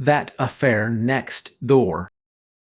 That affair next door.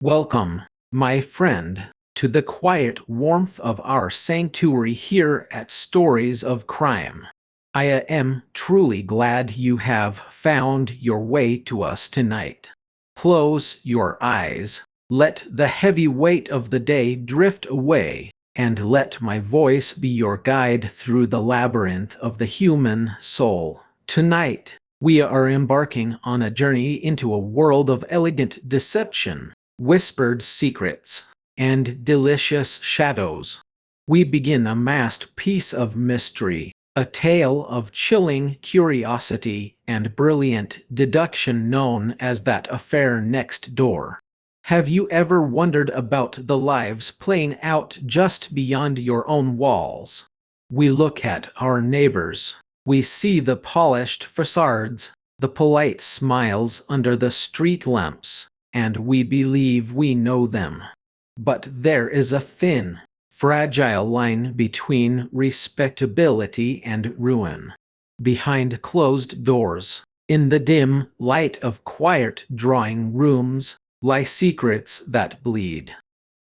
Welcome, my friend, to the quiet warmth of our sanctuary here at Stories of Crime. I am truly glad you have found your way to us tonight. Close your eyes, let the heavy weight of the day drift away, and let my voice be your guide through the labyrinth of the human soul. Tonight, we are embarking on a journey into a world of elegant deception, whispered secrets, and delicious shadows. We begin a masterpiece of mystery, a tale of chilling curiosity and brilliant deduction known as That Affair Next Door. Have you ever wondered about the lives playing out just beyond your own walls? We look at our neighbors. We see the polished facades, the polite smiles under the street lamps, and we believe we know them. But there is a thin, fragile line between respectability and ruin. Behind closed doors, in the dim light of quiet drawing rooms, lie secrets that bleed.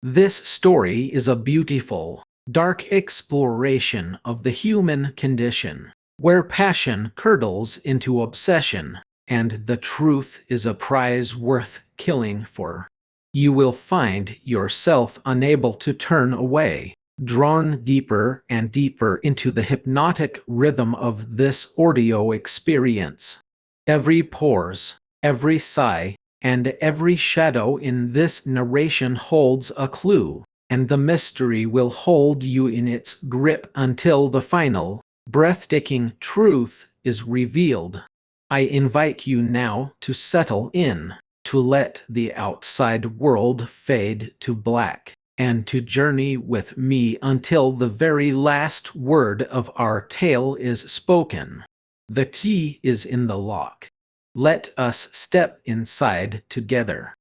This story is a beautiful, dark exploration of the human condition, where passion curdles into obsession, and the truth is a prize worth killing for. You will find yourself unable to turn away, drawn deeper and deeper into the hypnotic rhythm of this audio experience. Every pause, every sigh, and every shadow in this narration holds a clue, and the mystery will hold you in its grip until the final, breathtaking truth is revealed. I invite you now to settle in, to let the outside world fade to black, and to journey with me until the very last word of our tale is spoken. The key is in the lock. Let us step inside together.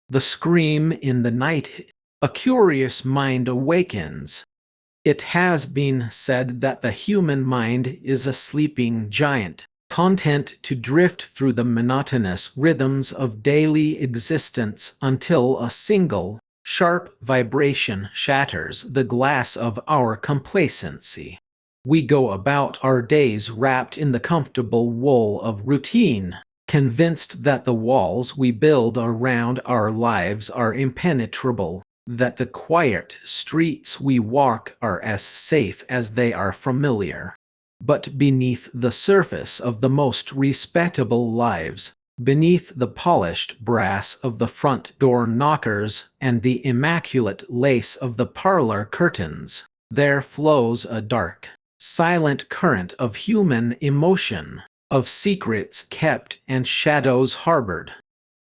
The scream in the night, a curious mind awakens. It has been said that the human mind is a sleeping giant, content to drift through the monotonous rhythms of daily existence until a single, sharp vibration shatters the glass of our complacency. We go about our days wrapped in the comfortable wool of routine, convinced that the walls we build around our lives are impenetrable, that the quiet streets we walk are as safe as they are familiar. But beneath the surface of the most respectable lives, beneath the polished brass of the front door knockers and the immaculate lace of the parlor curtains, there flows a dark, silent current of human emotion, of secrets kept and shadows harbored.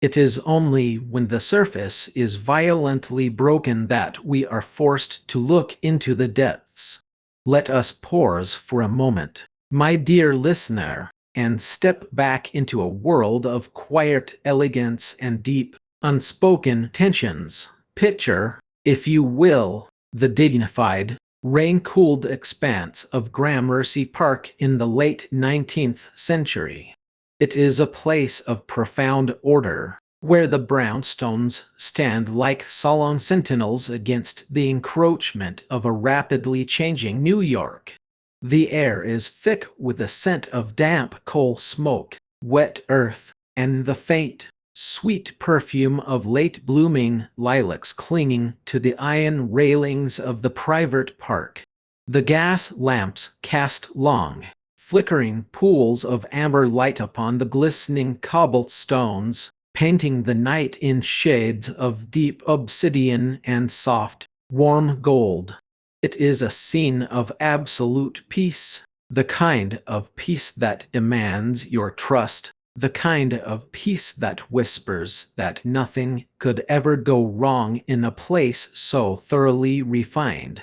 It is only when the surface is violently broken that we are forced to look into the depths. Let us pause for a moment, my dear listener, and step back into a world of quiet elegance and deep, unspoken tensions. Picture, if you will, the dignified, rain-cooled expanse of Gramercy Park in the late 19th century. It is a place of profound order, where the brownstones stand like solemn sentinels against the encroachment of a rapidly changing New York. The air is thick with the scent of damp coal smoke, wet earth, and the faint, sweet perfume of late-blooming lilacs clinging to the iron railings of the private park. The gas lamps cast long, flickering pools of amber light upon the glistening cobblestones, painting the night in shades of deep obsidian and soft, warm gold. It is a scene of absolute peace, the kind of peace that demands your trust, the kind of peace that whispers that nothing could ever go wrong in a place so thoroughly refined.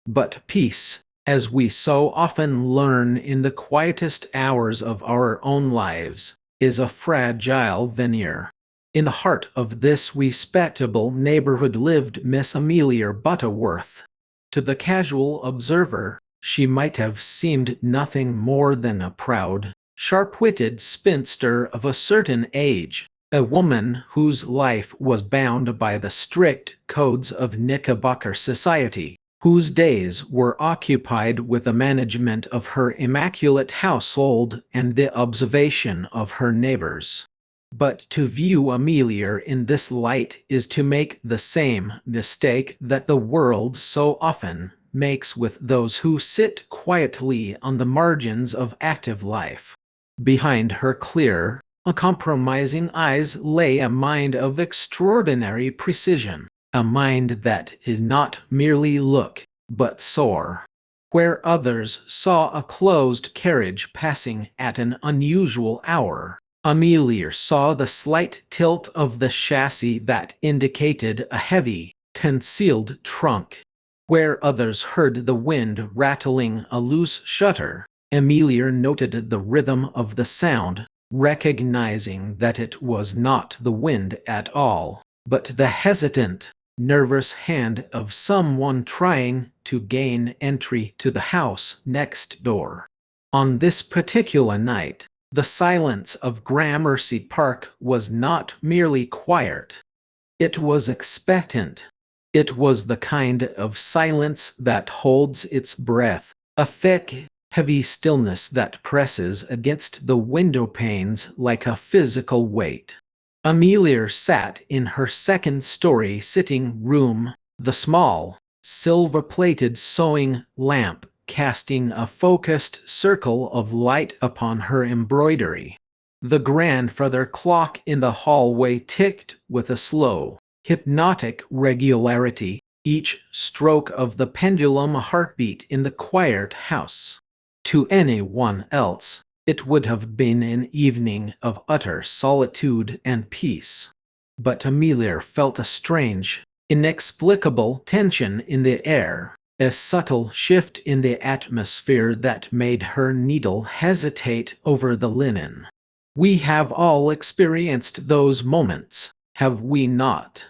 But peace, as we so often learn in the quietest hours of our own lives, is a fragile veneer. In the heart of this respectable neighborhood lived Miss Amelia Butterworth. To the casual observer, she might have seemed nothing more than a proud, sharp-witted spinster of a certain age, A woman whose life was bound by the strict codes of Knickerbocker society, whose days were occupied with the management of her immaculate household and the observation of her neighbors. But to view Amelia in this light is to make the same mistake that the world so often makes with those who sit quietly on the margins of active life. Behind her clear, uncompromising eyes lay a mind of extraordinary precision, a mind that did not merely look, but soar. Where others saw a closed carriage passing at an unusual hour, Amelia saw the slight tilt of the chassis that indicated a heavy, concealed trunk. Where others heard the wind rattling a loose shutter, Amelia noted the rhythm of the sound, recognizing that it was not the wind at all, but the hesitant, nervous hand of someone trying to gain entry to the house next door. On this particular night, the silence of Gramercy Park was not merely quiet. It was expectant. It was the kind of silence that holds its breath, a thick, heavy stillness that presses against the window panes like a physical weight. Amelia sat in her second-story sitting room, the small, silver-plated sewing lamp casting a focused circle of light upon her embroidery. The grandfather clock in the hallway ticked with a slow, hypnotic regularity, each stroke of the pendulum a heartbeat in the quiet house. To anyone else, it would have been an evening of utter solitude and peace. But Amelia felt a strange, inexplicable tension in the air, a subtle shift in the atmosphere that made her needle hesitate over the linen. We have all experienced those moments, have we not?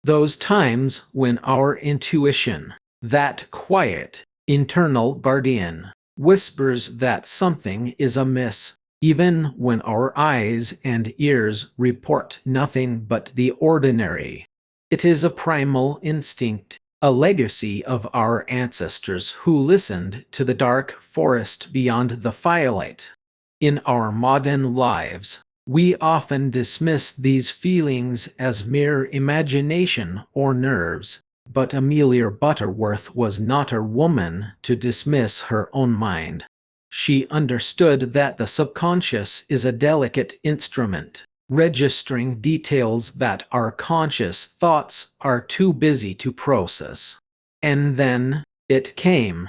Those times when our intuition, that quiet, internal guardian, whispers that something is amiss, even when our eyes and ears report nothing but the ordinary. It is a primal instinct, a legacy of our ancestors who listened to the dark forest beyond the firelight. In our modern lives, we often dismiss these feelings as mere imagination or nerves, but Amelia Butterworth was not a woman to dismiss her own mind. She understood that the subconscious is a delicate instrument, registering details that our conscious thoughts are too busy to process. And then, it came.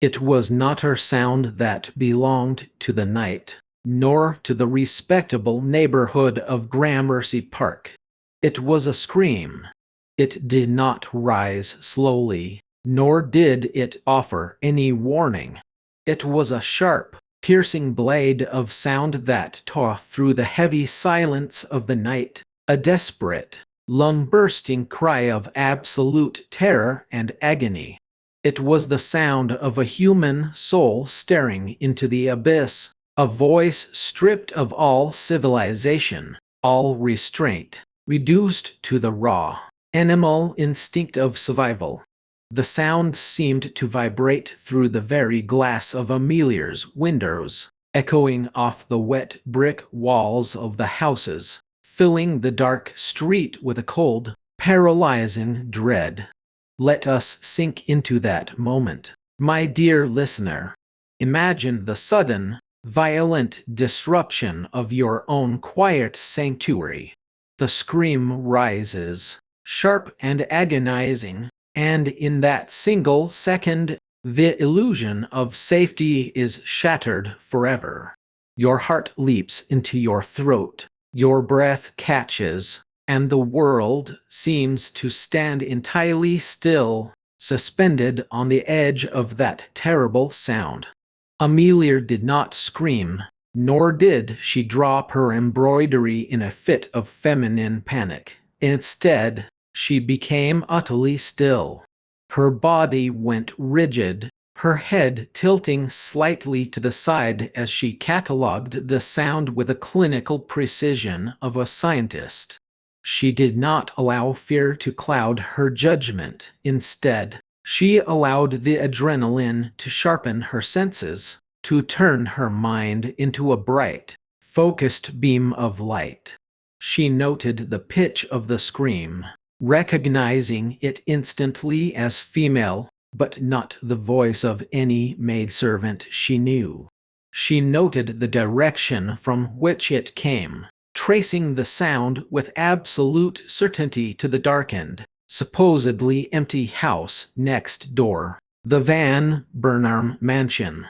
It was not a sound that belonged to the night, nor to the respectable neighborhood of Gramercy Park. It was a scream. It did not rise slowly, nor did it offer any warning. It was a sharp, piercing blade of sound that tore through the heavy silence of the night, a desperate, lung-bursting cry of absolute terror and agony. It was the sound of a human soul staring into the abyss, a voice stripped of all civilization, all restraint, reduced to the raw, animal instinct of survival. The sound seemed to vibrate through the very glass of Amelia's windows, echoing off the wet brick walls of the houses, filling the dark street with a cold, paralyzing dread. Let us sink into that moment, my dear listener. Imagine the sudden, violent disruption of your own quiet sanctuary. The scream rises, sharp and agonizing, and in that single second, the illusion of safety is shattered forever. Your heart leaps into your throat, your breath catches, and the world seems to stand entirely still, suspended on the edge of that terrible sound. Amelia did not scream, nor did she drop her embroidery in a fit of feminine panic. Instead, she became utterly still. Her body went rigid, her head tilting slightly to the side as she catalogued the sound with the clinical precision of a scientist. She did not allow fear to cloud her judgment. Instead, she allowed the adrenaline to sharpen her senses, to turn her mind into a bright, focused beam of light. She noted the pitch of the scream, recognizing it instantly as female, but not the voice of any maidservant she knew. She noted the direction from which it came, tracing the sound with absolute certainty to the darkened, supposedly empty house next door, the Van Burnham mansion.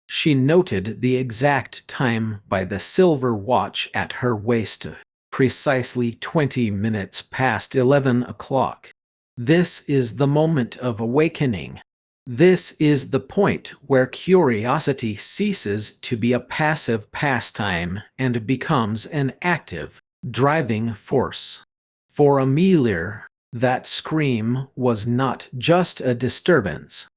She noted the exact time by the silver watch at her waist, precisely 20 minutes past 11 o'clock. This is the moment of awakening. This is the point where curiosity ceases to be a passive pastime and becomes an active, driving force. For Amelia, that scream was not just a disturbance.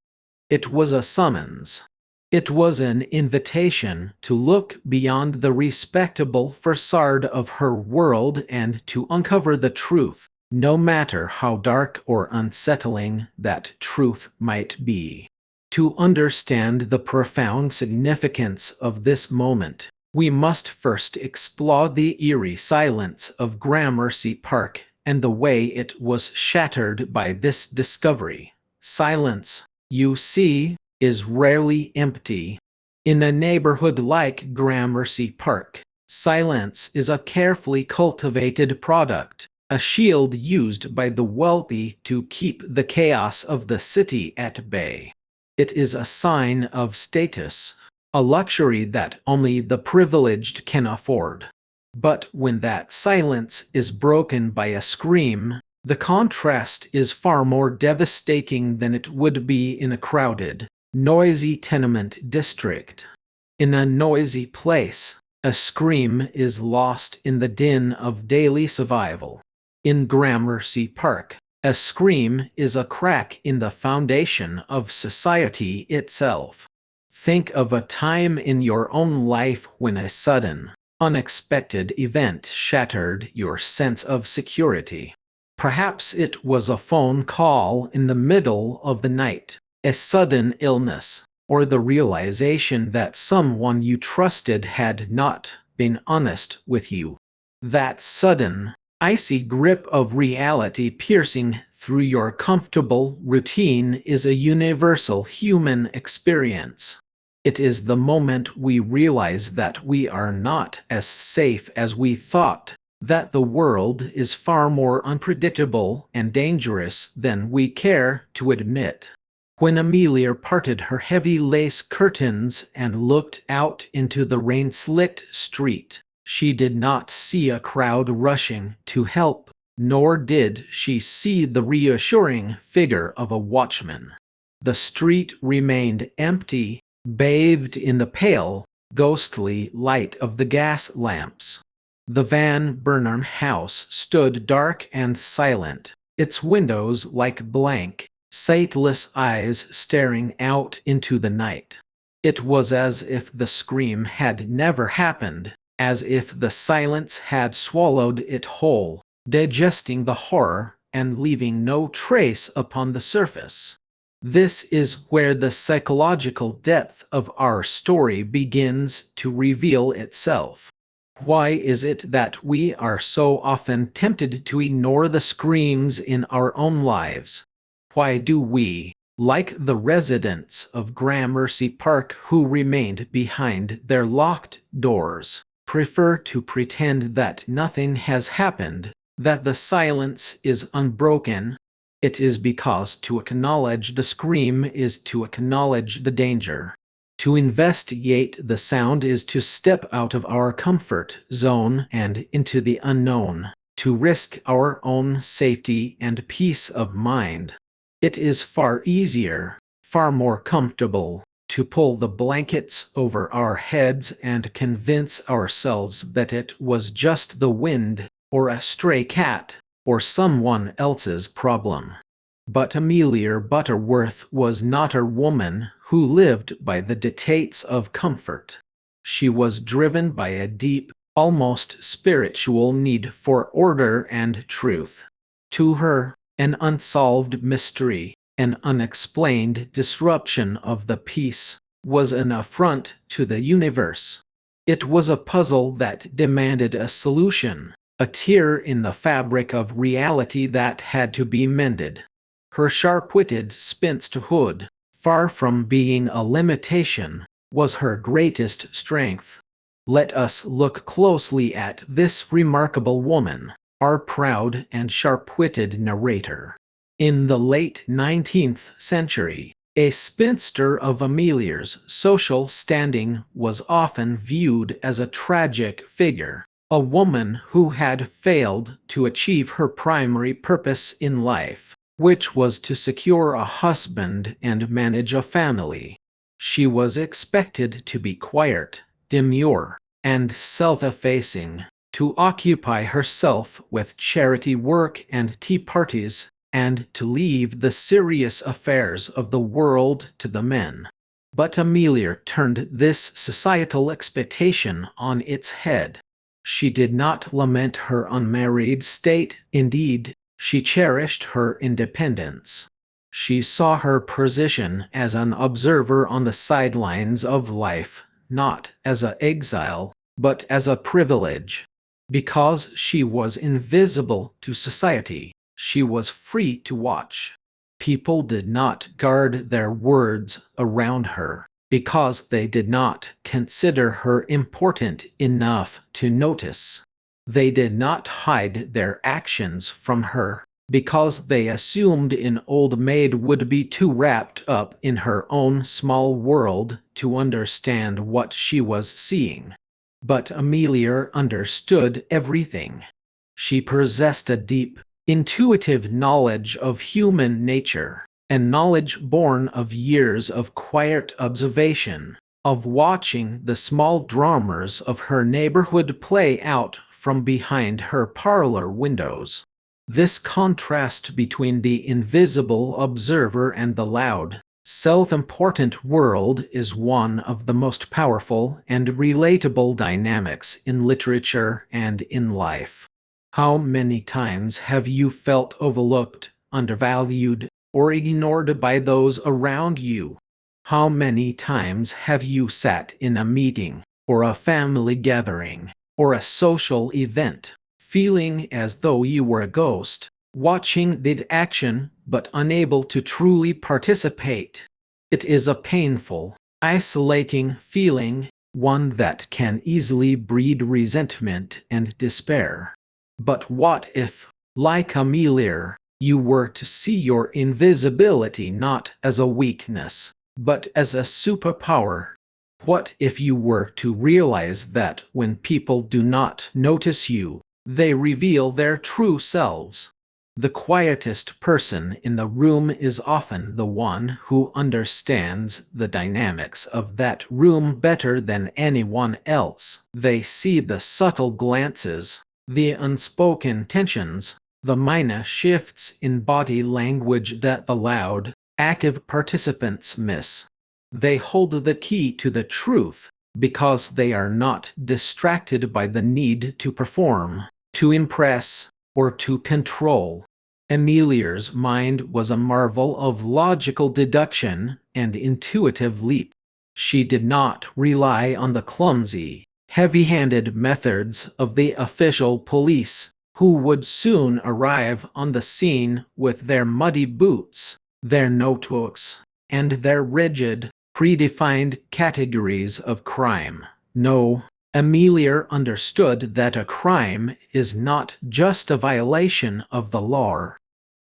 It was a summons. It was an invitation to look beyond the respectable facade of her world and to uncover the truth, no matter how dark or unsettling that truth might be. To understand the profound significance of this moment, we must first explore the eerie silence of Gramercy Park and the way it was shattered by this discovery. Silence, you see, is rarely empty. In a neighborhood like Gramercy Park, silence is a carefully cultivated product, a shield used by the wealthy to keep the chaos of the city at bay. It is a sign of status, a luxury that only the privileged can afford. But when that silence is broken by a scream, the contrast is far more devastating than it would be in a crowded, noisy tenement district. In a noisy place, a scream is lost in the din of daily survival. In Gramercy Park, a scream is a crack in the foundation of society itself. Think of a time in your own life when a sudden, unexpected event shattered your sense of security. Perhaps it was a phone call in the middle of the night, a sudden illness, or the realization that someone you trusted had not been honest with you. That sudden, icy grip of reality piercing through your comfortable routine is a universal human experience. It is the moment we realize that we are not as safe as we thought, that the world is far more unpredictable and dangerous than we care to admit. When Amelia parted her heavy lace curtains and looked out into the rain-slicked street, she did not see a crowd rushing to help, nor did she see the reassuring figure of a watchman. The street remained empty, bathed in the pale, ghostly light of the gas lamps. The Van Burnham house stood dark and silent, its windows like blank, sightless eyes staring out into the night. It was as if the scream had never happened, as if the silence had swallowed it whole, digesting the horror and leaving no trace upon the surface. This is where the psychological depth of our story begins to reveal itself. Why is it that we are so often tempted to ignore the screams in our own lives? Why do we, like the residents of Gramercy Park who remained behind their locked doors, prefer to pretend that nothing has happened, that the silence is unbroken? It is because to acknowledge the scream is to acknowledge the danger. To investigate the sound is to step out of our comfort zone and into the unknown, to risk our own safety and peace of mind. It is far easier, far more comfortable, to pull the blankets over our heads and convince ourselves that it was just the wind, or a stray cat, or someone else's problem. But Amelia Butterworth was not a woman who lived by the dictates of comfort. She was driven by a deep, almost spiritual need for order and truth. To her, an unsolved mystery, an unexplained disruption of the peace, was an affront to the universe. It was a puzzle that demanded a solution, a tear in the fabric of reality that had to be mended. Her sharp-witted spinsterhood, far from being a limitation, was her greatest strength. Let us look closely at this remarkable woman, our proud and sharp-witted narrator. In the late 19th century, a spinster of Amelia's social standing was often viewed as a tragic figure, a woman who had failed to achieve her primary purpose in life, which was to secure a husband and manage a family. She was expected to be quiet, demure, and self-effacing, to occupy herself with charity work and tea parties, and to leave the serious affairs of the world to the men. But Amelia turned this societal expectation on its head. She did not lament her unmarried state, indeed, she cherished her independence. She saw her position as an observer on the sidelines of life, not as an exile, but as a privilege. Because she was invisible to society, she was free to watch. People did not guard their words around her, because they did not consider her important enough to notice. They did not hide their actions from her, because they assumed an old maid would be too wrapped up in her own small world to understand what she was seeing. But Amelia understood everything. She possessed a deep, intuitive knowledge of human nature, and knowledge born of years of quiet observation, of watching the small dramas of her neighborhood play out from behind her parlor windows. This contrast between the invisible observer and the loud, self-important world is one of the most powerful and relatable dynamics in literature and in life. How many times have you felt overlooked, undervalued, or ignored by those around you? How many times have you sat in a meeting, or a family gathering, or a social event, feeling as though you were a ghost, watching the action but unable to truly participate? It is a painful, isolating feeling, one that can easily breed resentment and despair. But what if, like Amelia, you were to see your invisibility not as a weakness, but as a superpower? What if you were to realize that when people do not notice you, they reveal their true selves? The quietest person in the room is often the one who understands the dynamics of that room better than anyone else. They see the subtle glances, the unspoken tensions, the minor shifts in body language that the loud, active participants miss. They hold the key to the truth because they are not distracted by the need to perform, to impress, or to control. Amelia's mind was a marvel of logical deduction and intuitive leap. She did not rely on the clumsy, heavy-handed methods of the official police, who would soon arrive on the scene with their muddy boots, their notebooks, and their rigid, predefined categories of crime. No, Amelia understood that a crime is not just a violation of the law.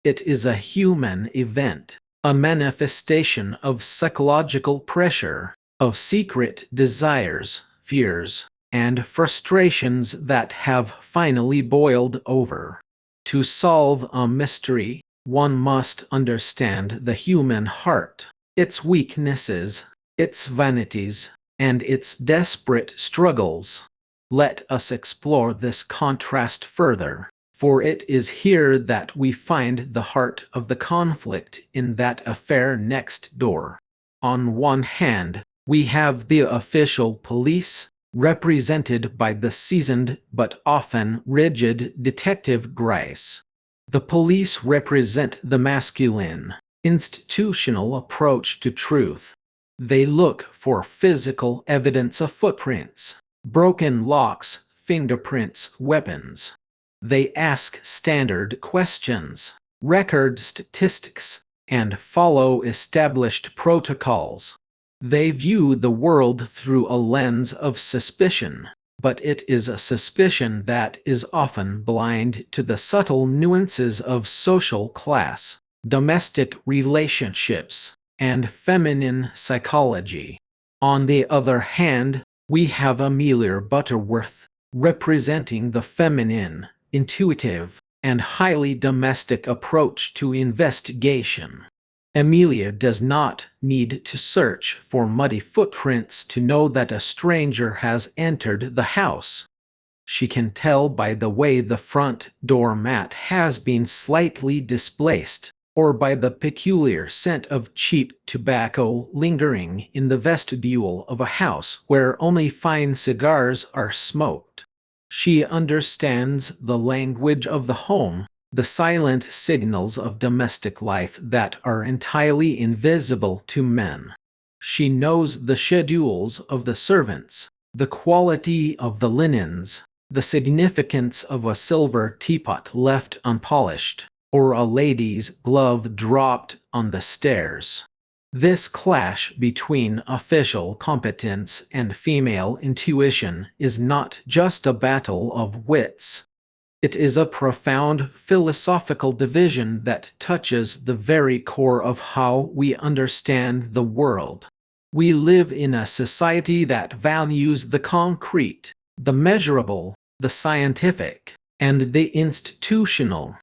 It is a human event, a manifestation of psychological pressure, of secret desires, fears, and frustrations that have finally boiled over. To solve a mystery, one must understand the human heart, its weaknesses, its vanities, and its desperate struggles. Let us explore this contrast further, for it is here that we find the heart of the conflict in that affair next door. On one hand, we have the official police, represented by the seasoned but often rigid Detective Grice. The police represent the masculine, institutional approach to truth. They look for physical evidence of footprints, broken locks, fingerprints, weapons. They ask standard questions, record statistics, and follow established protocols. They view the world through a lens of suspicion, but it is a suspicion that is often blind to the subtle nuances of social class, domestic relationships, and feminine psychology. On the other hand, we have Amelia Butterworth, representing the feminine, intuitive, and highly domestic approach to investigation. Amelia does not need to search for muddy footprints to know that a stranger has entered the house. She can tell by the way the front door mat has been slightly displaced, or by the peculiar scent of cheap tobacco lingering in the vestibule of a house where only fine cigars are smoked. She understands the language of the home, the silent signals of domestic life that are entirely invisible to men. She knows the schedules of the servants, the quality of the linens, the significance of a silver teapot left unpolished, or a lady's glove dropped on the stairs. This clash between official competence and female intuition is not just a battle of wits. It is a profound philosophical division that touches the very core of how we understand the world. We live in a society that values the concrete, the measurable, the scientific, and the institutional.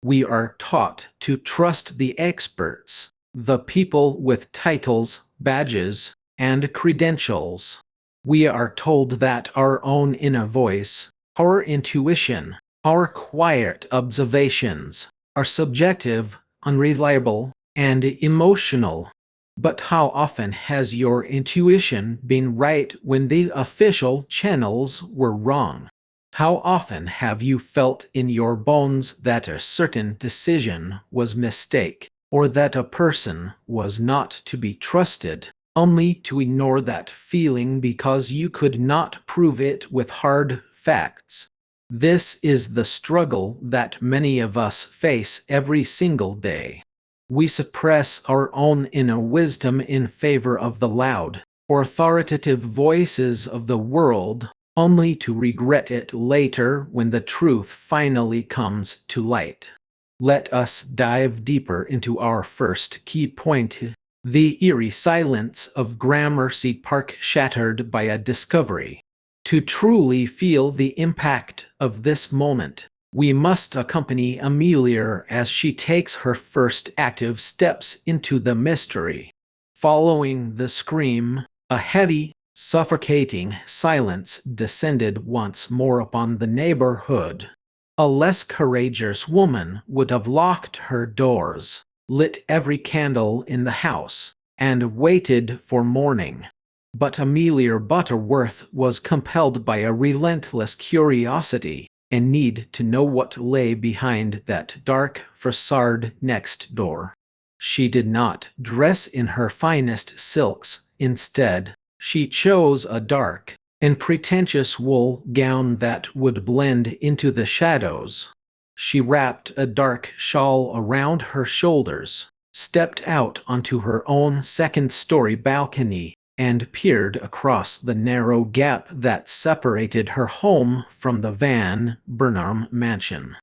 We are taught to trust the experts, the people with titles, badges, and credentials. We are told that our own inner voice, our intuition, our quiet observations, are subjective, unreliable, and emotional. But how often has your intuition been right when the official channels were wrong? How often have you felt in your bones that a certain decision was a mistake, or that a person was not to be trusted, only to ignore that feeling because you could not prove it with hard facts? This is the struggle that many of us face every single day. We suppress our own inner wisdom in favor of the loud, authoritative voices of the world, only to regret it later when the truth finally comes to light. Let us dive deeper into our first key point: the eerie silence of Gramercy Park shattered by a discovery. To truly feel the impact of this moment, we must accompany Amelia as she takes her first active steps into the mystery. Following the scream, a heavy, suffocating silence descended once more upon the neighborhood. A less courageous woman would have locked her doors, lit every candle in the house, and waited for morning. But Amelia Butterworth was compelled by a relentless curiosity, a need to know what lay behind that dark facade next door. She did not dress in her finest silks. Instead, she chose a dark and pretentious wool gown that would blend into the shadows. She wrapped a dark shawl around her shoulders, stepped out onto her own second-story balcony, and peered across the narrow gap that separated her home from the Van Burnham mansion.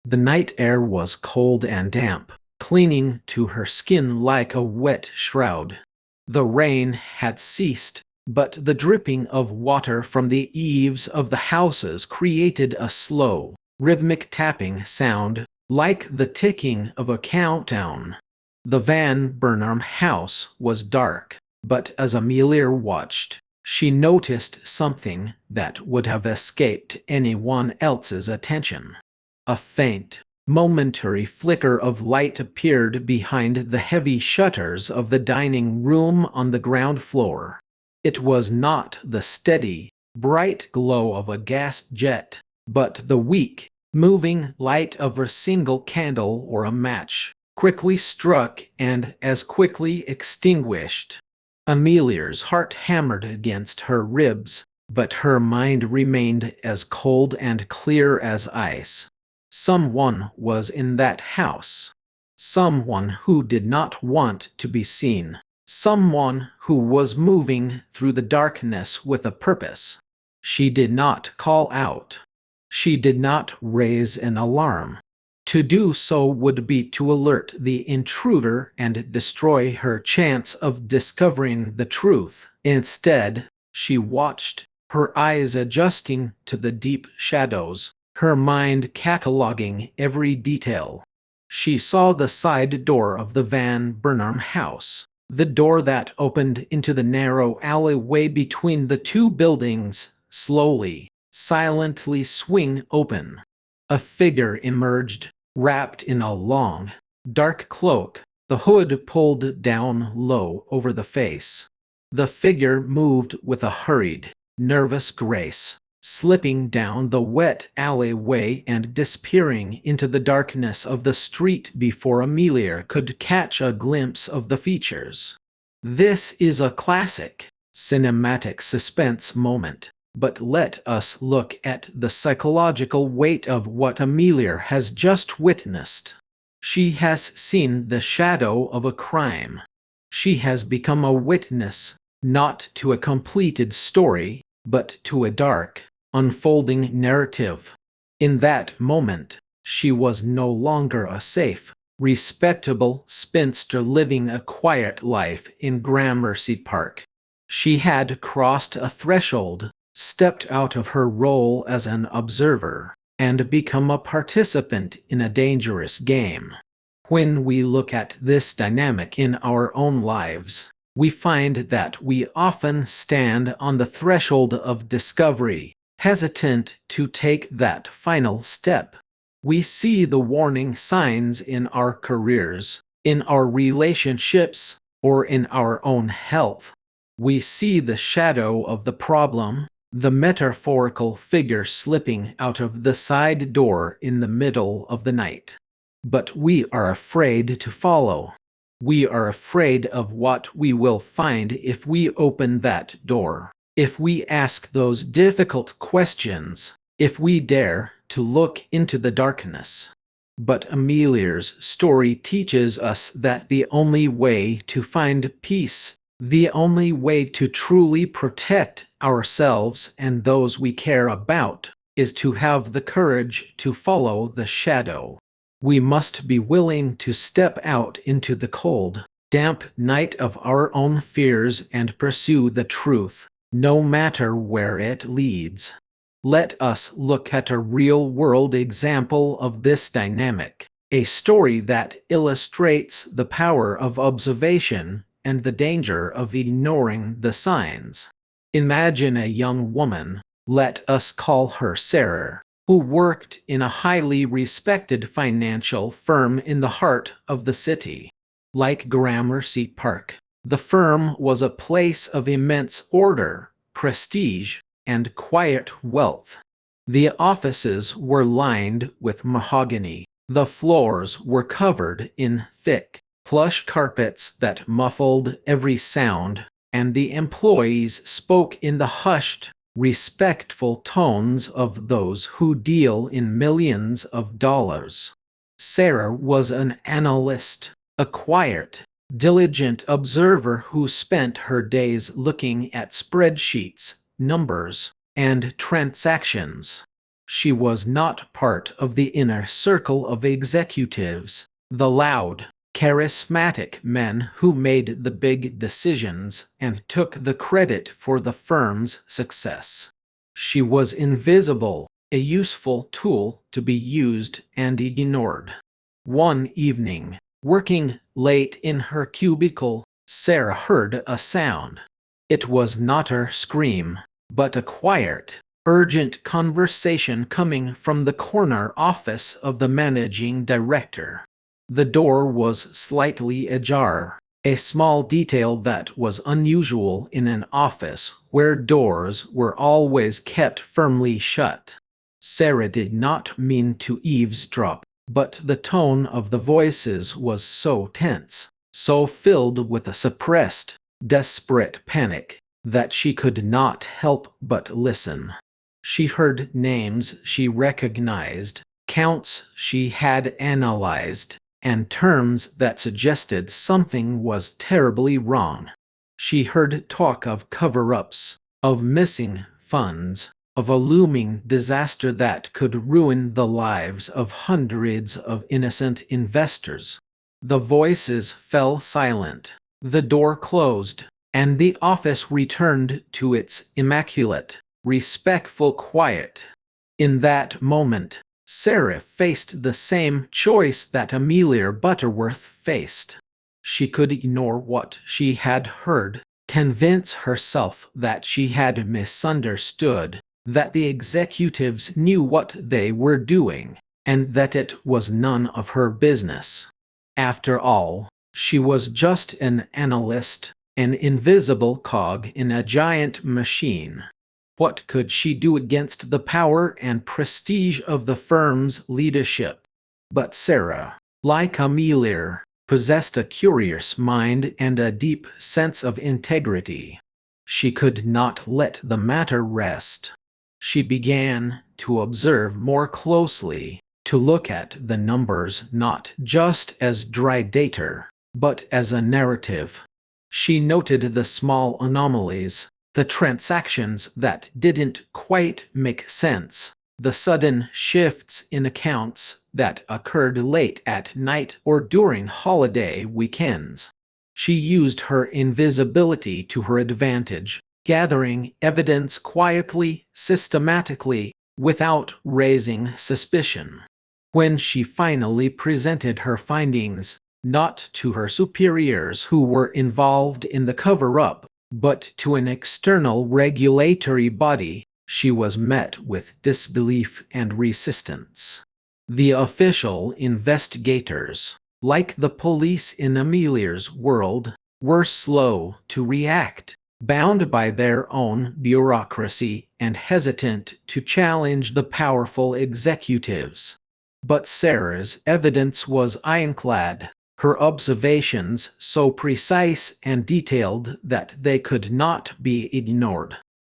The night air was cold and damp, clinging to her skin like a wet shroud. The rain had ceased, but the dripping of water from the eaves of the houses created a slow, rhythmic tapping sound, like the ticking of a countdown. The Van Burnham house was dark, but as Amelia watched, she noticed something that would have escaped anyone else's attention. A faint, Momentary flicker of light appeared behind the heavy shutters of the dining room on the ground floor. It was not the steady, bright glow of a gas jet, but the weak, moving light of a single candle or a match, quickly struck and as quickly extinguished. Amelia's heart hammered against her ribs, but her mind remained as cold and clear as ice. Someone was in that house. Someone who did not want to be seen. Someone who was moving through the darkness with a purpose. She did not call out. She did not raise an alarm. To do so would be to alert the intruder and destroy her chance of discovering the truth. Instead, she watched, her eyes adjusting to the deep shadows, her mind cataloging every detail. She saw the side door of the Van Burnham house, the door that opened into the narrow alleyway between the two buildings, slowly, silently swing open. A figure emerged, wrapped in a long, dark cloak, the hood pulled down low over the face. The figure moved with a hurried, nervous grace, slipping down the wet alleyway and disappearing into the darkness of the street before Amelia could catch a glimpse of the features. This is a classic, cinematic suspense moment. But let us look at the psychological weight of what Amelia has just witnessed. She has seen the shadow of a crime. She has become a witness, not to a completed story, but to a dark, unfolding narrative. In that moment, she was no longer a safe, respectable spinster living a quiet life in Gramercy Park. She had crossed a threshold, stepped out of her role as an observer, and become a participant in a dangerous game. When we look at this dynamic in our own lives, we find that we often stand on the threshold of discovery, hesitant to take that final step. We see the warning signs in our careers, in our relationships, or in our own health. We see the shadow of the problem, the metaphorical figure slipping out of the side door in the middle of the night. But we are afraid to follow. We are afraid of what we will find if we open that door, if we ask those difficult questions, if we dare to look into the darkness. But Amelia's story teaches us that the only way to find peace, the only way to truly protect ourselves and those we care about, is to have the courage to follow the shadow. We must be willing to step out into the cold, damp night of our own fears and pursue the truth, no matter where it leads. Let us look at a real-world example of this dynamic, a story that illustrates the power of observation and the danger of ignoring the signs. Imagine a young woman, let us call her Sarah, who worked in a highly respected financial firm in the heart of the city. Like Gramercy Park, the firm was a place of immense order, prestige, and quiet wealth. The offices were lined with mahogany. The floors were covered in thick, plush carpets that muffled every sound, and the employees spoke in the hushed, respectful tones of those who deal in millions of dollars. Sarah was an analyst, a quiet, diligent observer who spent her days looking at spreadsheets, numbers, and transactions. She was not part of the inner circle of executives, the loud, charismatic men who made the big decisions and took the credit for the firm's success. She was invisible, a useful tool to be used and ignored. One evening, working late in her cubicle, Sarah heard a sound. It was not a scream, but a quiet, urgent conversation coming from the corner office of the managing director. The door was slightly ajar, a small detail that was unusual in an office where doors were always kept firmly shut. Sarah did not mean to eavesdrop, but the tone of the voices was so tense, so filled with a suppressed, desperate panic, that she could not help but listen. She heard names she recognized, counts she had analyzed, and terms that suggested something was terribly wrong. She heard talk of cover-ups, of missing funds, of a looming disaster that could ruin the lives of hundreds of innocent investors. The voices fell silent, the door closed, and the office returned to its immaculate, respectful quiet. In that moment, Sarah faced the same choice that Amelia Butterworth faced. She could ignore what she had heard, convince herself that she had misunderstood, that the executives knew what they were doing, and that it was none of her business. After all, she was just an analyst, an invisible cog in a giant machine. What could she do against the power and prestige of the firm's leadership? But Sarah, like Amelia, possessed a curious mind and a deep sense of integrity. She could not let the matter rest. She began to observe more closely, to look at the numbers not just as dry data, but as a narrative. She noted the small anomalies, the transactions that didn't quite make sense, the sudden shifts in accounts that occurred late at night or during holiday weekends. She used her invisibility to her advantage, gathering evidence quietly, systematically, without raising suspicion. When she finally presented her findings, not to her superiors who were involved in the cover-up, but to an external regulatory body, she was met with disbelief and resistance. The official investigators, like the police in Amelia's world, were slow to react, bound by their own bureaucracy and hesitant to challenge the powerful executives. But Sarah's evidence was ironclad, her observations so precise and detailed that they could not be ignored.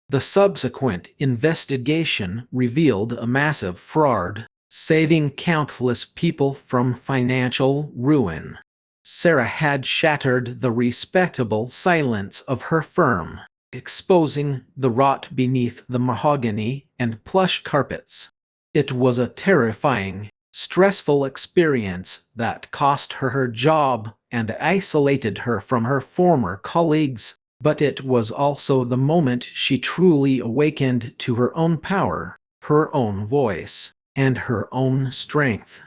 The subsequent investigation revealed a massive fraud, saving countless people from financial ruin. Sarah had shattered the respectable silence of her firm, exposing the rot beneath the mahogany and plush carpets. It was a terrifying, stressful experience that cost her her job and isolated her from her former colleagues, but it was also the moment she truly awakened to her own power, her own voice, and her own strength.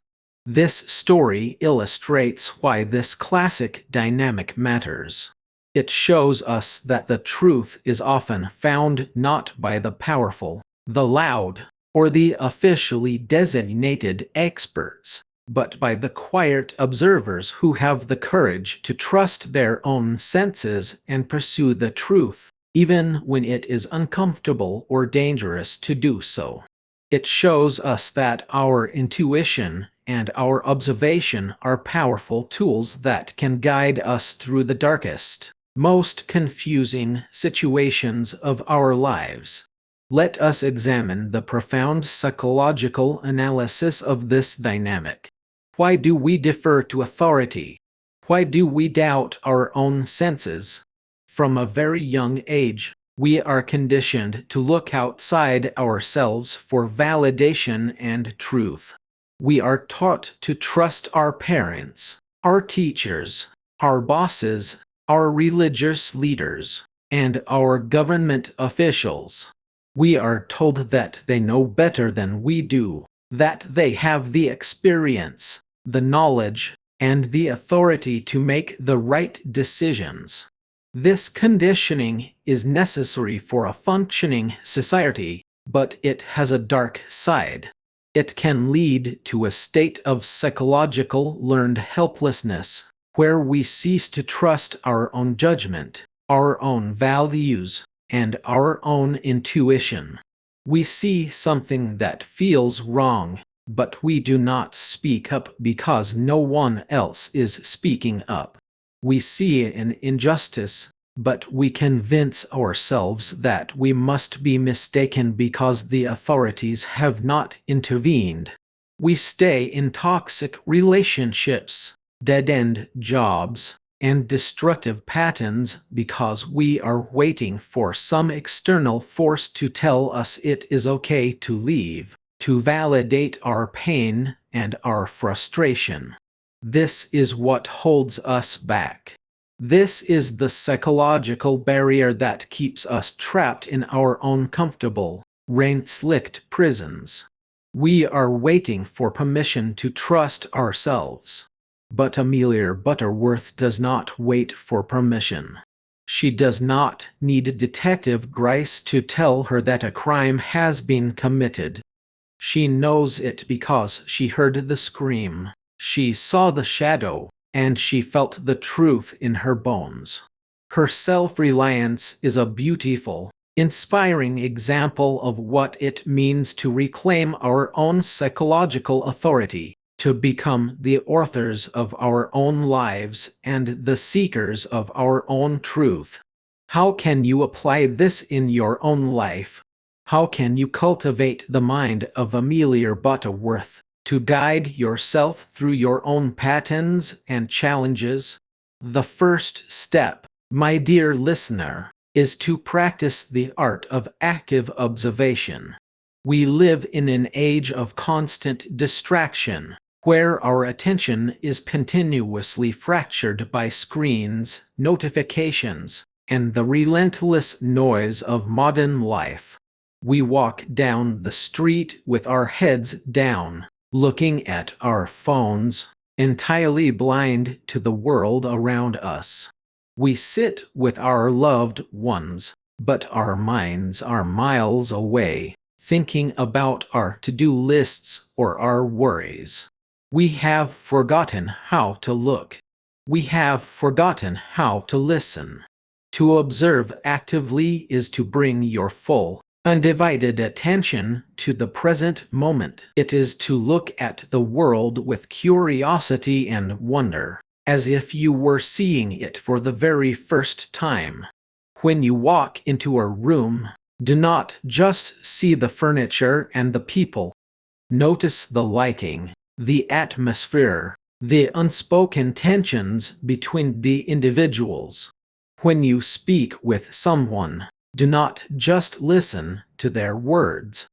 This story illustrates why this classic dynamic matters. It shows us that the truth is often found not by the powerful, the loud, or the officially designated experts, but by the quiet observers who have the courage to trust their own senses and pursue the truth, even when it is uncomfortable or dangerous to do so. It shows us that our intuition and our observation are powerful tools that can guide us through the darkest, most confusing situations of our lives. Let us examine the profound psychological analysis of this dynamic. Why do we defer to authority? Why do we doubt our own senses? From a very young age, we are conditioned to look outside ourselves for validation and truth. We are taught to trust our parents, our teachers, our bosses, our religious leaders, and our government officials. We are told that they know better than we do, that they have the experience, the knowledge, and the authority to make the right decisions. This conditioning is necessary for a functioning society, but it has a dark side. It can lead to a state of psychological learned helplessness, where we cease to trust our own judgment, our own values, and our own intuition. We see something that feels wrong, but we do not speak up because no one else is speaking up. We see an injustice, but we convince ourselves that we must be mistaken because the authorities have not intervened. We stay in toxic relationships, dead-end jobs, and destructive patterns because we are waiting for some external force to tell us it is okay to leave, to validate our pain and our frustration. This is what holds us back. This is the psychological barrier that keeps us trapped in our own comfortable, rain-slicked prisons. We are waiting for permission to trust ourselves. But Amelia Butterworth does not wait for permission. She does not need Detective Gryce to tell her that a crime has been committed. She knows it because she heard the scream, she saw the shadow, and she felt the truth in her bones. Her self-reliance is a beautiful, inspiring example of what it means to reclaim our own psychological authority, to become the authors of our own lives and the seekers of our own truth. How can you apply this in your own life? How can you cultivate the mind of Amelia Butterworth to guide yourself through your own patterns and challenges? The first step, my dear listener, is to practice the art of active observation. We live in an age of constant distraction, where our attention is continuously fractured by screens, notifications, and the relentless noise of modern life. We walk down the street with our heads down, looking at our phones, entirely blind to the world around us. We sit with our loved ones, but our minds are miles away, thinking about our to-do lists or our worries. We have forgotten how to look. We have forgotten how to listen. To observe actively is to bring your full, undivided attention to the present moment. It is to look at the world with curiosity and wonder, as if you were seeing it for the very first time. When you walk into a room, do not just see the furniture and the people. Notice the lighting, the atmosphere, the unspoken tensions between the individuals. When you speak with someone, do not just listen to their words.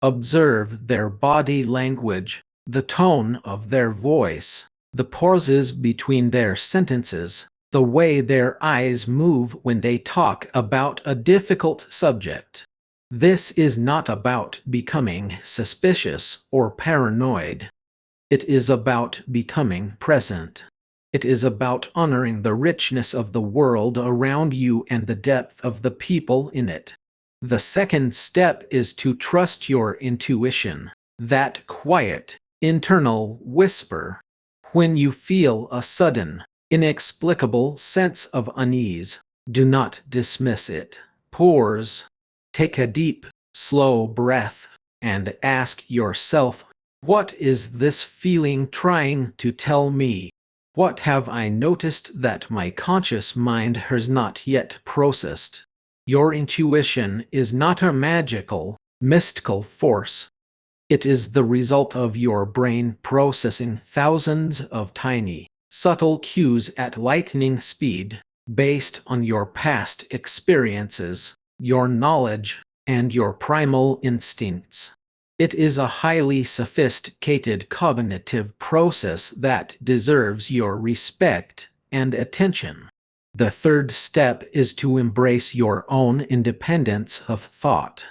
Observe their body language, the tone of their voice, the pauses between their sentences, the way their eyes move when they talk about a difficult subject. This is not about becoming suspicious or paranoid. It is about becoming present. It is about honoring the richness of the world around you and the depth of the people in it. The second step is to trust your intuition, that quiet, internal whisper. When you feel a sudden, inexplicable sense of unease, do not dismiss it. Pause. Take a deep, slow breath and ask yourself, what is this feeling trying to tell me? What have I noticed that my conscious mind has not yet processed? Your intuition is not a magical, mystical force. It is the result of your brain processing thousands of tiny, subtle cues at lightning speed, based on your past experiences, your knowledge, and your primal instincts. It is a highly sophisticated cognitive process that deserves your respect and attention. The third step is to embrace your own independence of thought.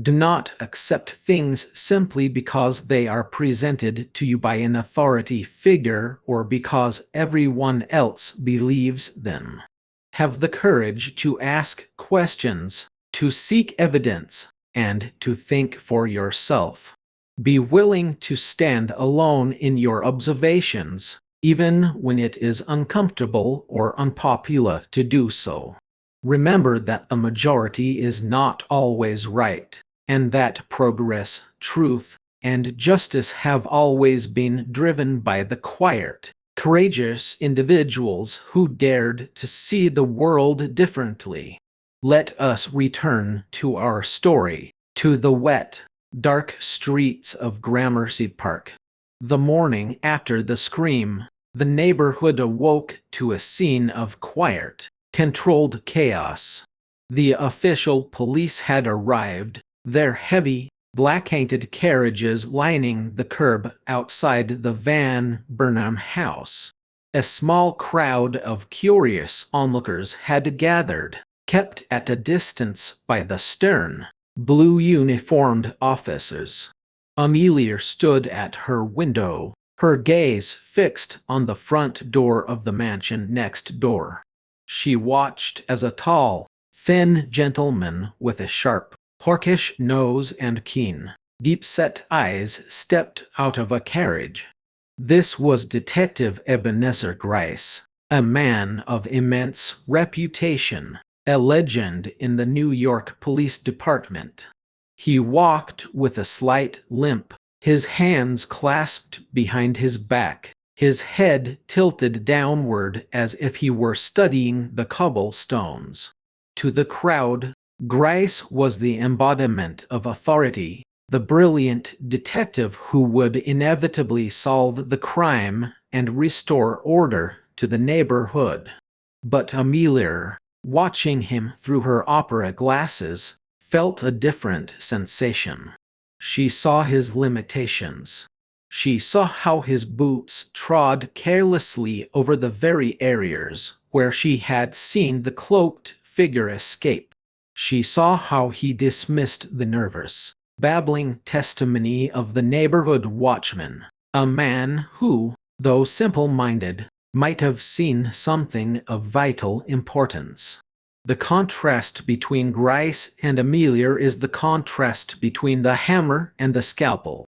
Do not accept things simply because they are presented to you by an authority figure or because everyone else believes them. Have the courage to ask questions, to seek evidence, and to think for yourself. Be willing to stand alone in your observations, even when it is uncomfortable or unpopular to do so. Remember that a majority is not always right, and that progress, truth, and justice have always been driven by the quiet, courageous individuals who dared to see the world differently. Let us return to our story, to the wet, dark streets of Gramercy Park. The morning after the scream, the neighborhood awoke to a scene of quiet, controlled chaos. The official police had arrived, their heavy, black-painted carriages lining the curb outside the Van Burnham house. A small crowd of curious onlookers had gathered, kept at a distance by the stern, blue-uniformed officers. Amelia stood at her window, her gaze fixed on the front door of the mansion next door. She watched as a tall, thin gentleman with a sharp, hawkish nose and keen, deep-set eyes stepped out of a carriage. This was Detective Ebenezer Gryce, a man of immense reputation, a legend in the New York Police Department. He walked with a slight limp, his hands clasped behind his back, his head tilted downward as if he were studying the cobblestones. To the crowd, Gryce was the embodiment of authority, the brilliant detective who would inevitably solve the crime and restore order to the neighborhood. But Amelia, watching him through her opera glasses, felt a different sensation. She saw his limitations. She saw how his boots trod carelessly over the very areas where she had seen the cloaked figure escape. She saw how he dismissed the nervous, babbling testimony of the neighborhood watchman, a man who, though simple-minded, might have seen something of vital importance. The contrast between Gryce and Amelia is the contrast between the hammer and the scalpel.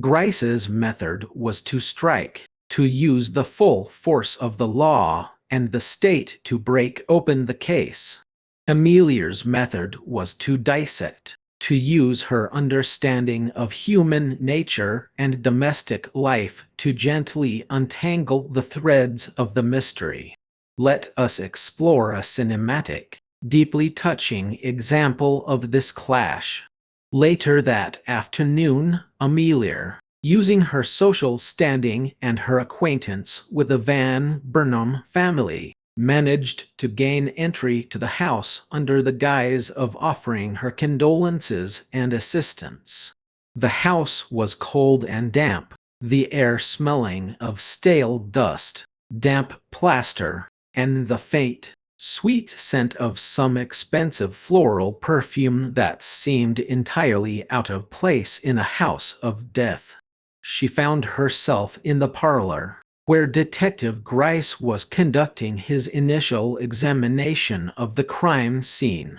Gryce's method was to strike, to use the full force of the law and the state to break open the case. Amelia's method was to dissect, to use her understanding of human nature and domestic life to gently untangle the threads of the mystery. Let us explore a cinematic, deeply touching example of this clash. Later that afternoon, Amelia, using her social standing and her acquaintance with the Van Burnham family, managed to gain entry to the house under the guise of offering her condolences and assistance. The house was cold and damp, the air smelling of stale dust, damp plaster, and the faint, sweet scent of some expensive floral perfume that seemed entirely out of place in a house of death. She found herself in the parlor, where Detective Gryce was conducting his initial examination of the crime scene.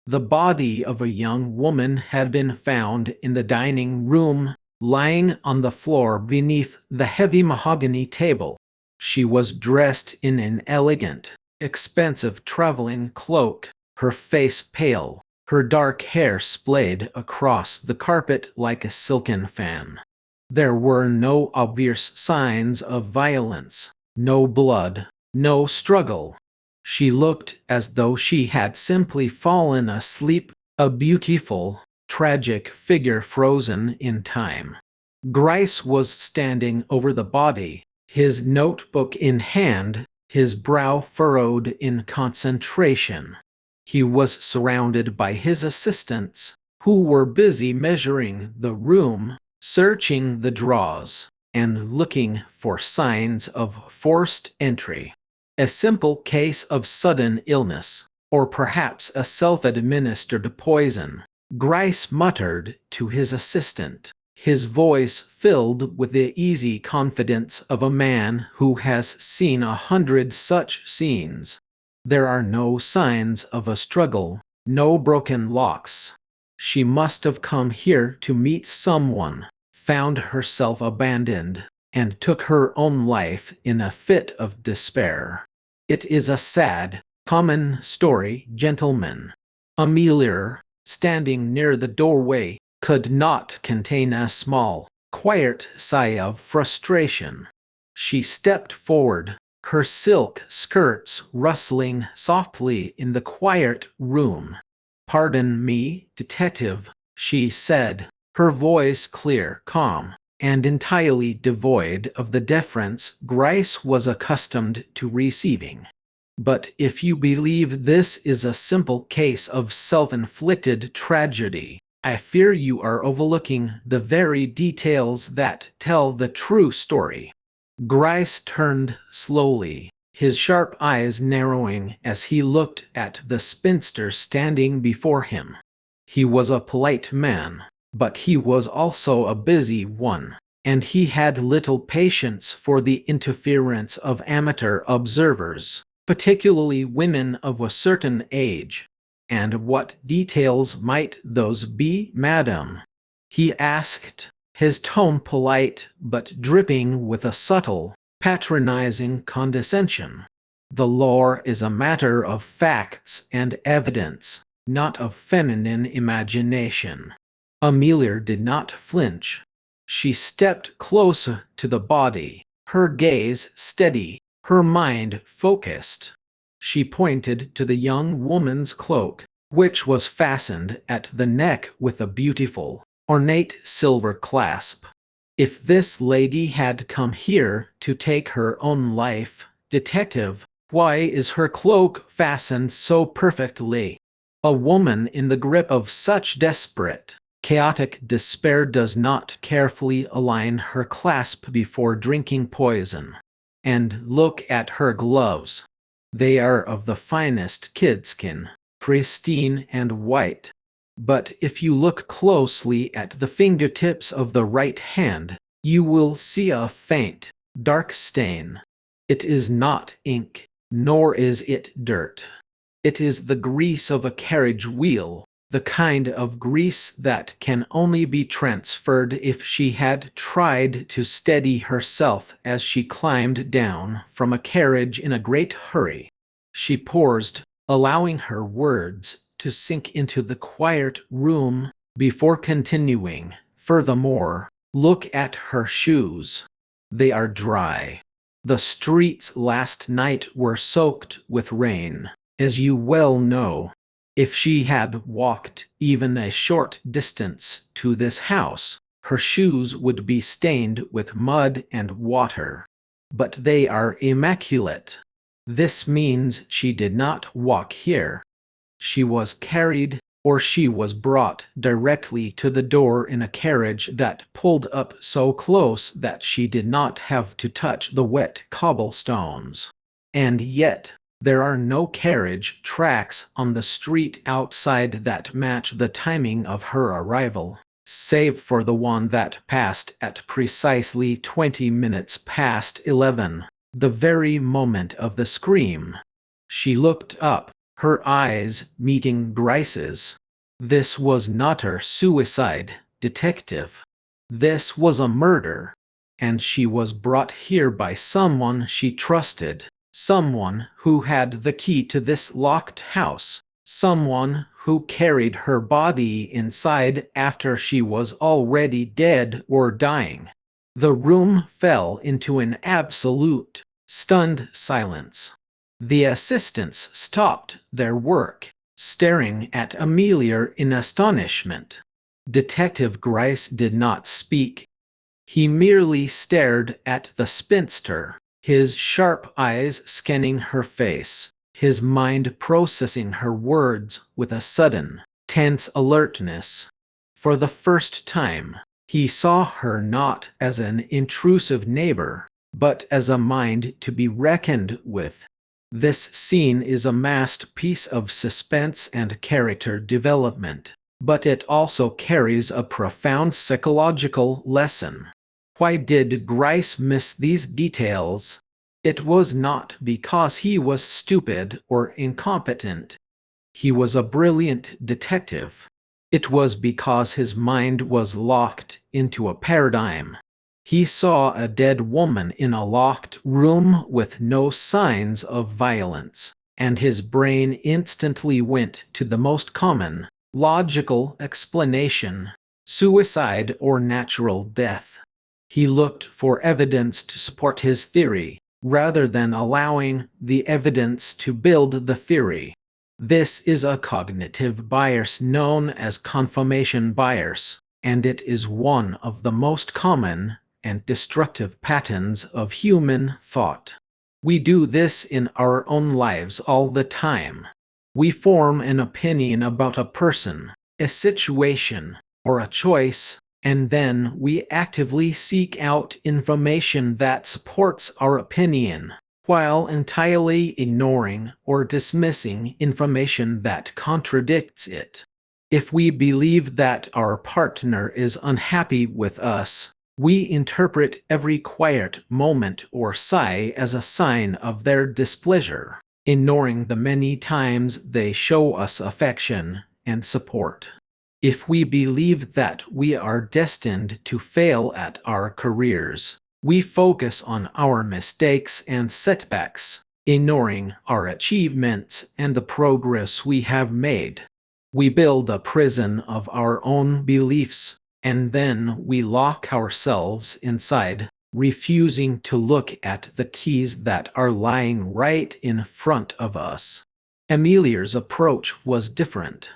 The body of a young woman had been found in the dining room, lying on the floor beneath the heavy mahogany table. She was dressed in an elegant, expensive traveling cloak, her face pale, her dark hair splayed across the carpet like a silken fan. There were no obvious signs of violence, no blood, no struggle. She looked as though she had simply fallen asleep, a beautiful, tragic figure frozen in time. Gryce was standing over the body, his notebook in hand, his brow furrowed in concentration. He was surrounded by his assistants, who were busy measuring the room, searching the drawers, and looking for signs of forced entry. A simple case of sudden illness, or perhaps a self-administered poison, Gryce muttered to his assistant, his voice filled with the easy confidence of a man who has seen 100 such scenes. There are no signs of a struggle, no broken locks. She must have come here to meet someone, found herself abandoned, and took her own life in a fit of despair. It is a sad, common story, gentlemen. Amelia, standing near the doorway, could not contain a small, quiet sigh of frustration. She stepped forward, her silk skirts rustling softly in the quiet room. "Pardon me, detective," she said, her voice clear, calm, and entirely devoid of the deference Gryce was accustomed to receiving. "But if you believe this is a simple case of self-inflicted tragedy, I fear you are overlooking the very details that tell the true story." Gryce turned slowly, his sharp eyes narrowing as he looked at the spinster standing before him. He was a polite man, but he was also a busy one, and he had little patience for the interference of amateur observers, particularly women of a certain age. "And what details might those be, madam?" he asked, his tone polite but dripping with a subtle, patronizing condescension. "The law is a matter of facts and evidence, not of feminine imagination." Amelia did not flinch. She stepped closer to the body, her gaze steady, her mind focused. She pointed to the young woman's cloak, which was fastened at the neck with a beautiful, ornate silver clasp. "If this lady had come here to take her own life, detective, why is her cloak fastened so perfectly?" A woman in the grip of such desperate, chaotic despair does not carefully align her clasp before drinking poison. And look at her gloves. They are of the finest kidskin, pristine and white. But if you look closely at the fingertips of the right hand, you will see a faint, dark stain. It is not ink, nor is it dirt. It is the grease of a carriage wheel, the kind of grease that can only be transferred if she had tried to steady herself as she climbed down from a carriage in a great hurry. She paused, allowing her words to sink into the quiet room before continuing. "Furthermore, look at her shoes. They are dry. The streets last night were soaked with rain, as you well know. If she had walked even a short distance to this house, her shoes would be stained with mud and water. But they are immaculate. This means she did not walk here. She was carried, or she was brought directly to the door in a carriage that pulled up so close that she did not have to touch the wet cobblestones. And yet, there are no carriage tracks on the street outside that match the timing of her arrival, save for the one that passed at precisely 20 minutes past 11, the very moment of the scream." She looked up, her eyes meeting Gryce's. "This was not her suicide, detective. This was a murder, and she was brought here by someone she trusted. Someone who had the key to this locked house. Someone who carried her body inside after she was already dead or dying." The room fell into an absolute, stunned silence. The assistants stopped their work, staring at Amelia in astonishment. Detective Gryce did not speak. He merely stared at the spinster, his sharp eyes scanning her face, his mind processing her words with a sudden, tense alertness. For the first time, he saw her not as an intrusive neighbor, but as a mind to be reckoned with. This scene is a masterpiece of suspense and character development, but it also carries a profound psychological lesson. Why did Gryce miss these details? It was not because he was stupid or incompetent. He was a brilliant detective. It was because his mind was locked into a paradigm. He saw a dead woman in a locked room with no signs of violence, and his brain instantly went to the most common, logical explanation: suicide or natural death. He looked for evidence to support his theory, rather than allowing the evidence to build the theory. This is a cognitive bias known as confirmation bias, and it is one of the most common and destructive patterns of human thought. We do this in our own lives all the time. We form an opinion about a person, a situation, or a choice, and then we actively seek out information that supports our opinion, while entirely ignoring or dismissing information that contradicts it. If we believe that our partner is unhappy with us, we interpret every quiet moment or sigh as a sign of their displeasure, ignoring the many times they show us affection and support. If we believe that we are destined to fail at our careers, we focus on our mistakes and setbacks, ignoring our achievements and the progress we have made. We build a prison of our own beliefs, and then we lock ourselves inside, refusing to look at the keys that are lying right in front of us. Amelia's approach was different.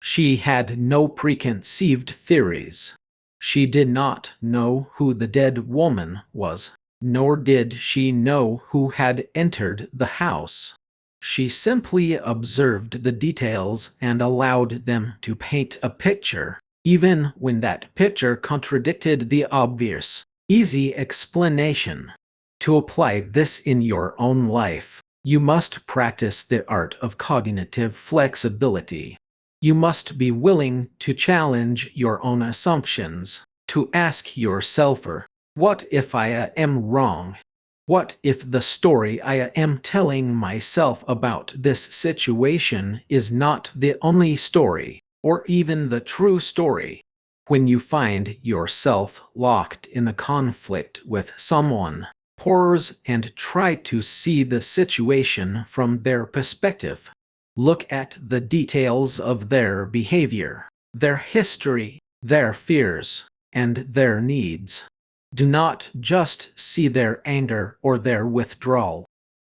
She had no preconceived theories. She did not know who the dead woman was, nor did she know who had entered the house. She simply observed the details and allowed them to paint a picture, even when that picture contradicted the obvious, easy explanation. To apply this in your own life, you must practice the art of cognitive flexibility. You must be willing to challenge your own assumptions, to ask yourself, what if I am wrong? What if the story I am telling myself about this situation is not the only story, or even the true story? When you find yourself locked in a conflict with someone, pause and try to see the situation from their perspective. Look at the details of their behavior, their history, their fears, and their needs. Do not just see their anger or their withdrawal.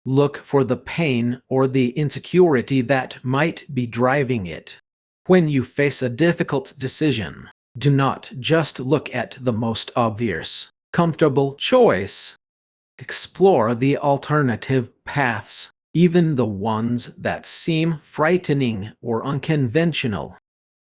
Look for the pain or the insecurity that might be driving it. When you face a difficult decision, do not just look at the most obvious, comfortable choice. Explore the alternative paths, even the ones that seem frightening or unconventional.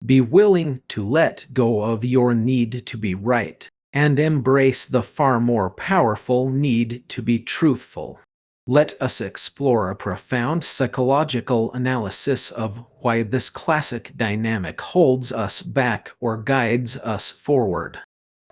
Be willing to let go of your need to be right, and embrace the far more powerful need to be truthful. Let us explore a profound psychological analysis of why this classic dynamic holds us back or guides us forward.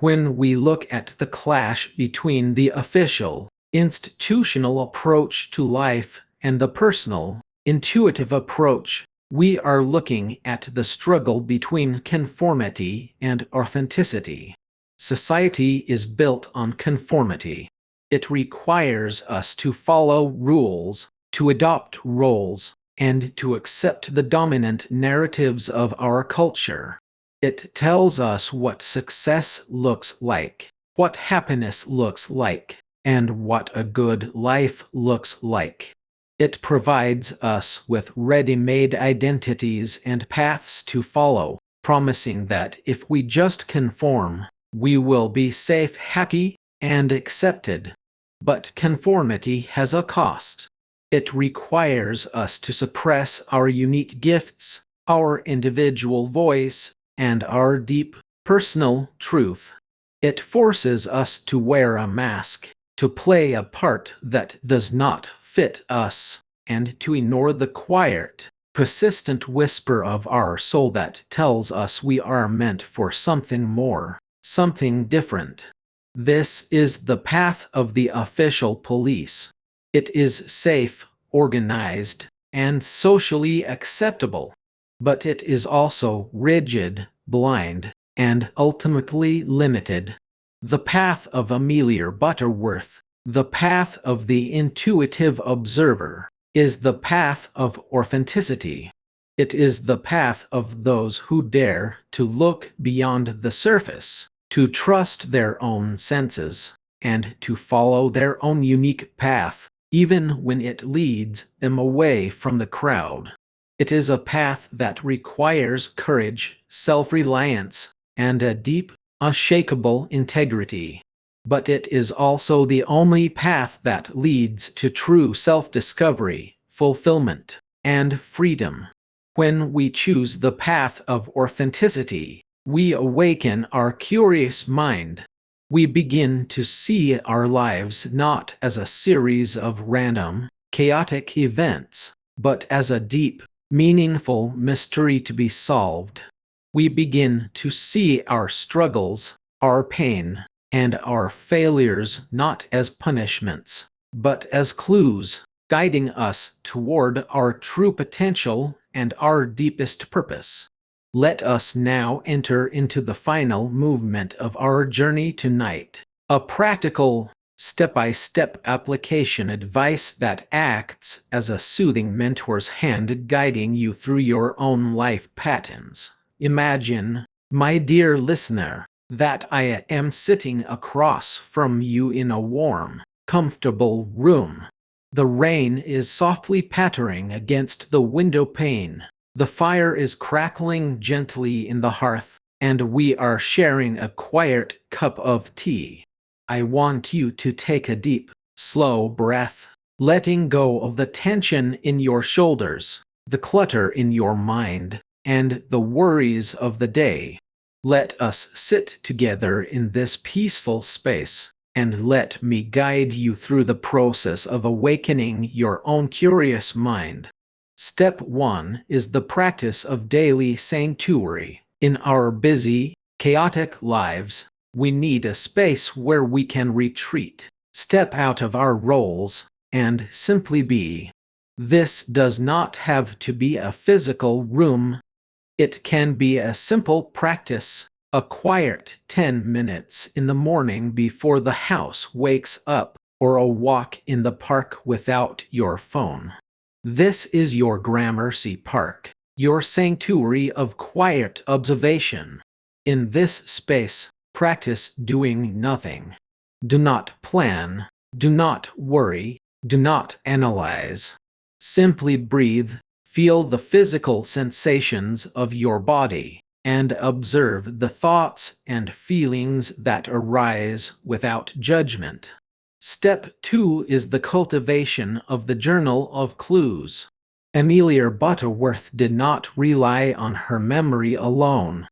When we look at the clash between the official, institutional approach to life and the personal, intuitive approach, we are looking at the struggle between conformity and authenticity. Society is built on conformity. It requires us to follow rules, to adopt roles, and to accept the dominant narratives of our culture. It tells us what success looks like, what happiness looks like, and what a good life looks like. It provides us with ready-made identities and paths to follow, promising that if we just conform, we will be safe, happy, and accepted. But conformity has a cost. It requires us to suppress our unique gifts, our individual voice, and our deep, personal truth. It forces us to wear a mask, to play a part that does not fit us, and to ignore the quiet, persistent whisper of our soul that tells us we are meant for something more, something different. This is the path of the official police. It is safe, organized, and socially acceptable. but it is also rigid, blind, and ultimately limited. The path of Amelia Butterworth, the path of the intuitive observer, is the path of authenticity. It is the path of those who dare to look beyond the surface, to trust their own senses, and to follow their own unique path, even when it leads them away from the crowd. It is a path that requires courage, self-reliance, and a deep, unshakable integrity. But it is also the only path that leads to true self-discovery, fulfillment, and freedom. When we choose the path of authenticity, we awaken our curious mind. We begin to see our lives not as a series of random, chaotic events, but as a deep, meaningful mystery to be solved. We begin to see our struggles, our pain, and our failures not as punishments, but as clues, guiding us toward our true potential and our deepest purpose. Let us now enter into the final movement of our journey tonight, a practical, step-by-step application advice that acts as a soothing mentor's hand guiding you through your own life patterns. Imagine, my dear listener, that I am sitting across from you in a warm, comfortable room. The rain is softly pattering against the window pane. The fire is crackling gently in the hearth, and we are sharing a quiet cup of tea. I want you to take a deep, slow breath, letting go of the tension in your shoulders, the clutter in your mind, and the worries of the day. Let us sit together in this peaceful space, and let me guide you through the process of awakening your own curious mind. Step 1 is the practice of daily sanctuary. In our busy, chaotic lives, we need a space where we can retreat, step out of our roles, and simply be. This does not have to be a physical room. It can be a simple practice, a quiet 10 minutes in the morning before the house wakes up, or a walk in the park without your phone. This is your Gramercy Park, your sanctuary of quiet observation. In this space, practice doing nothing. Do not plan, do not worry, do not analyze. Simply breathe, feel the physical sensations of your body, and observe the thoughts and feelings that arise without judgment. Step 2 is the cultivation of the journal of clues. Amelia Butterworth did not rely on her memory alone.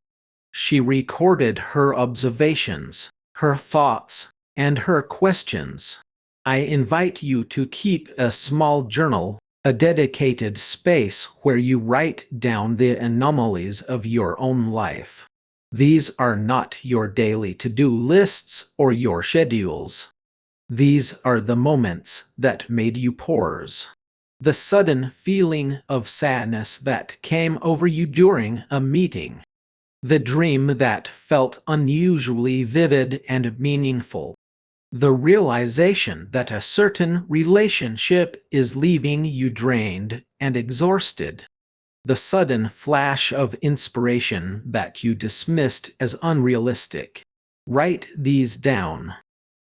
She recorded her observations, her thoughts, and her questions. I invite you to keep a small journal, a dedicated space where you write down the anomalies of your own life. These are not your daily to-do lists or your schedules. These are the moments that made you pause. The sudden feeling of sadness that came over you during a meeting. The dream that felt unusually vivid and meaningful. The realization that a certain relationship is leaving you drained and exhausted. The sudden flash of inspiration that you dismissed as unrealistic. Write these down.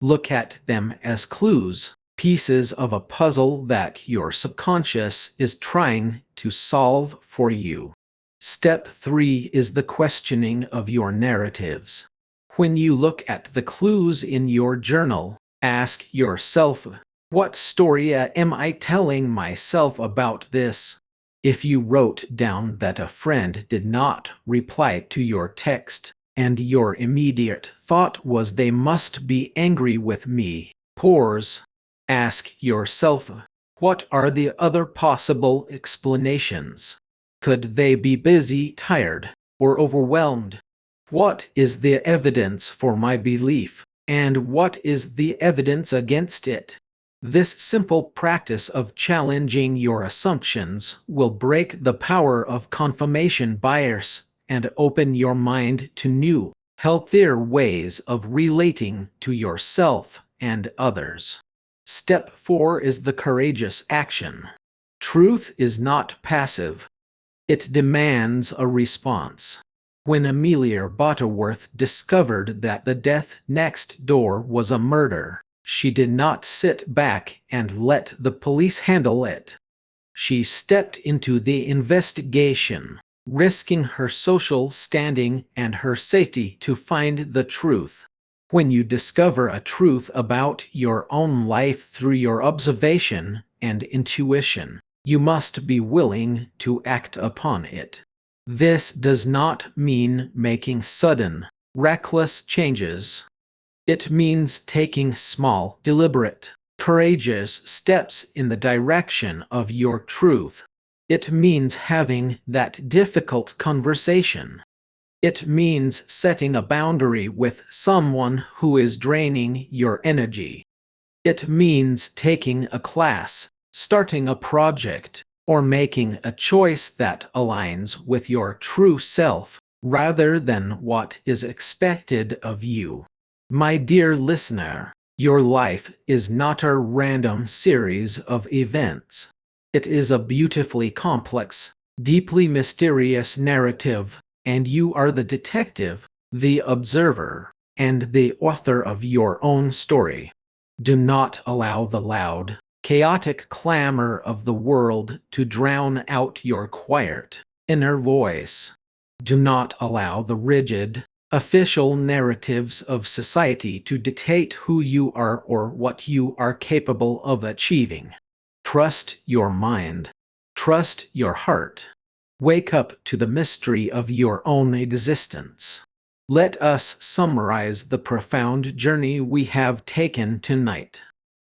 Look at them as clues, pieces of a puzzle that your subconscious is trying to solve for you. Step 3 is the questioning of your narratives. When you look at the clues in your journal, ask yourself, what story am I telling myself about this? If you wrote down that a friend did not reply to your text, and your immediate thought was they must be angry with me, pause. Ask yourself, what are the other possible explanations? Could they be busy, tired, or overwhelmed? What is the evidence for my belief, and what is the evidence against it? This simple practice of challenging your assumptions will break the power of confirmation bias and open your mind to new, healthier ways of relating to yourself and others. Step 4 is the courageous action. Truth is not passive. It demands a response. When Amelia Butterworth discovered that the death next door was a murder, she did not sit back and let the police handle it. She stepped into the investigation, risking her social standing and her safety to find the truth. When you discover a truth about your own life through your observation and intuition, you must be willing to act upon it. This does not mean making sudden, reckless changes. It means taking small, deliberate, courageous steps in the direction of your truth. It means having that difficult conversation. It means setting a boundary with someone who is draining your energy. It means taking a class, starting a project, or making a choice that aligns with your true self, rather than what is expected of you. My dear listener, your life is not a random series of events. It is a beautifully complex, deeply mysterious narrative, and you are the detective, the observer, and the author of your own story. Do not allow the loud, chaotic clamor of the world to drown out your quiet, inner voice. Do not allow the rigid, official narratives of society to dictate who you are or what you are capable of achieving. Trust your mind. Trust your heart. Wake up to the mystery of your own existence. Let us summarize the profound journey we have taken tonight.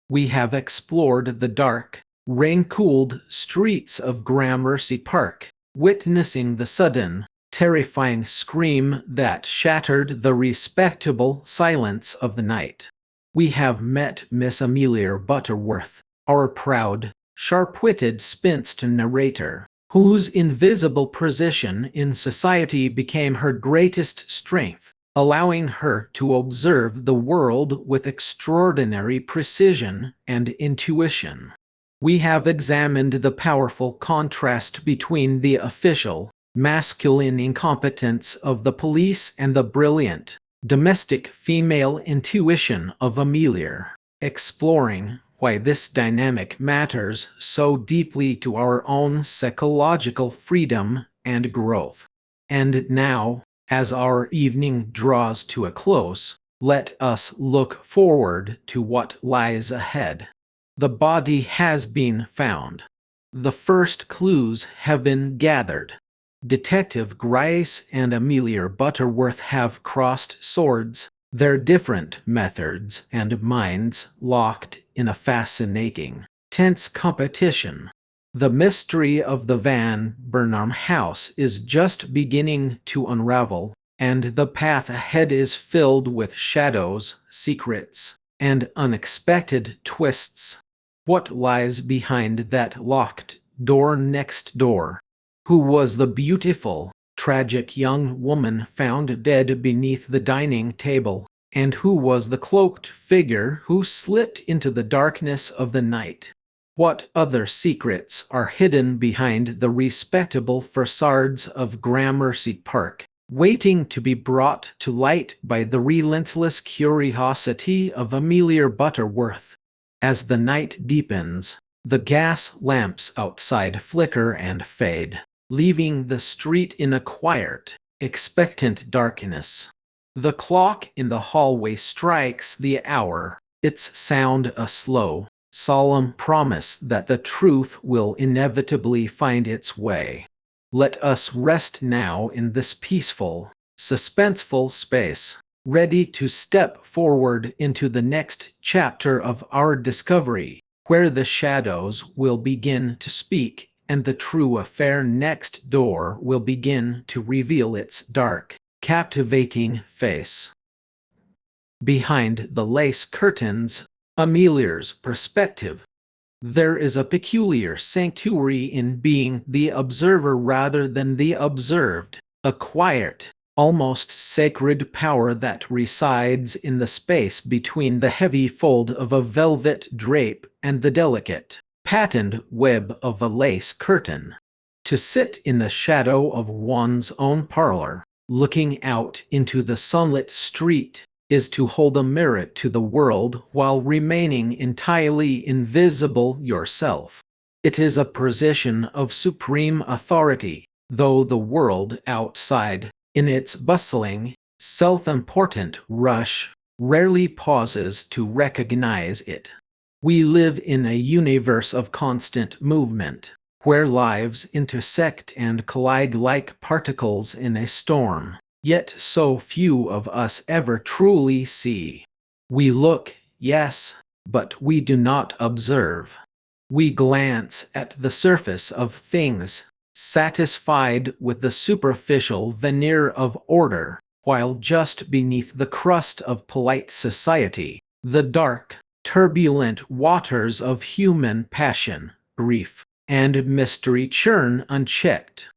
We have explored the dark, rain-cooled streets of Gramercy Park, witnessing the sudden, terrifying scream that shattered the respectable silence of the night. We have met Miss Amelia Butterworth, our proud, sharp-witted spinster narrator, whose invisible position in society became her greatest strength, allowing her to observe the world with extraordinary precision and intuition. We have examined the powerful contrast between the official, masculine incompetence of the police and the brilliant, domestic female intuition of Amelia, exploring why this dynamic matters so deeply to our own psychological freedom and growth. And now, as our evening draws to a close, let us look forward to what lies ahead. The body has been found. The first clues have been gathered. Detective Grice and Amelia Butterworth have crossed swords, their different methods and minds locked in a fascinating, tense competition. The mystery of the Van Burnham house is just beginning to unravel, and the path ahead is filled with shadows, secrets, and unexpected twists. What lies behind that locked door next door? Who was the beautiful, tragic young woman found dead beneath the dining table? And who was the cloaked figure who slipped into the darkness of the night? What other secrets are hidden behind the respectable facades of Gramercy Park, waiting to be brought to light by the relentless curiosity of Amelia Butterworth? As the night deepens, the gas lamps outside flicker and fade, leaving the street in a quiet, expectant darkness. The clock in the hallway strikes the hour, its sound a slow, solemn promise that the truth will inevitably find its way. Let us rest now in this peaceful, suspenseful space, ready to step forward into the next chapter of our discovery, where the shadows will begin to speak and the true affair next door will begin to reveal its dark, captivating face. Behind the lace curtains, Amelia's perspective. There is a peculiar sanctuary in being the observer rather than the observed, a quiet, almost sacred power that resides in the space between the heavy fold of a velvet drape and the delicate, patterned web of a lace curtain. To sit in the shadow of one's own parlor, looking out into the sunlit street, is to hold a mirror to the world while remaining entirely invisible yourself. It is a position of supreme authority, though the world outside, in its bustling, self-important rush, rarely pauses to recognize it. We live in a universe of constant movement, where lives intersect and collide like particles in a storm. Yet so few of us ever truly see. We look, yes, but we do not observe. We glance at the surface of things, satisfied with the superficial veneer of order, while just beneath the crust of polite society, the dark, turbulent waters of human passion, grief, and mystery churn unchecked.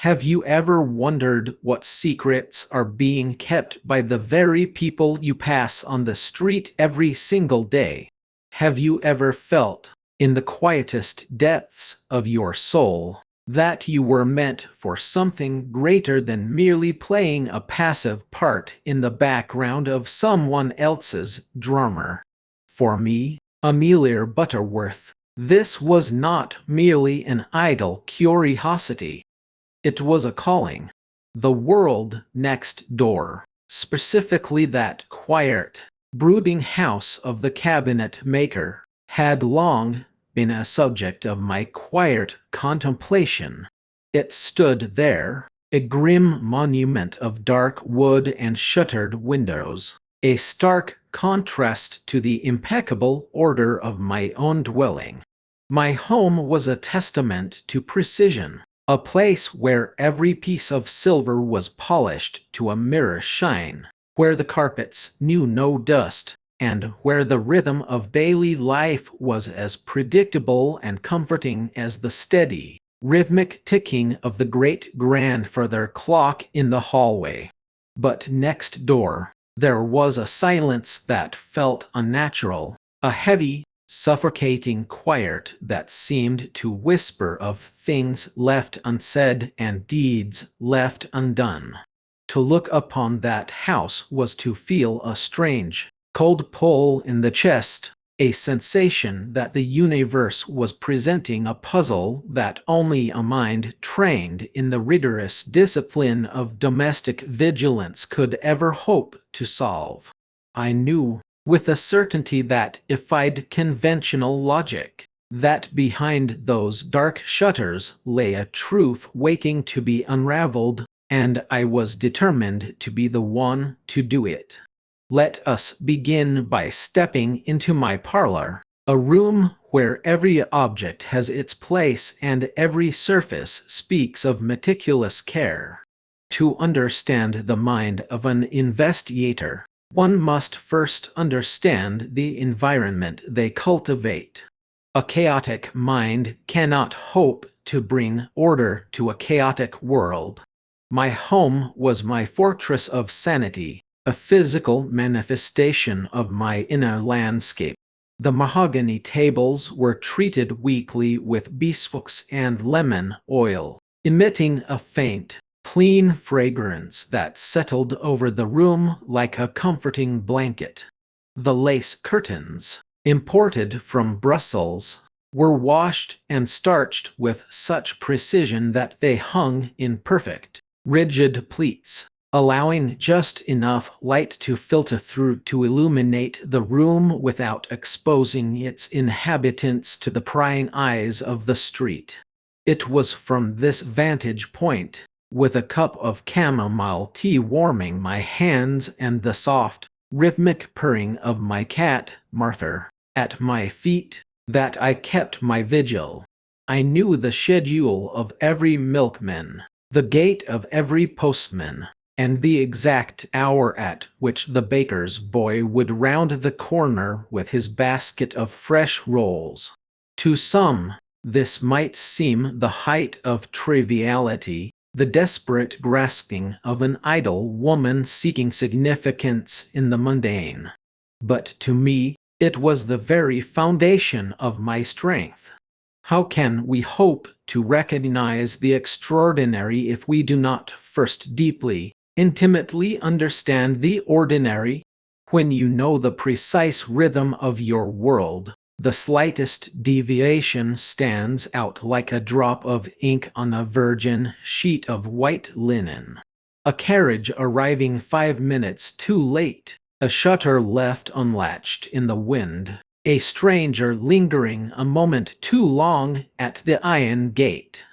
Have you ever wondered what secrets are being kept by the very people you pass on the street every single day? Have you ever felt, in the quietest depths of your soul, that you were meant for something greater than merely playing a passive part in the background of someone else's drama? For me, Amelia Butterworth, this was not merely an idle curiosity. It was a calling. The world next door, specifically that quiet, brooding house of the cabinet maker, had long been a subject of my quiet contemplation. It stood there, a grim monument of dark wood and shuttered windows, a stark contrast to the impeccable order of my own dwelling. My home was a testament to precision. A place where every piece of silver was polished to a mirror shine, where the carpets knew no dust, and where the rhythm of daily life was as predictable and comforting as the steady, rhythmic ticking of the great grandfather clock in the hallway. But next door, there was a silence that felt unnatural, a heavy, suffocating quiet that seemed to whisper of things left unsaid and deeds left undone. To look upon that house was to feel a strange, cold pull in the chest, a sensation that the universe was presenting a puzzle that only a mind trained in the rigorous discipline of domestic vigilance could ever hope to solve. I knew, with a certainty that defied conventional logic, that behind those dark shutters lay a truth waiting to be unraveled, and I was determined to be the one to do it. Let us begin by stepping into my parlor, a room where every object has its place and every surface speaks of meticulous care. To understand the mind of an investigator, one must first understand the environment they cultivate. A chaotic mind cannot hope to bring order to a chaotic world. My home was my fortress of sanity, a physical manifestation of my inner landscape. The mahogany tables were treated weekly with bespoke and lemon oil, emitting a faint, clean fragrance that settled over the room like a comforting blanket. The lace curtains, imported from Brussels, were washed and starched with such precision that they hung in perfect, rigid pleats, allowing just enough light to filter through to illuminate the room without exposing its inhabitants to the prying eyes of the street. It was from this vantage point, with a cup of chamomile tea warming my hands and the soft, rhythmic purring of my cat, Martha, at my feet, that I kept my vigil. I knew the schedule of every milkman, the gait of every postman, and the exact hour at which the baker's boy would round the corner with his basket of fresh rolls. To some, this might seem the height of triviality, the desperate grasping of an idle woman seeking significance in the mundane. But to me, it was the very foundation of my strength. How can we hope to recognize the extraordinary if we do not first deeply, intimately understand the ordinary? When you know the precise rhythm of your world, the slightest deviation stands out like a drop of ink on a virgin sheet of white linen. A carriage arriving 5 minutes too late, a shutter left unlatched in the wind, a stranger lingering a moment too long at the iron gate.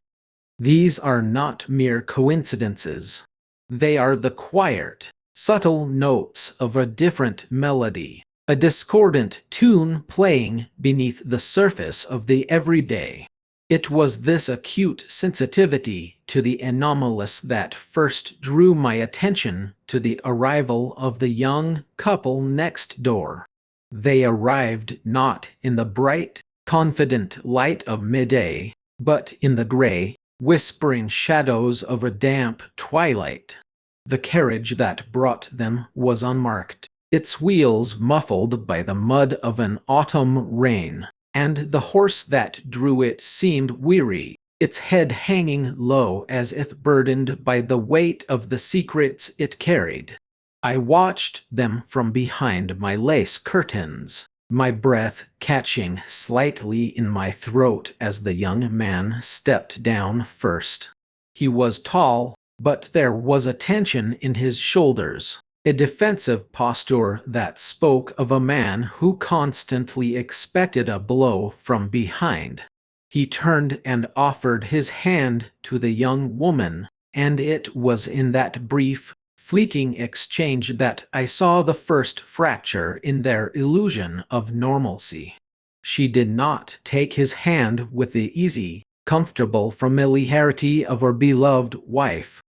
These are not mere coincidences. They are the quiet, subtle notes of a different melody, a discordant tune playing beneath the surface of the everyday. It was this acute sensitivity to the anomalous that first drew my attention to the arrival of the young couple next door. They arrived not in the bright, confident light of midday, but in the gray, whispering shadows of a damp twilight. The carriage that brought them was unmarked, its wheels muffled by the mud of an autumn rain, and the horse that drew it seemed weary, its head hanging low as if burdened by the weight of the secrets it carried. I watched them from behind my lace curtains, my breath catching slightly in my throat as the young man stepped down first. He was tall, but there was a tension in his shoulders, a defensive posture that spoke of a man who constantly expected a blow from behind. He turned and offered his hand to the young woman, and it was in that brief, fleeting exchange that I saw the first fracture in their illusion of normalcy. She did not take his hand with the easy, comfortable familiarity of her beloved wife.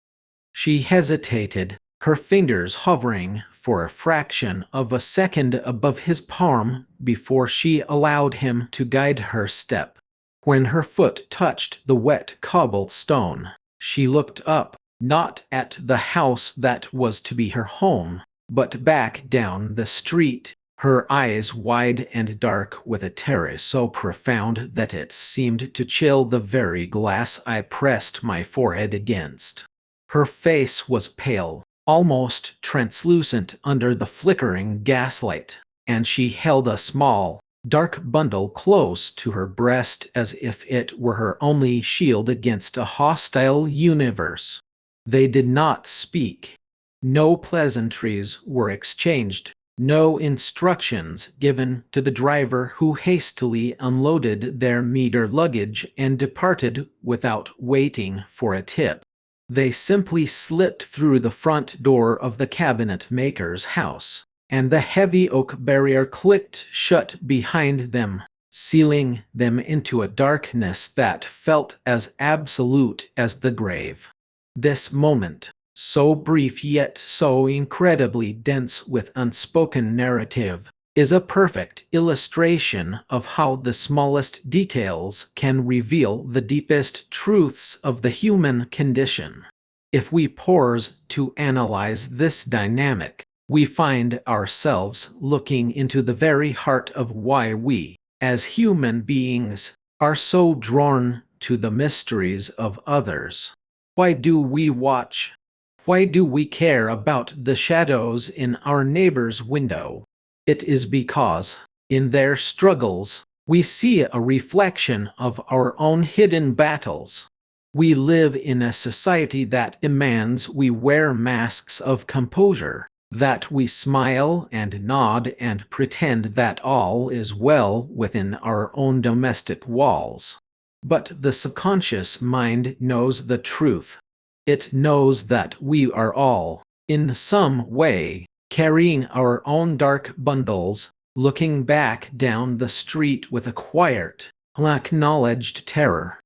She hesitated, her fingers hovering for a fraction of a second above his palm before she allowed him to guide her step. When her foot touched the wet cobblestone, she looked up, not at the house that was to be her home, but back down the street, her eyes wide and dark with a terror so profound that it seemed to chill the very glass I pressed my forehead against. Her face was pale, almost translucent under the flickering gaslight, and she held a small, dark bundle close to her breast as if it were her only shield against a hostile universe. They did not speak. No pleasantries were exchanged, no instructions given to the driver who hastily unloaded their meager luggage and departed without waiting for a tip. They simply slipped through the front door of the cabinet maker's house, and the heavy oak barrier clicked shut behind them, sealing them into a darkness that felt as absolute as the grave. This moment, so brief yet so incredibly dense with unspoken narrative, is a perfect illustration of how the smallest details can reveal the deepest truths of the human condition. If we pause to analyze this dynamic, we find ourselves looking into the very heart of why we, as human beings, are so drawn to the mysteries of others. Why do we watch? Why do we care about the shadows in our neighbor's window? It is because, in their struggles, we see a reflection of our own hidden battles. We live in a society that demands we wear masks of composure, that we smile and nod and pretend that all is well within our own domestic walls. But the subconscious mind knows the truth. It knows that we are all, in some way, carrying our own dark bundles, looking back down the street with a quiet, unacknowledged terror.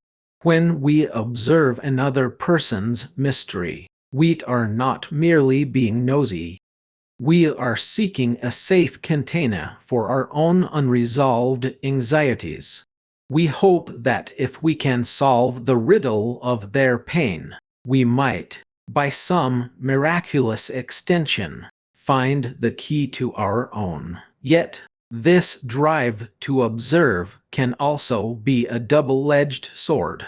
When we observe another person's mystery, We are not merely being nosy. We are seeking a safe container for our own unresolved anxieties. We hope that if we can solve the riddle of their pain, we might, by some miraculous extension, find the key to our own. Yet, this drive to observe can also be a double-edged sword.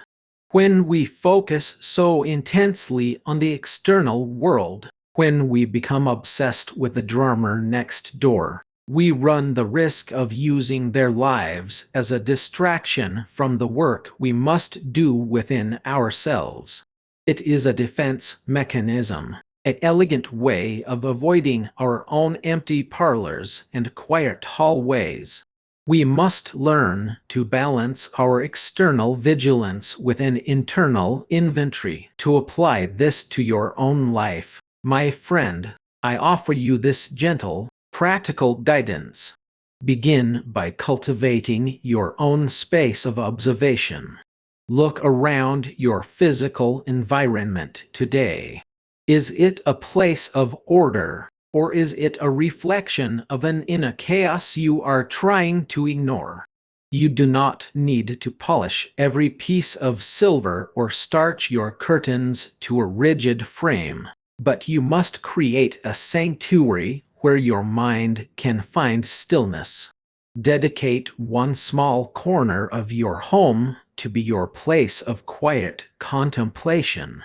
When we focus so intensely on the external world, when we become obsessed with the drummer next door, we run the risk of using their lives as a distraction from the work we must do within ourselves. It is a defense mechanism, an elegant way of avoiding our own empty parlors and quiet hallways. We must learn to balance our external vigilance with an internal inventory. To apply this to your own life, my friend, I offer you this gentle, practical guidance. Begin by cultivating your own space of observation. Look around your physical environment today. Is it a place of order, or is it a reflection of an inner chaos you are trying to ignore? You do not need to polish every piece of silver or starch your curtains to a rigid frame, but you must create a sanctuary where your mind can find stillness. Dedicate one small corner of your home to be your place of quiet contemplation.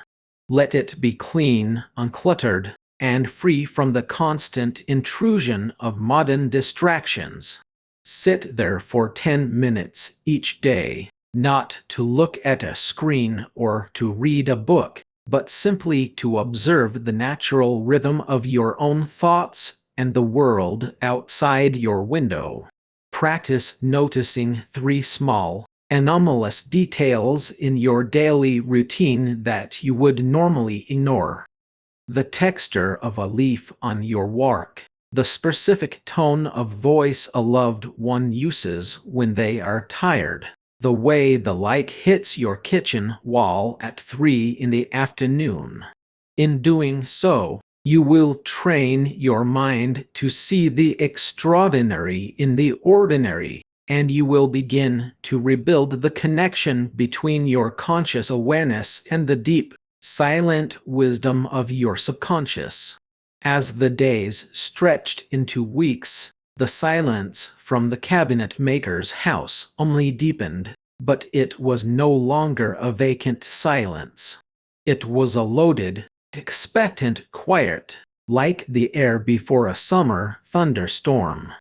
Let it be clean, uncluttered, and free from the constant intrusion of modern distractions. Sit there for 10 minutes each day, not to look at a screen or to read a book, but simply to observe the natural rhythm of your own thoughts and the world outside your window. Practice noticing 3 small, anomalous details in your daily routine that you would normally ignore. The texture of a leaf on your walk, the specific tone of voice a loved one uses when they are tired, the way the light hits your kitchen wall at 3 in the afternoon. In doing so, you will train your mind to see the extraordinary in the ordinary, and you will begin to rebuild the connection between your conscious awareness and the deep, silent wisdom of your subconscious. As the days stretched into weeks, the silence from the cabinet maker's house only deepened, but it was no longer a vacant silence. It was a loaded, expectant quiet, like the air before a summer thunderstorm.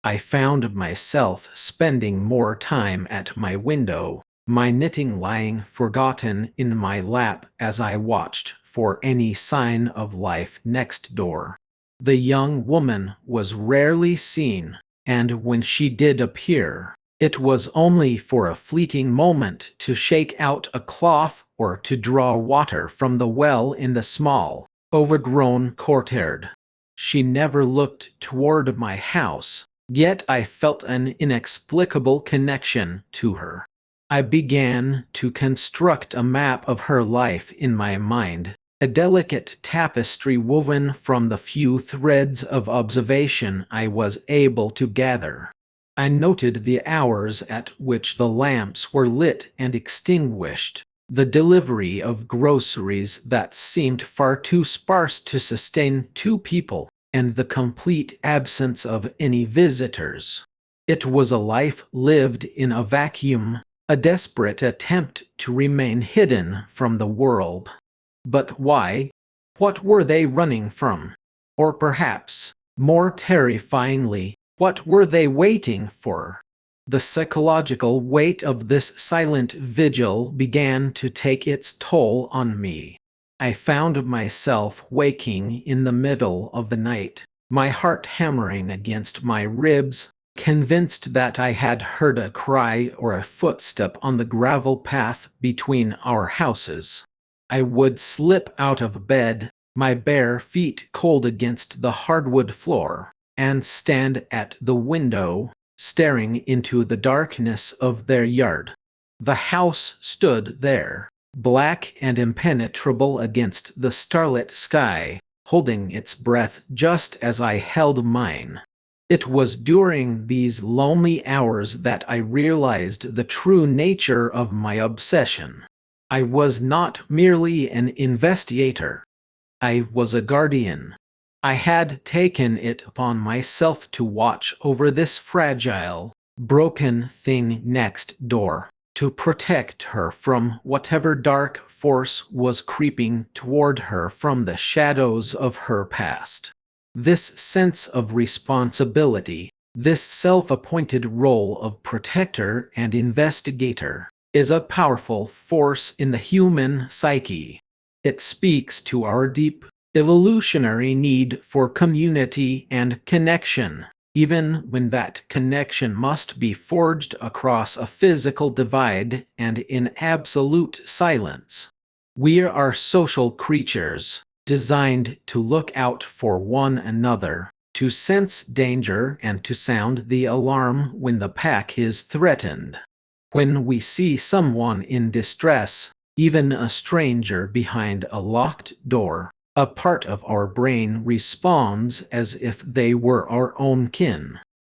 I found myself spending more time at my window, my knitting lying forgotten in my lap as I watched for any sign of life next door. The young woman was rarely seen, and when she did appear, it was only for a fleeting moment to shake out a cloth or to draw water from the well in the small, overgrown courtyard. She never looked toward my house, yet I felt an inexplicable connection to her. I began to construct a map of her life in my mind, a delicate tapestry woven from the few threads of observation I was able to gather. I noted the hours at which the lamps were lit and extinguished, the delivery of groceries that seemed far too sparse to sustain 2 people, and the complete absence of any visitors. It was a life lived in a vacuum, a desperate attempt to remain hidden from the world. But why? What were they running from? Or perhaps, more terrifyingly, what were they waiting for? The psychological weight of this silent vigil began to take its toll on me. I found myself waking in the middle of the night, my heart hammering against my ribs, convinced that I had heard a cry or a footstep on the gravel path between our houses. I would slip out of bed, my bare feet cold against the hardwood floor, and stand at the window, staring into the darkness of their yard. The house stood there, black and impenetrable against the starlit sky, holding its breath just as I held mine. It was during these lonely hours that I realized the true nature of my obsession. I was not merely an investigator. I was a guardian. I had taken it upon myself to watch over this fragile, broken thing next door, to protect her from whatever dark force was creeping toward her from the shadows of her past. This sense of responsibility, this self-appointed role of protector and investigator, is a powerful force in the human psyche. It speaks to our deep, evolutionary need for community and connection, even when that connection must be forged across a physical divide and in absolute silence. We are social creatures, designed to look out for one another, to sense danger and to sound the alarm when the pack is threatened. When we see someone in distress, even a stranger behind a locked door, a part of our brain responds as if they were our own kin.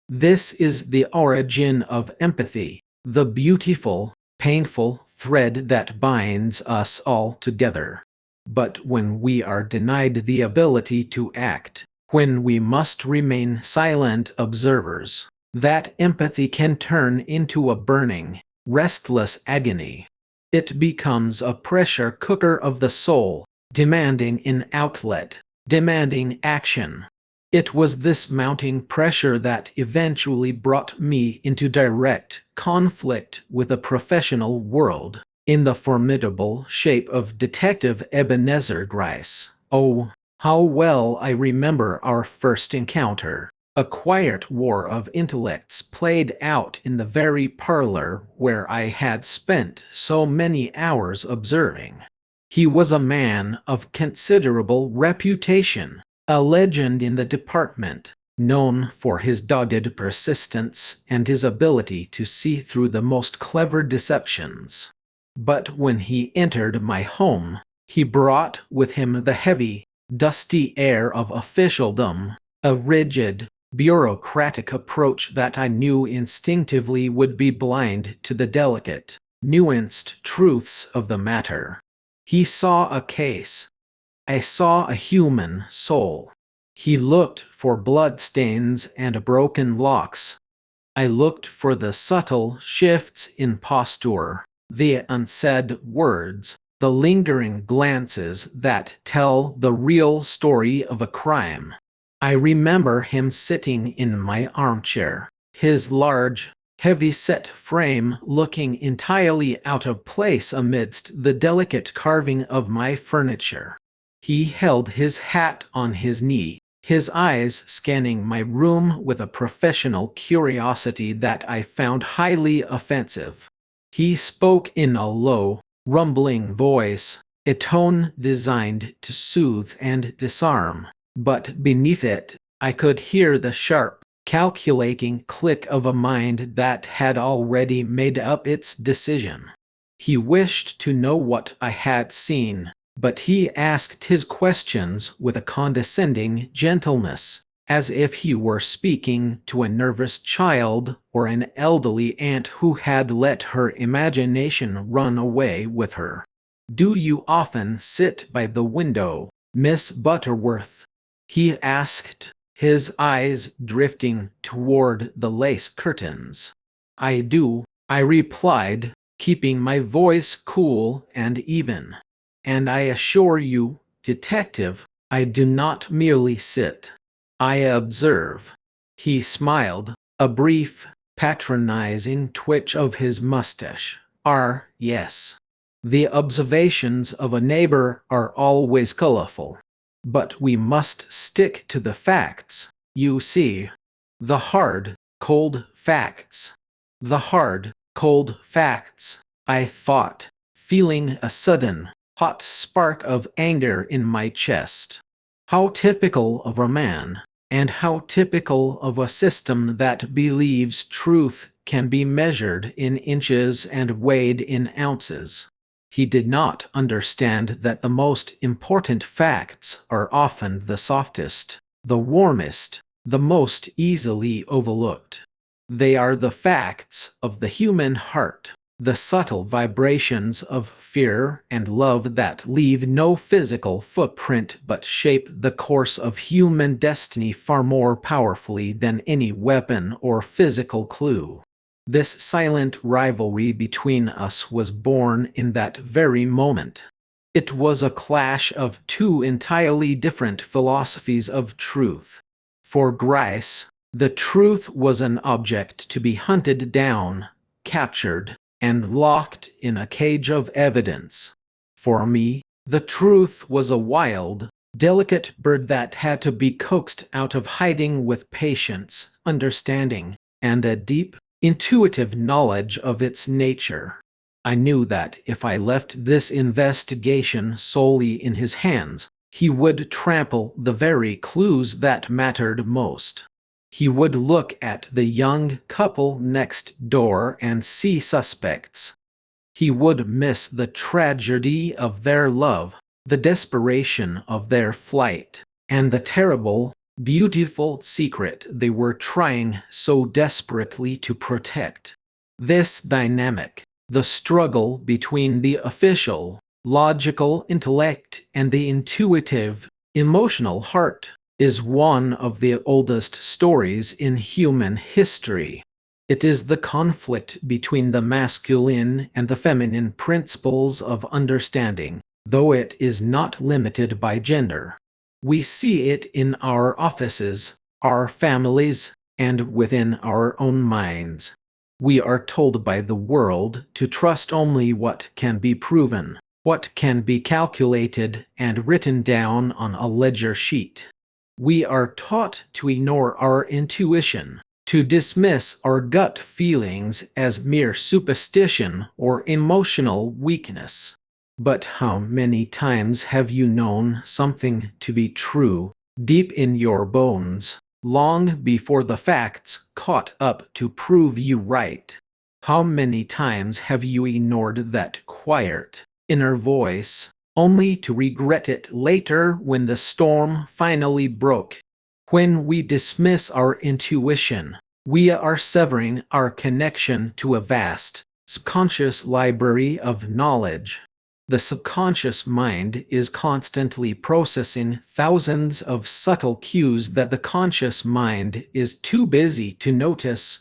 This is the origin of empathy, the beautiful, painful thread that binds us all together. But when we are denied the ability to act, when we must remain silent observers, that empathy can turn into a burning, restless agony. It becomes a pressure cooker of the soul, demanding an outlet, demanding action. It was this mounting pressure that eventually brought me into direct conflict with a professional world, in the formidable shape of Detective Ebenezer Gryce. Oh, how well I remember our first encounter. A quiet war of intellects played out in the very parlor where I had spent so many hours observing. He was a man of considerable reputation, a legend in the department, known for his dogged persistence and his ability to see through the most clever deceptions. But when he entered my home, he brought with him the heavy, dusty air of officialdom, a rigid, bureaucratic approach that I knew instinctively would be blind to the delicate, nuanced truths of the matter. He saw a case. I saw a human soul. He looked for bloodstains and broken locks. I looked for the subtle shifts in posture, the unsaid words, the lingering glances that tell the real story of a crime. I remember him sitting in my armchair, his large, heavy-set frame looking entirely out of place amidst the delicate carving of my furniture. He held his hat on his knee, his eyes scanning my room with a professional curiosity that I found highly offensive. He spoke in a low, rumbling voice, a tone designed to soothe and disarm, but beneath it, I could hear the sharp, calculating click of a mind that had already made up its decision. He wished to know what I had seen, but he asked his questions with a condescending gentleness, as if he were speaking to a nervous child or an elderly aunt who had let her imagination run away with her. "Do you often sit by the window, Miss Butterworth?" he asked, his eyes drifting toward the lace curtains. "I do," I replied, keeping my voice cool and even. "And I assure you, detective, I do not merely sit. I observe." He smiled, a brief, patronizing twitch of his mustache. Yes. The observations of a neighbor are always colorful. But we must stick to the facts, you see. The hard, cold facts. The hard, cold facts, I thought, feeling a sudden, hot spark of anger in my chest. How typical of a man, and how typical of a system that believes truth can be measured in inches and weighed in ounces. He did not understand that the most important facts are often the softest, the warmest, the most easily overlooked. They are the facts of the human heart, the subtle vibrations of fear and love that leave no physical footprint but shape the course of human destiny far more powerfully than any weapon or physical clue. This silent rivalry between us was born in that very moment. It was a clash of two entirely different philosophies of truth. For Grice, the truth was an object to be hunted down, captured, and locked in a cage of evidence. For me, the truth was a wild, delicate bird that had to be coaxed out of hiding with patience, understanding, and a deep, intuitive knowledge of its nature. I knew that if I left this investigation solely in his hands, he would trample the very clues that mattered most. He would look at the young couple next door and see suspects. He would miss the tragedy of their love, the desperation of their flight, and the terrible, beautiful secret they were trying so desperately to protect. This dynamic, the struggle between the official, logical intellect and the intuitive, emotional heart, is one of the oldest stories in human history. It is the conflict between the masculine and the feminine principles of understanding, though it is not limited by gender. We see it in our offices, our families, and within our own minds. We are told by the world to trust only what can be proven, what can be calculated and written down on a ledger sheet. We are taught to ignore our intuition, to dismiss our gut feelings as mere superstition or emotional weakness. But how many times have you known something to be true, deep in your bones, long before the facts caught up to prove you right? How many times have you ignored that quiet, inner voice, only to regret it later when the storm finally broke? When we dismiss our intuition, we are severing our connection to a vast, subconscious library of knowledge. The subconscious mind is constantly processing thousands of subtle cues that the conscious mind is too busy to notice.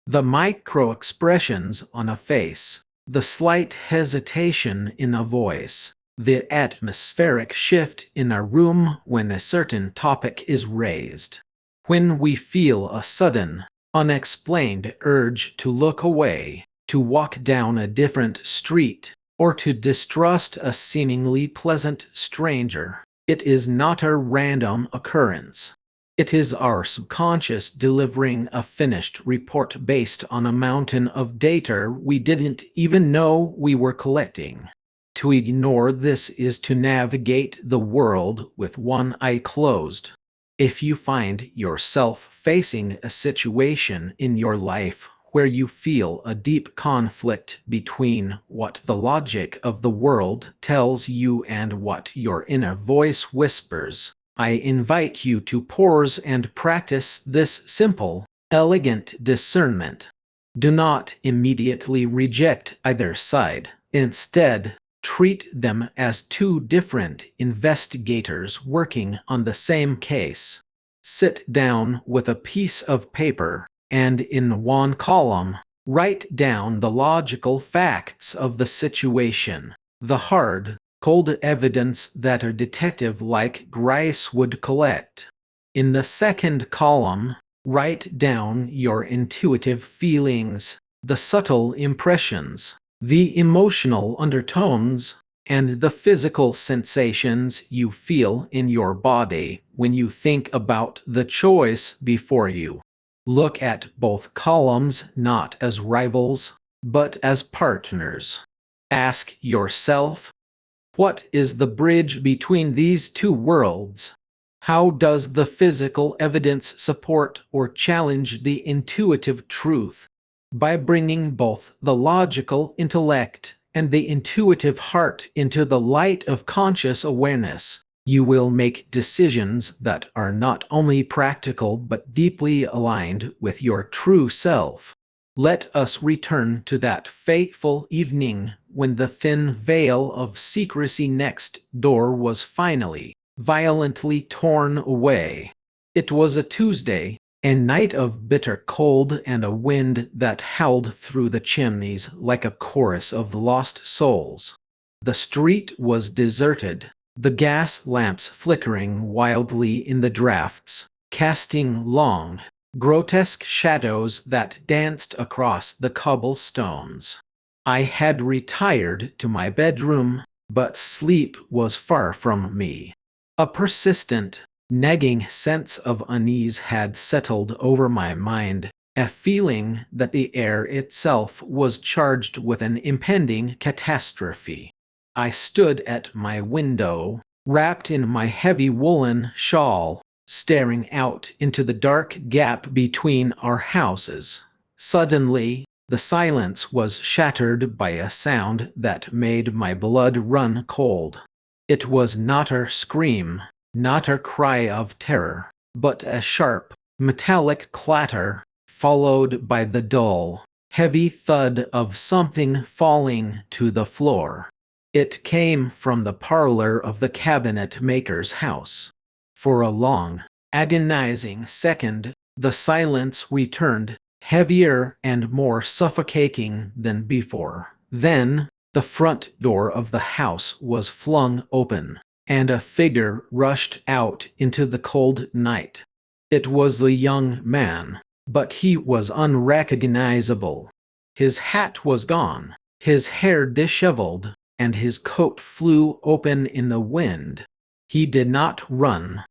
The micro-expressions on a face, the slight hesitation in a voice, the atmospheric shift in a room when a certain topic is raised. When we feel a sudden, unexplained urge to look away, to walk down a different street, or to distrust a seemingly pleasant stranger, it is not a random occurrence. It is our subconscious delivering a finished report based on a mountain of data we didn't even know we were collecting. To ignore this is to navigate the world with one eye closed. If you find yourself facing a situation in your life where you feel a deep conflict between what the logic of the world tells you and what your inner voice whispers, I invite you to pause and practice this simple, elegant discernment. Do not immediately reject either side. Instead, treat them as two different investigators working on the same case. Sit down with a piece of paper, and in one column, write down the logical facts of the situation, the hard, cold evidence that a detective like Grice would collect. In the second column, write down your intuitive feelings, the subtle impressions, the emotional undertones, and the physical sensations you feel in your body when you think about the choice before you. Look at both columns not as rivals, but as partners. Ask yourself, what is the bridge between these two worlds? How does the physical evidence support or challenge the intuitive truth? By bringing both the logical intellect and the intuitive heart into the light of conscious awareness, you will make decisions that are not only practical but deeply aligned with your true self. Let us return to that fateful evening when the thin veil of secrecy next door was finally, violently torn away. It was a Tuesday, a night of bitter cold and a wind that howled through the chimneys like a chorus of lost souls. The street was deserted, the gas lamps flickering wildly in the drafts, casting long, grotesque shadows that danced across the cobblestones. I had retired to my bedroom, but sleep was far from me. A persistent, nagging sense of unease had settled over my mind, a feeling that the air itself was charged with an impending catastrophe. I stood at my window, wrapped in my heavy woolen shawl, staring out into the dark gap between our houses. Suddenly, the silence was shattered by a sound that made my blood run cold. It was not a scream, not a cry of terror, but a sharp, metallic clatter, followed by the dull, heavy thud of something falling to the floor. It came from the parlor of the cabinet maker's house. For a long, agonizing second, the silence returned, heavier and more suffocating than before. Then, the front door of the house was flung open, and a figure rushed out into the cold night. It was the young man, but he was unrecognizable. His hat was gone, his hair disheveled, and his coat flew open in the wind. He did not run.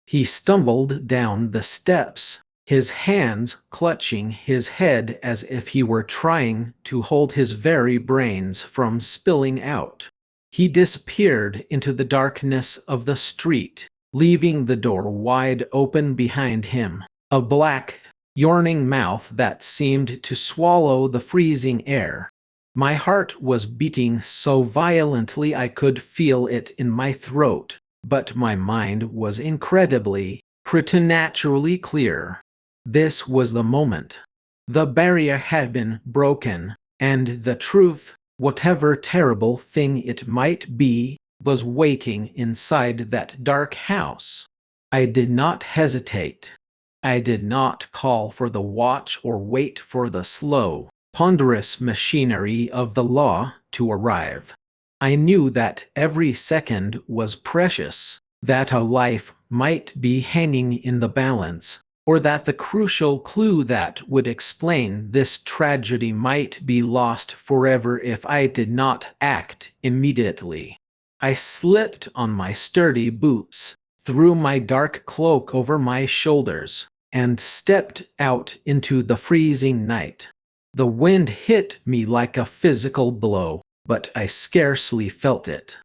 He stumbled down the steps, his hands clutching his head as if he were trying to hold his very brains from spilling out. He disappeared into the darkness of the street, leaving the door wide open behind him, a black, yawning mouth that seemed to swallow the freezing air. My heart was beating so violently I could feel it in my throat, but my mind was incredibly, preternaturally clear. This was the moment. The barrier had been broken, and the truth, whatever terrible thing it might be, was waiting inside that dark house. I did not hesitate. I did not call for the watch or wait for the slow, ponderous machinery of the law to arrive. I knew that every second was precious, that a life might be hanging in the balance, or that the crucial clue that would explain this tragedy might be lost forever if I did not act immediately. I slipped on my sturdy boots, threw my dark cloak over my shoulders, and stepped out into the freezing night. The wind hit me like a physical blow, but I scarcely felt it.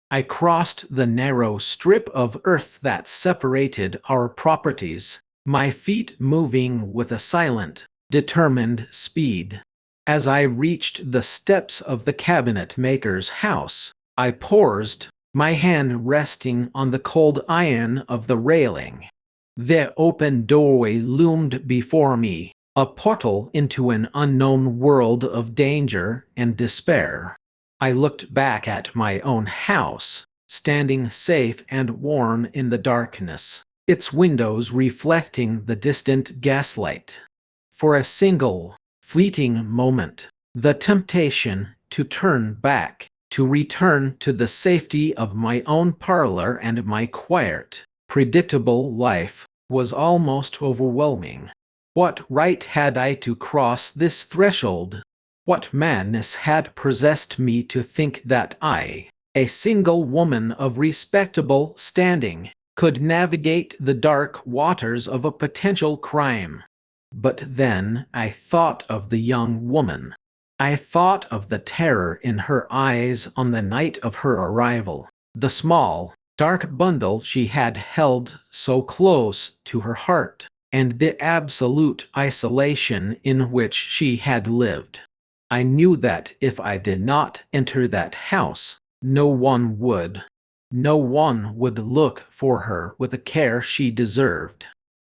I crossed the narrow strip of earth that separated our properties, my feet moving with a silent, determined speed. As I reached the steps of the cabinet maker's house, I paused, my hand resting on the cold iron of the railing. The open doorway loomed before me, a portal into an unknown world of danger and despair. I looked back at my own house, standing safe and warm in the darkness, its windows reflecting the distant gaslight. For a single, fleeting moment, the temptation to turn back, to return to the safety of my own parlor and my quiet, predictable life, was almost overwhelming. What right had I to cross this threshold? What madness had possessed me to think that I, a single woman of respectable standing, could navigate the dark waters of a potential crime? But then I thought of the young woman. I thought of the terror in her eyes on the night of her arrival, the small, dark bundle she had held so close to her heart, and the absolute isolation in which she had lived. I knew that if I did not enter that house, no one would. No one would look for her with the care she deserved.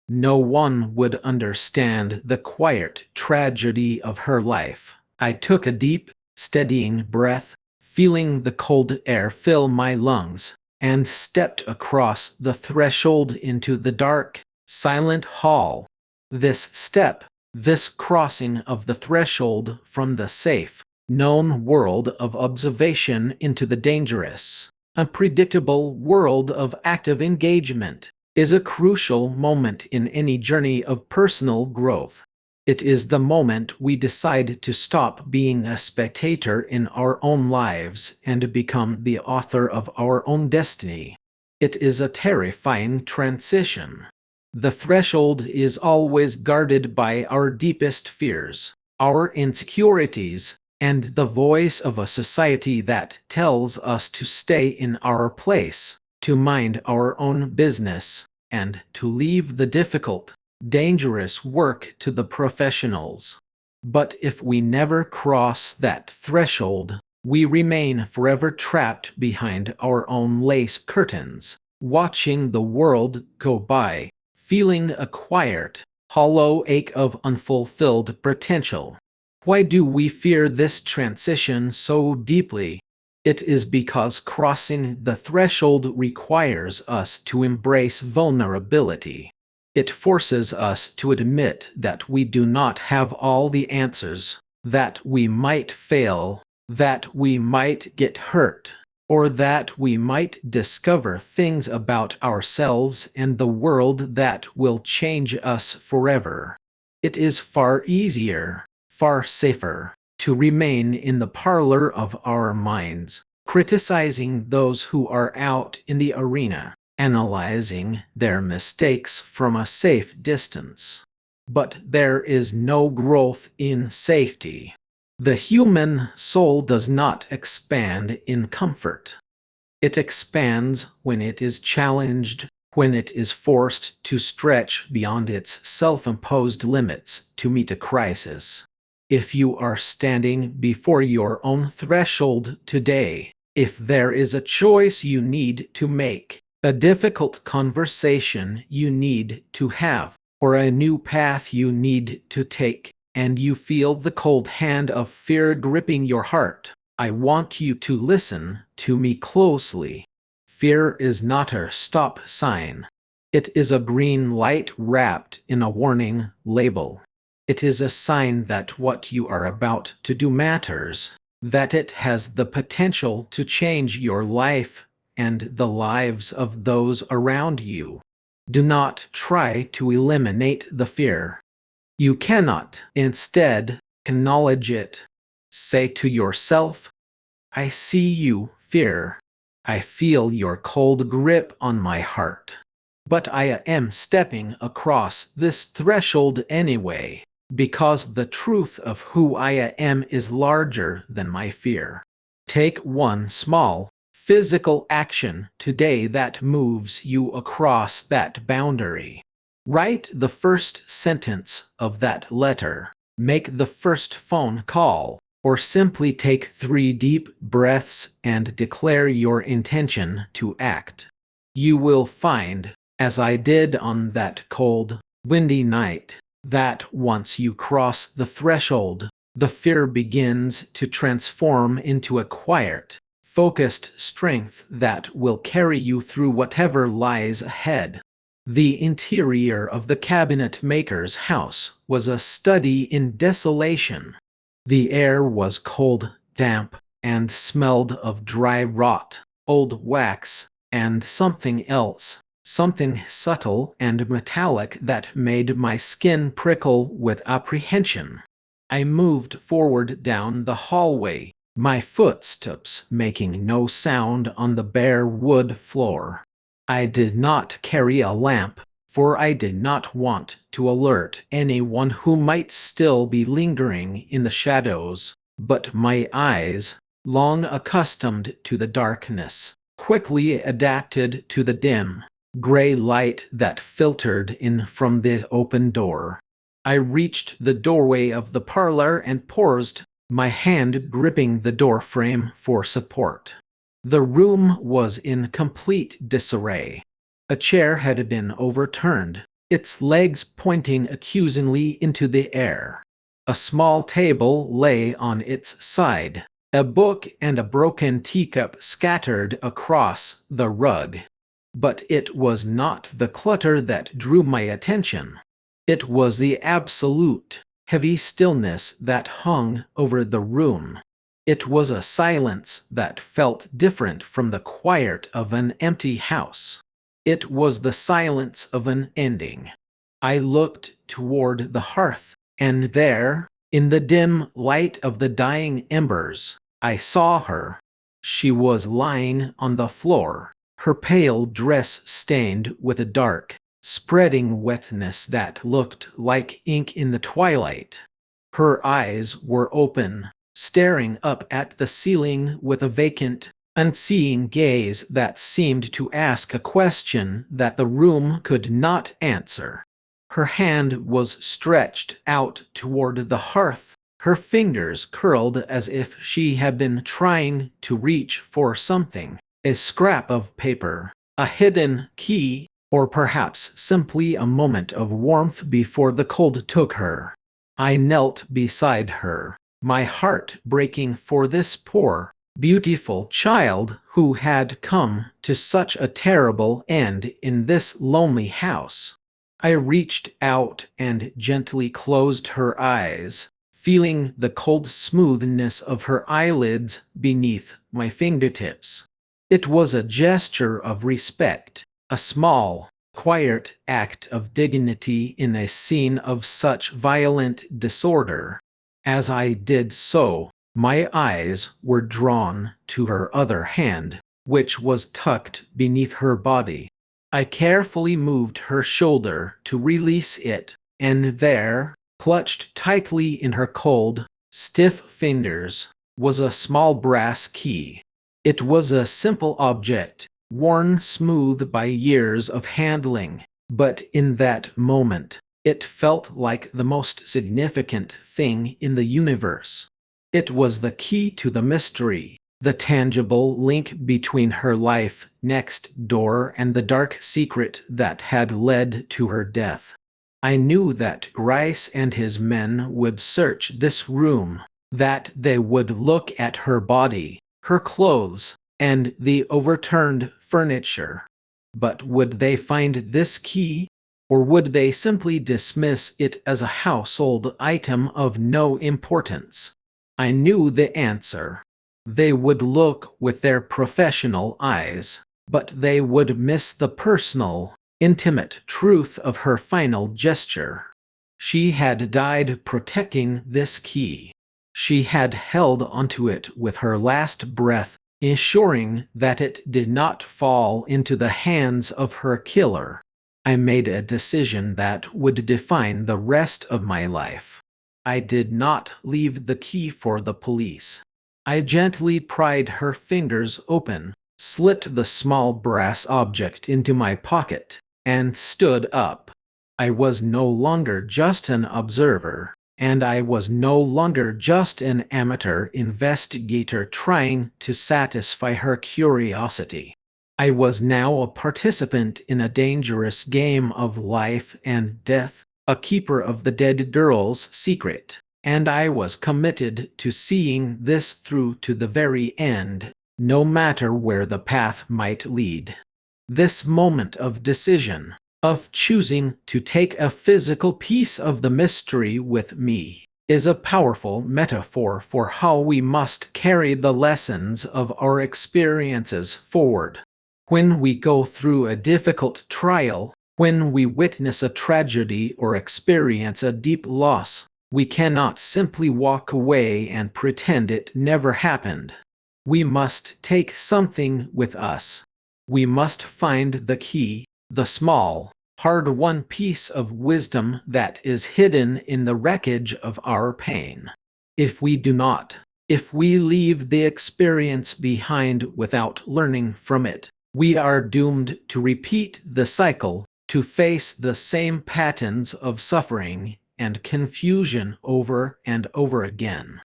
No one would understand the quiet tragedy of her life. I took a deep, steadying breath, feeling the cold air fill my lungs, and stepped across the threshold into the dark, silent hall. This step, this crossing of the threshold from the safe, known world of observation into the dangerous, unpredictable world of active engagement, is a crucial moment in any journey of personal growth. It is the moment we decide to stop being a spectator in our own lives and become the author of our own destiny. It is a terrifying transition. The threshold is always guarded by our deepest fears, our insecurities, and the voice of a society that tells us to stay in our place, to mind our own business, and to leave the difficult, dangerous work to the professionals. But if we never cross that threshold, we remain forever trapped behind our own lace curtains, watching the world go by, feeling a quiet, hollow ache of unfulfilled potential. Why do we fear this transition so deeply? It is because crossing the threshold requires us to embrace vulnerability. It forces us to admit that we do not have all the answers, that we might fail, that we might get hurt, or that we might discover things about ourselves and the world that will change us forever. It is far easier, far safer, to remain in the parlor of our minds, criticizing those who are out in the arena, analyzing their mistakes from a safe distance. But there is no growth in safety. The human soul does not expand in comfort. It expands when it is challenged, when it is forced to stretch beyond its self-imposed limits to meet a crisis. If you are standing before your own threshold today, if there is a choice you need to make, a difficult conversation you need to have, or a new path you need to take, and you feel the cold hand of fear gripping your heart, I want you to listen to me closely. Fear is not a stop sign. It is a green light wrapped in a warning label. It is a sign that what you are about to do matters, that it has the potential to change your life and the lives of those around you. Do not try to eliminate the fear. You cannot. Instead, acknowledge it. Say to yourself, I see you, fear. I feel your cold grip on my heart. But I am stepping across this threshold anyway, because the truth of who I am is larger than my fear. Take one small, physical action today that moves you across that boundary. Write the first sentence of that letter. Make the first phone call, or simply take 3 deep breaths and declare your intention to act. You will find, as I did on that cold, windy night, that once you cross the threshold, the fear begins to transform into a quiet, focused strength that will carry you through whatever lies ahead. The interior of the cabinet maker's house was a study in desolation. The air was cold, damp, and smelled of dry rot, old wax, and something else, something subtle and metallic that made my skin prickle with apprehension. I moved forward down the hallway, my footsteps making no sound on the bare wood floor. I did not carry a lamp, for I did not want to alert anyone who might still be lingering in the shadows, but my eyes, long accustomed to the darkness, quickly adapted to the dim, gray light that filtered in from the open door. I reached the doorway of the parlor and paused, my hand gripping the door frame for support. The room was in complete disarray. A chair had been overturned, its legs pointing accusingly into the air. A small table lay on its side, a book and a broken teacup scattered across the rug. But it was not the clutter that drew my attention. It was the absolute, heavy stillness that hung over the room. It was a silence that felt different from the quiet of an empty house. It was the silence of an ending. I looked toward the hearth, and there, in the dim light of the dying embers, I saw her. She was lying on the floor, her pale dress stained with a dark, spreading wetness that looked like ink in the twilight. Her eyes were open, staring up at the ceiling with a vacant, unseeing gaze that seemed to ask a question that the room could not answer. Her hand was stretched out toward the hearth, her fingers curled as if she had been trying to reach for something, a scrap of paper, a hidden key, or perhaps simply a moment of warmth before the cold took her. I knelt beside her, my heart breaking for this poor, beautiful child who had come to such a terrible end in this lonely house. I reached out and gently closed her eyes, feeling the cold smoothness of her eyelids beneath my fingertips. It was a gesture of respect, a small, quiet act of dignity in a scene of such violent disorder. As I did so, my eyes were drawn to her other hand, which was tucked beneath her body. I carefully moved her shoulder to release it, and there, clutched tightly in her cold, stiff fingers, was a small brass key. It was a simple object, worn smooth by years of handling, but in that moment, it felt like the most significant thing in the universe. It was the key to the mystery, the tangible link between her life next door and the dark secret that had led to her death. I knew that Grice and his men would search this room, that they would look at her body, her clothes, and the overturned furniture. But would they find this key, or would they simply dismiss it as a household item of no importance? I knew the answer. They would look with their professional eyes, but they would miss the personal, intimate truth of her final gesture. She had died protecting this key. She had held onto it with her last breath, ensuring that it did not fall into the hands of her killer. I made a decision that would define the rest of my life. I did not leave the key for the police. I gently pried her fingers open, slipped the small brass object into my pocket, and stood up. I was no longer just an observer, and I was no longer just an amateur investigator trying to satisfy her curiosity. I was now a participant in a dangerous game of life and death, a keeper of the dead girl's secret, and I was committed to seeing this through to the very end, no matter where the path might lead. This moment of decision, of choosing to take a physical piece of the mystery with me, is a powerful metaphor for how we must carry the lessons of our experiences forward. When we go through a difficult trial, when we witness a tragedy or experience a deep loss, we cannot simply walk away and pretend it never happened. We must take something with us. We must find the key, the small, hard-won piece of wisdom that is hidden in the wreckage of our pain. If we do not, if we leave the experience behind without learning from it, we are doomed to repeat the cycle, to face the same patterns of suffering and confusion over and over again.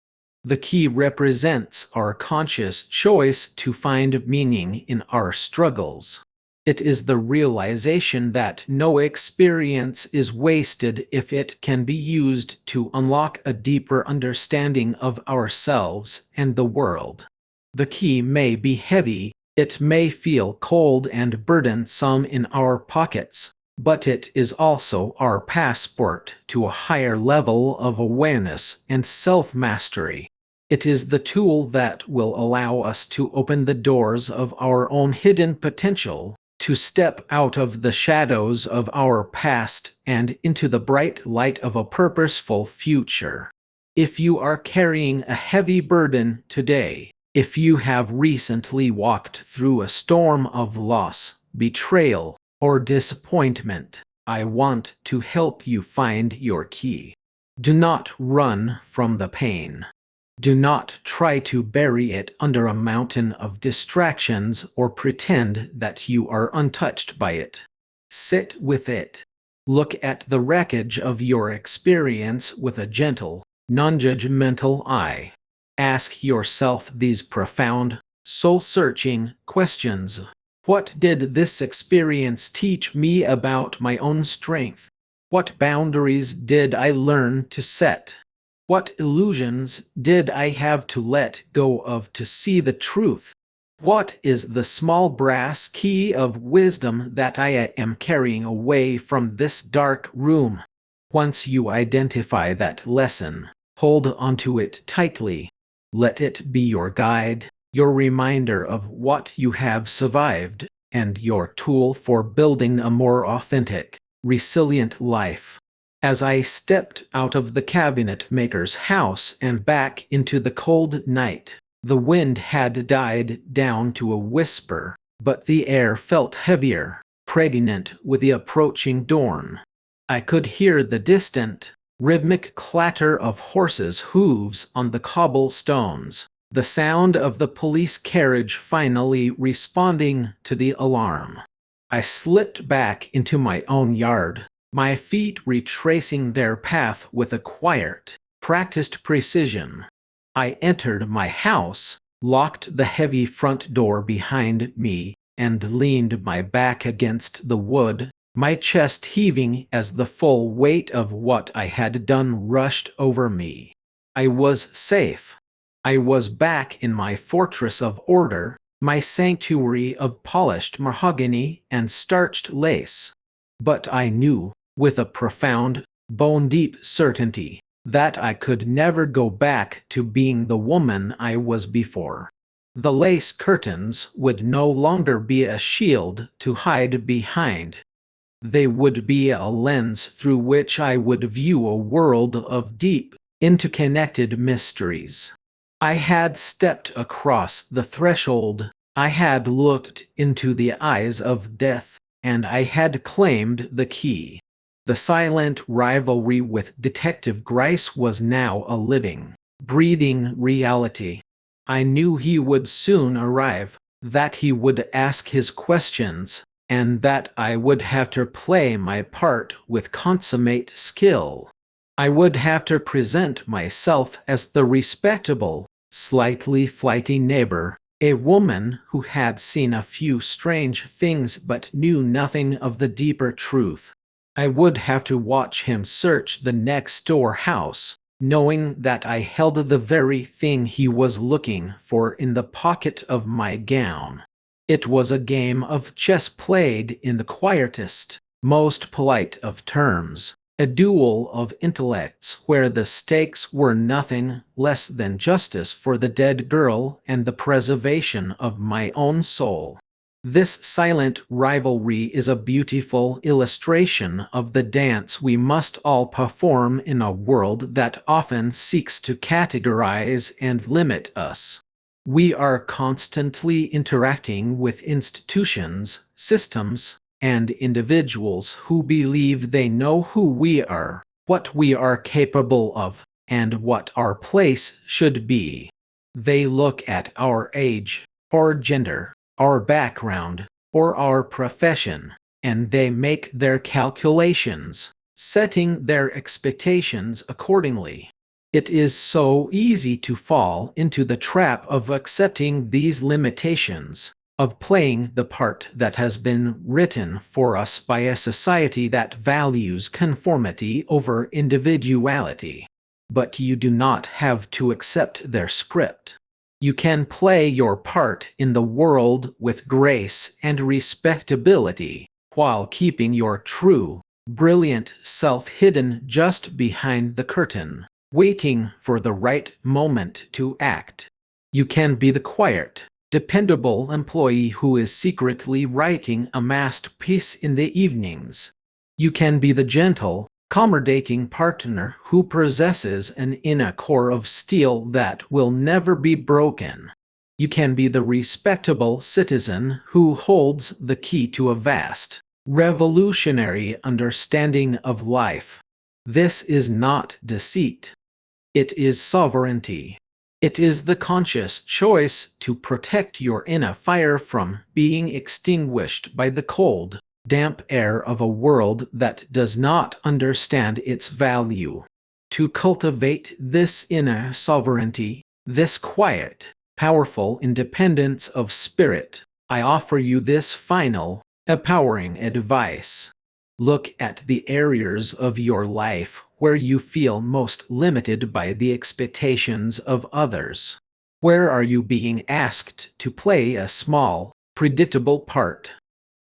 The key represents our conscious choice to find meaning in our struggles. It is the realization that no experience is wasted if it can be used to unlock a deeper understanding of ourselves and the world. The key may be heavy, it may feel cold and burdensome in our pockets, but it is also our passport to a higher level of awareness and self-mastery. It is the tool that will allow us to open the doors of our own hidden potential, to step out of the shadows of our past and into the bright light of a purposeful future. If you are carrying a heavy burden today, if you have recently walked through a storm of loss, betrayal, or disappointment, I want to help you find your key. Do not run from the pain. Do not try to bury it under a mountain of distractions or pretend that you are untouched by it. Sit with it. Look at the wreckage of your experience with a gentle, non-judgmental eye. Ask yourself these profound, soul-searching questions. What did this experience teach me about my own strength? What boundaries did I learn to set? What illusions did I have to let go of to see the truth? What is the small brass key of wisdom that I am carrying away from this dark room? Once you identify that lesson, hold onto it tightly. Let it be your guide, your reminder of what you have survived, and your tool for building a more authentic, resilient life. As I stepped out of the cabinet maker's house and back into the cold night, the wind had died down to a whisper, but the air felt heavier, pregnant with the approaching dawn. I could hear the distant, rhythmic clatter of horses' hooves on the cobblestones, the sound of the police carriage finally responding to the alarm. I slipped back into my own yard, my feet retracing their path with a quiet, practiced precision. I entered my house, locked the heavy front door behind me, and leaned my back against the wood, my chest heaving as the full weight of what I had done rushed over me. I was safe. I was back in my fortress of order, my sanctuary of polished mahogany and starched lace. But I knew, with a profound, bone-deep certainty, that I could never go back to being the woman I was before. The lace curtains would no longer be a shield to hide behind. They would be a lens through which I would view a world of deep, interconnected mysteries. I had stepped across the threshold, I had looked into the eyes of death, and I had claimed the key. The silent rivalry with Detective Gryce was now a living, breathing reality. I knew he would soon arrive, that he would ask his questions, and that I would have to play my part with consummate skill. I would have to present myself as the respectable, slightly flighty neighbor, a woman who had seen a few strange things but knew nothing of the deeper truth. I would have to watch him search the next-door house, knowing that I held the very thing he was looking for in the pocket of my gown. It was a game of chess played in the quietest, most polite of terms, a duel of intellects where the stakes were nothing less than justice for the dead girl and the preservation of my own soul. This silent rivalry is a beautiful illustration of the dance we must all perform in a world that often seeks to categorize and limit us. We are constantly interacting with institutions, systems, and individuals who believe they know who we are, what we are capable of, and what our place should be. They look at our age, or gender, our background, or our profession, and they make their calculations, setting their expectations accordingly. It is so easy to fall into the trap of accepting these limitations, of playing the part that has been written for us by a society that values conformity over individuality. But you do not have to accept their script. You can play your part in the world with grace and respectability, while keeping your true, brilliant self hidden just behind the curtain, waiting for the right moment to act. You can be the quiet, dependable employee who is secretly writing a masterpiece in the evenings. You can be the gentle, accommodating partner who possesses an inner core of steel that will never be broken. You can be the respectable citizen who holds the key to a vast, revolutionary understanding of life. This is not deceit. It is sovereignty. It is the conscious choice to protect your inner fire from being extinguished by the cold, damp air of a world that does not understand its value. To cultivate this inner sovereignty, this quiet, powerful independence of spirit, I offer you this final, empowering advice. Look at the areas of your life where you feel most limited by the expectations of others. Where are you being asked to play a small, predictable part?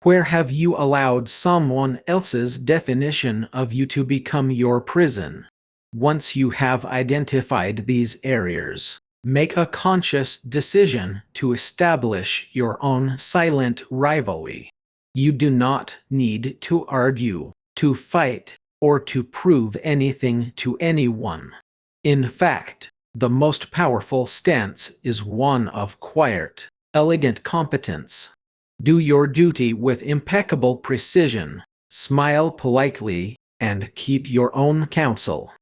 Where have you allowed someone else's definition of you to become your prison? Once you have identified these areas, make a conscious decision to establish your own silent rivalry. You do not need to argue, to fight, or to prove anything to anyone. In fact, the most powerful stance is one of quiet, elegant competence. Do your duty with impeccable precision, smile politely, and keep your own counsel.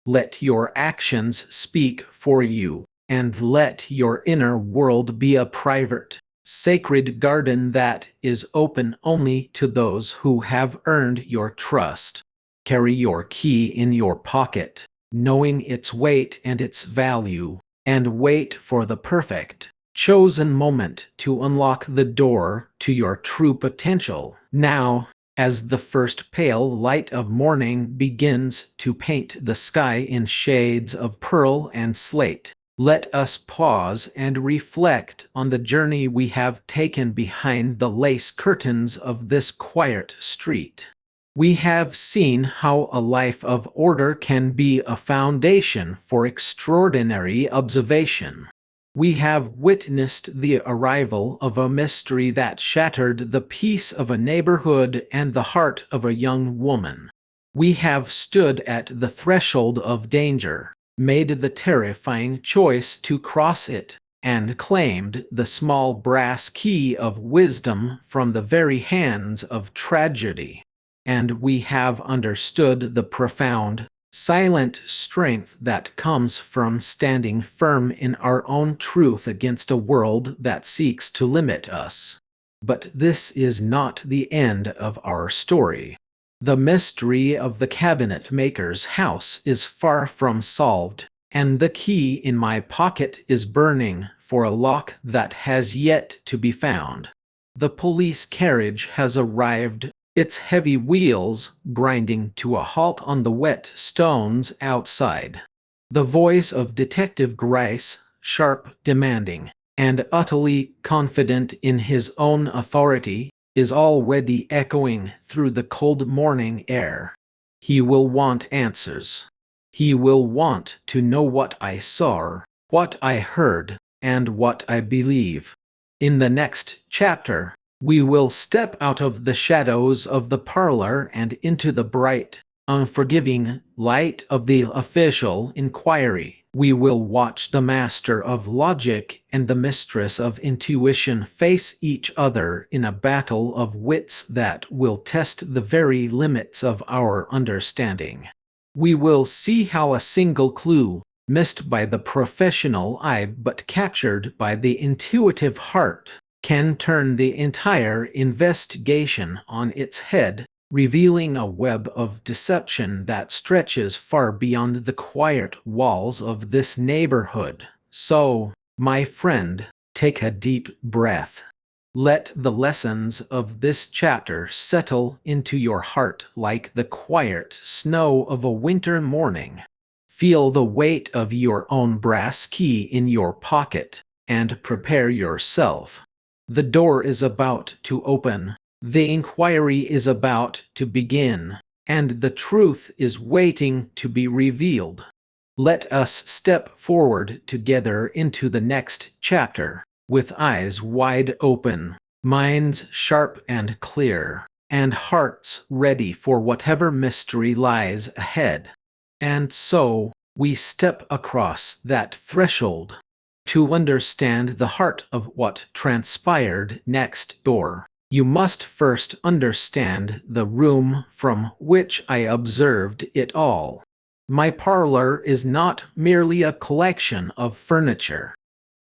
Let your actions speak for you, and let your inner world be a private, sacred garden that is open only to those who have earned your trust. Carry your key in your pocket, knowing its weight and its value, and wait for the perfect, chosen moment to unlock the door to your true potential. Now, as the first pale light of morning begins to paint the sky in shades of pearl and slate, let us pause and reflect on the journey we have taken behind the lace curtains of this quiet street. We have seen how a life of order can be a foundation for extraordinary observation. We have witnessed the arrival of a mystery that shattered the peace of a neighborhood and the heart of a young woman. We have stood at the threshold of danger, made the terrifying choice to cross it, and claimed the small brass key of wisdom from the very hands of tragedy. And we have understood the profound, silent strength that comes from standing firm in our own truth against a world that seeks to limit us. But this is not the end of our story. The mystery of the cabinet maker's house is far from solved, and the key in my pocket is burning for a lock that has yet to be found. The police carriage has arrived, its heavy wheels grinding to a halt on the wet stones outside. The voice of Detective Gryce, sharp, demanding, and utterly confident in his own authority, is already echoing through the cold morning air. He will want answers. He will want to know what I saw, what I heard, and what I believe. In the next chapter, we will step out of the shadows of the parlor and into the bright, unforgiving light of the official inquiry. We will watch the master of logic and the mistress of intuition face each other in a battle of wits that will test the very limits of our understanding. We will see how a single clue, missed by the professional eye but captured by the intuitive heart, can turn the entire investigation on its head, revealing a web of deception that stretches far beyond the quiet walls of this neighborhood. So, my friend, take a deep breath. Let the lessons of this chapter settle into your heart like the quiet snow of a winter morning. Feel the weight of your own brass key in your pocket, and prepare yourself. The door is about to open, the inquiry is about to begin, and the truth is waiting to be revealed. Let us step forward together into the next chapter, with eyes wide open, minds sharp and clear, and hearts ready for whatever mystery lies ahead. And so, we step across that threshold. To understand the heart of what transpired next door, you must first understand the room from which I observed it all. My parlor is not merely a collection of furniture.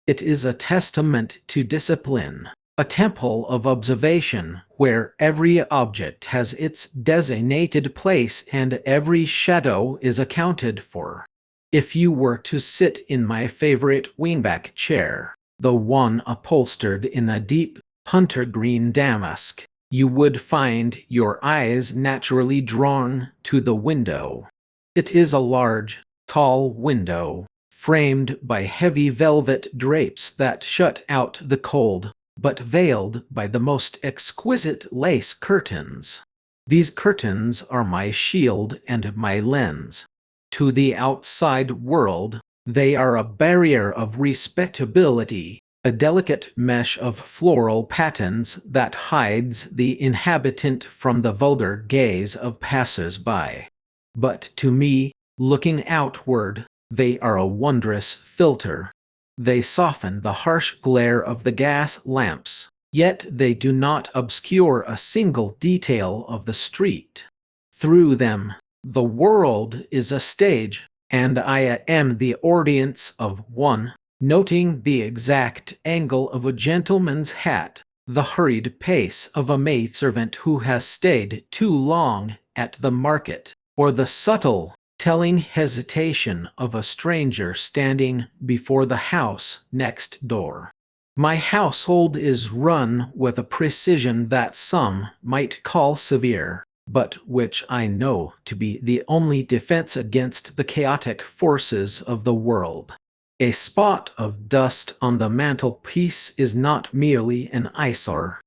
It is a testament to discipline, a temple of observation where every object has its designated place and every shadow is accounted for. If you were to sit in my favorite wingback chair, the one upholstered in a deep hunter green damask, you would find your eyes naturally drawn to the window. It is a large, tall window, framed by heavy velvet drapes that shut out the cold, but veiled by the most exquisite lace curtains. These curtains are my shield and my lens. To the outside world, they are a barrier of respectability, a delicate mesh of floral patterns that hides the inhabitant from the vulgar gaze of passers-by. But to me, looking outward, they are a wondrous filter. They soften the harsh glare of the gas lamps, yet they do not obscure a single detail of the street. Through them, the world is a stage, and I am the audience of one, noting the exact angle of a gentleman's hat, the hurried pace of a maidservant who has stayed too long at the market, or the subtle, telling hesitation of a stranger standing before the house next door. My household is run with a precision that some might call severe, but which I know to be the only defense against the chaotic forces of the world. A spot of dust on the mantelpiece is not merely an eyesore.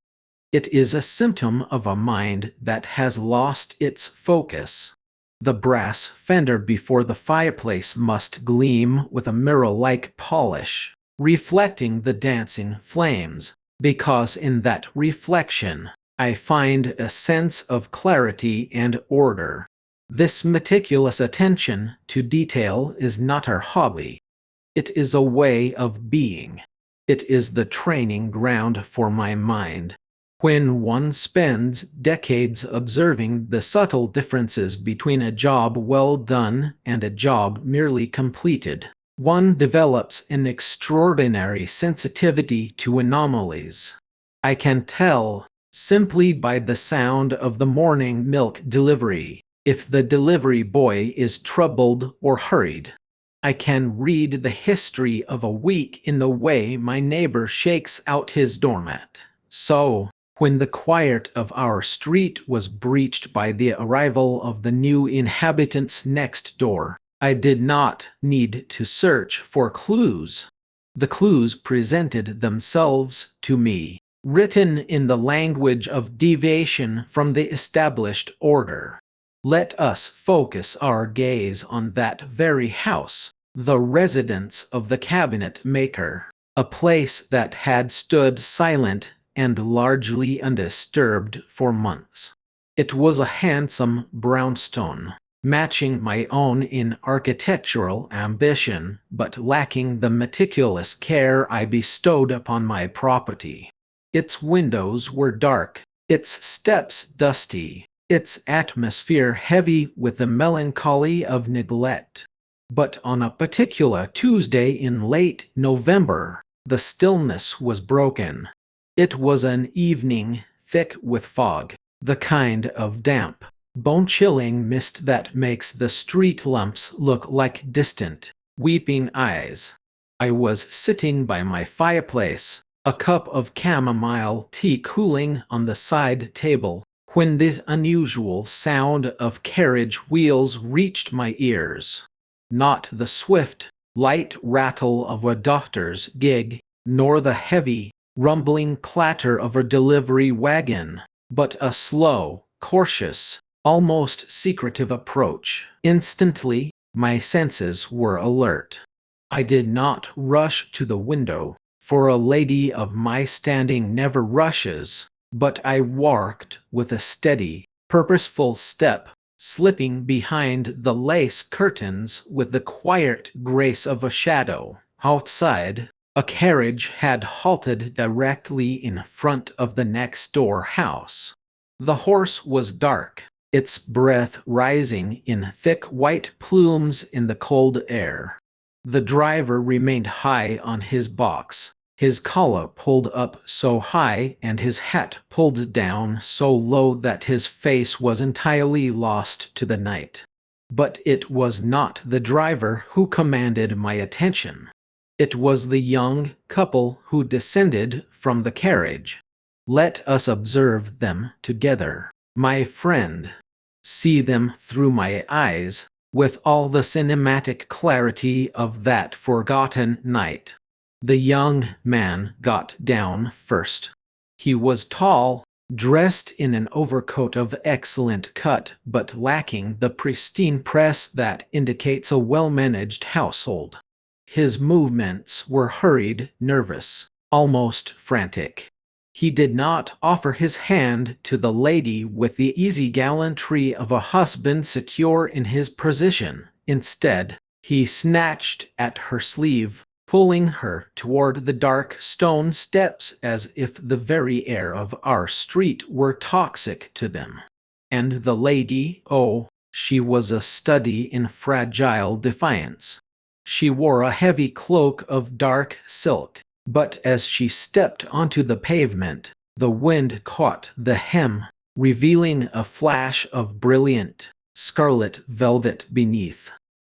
It is a symptom of a mind that has lost its focus. The brass fender before the fireplace must gleam with a mirror-like polish, reflecting the dancing flames, because in that reflection, I find a sense of clarity and order. This meticulous attention to detail is not our hobby. It is a way of being. It is the training ground for my mind. When one spends decades observing the subtle differences between a job well done and a job merely completed, one develops an extraordinary sensitivity to anomalies. I can tell, simply by the sound of the morning milk delivery, if the delivery boy is troubled or hurried. I can read the history of a week in the way my neighbor shakes out his doormat. So, when the quiet of our street was breached by the arrival of the new inhabitants next door, I did not need to search for clues. The clues presented themselves to me, written in the language of deviation from the established order. Let us focus our gaze on that very house, the residence of the cabinet maker, a place that had stood silent and largely undisturbed for months. It was a handsome brownstone, matching my own in architectural ambition, but lacking the meticulous care I bestowed upon my property. Its windows were dark, its steps dusty, its atmosphere heavy with the melancholy of neglect. But on a particular Tuesday in late November, the stillness was broken. It was an evening thick with fog. The kind of damp, bone-chilling mist that makes the street lamps look like distant, weeping eyes. I was sitting by my fireplace, a cup of chamomile tea cooling on the side table, when this unusual sound of carriage wheels reached my ears. Not the swift, light rattle of a doctor's gig, nor the heavy, rumbling clatter of a delivery wagon, but a slow, cautious, almost secretive approach. Instantly, my senses were alert. I did not rush to the window, for a lady of my standing never rushes, but I walked with a steady, purposeful step, slipping behind the lace curtains with the quiet grace of a shadow. Outside, a carriage had halted directly in front of the next-door house. The horse was dark, its breath rising in thick white plumes in the cold air. The driver remained high on his box, his collar pulled up so high and his hat pulled down so low that his face was entirely lost to the night. But it was not the driver who commanded my attention. It was the young couple who descended from the carriage. Let us observe them together, my friend. See them through my eyes, with all the cinematic clarity of that forgotten night. The young man got down first. He was tall, dressed in an overcoat of excellent cut but lacking the pristine press that indicates a well-managed household. His movements were hurried, nervous, almost frantic. He did not offer his hand to the lady with the easy gallantry of a husband secure in his position. Instead, he snatched at her sleeve, pulling her toward the dark stone steps as if the very air of our street were toxic to them. And the lady, oh, she was a study in fragile defiance. She wore a heavy cloak of dark silk, but as she stepped onto the pavement, the wind caught the hem, revealing a flash of brilliant, scarlet velvet beneath.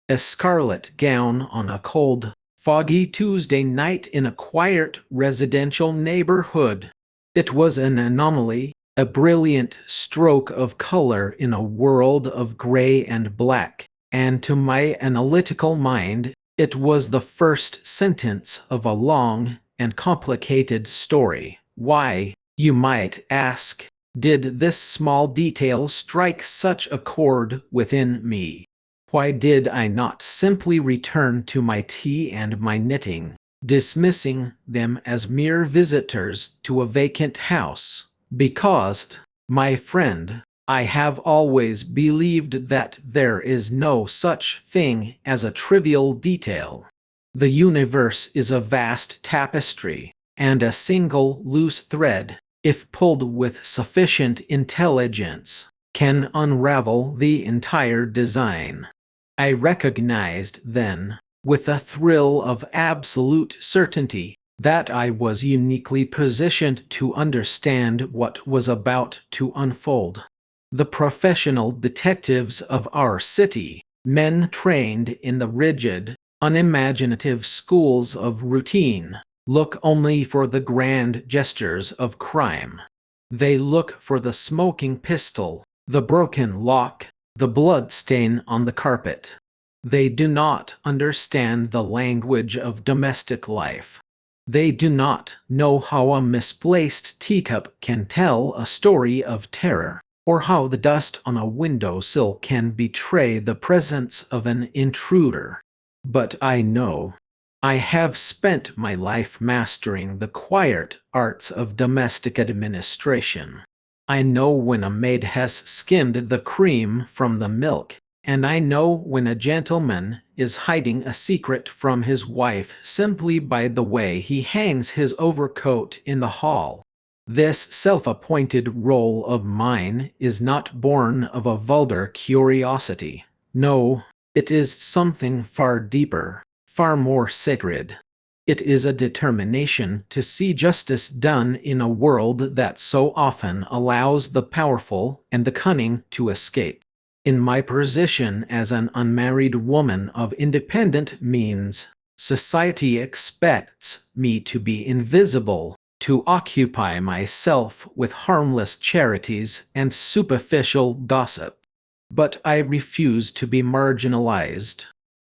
A scarlet gown on a cold, foggy Tuesday night in a quiet residential neighborhood. It was an anomaly, a brilliant stroke of color in a world of gray and black, and to my analytical mind, it was the first sentence of a long and complicated story. Why, you might ask, did this small detail strike such a chord within me? Why did I not simply return to my tea and my knitting, dismissing them as mere visitors to a vacant house? Because, my friend, I have always believed that there is no such thing as a trivial detail. The universe is a vast tapestry, and a single loose thread, if pulled with sufficient intelligence, can unravel the entire design. I recognized then, with a thrill of absolute certainty, that I was uniquely positioned to understand what was about to unfold. The professional detectives of our city, men trained in the rigid, unimaginative schools of routine, look only for the grand gestures of crime. They look for the smoking pistol, the broken lock, the blood stain on the carpet. They do not understand the language of domestic life. They do not know how a misplaced teacup can tell a story of terror, or how the dust on a windowsill can betray the presence of an intruder. But I know. I have spent my life mastering the quiet arts of domestic administration. I know when a maid has skimmed the cream from the milk, and I know when a gentleman is hiding a secret from his wife simply by the way he hangs his overcoat in the hall. This self-appointed role of mine is not born of a vulgar curiosity. No, it is something far deeper, far more sacred. It is a determination to see justice done in a world that so often allows the powerful and the cunning to escape. In my position as an unmarried woman of independent means, society expects me to be invisible, to occupy myself with harmless charities and superficial gossip. But I refuse to be marginalized.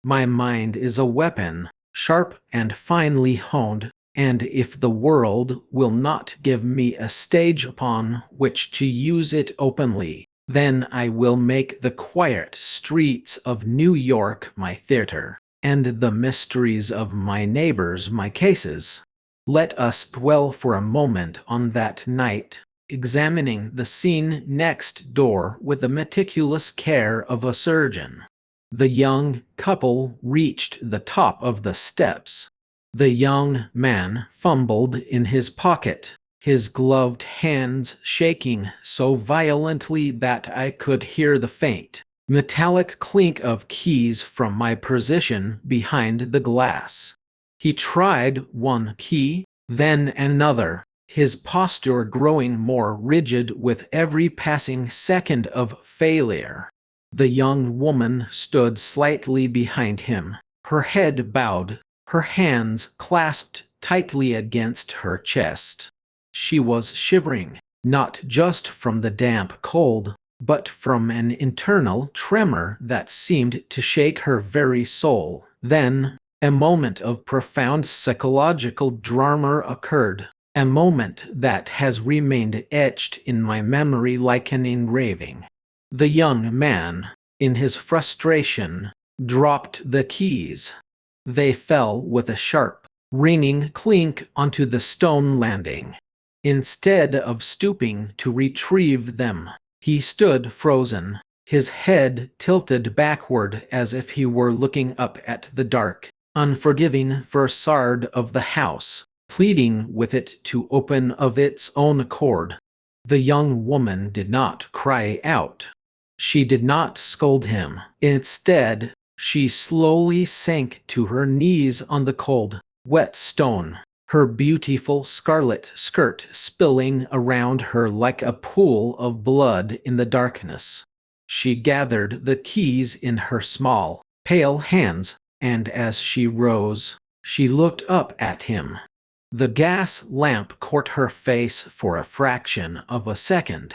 My mind is a weapon, sharp and finely honed, and if the world will not give me a stage upon which to use it openly, then I will make the quiet streets of New York my theater, and the mysteries of my neighbors my cases. Let us dwell for a moment on that night, examining the scene next door with the meticulous care of a surgeon. The young couple reached the top of the steps. The young man fumbled in his pocket, his gloved hands shaking so violently that I could hear the faint, metallic clink of keys from my position behind the glass. He tried one key, then another, his posture growing more rigid with every passing second of failure. The young woman stood slightly behind him, her head bowed, her hands clasped tightly against her chest. She was shivering, not just from the damp cold, but from an internal tremor that seemed to shake her very soul. Then, a moment of profound psychological drama occurred, a moment that has remained etched in my memory like an engraving. The young man, in his frustration, dropped the keys. They fell with a sharp, ringing clink onto the stone landing. Instead of stooping to retrieve them, he stood frozen, his head tilted backward as if he were looking up at the dark, unforgiving facade of the house, pleading with it to open of its own accord. The young woman did not cry out. She did not scold him. Instead, she slowly sank to her knees on the cold, wet stone, her beautiful scarlet skirt spilling around her like a pool of blood in the darkness. She gathered the keys in her small, pale hands, and as she rose, she looked up at him. The gas lamp caught her face for a fraction of a second.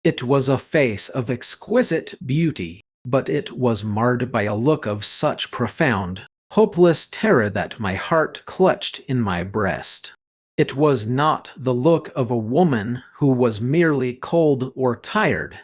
It was a face of exquisite beauty, but it was marred by a look of such profound, hopeless terror that my heart clutched in my breast. It was not the look of a woman who was merely cold or tired.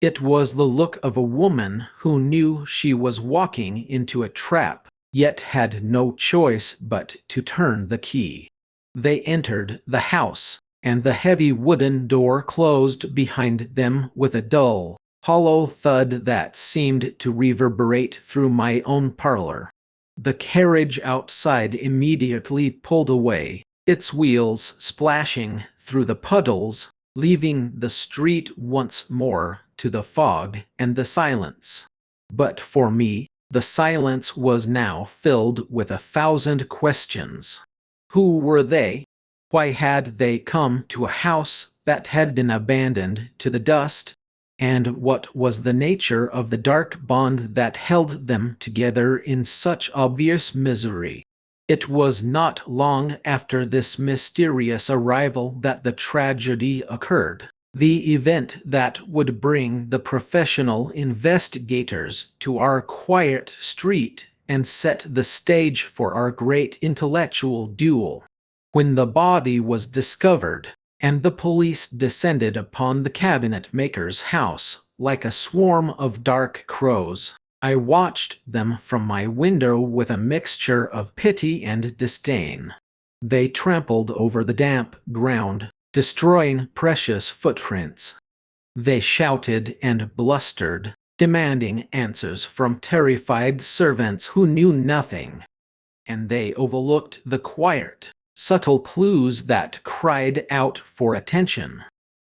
It was the look of a woman who knew she was walking into a trap, yet had no choice but to turn the key. They entered the house, and the heavy wooden door closed behind them with a dull, hollow thud that seemed to reverberate through my own parlor. The carriage outside immediately pulled away, its wheels splashing through the puddles, leaving the street once more to the fog and the silence. But for me, the silence was now filled with 1,000 questions. Who were they? Why had they come to a house that had been abandoned to the dust? And what was the nature of the dark bond that held them together in such obvious misery? It was not long after this mysterious arrival that the tragedy occurred, the event that would bring the professional investigators to our quiet street and set the stage for our great intellectual duel. When the body was discovered, and the police descended upon the cabinet maker's house like a swarm of dark crows, I watched them from my window with a mixture of pity and disdain. They trampled over the damp ground, destroying precious footprints. They shouted and blustered, demanding answers from terrified servants who knew nothing. And they overlooked the quiet, subtle clues that cried out for attention.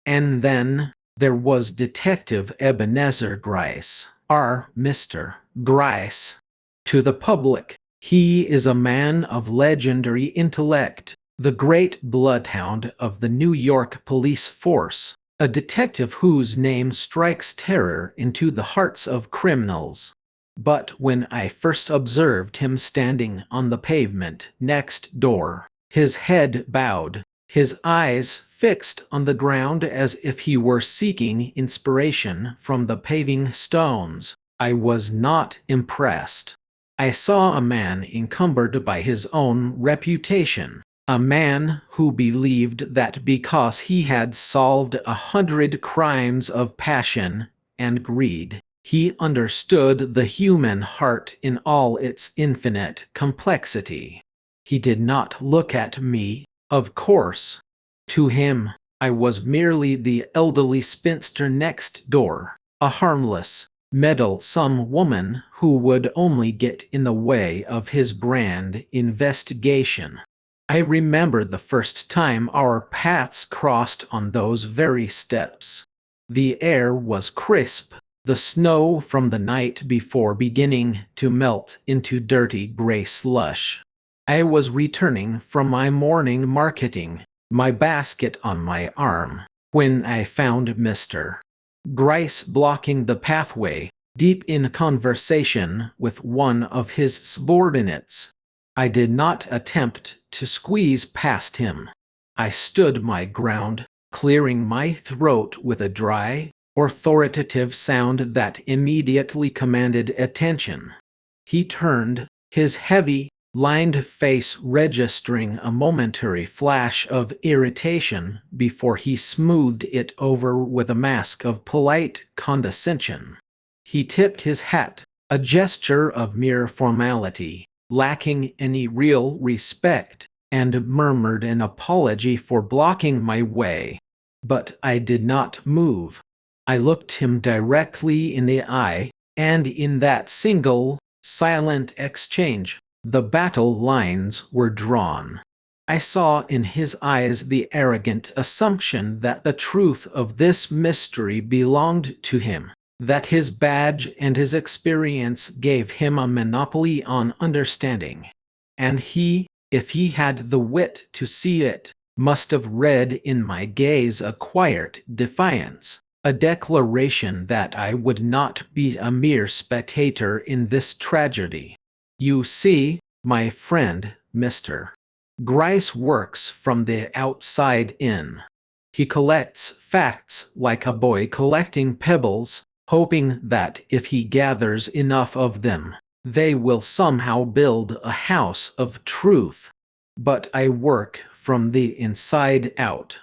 And then there was Detective Ebenezer Gryce, our Mr. Gryce. To the public, He is a man of legendary intellect, the great bloodhound of the New York police force, a detective whose name strikes terror into the hearts of criminals. But when I first observed him standing on the pavement next door, his head bowed, his eyes fixed on the ground as if he were seeking inspiration from the paving stones, I was not impressed. I saw a man encumbered by his own reputation, a man who believed that because he had solved 100 crimes of passion and greed, he understood the human heart in all its infinite complexity. He did not look at me, of course. To him, I was merely the elderly spinster next door, a harmless, meddlesome woman who would only get in the way of his grand investigation. I remember the first time our paths crossed on those very steps. The air was crisp, the snow from the night before beginning to melt into dirty gray slush. I was returning from my morning marketing, my basket on my arm, when I found Mr. Gryce blocking the pathway, deep in conversation with one of his subordinates. I did not attempt to squeeze past him. I stood my ground, clearing my throat with a dry, authoritative sound that immediately commanded attention. He turned, his heavy, lined face registering a momentary flash of irritation before he smoothed it over with a mask of polite condescension. He tipped his hat, a gesture of mere formality, lacking any real respect, and murmured an apology for blocking my way. But I did not move. I looked him directly in the eye, and in that single, silent exchange, the battle lines were drawn. I saw in his eyes the arrogant assumption that the truth of this mystery belonged to him, that his badge and his experience gave him a monopoly on understanding. And he, if he had the wit to see it, must have read in my gaze a quiet defiance, a declaration that I would not be a mere spectator in this tragedy. You see, my friend, Mr. Gryce works from the outside in. He collects facts like a boy collecting pebbles, hoping that if he gathers enough of them, they will somehow build a house of truth. But I work from the inside out.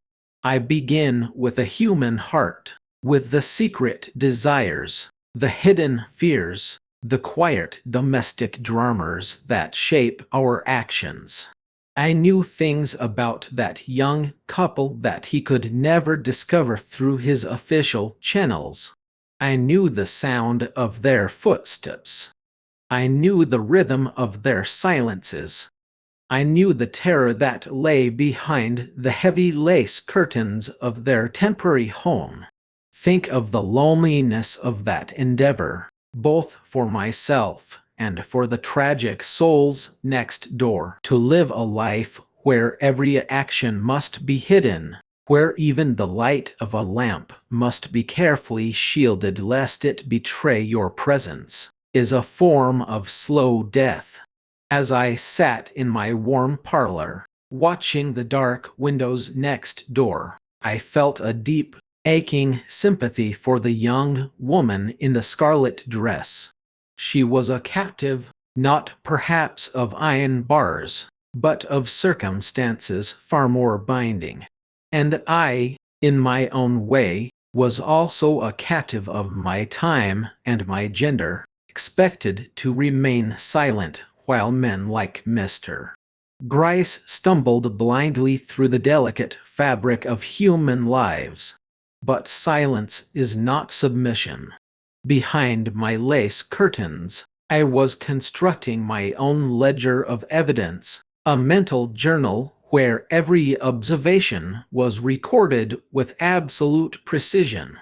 I begin with a human heart, with the secret desires, the hidden fears, the quiet domestic dramas that shape our actions. I knew things about that young couple that he could never discover through his official channels. I knew the sound of their footsteps. I knew the rhythm of their silences. I knew the terror that lay behind the heavy lace curtains of their temporary home. Think of the loneliness of that endeavor, both for myself and for the tragic souls next door, to live a life where every action must be hidden, where even the light of a lamp must be carefully shielded lest it betray your presence, is a form of slow death. As I sat in my warm parlor, watching the dark windows next door, I felt a deep, aching sympathy for the young woman in the scarlet dress. She was a captive, not perhaps of iron bars, but of circumstances far more binding. And I, in my own way, was also a captive of my time and my gender, expected to remain silent while men like Mr. Gryce stumbled blindly through the delicate fabric of human lives. But silence is not submission. Behind my lace curtains, I was constructing my own ledger of evidence, a mental journal where every observation was recorded with absolute precision.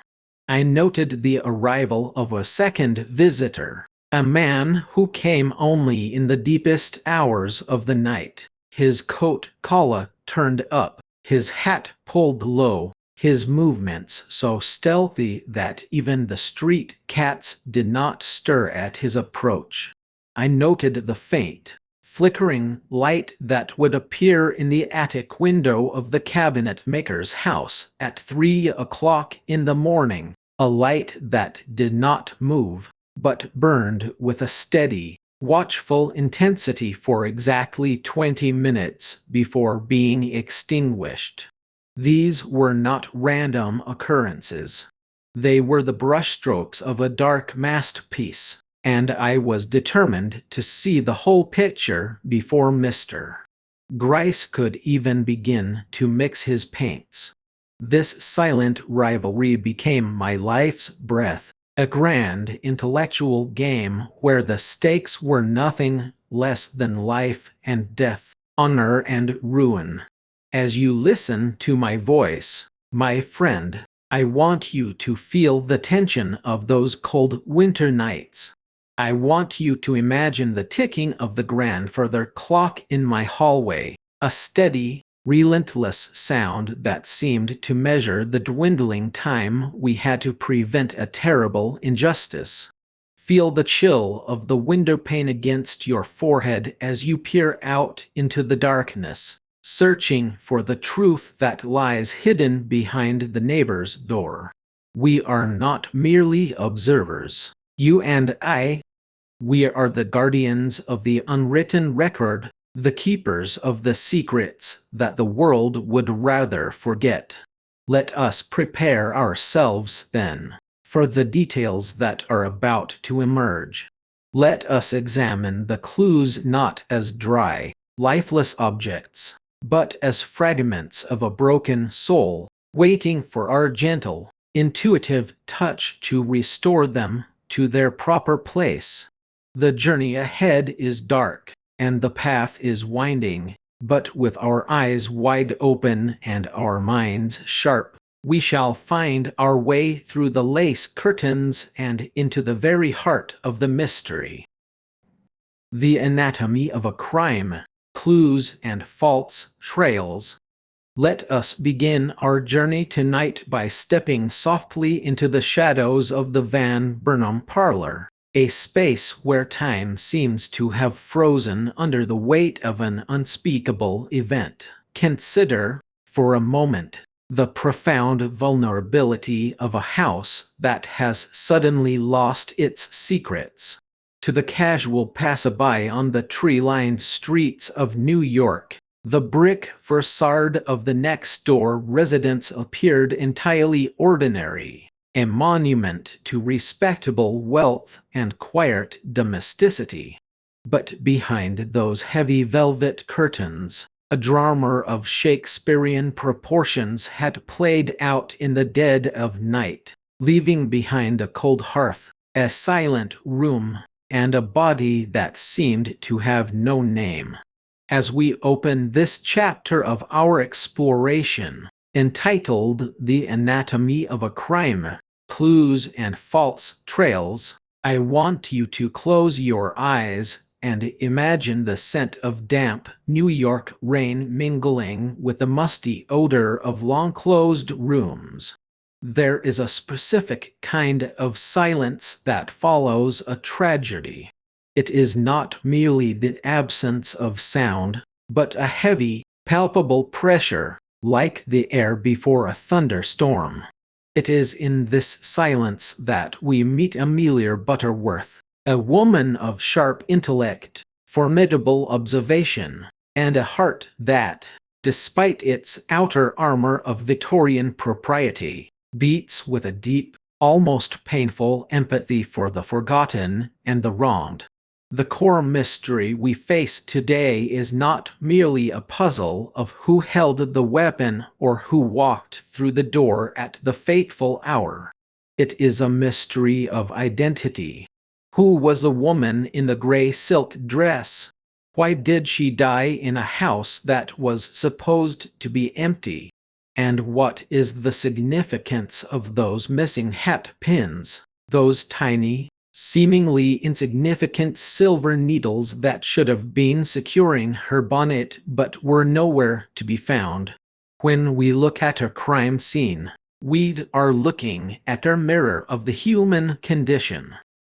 I noted the arrival of a second visitor, A man who came only in the deepest hours of the night, his coat collar turned up, his hat pulled low, his movements so stealthy that even the street cats did not stir at his approach. I noted the faint, flickering light that would appear in the attic window of the cabinet maker's house at 3 o'clock in the morning, a light that did not move, but burned with a steady, watchful intensity for exactly 20 minutes before being extinguished. These were not random occurrences. They were the brushstrokes of a dark masterpiece, and I was determined to see the whole picture before Mr. Gryce could even begin to mix his paints. This silent rivalry became my life's breath, a grand intellectual game where the stakes were nothing less than life and death, honor and ruin. As you listen to my voice, my friend, I want you to feel the tension of those cold winter nights. I want you to imagine the ticking of the grandfather clock in my hallway, a steady, relentless sound that seemed to measure the dwindling time we had to prevent a terrible injustice. Feel the chill of the window pane against your forehead as you peer out into the darkness, searching for the truth that lies hidden behind the neighbor's door. We are not merely observers. You and I, we are the guardians of the unwritten record, the keepers of the secrets that the world would rather forget. Let us prepare ourselves, then, for the details that are about to emerge. Let us examine the clues not as dry, lifeless objects, but as fragments of a broken soul, waiting for our gentle, intuitive touch to restore them to their proper place. The journey ahead is dark, and the path is winding, but with our eyes wide open and our minds sharp, we shall find our way through the lace curtains and into the very heart of the mystery. The anatomy of a crime, clues and false trails. Let us begin our journey tonight by stepping softly into the shadows of the Van Burnham parlor, a space where time seems to have frozen under the weight of an unspeakable event. Consider, for a moment, the profound vulnerability of a house that has suddenly lost its secrets. To the casual passerby on the tree-lined streets of New York, the brick facade of the next-door residence appeared entirely ordinary, a monument to respectable wealth and quiet domesticity. But behind those heavy velvet curtains, a drama of Shakespearean proportions had played out in the dead of night, leaving behind a cold hearth, a silent room, and a body that seemed to have no name. As we open this chapter of our exploration, entitled The Anatomy of a Crime, Clues and False Trails, I want you to close your eyes and imagine the scent of damp New York rain mingling with the musty odor of long-closed rooms. There is a specific kind of silence that follows a tragedy. It is not merely the absence of sound, but a heavy, palpable pressure, like the air before a thunderstorm. It is in this silence that we meet Amelia Butterworth, a woman of sharp intellect, formidable observation, and a heart that, despite its outer armor of Victorian propriety, beats with a deep, almost painful empathy for the forgotten and the wronged. The core mystery we face today is not merely a puzzle of who held the weapon or who walked through the door at the fateful hour. It is a mystery of identity. Who was the woman in the gray silk dress? Why did she die in a house that was supposed to be empty? And what is the significance of those missing hat pins, those tiny, seemingly insignificant silver needles that should have been securing her bonnet but were nowhere to be found. When we look at a crime scene, we are looking at our mirror of the human condition.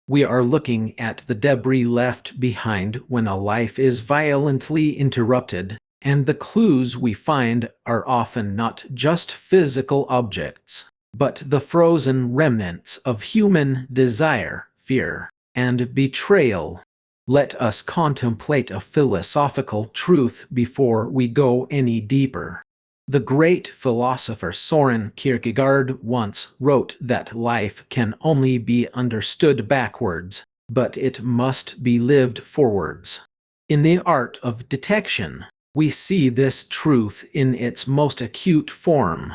We are looking at the debris left behind when a life is violently interrupted, and the clues we find are often not just physical objects, but the frozen remnants of human desire, fear, and betrayal. Let us contemplate a philosophical truth before we go any deeper. The great philosopher Soren Kierkegaard once wrote that life can only be understood backwards, but it must be lived forwards. In the art of detection, we see this truth in its most acute form.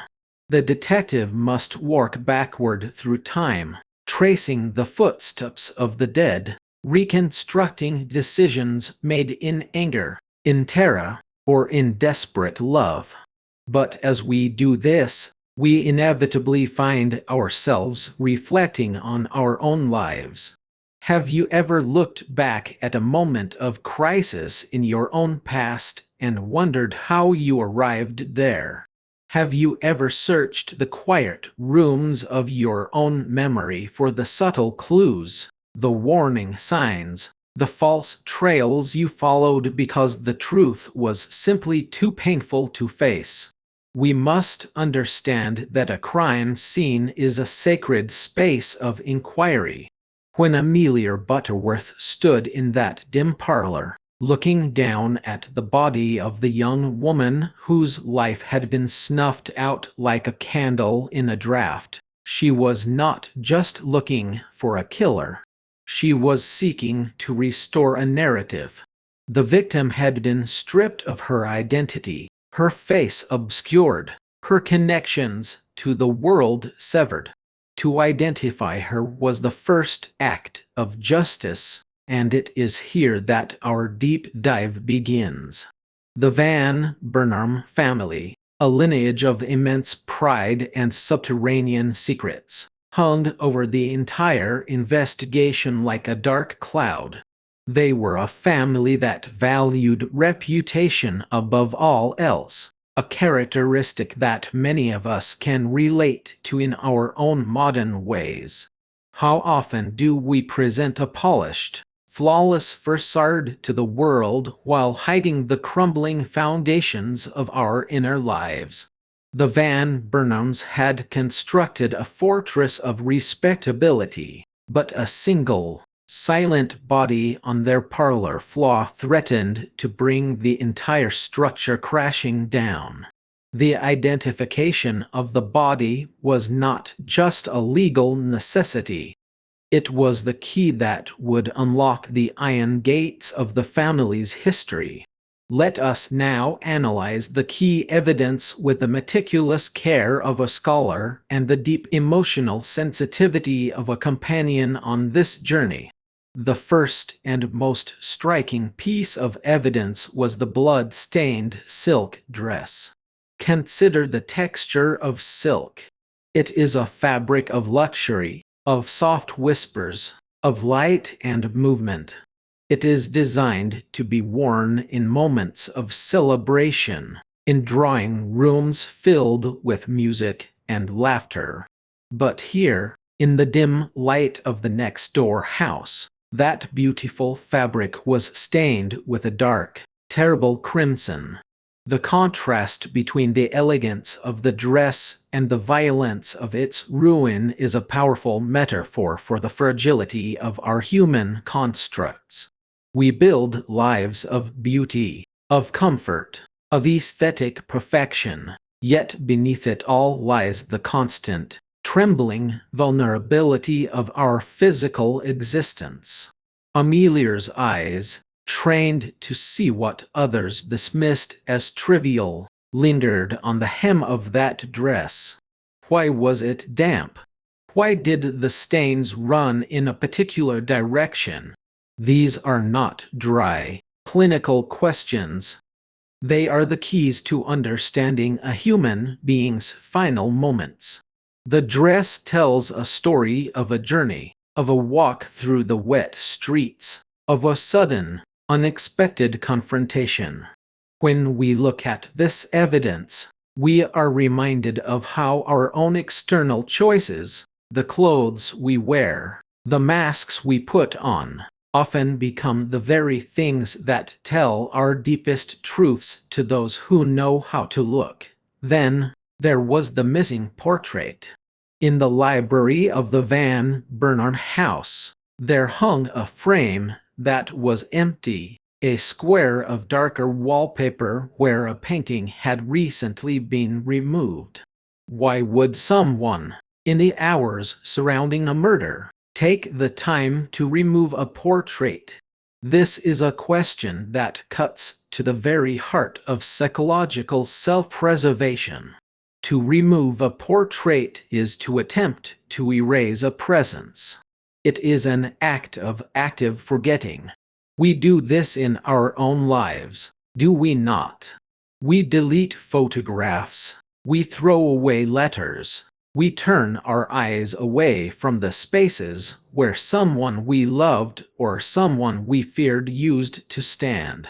The detective must work backward through time, tracing the footsteps of the dead, reconstructing decisions made in anger, in terror, or in desperate love. But as we do this, we inevitably find ourselves reflecting on our own lives. Have you ever looked back at a moment of crisis in your own past and wondered how you arrived there? Have you ever searched the quiet rooms of your own memory for the subtle clues, the warning signs, the false trails you followed because the truth was simply too painful to face? We must understand that a crime scene is a sacred space of inquiry. When Amelia Butterworth stood in that dim parlor, looking down at the body of the young woman whose life had been snuffed out like a candle in a draught, she was not just looking for a killer. She was seeking to restore a narrative. The victim had been stripped of her identity, her face obscured, her connections to the world severed. To identify her was the first act of justice, and it is here that our deep dive begins. The Van Burnham family, a lineage of immense pride and subterranean secrets, hung over the entire investigation like a dark cloud. They were a family that valued reputation above all else, a characteristic that many of us can relate to in our own modern ways. How often do we present a polished, flawless facade to the world while hiding the crumbling foundations of our inner lives? The Van Burnhams had constructed a fortress of respectability, but a single, silent body on their parlor floor threatened to bring the entire structure crashing down. The identification of the body was not just a legal necessity. It was the key that would unlock the iron gates of the family's history. Let us now analyze the key evidence with the meticulous care of a scholar and the deep emotional sensitivity of a companion on this journey. The first and most striking piece of evidence was the blood-stained silk dress. Consider the texture of silk. It is a fabric of luxury, of soft whispers, of light and movement. It is designed to be worn in moments of celebration, in drawing rooms filled with music and laughter. But here, in the dim light of the next-door house, that beautiful fabric was stained with a dark, terrible crimson. The contrast between the elegance of the dress and the violence of its ruin is a powerful metaphor for the fragility of our human constructs. We build lives of beauty, of comfort, of aesthetic perfection, yet beneath it all lies the constant, trembling vulnerability of our physical existence. Amelia's eyes, trained to see what others dismissed as trivial, lingered on the hem of that dress. Why was it damp? Why did the stains run in a particular direction? These are not dry, clinical questions. They are the keys to understanding a human being's final moments. The dress tells a story of a journey, of a walk through the wet streets, of a sudden, unexpected confrontation. When we look at this evidence, we are reminded of how our own external choices, the clothes we wear, the masks we put on, often become the very things that tell our deepest truths to those who know how to look. Then, there was the missing portrait. In the library of the Van Bernard house, there hung a frame that was empty, a square of darker wallpaper where a painting had recently been removed. Why would someone, in the hours surrounding a murder, take the time to remove a portrait? This is a question that cuts to the very heart of psychological self-preservation. To remove a portrait is to attempt to erase a presence. It is an act of active forgetting. We do this in our own lives, do we not? We delete photographs. We throw away letters. We turn our eyes away from the spaces where someone we loved or someone we feared used to stand.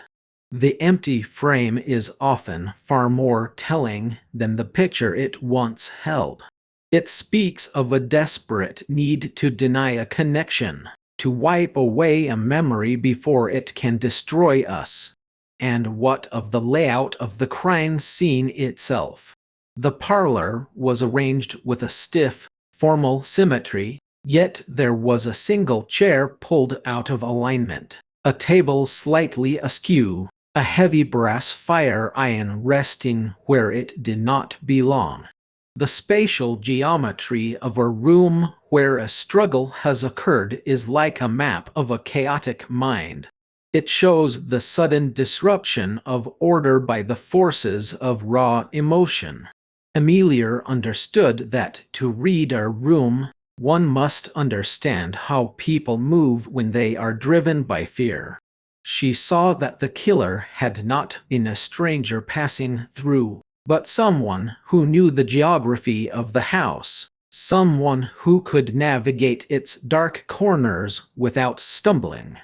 The empty frame is often far more telling than the picture it once held. It speaks of a desperate need to deny a connection, to wipe away a memory before it can destroy us. And what of the layout of the crime scene itself? The parlor was arranged with a stiff, formal symmetry, yet there was a single chair pulled out of alignment, a table slightly askew, a heavy brass fire iron resting where it did not belong. The spatial geometry of a room where a struggle has occurred is like a map of a chaotic mind. It shows the sudden disruption of order by the forces of raw emotion. Amelia understood that to read a room, one must understand how people move when they are driven by fear. She saw that the killer had not been a stranger passing through, but someone who knew the geography of the house, someone who could navigate its dark corners without stumbling.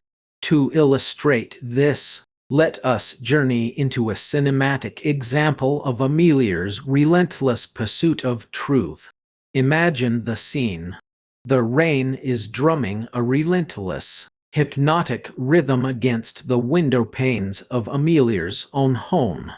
To illustrate this, let us journey into a cinematic example of Amelia's relentless pursuit of truth. Imagine the scene. The rain is drumming a relentless, hypnotic rhythm against the window panes of Amelia's own home.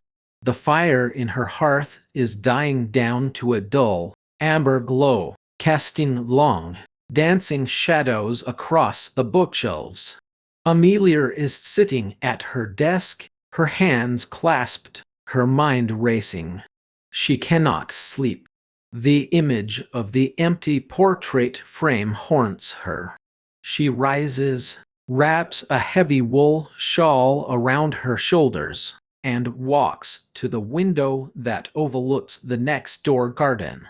The fire in her hearth is dying down to a dull, amber glow, casting long, dancing shadows across the bookshelves. Amelia is sitting at her desk, her hands clasped, her mind racing. She cannot sleep. The image of the empty portrait frame haunts her. She rises, wraps a heavy wool shawl around her shoulders, and walks to the window that overlooks the next-door garden.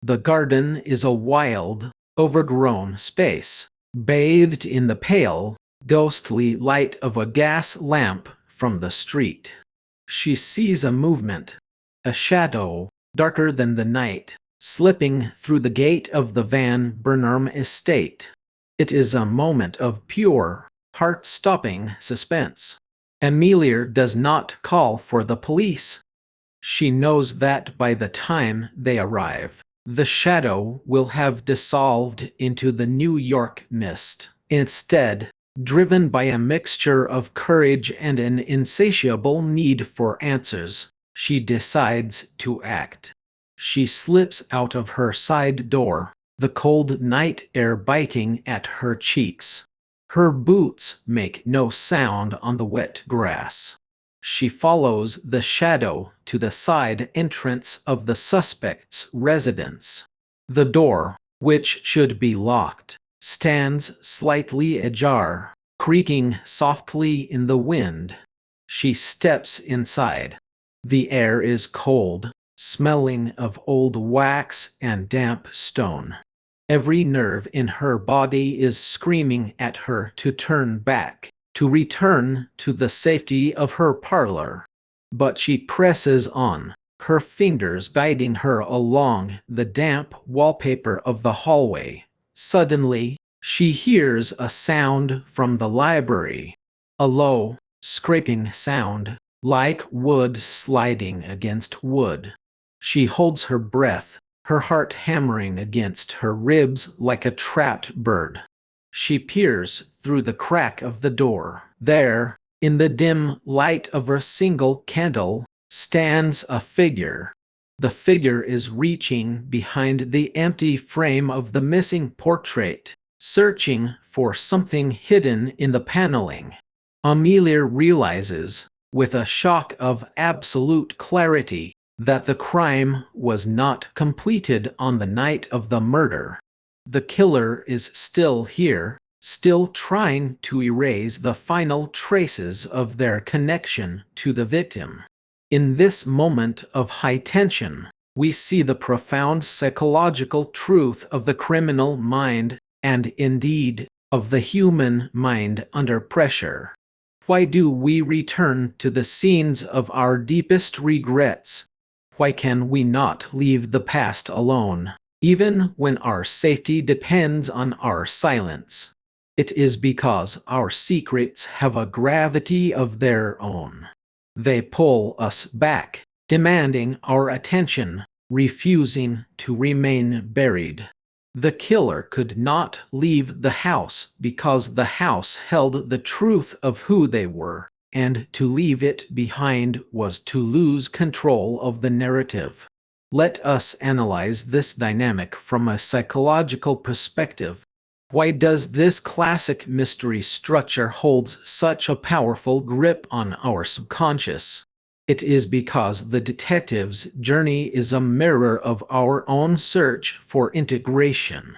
The garden is a wild, overgrown space, bathed in the pale, ghostly light of a gas lamp from the street. She sees a movement, a shadow, darker than the night, slipping through the gate of the Van Bernard estate. It is a moment of pure, heart-stopping suspense. Amelia does not call for the police. She knows that by the time they arrive, the shadow will have dissolved into the New York mist. Instead, driven by a mixture of courage and an insatiable need for answers, she decides to act. She slips out of her side door, the cold night air biting at her cheeks. Her boots make no sound on the wet grass. She follows the shadow to the side entrance of the suspect's residence. The door, which should be locked, stands slightly ajar, creaking softly in the wind. She steps inside. The air is cold, smelling of old wax and damp stone. Every nerve in her body is screaming at her to turn back, to return to the safety of her parlor. But she presses on, her fingers guiding her along the damp wallpaper of the hallway. Suddenly, She hears a sound from the library, a low, scraping sound, like wood sliding against wood. She holds her breath, her heart hammering against her ribs like a trapped bird. She peers through the crack of the door. There, in the dim light of a single candle, stands a figure. The figure is reaching behind the empty frame of the missing portrait, searching for something hidden in the paneling. Amelia realizes, with a shock of absolute clarity, that the crime was not completed on the night of the murder. The killer is still here, still trying to erase the final traces of their connection to the victim. In this moment of high tension, we see the profound psychological truth of the criminal mind, and indeed, of the human mind under pressure. Why do we return to the scenes of our deepest regrets? Why can we not leave the past alone, even when our safety depends on our silence? It is because our secrets have a gravity of their own. They pull us back, demanding our attention, refusing to remain buried. The killer could not leave the house because the house held the truth of who they were, and to leave it behind was to lose control of the narrative. Let us analyze this dynamic from a psychological perspective. Why does this classic mystery structure hold such a powerful grip on our subconscious? It is because the detective's journey is a mirror of our own search for integration.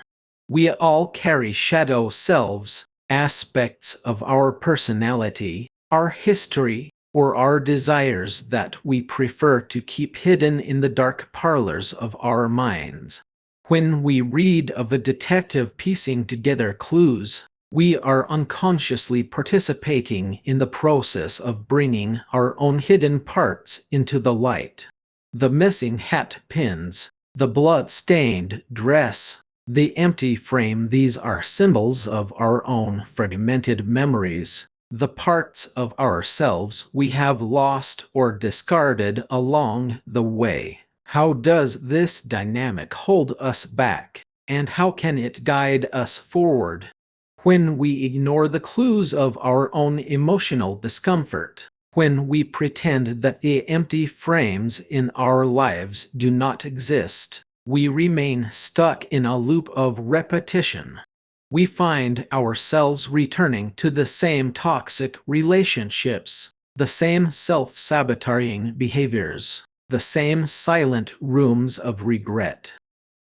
We all carry shadow selves, aspects of our personality, our history, or our desires that we prefer to keep hidden in the dark parlors of our minds. When we read of a detective piecing together clues, we are unconsciously participating in the process of bringing our own hidden parts into the light. The missing hat pins, the blood-stained dress, the empty frame, these are symbols of our own fragmented memories, the parts of ourselves we have lost or discarded along the way. How does this dynamic hold us back, and how can it guide us forward? When we ignore the clues of our own emotional discomfort, when we pretend that the empty frames in our lives do not exist, we remain stuck in a loop of repetition. We find ourselves returning to the same toxic relationships, the same self-sabotaging behaviors, the same silent rooms of regret.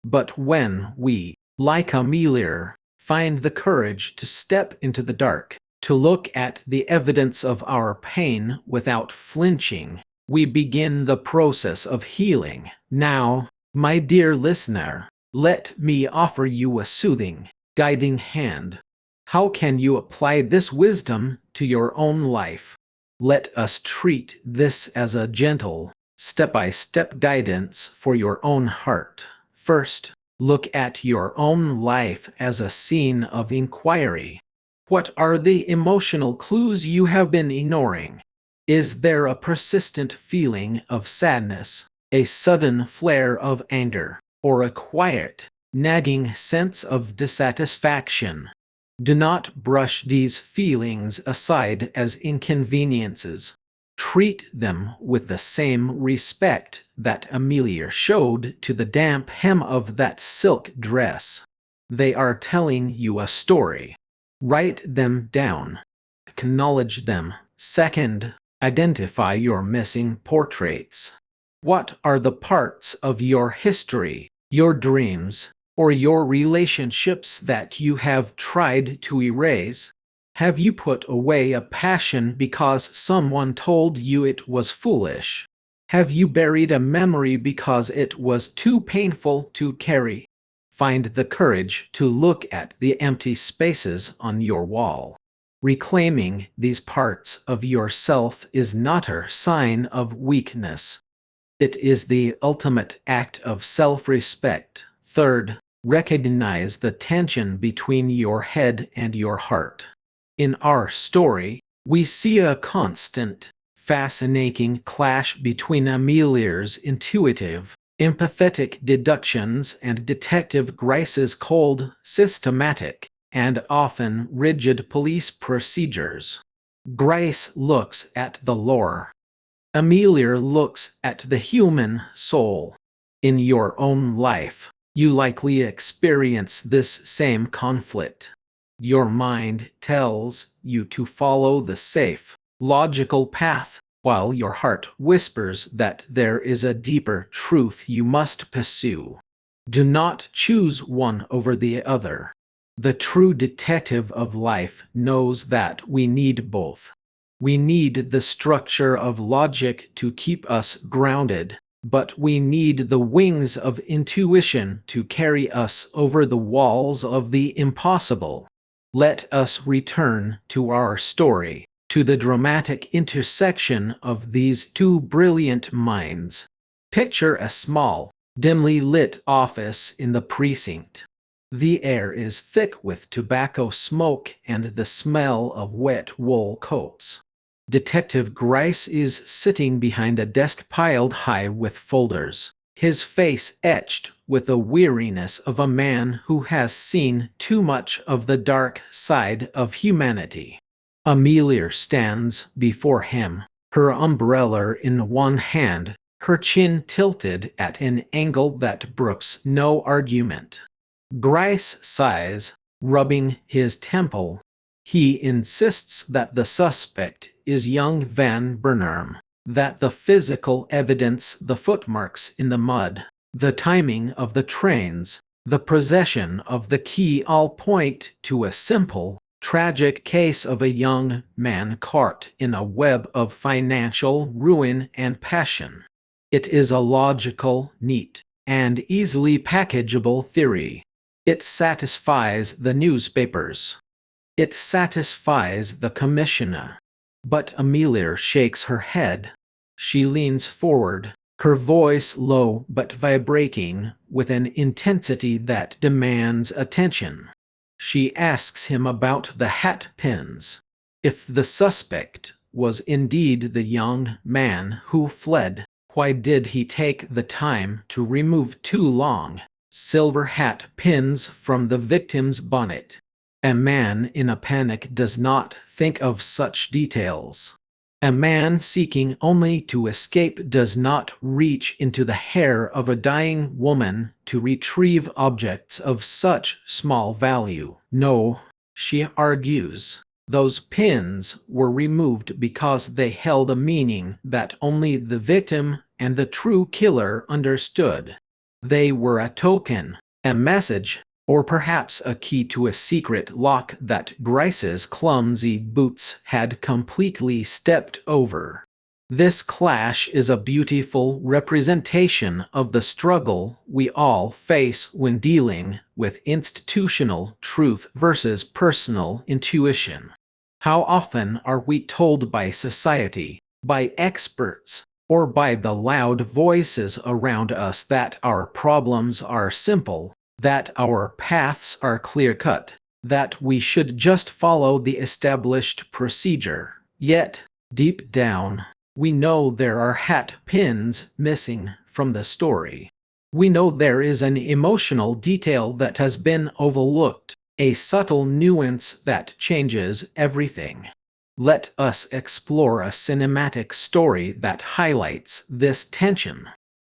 But when we, like Amelia, find the courage to step into the dark, to look at the evidence of our pain without flinching, we begin the process of healing. Now, my dear listener, let me offer you a soothing, guiding hand. How can you apply this wisdom to your own life? Let us treat this as a gentle, step-by-step guidance for your own heart. First, look at your own life as a scene of inquiry. What are the emotional clues you have been ignoring? Is there a persistent feeling of sadness, a sudden flare of anger, or a quiet, nagging sense of dissatisfaction? Do not brush these feelings aside as inconveniences. Treat them with the same respect that Amelia showed to the damp hem of that silk dress. They are telling you a story. Write them down. Acknowledge them. Second, identify your missing portraits. What are the parts of your history, your dreams, or your relationships that you have tried to erase? Have you put away a passion because someone told you it was foolish? Have you buried a memory because it was too painful to carry? Find the courage to look at the empty spaces on your wall. Reclaiming these parts of yourself is not a sign of weakness. It is the ultimate act of self-respect. Third, Recognize the tension between your head and your heart. In our story, we see a constant, fascinating clash between Amelia's intuitive, empathetic deductions and Detective Grice's cold, systematic, and often rigid police procedures. Grice looks at the lore. Amelia looks at the human soul. In your own life, you likely experience this same conflict. Your mind tells you to follow the safe, logical path, while your heart whispers that there is a deeper truth you must pursue. Do not choose one over the other. The true detective of life knows that we need both. We need the structure of logic to keep us grounded, but we need the wings of intuition to carry us over the walls of the impossible. Let us return to our story, to the dramatic intersection of these two brilliant minds. Picture a small, dimly lit office in the precinct. The air is thick with tobacco smoke and the smell of wet wool coats. Detective Grice is sitting behind a desk piled high with folders, his face etched with the weariness of a man who has seen too much of the dark side of humanity. Amelia stands before him, her umbrella in one hand, her chin tilted at an angle that brooks no argument. Grice sighs, rubbing his temple. He insists that the suspect is young Van Burnham, that the physical evidence, the footmarks in the mud, the timing of the trains, the possession of the key all point to a simple, tragic case of a young man caught in a web of financial ruin and passion. It is a logical, neat, and easily packageable theory. It satisfies the newspapers. It satisfies the commissioner. But Amelia shakes her head. She leans forward, her voice low but vibrating with an intensity that demands attention. She asks him about the hat pins. If the suspect was indeed the young man who fled, why did he take the time to remove two long, silver hat pins from the victim's bonnet? A man in a panic does not think of such details. A man seeking only to escape does not reach into the hair of a dying woman to retrieve objects of such small value. No, she argues, those pins were removed because they held a meaning that only the victim and the true killer understood. They were a token, a message, or perhaps a key to a secret lock that Grice's clumsy boots had completely stepped over. This clash is a beautiful representation of the struggle we all face when dealing with institutional truth versus personal intuition. How often are we told by society, by experts, or by the loud voices around us that our problems are simple, that our paths are clear-cut, that we should just follow the established procedure. Yet, deep down, we know there are hat pins missing from the story. We know there is an emotional detail that has been overlooked, a subtle nuance that changes everything. Let us explore a cinematic story that highlights this tension.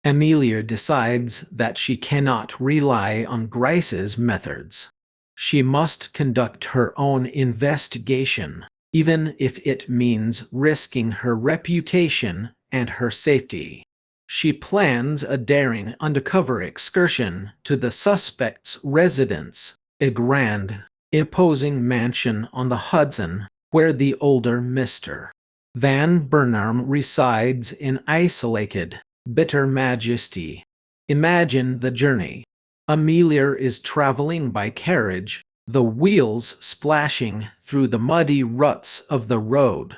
Amelia decides that she cannot rely on Grice's methods. She must conduct her own investigation, even if it means risking her reputation and her safety. She plans a daring undercover excursion to the suspect's residence, a grand, imposing mansion on the Hudson, where the older Mr. Van Burnham resides in isolated, bitter majesty. Imagine the journey. Amelia is traveling by carriage, the wheels splashing through the muddy ruts of the road.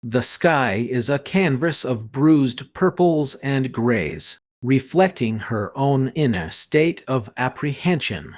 The sky is a canvas of bruised purples and grays. reflecting her own inner state of apprehension.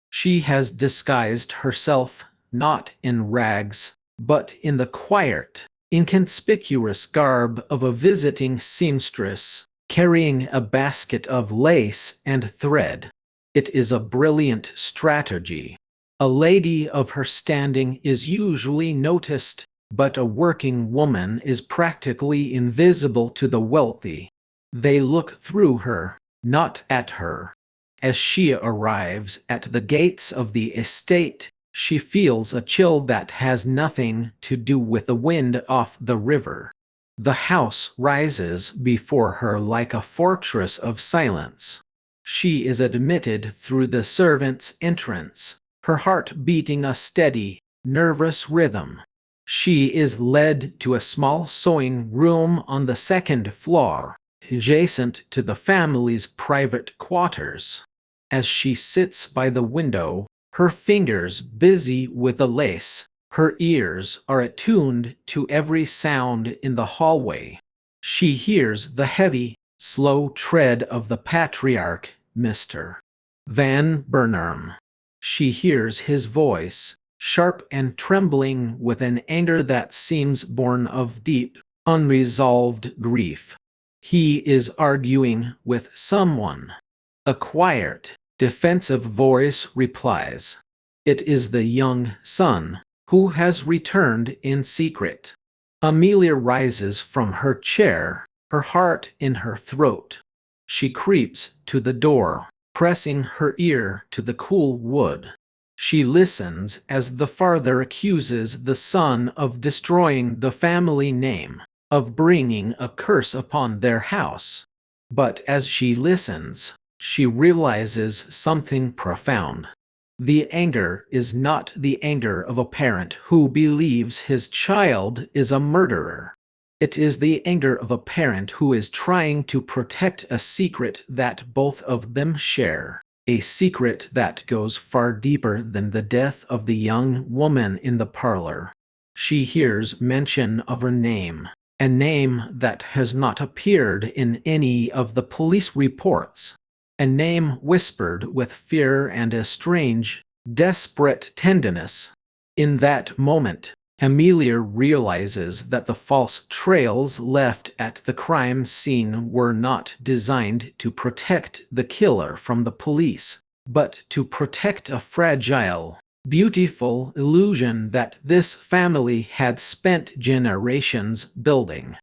She has disguised herself, not in rags, but in the quiet, inconspicuous garb of a visiting seamstress, carrying a basket of lace and thread. It is a brilliant strategy. A lady of her standing is usually noticed, but a working woman is practically invisible to the wealthy. They look through her, not at her. As she arrives at the gates of the estate, she feels a chill that has nothing to do with the wind off the river. The house rises before her like a fortress of silence. She is admitted through the servant's entrance, her heart beating a steady, nervous rhythm. She is led to a small sewing room on the second floor, adjacent to the family's private quarters. As she sits by the window, her fingers busy with the lace, her ears are attuned to every sound in the hallway. She hears the heavy, slow tread of the patriarch, Mr. Van Burnham. She hears his voice, sharp and trembling with an anger that seems born of deep, unresolved grief. He is arguing with someone. A quiet, defensive voice replies. It is the young son, who has returned in secret. Amelia rises from her chair, her heart in her throat. She creeps to the door, pressing her ear to the cool wood. She listens as the father accuses the son of destroying the family name, of bringing a curse upon their house. But as she listens, she realizes something profound. The anger is not the anger of a parent who believes his child is a murderer. It is the anger of a parent who is trying to protect a secret that both of them share, a secret that goes far deeper than the death of the young woman in the parlor. She hears mention of her name, a name that has not appeared in any of the police reports. A name whispered with fear and a strange, desperate tenderness. In that moment, Amelia realizes that the false trails left at the crime scene were not designed to protect the killer from the police, but to protect a fragile, beautiful illusion that this family had spent generations building.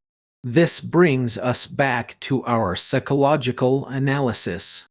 This brings us back to our psychological analysis.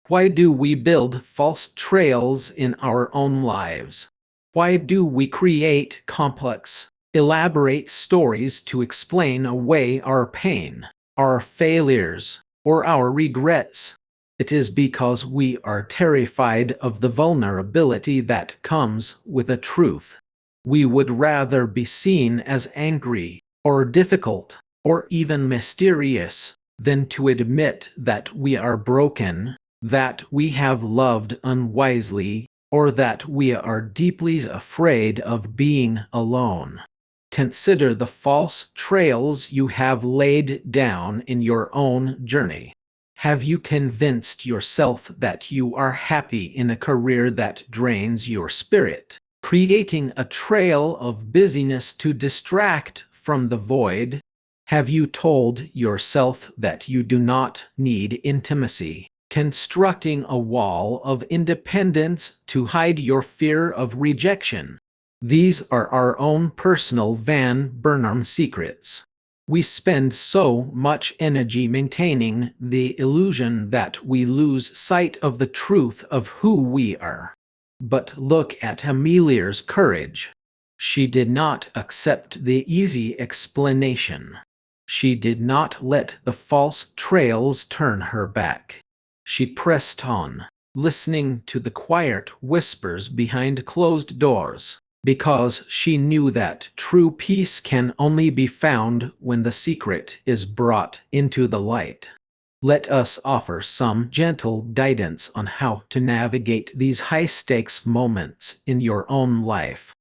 Why do we build false trails in our own lives? Why do we create complex, elaborate stories to explain away our pain, our failures, or our regrets? It is because we are terrified of the vulnerability that comes with the truth. We would rather be seen as angry, or difficult, or even mysterious, than to admit that we are broken, that we have loved unwisely, or that we are deeply afraid of being alone. Consider the false trails you have laid down in your own journey. Have you convinced yourself that you are happy in a career that drains your spirit, creating a trail of busyness to distract from the void? Have you told yourself that you do not need intimacy, constructing a wall of independence to hide your fear of rejection? These are our own personal Van Burnham secrets. We spend so much energy maintaining the illusion that we lose sight of the truth of who we are. But look at Amelia's courage. She did not accept the easy explanation. She did not let the false trails turn her back. She pressed on, listening to the quiet whispers behind closed doors, because she knew that true peace can only be found when the secret is brought into the light. Let us offer some gentle guidance on how to navigate these high-stakes moments in your own life.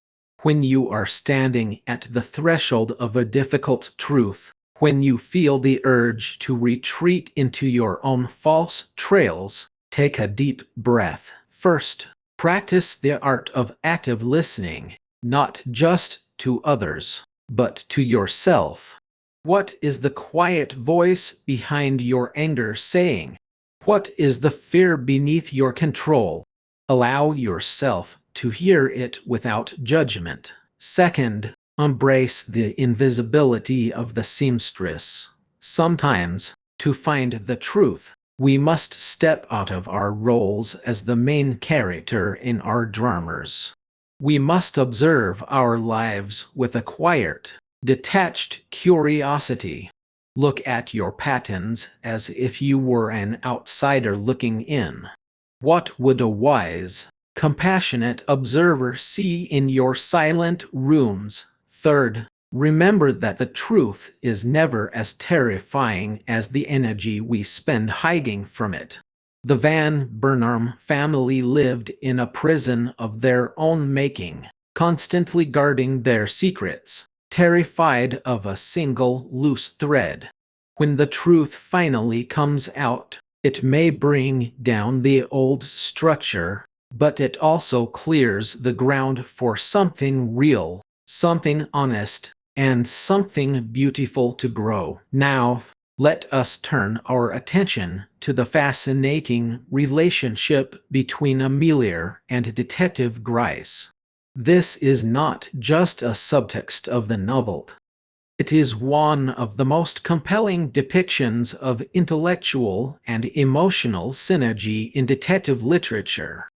When you are standing at the threshold of a difficult truth, When you feel the urge to retreat into your own false trails, take a deep breath. First, practice the art of active listening, not just to others, but to yourself. What is the quiet voice behind your anger saying? What is the fear beneath your control? Allow yourself to hear it without judgment. Second, embrace the invisibility of the seamstress. Sometimes, to find the truth, we must step out of our roles as the main character in our dramas. We must observe our lives with a quiet, detached curiosity. Look at your patterns as if you were an outsider looking in. What would a wise, compassionate observer see in your silent rooms? Third, remember that the truth is never as terrifying as the energy we spend hiding from it. The Van Burnham family lived in a prison of their own making, constantly guarding their secrets, terrified of a single loose thread. When the truth finally comes out, it may bring down the old structure, but it also clears the ground for something real, something honest, and something beautiful to grow. Now, let us turn our attention to the fascinating relationship between Amelia and Detective Gryce. This is not just a subtext of the novel. It is one of the most compelling depictions of intellectual and emotional synergy in detective literature.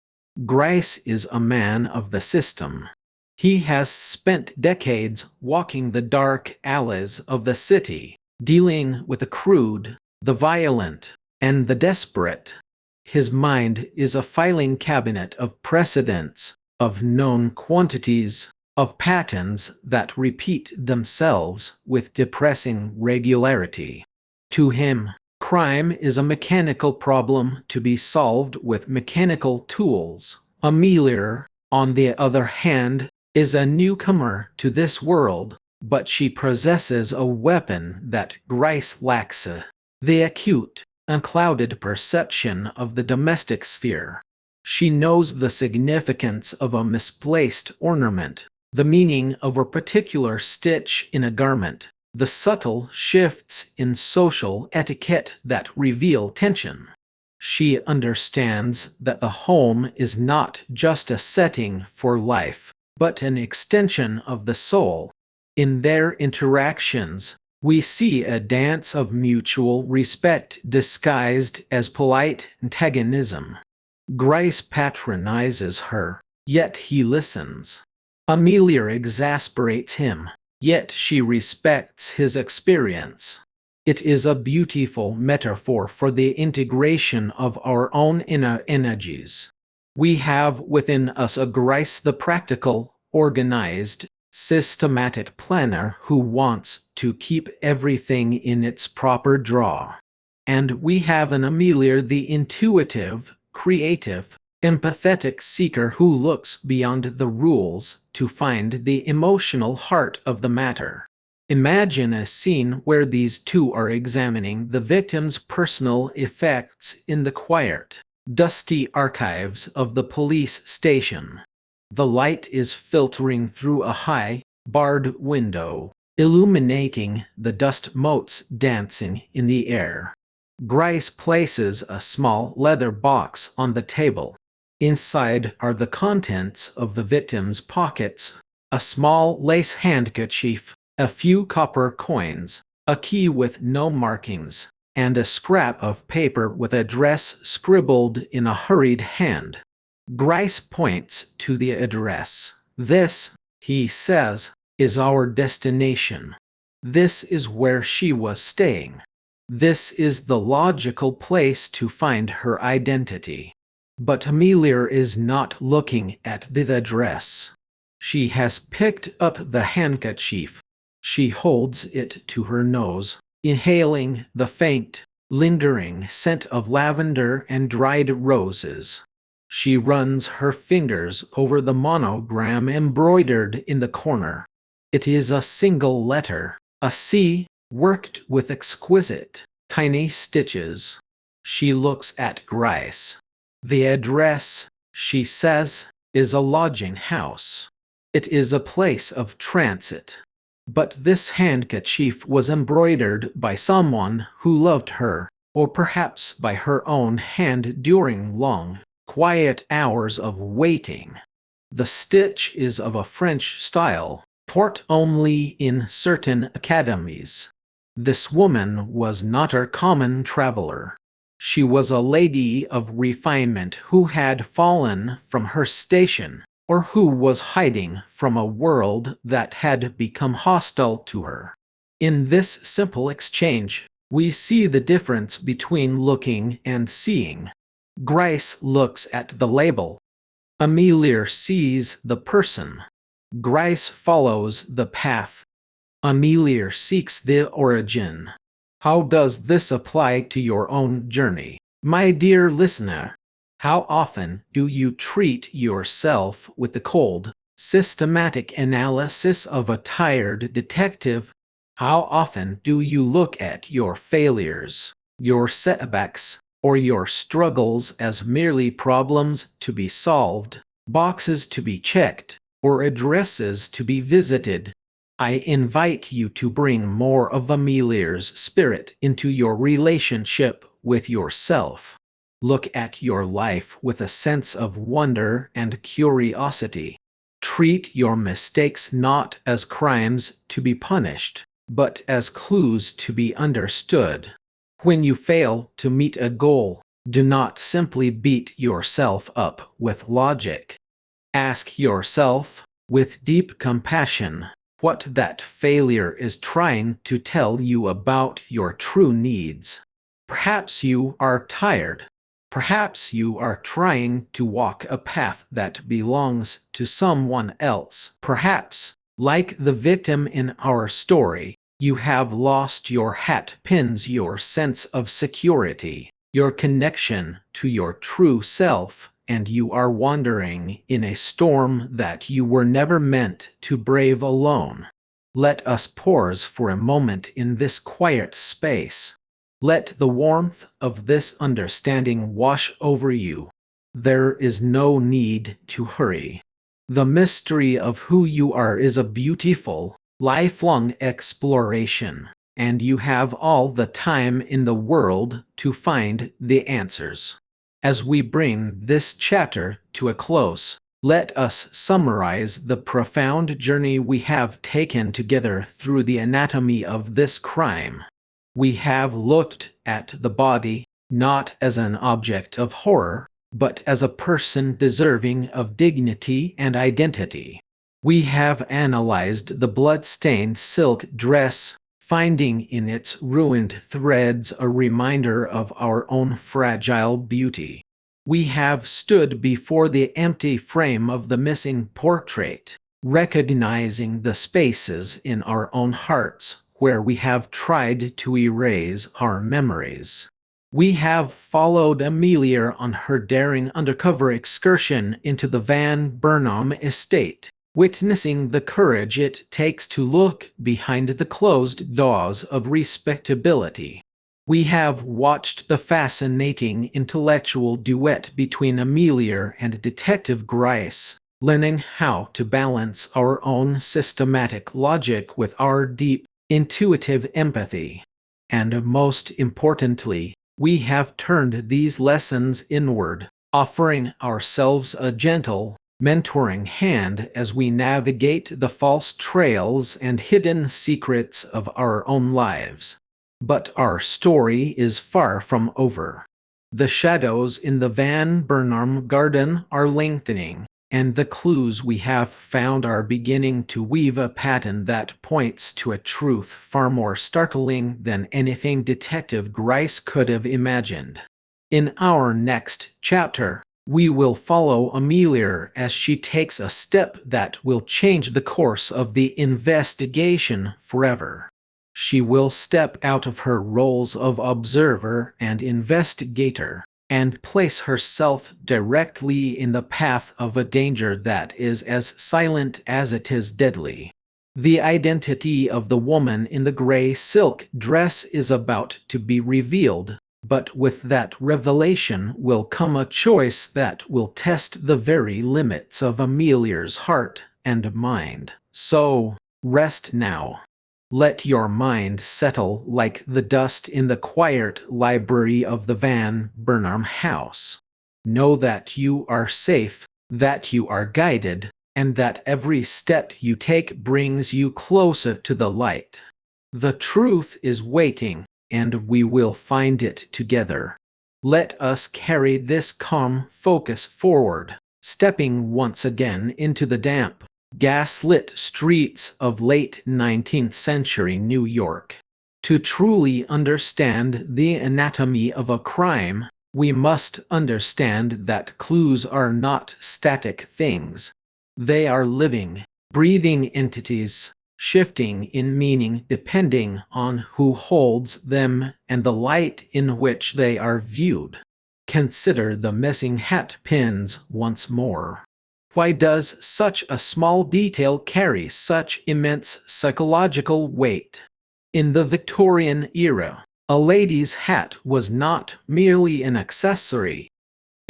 Gryce is a man of the system. He has spent decades walking the dark alleys of the city, dealing with the crude, the violent, and the desperate. His mind is a filing cabinet of precedents, of known quantities, of patterns that repeat themselves with depressing regularity. To him, crime is a mechanical problem to be solved with mechanical tools. Amelia, on the other hand, is a newcomer to this world, but she possesses a weapon that Gryce lacks: the acute, unclouded perception of the domestic sphere. She knows the significance of a misplaced ornament, the meaning of a particular stitch in a garment, the subtle shifts in social etiquette that reveal tension. She understands that the home is not just a setting for life, but an extension of the soul. In their interactions, we see a dance of mutual respect disguised as polite antagonism. Gryce patronizes her, yet he listens. Amelia exasperates him, yet she respects his experience. It is a beautiful metaphor for the integration of our own inner energies. We have within us a Gryce, the practical, organized, systematic planner who wants to keep everything in its proper draw. And we have an Amelia, the intuitive, creative, empathetic seeker who looks beyond the rules to find the emotional heart of the matter. Imagine a scene where these two are examining the victim's personal effects in the quiet, dusty archives of the police station. The light is filtering through a high, barred window, illuminating the dust motes dancing in the air. Gryce places a small leather box on the table. Inside are the contents of the victim's pockets: a small lace handkerchief, a few copper coins, a key with no markings, and a scrap of paper with a address scribbled in a hurried hand. Gryce points to the address. "This," he says, "is our destination. This is where she was staying. This is the logical place to find her identity." But Amelia is not looking at the address. She has picked up the handkerchief. She holds it to her nose, inhaling the faint, lingering scent of lavender and dried roses. She runs her fingers over the monogram embroidered in the corner. It is a single letter, a C, worked with exquisite, tiny stitches. She looks at Grice. The address, she says, is a lodging house. It is a place of transit. But this handkerchief was embroidered by someone who loved her, or perhaps by her own hand during long, quiet hours of waiting. The stitch is of a French style, taught only in certain academies. This woman was not a common traveler. She was a lady of refinement who had fallen from her station, or who was hiding from a world that had become hostile to her. In this simple exchange, we see the difference between looking and seeing. Grice looks at the label. Amelia sees the person. Grice follows the path. Amelia seeks the origin. How does this apply to your own journey, my dear listener? How often do you treat yourself with the cold, systematic analysis of a tired detective? How often do you look at your failures, your setbacks, or your struggles as merely problems to be solved, boxes to be checked, or addresses to be visited? I invite you to bring more of Amelia's spirit into your relationship with yourself. Look at your life with a sense of wonder and curiosity. Treat your mistakes not as crimes to be punished, but as clues to be understood. When you fail to meet a goal, do not simply beat yourself up with logic. Ask yourself, with deep compassion, what that failure is trying to tell you about your true needs. Perhaps you are tired. Perhaps you are trying to walk a path that belongs to someone else. Perhaps, like the victim in our story, you have lost your hat pins, your sense of security, your connection to your true self, and you are wandering in a storm that you were never meant to brave alone. Let us pause for a moment in this quiet space. Let the warmth of this understanding wash over you. There is no need to hurry. The mystery of who you are is a beautiful, lifelong exploration, and you have all the time in the world to find the answers. As we bring this chapter to a close, let us summarize the profound journey we have taken together through the anatomy of this crime. We have looked at the body, not as an object of horror, but as a person deserving of dignity and identity. We have analyzed the blood-stained silk dress, finding in its ruined threads a reminder of our own fragile beauty. We have stood before the empty frame of the missing portrait, recognizing the spaces in our own hearts where we have tried to erase our memories. We have followed Amelia on her daring undercover excursion into the Van Burnham estate, witnessing the courage it takes to look behind the closed doors of respectability. We have watched the fascinating intellectual duet between Amelia and Detective Grice, learning how to balance our own systematic logic with our deep, intuitive empathy. And most importantly, we have turned these lessons inward, offering ourselves a gentle, mentoring hand as we navigate the false trails and hidden secrets of our own lives. But our story is far from over. The shadows in the Van Burnham garden are lengthening, and the clues we have found are beginning to weave a pattern that points to a truth far more startling than anything Detective Grice could have imagined. In our next chapter, we will follow Amelia as she takes a step that will change the course of the investigation forever. She will step out of her roles of observer and investigator and place herself directly in the path of a danger that is as silent as it is deadly. The identity of the woman in the gray silk dress is about to be revealed, but with that revelation will come a choice that will test the very limits of Amelia's heart and mind. So, rest now. Let your mind settle like the dust in the quiet library of the Van Burnham house. Know that you are safe, that you are guided, and that every step you take brings you closer to the light. The truth is waiting, and we will find it together. Let us carry this calm focus forward, stepping once again into the damp, gas-lit streets of late 19th century New York. To truly understand the anatomy of a crime, we must understand that clues are not static things. They are living, breathing entities, shifting in meaning depending on who holds them and the light in which they are viewed. Consider the missing hat pins once more. Why does such a small detail carry such immense psychological weight? In the Victorian era, a lady's hat was not merely an accessory.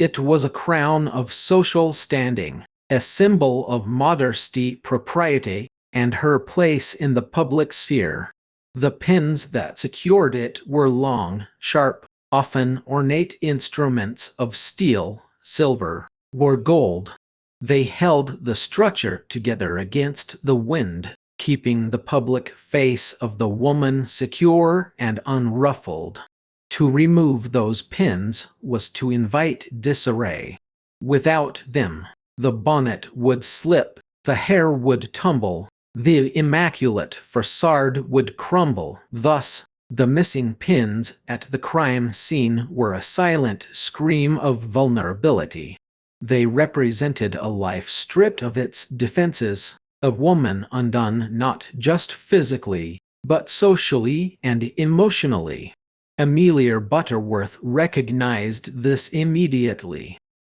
It was a crown of social standing, a symbol of modesty, propriety, and her place in the public sphere. The pins that secured it were long, sharp, often ornate instruments of steel, silver, or gold. They held the structure together against the wind, keeping the public face of the woman secure and unruffled. To remove those pins was to invite disarray. Without them, the bonnet would slip, the hair would tumble, the immaculate facade would crumble. Thus, the missing pins at the crime scene were a silent scream of vulnerability. They represented a life stripped of its defenses, a woman undone not just physically, but socially and emotionally. Amelia Butterworth recognized this immediately.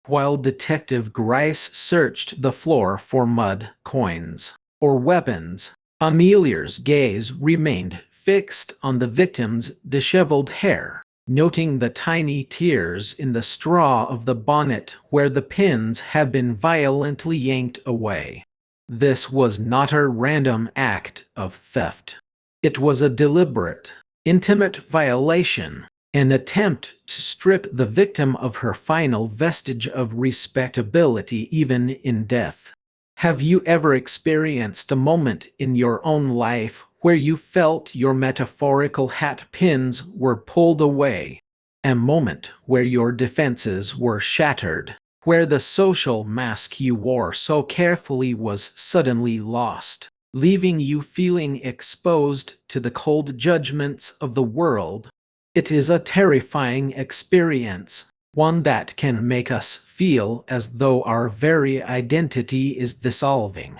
While Detective Gryce searched the floor for mud, coins, or weapons, Amelia's gaze remained fixed on the victim's disheveled hair, noting the tiny tears in the straw of the bonnet where the pins had been violently yanked away. This was not a random act of theft. It was a deliberate, intimate violation, an attempt to strip the victim of her final vestige of respectability even in death. Have you ever experienced a moment in your own life where you felt your metaphorical hat pins were pulled away? A moment where your defenses were shattered, where the social mask you wore so carefully was suddenly lost, leaving you feeling exposed to the cold judgments of the world. It is a terrifying experience, one that can make us feel as though our very identity is dissolving.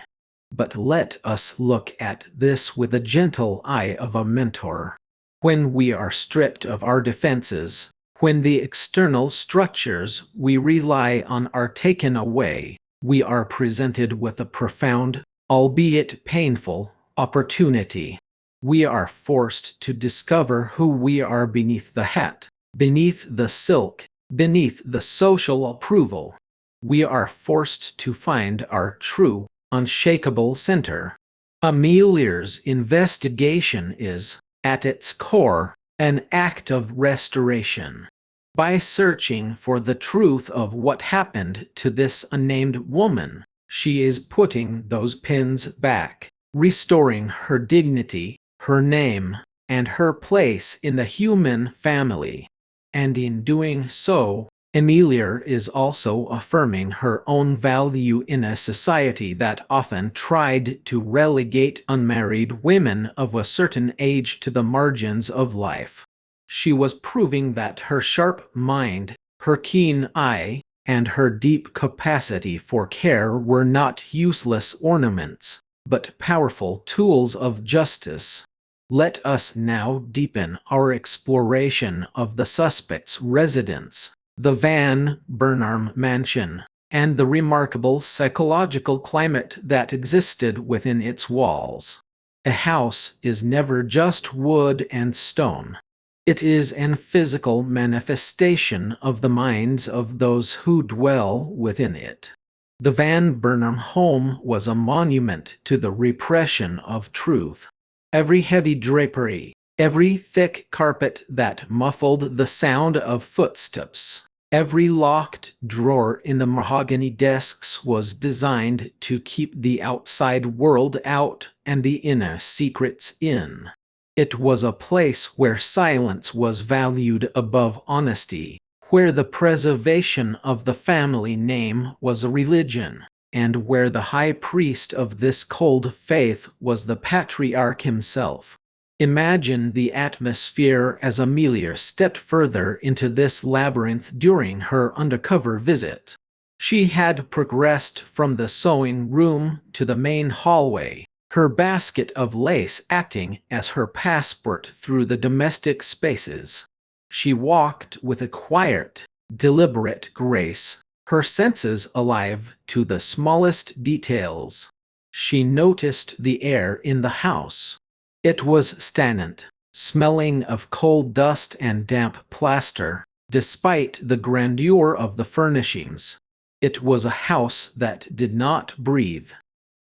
But let us look at this with the gentle eye of a mentor. When we are stripped of our defenses, when the external structures we rely on are taken away, we are presented with a profound, albeit painful, opportunity. We are forced to discover who we are beneath the hat, beneath the silk, beneath the social approval. We are forced to find our true, unshakable center. Amelia's investigation is, at its core, an act of restoration. By searching for the truth of what happened to this unnamed woman, she is putting those pins back, restoring her dignity, her name, and her place in the human family. And in doing so, Amelia is also affirming her own value in a society that often tried to relegate unmarried women of a certain age to the margins of life. She was proving that her sharp mind, her keen eye, and her deep capacity for care were not useless ornaments, but powerful tools of justice. Let us now deepen our exploration of the suspect's residence, the Van Burnham mansion. and the remarkable psychological climate that existed within its walls. A house is never just wood and stone. It is an physical manifestation of the minds of those who dwell within it. The Van Burnham home was a monument to the repression of truth. Every heavy drapery, every thick carpet that muffled the sound of footsteps, every locked drawer in the mahogany desks was designed to keep the outside world out and the inner secrets in. It was a place where silence was valued above honesty, where the preservation of the family name was a religion, and where the high priest of this cold faith was the patriarch himself. Imagine the atmosphere as Amelia stepped further into this labyrinth during her undercover visit. She had progressed from the sewing room to the main hallway, her basket of lace acting as her passport through the domestic spaces. She walked with a quiet, deliberate grace, her senses alive to the smallest details. She noticed the air in the house. It was stagnant, smelling of coal dust and damp plaster, despite the grandeur of the furnishings. It was a house that did not breathe.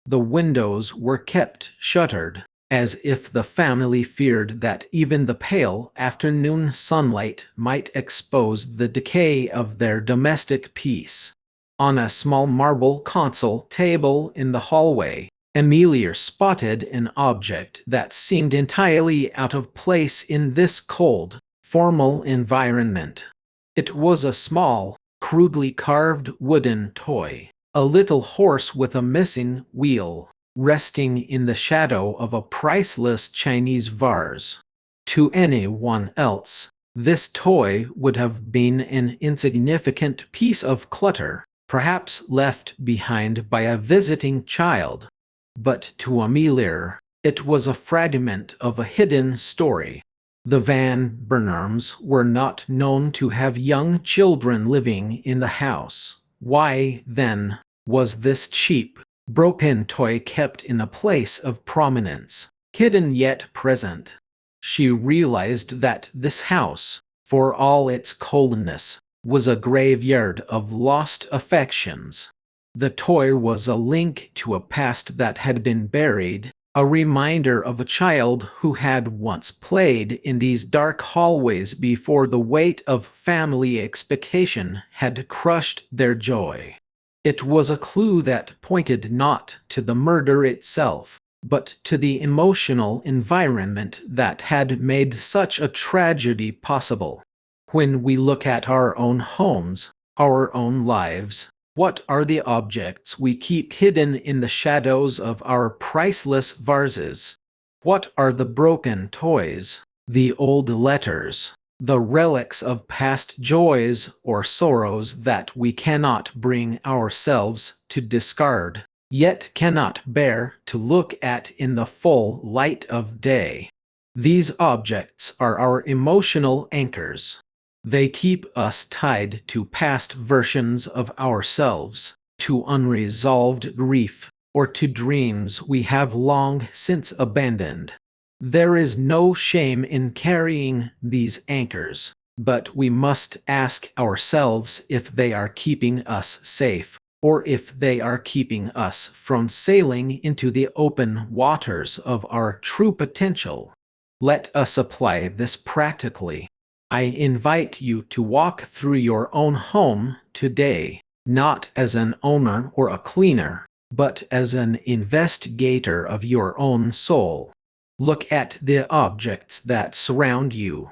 The windows were kept shuttered, as if the family feared that even the pale afternoon sunlight might expose the decay of their domestic peace. On a small marble console table in the hallway, Amelia spotted an object that seemed entirely out of place in this cold, formal environment. It was a small, crudely carved wooden toy, a little horse with a missing wheel, resting in the shadow of a priceless Chinese vase. To anyone else, this toy would have been an insignificant piece of clutter, perhaps left behind by a visiting child. But to Amelia, it was a fragment of a hidden story. The Van Burnhams were not known to have young children living in the house. Why, then, was this cheap, broken toy kept in a place of prominence, hidden yet present? She realized that this house, for all its coldness, was a graveyard of lost affections. The toy was a link to a past that had been buried, a reminder of a child who had once played in these dark hallways before the weight of family expectation had crushed their joy. It was a clue that pointed not to the murder itself, but to the emotional environment that had made such a tragedy possible. When we look at our own homes, our own lives, what are the objects we keep hidden in the shadows of our priceless vases? What are the broken toys, the old letters, the relics of past joys or sorrows that we cannot bring ourselves to discard, yet cannot bear to look at in the full light of day? These objects are our emotional anchors. They keep us tied to past versions of ourselves, to unresolved grief, or to dreams we have long since abandoned. There is no shame in carrying these anchors, but we must ask ourselves if they are keeping us safe, or if they are keeping us from sailing into the open waters of our true potential. Let us apply this practically. I invite you to walk through your own home today, not as an owner or a cleaner, but as an investigator of your own soul. Look at the objects that surround you.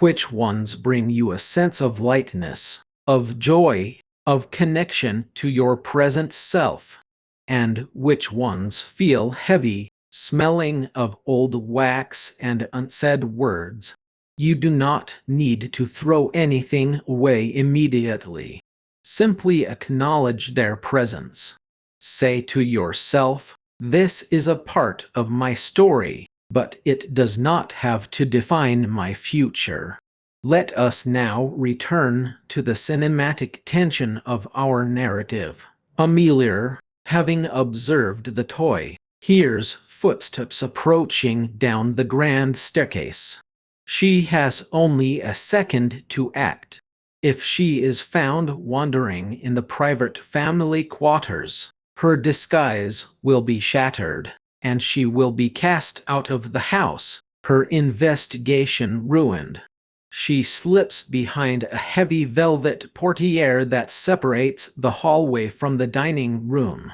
Which ones bring you a sense of lightness, of joy, of connection to your present self? And which ones feel heavy, smelling of old wax and unsaid words? You do not need to throw anything away immediately. Simply acknowledge their presence. Say to yourself, "This is a part of my story, but it does not have to define my future." Let us now return to the cinematic tension of our narrative. Amelia, having observed the toy, hears footsteps approaching down the grand staircase. She has only a second to act. If she is found wandering in the private family quarters, her disguise will be shattered, and she will be cast out of the house, her investigation ruined. She slips behind a heavy velvet portiere that separates the hallway from the dining room.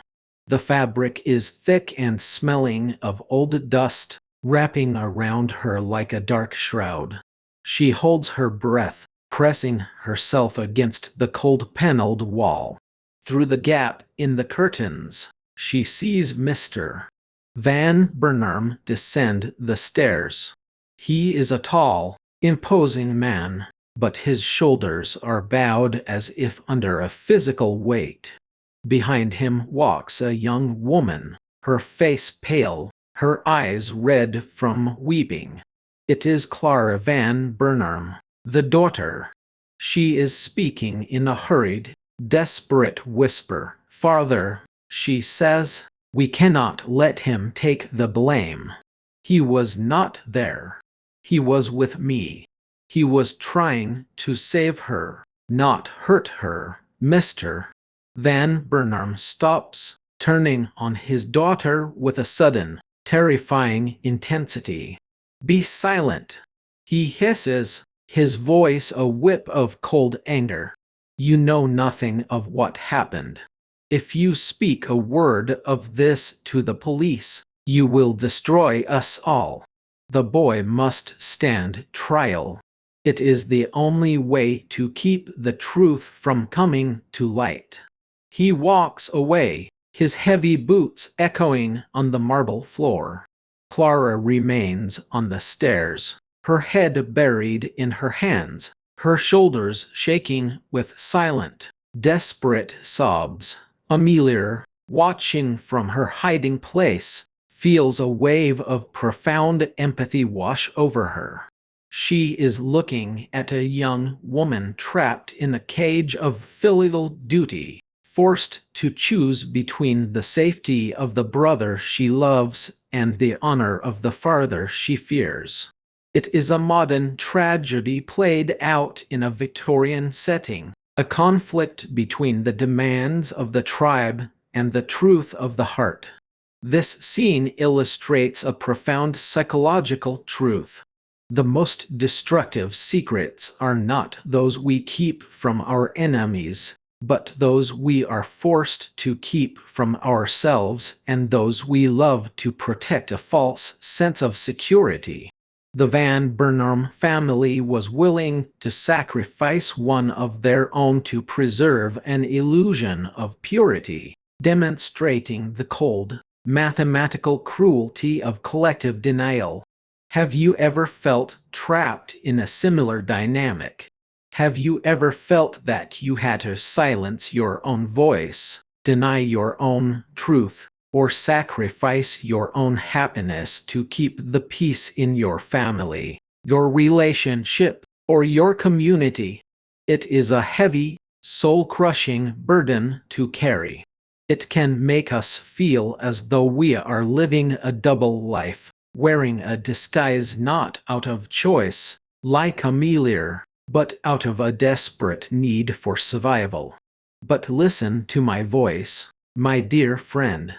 The fabric is thick and smelling of old dust, wrapping around her like a dark shroud. She holds her breath, pressing herself against the cold paneled wall. Through the gap in the curtains, she sees Mr. Van Burnham descend the stairs. He is a tall, imposing man, but his shoulders are bowed as if under a physical weight. Behind him walks a young woman, her face pale, her eyes red from weeping. It is Clara Van Burnham, the daughter. She is speaking in a hurried, desperate whisper. "Father," she says, "we cannot let him take the blame. He was not there. He was with me. He was trying to save her, not hurt her." Mr. Van Burnham stops, turning on his daughter with a sudden, terrifying intensity. "Be silent," he hisses, his voice a whip of cold anger. "You know nothing of what happened. If you speak a word of this to the police, you will destroy us all. The boy must stand trial. It is the only way to keep the truth from coming to light." He walks away, his heavy boots echoing on the marble floor. Clara remains on the stairs, her head buried in her hands, her shoulders shaking with silent, desperate sobs. Amelia, watching from her hiding place, feels a wave of profound empathy wash over her. She is looking at a young woman trapped in a cage of filial duty, forced to choose between the safety of the brother she loves and the honor of the father she fears. It is a modern tragedy played out in a Victorian setting, a conflict between the demands of the tribe and the truth of the heart. This scene illustrates a profound psychological truth. The most destructive secrets are not those we keep from our enemies, but those we are forced to keep from ourselves and those we love to protect a false sense of security. The Van Burnham family was willing to sacrifice one of their own to preserve an illusion of purity, demonstrating the cold, mathematical cruelty of collective denial. Have you ever felt trapped in a similar dynamic? Have you ever felt that you had to silence your own voice, deny your own truth, or sacrifice your own happiness to keep the peace in your family, your relationship, or your community? It is a heavy, soul-crushing burden to carry. It can make us feel as though we are living a double life, wearing a disguise not out of choice, like Amelia, but out of a desperate need for survival. But listen to my voice, my dear friend.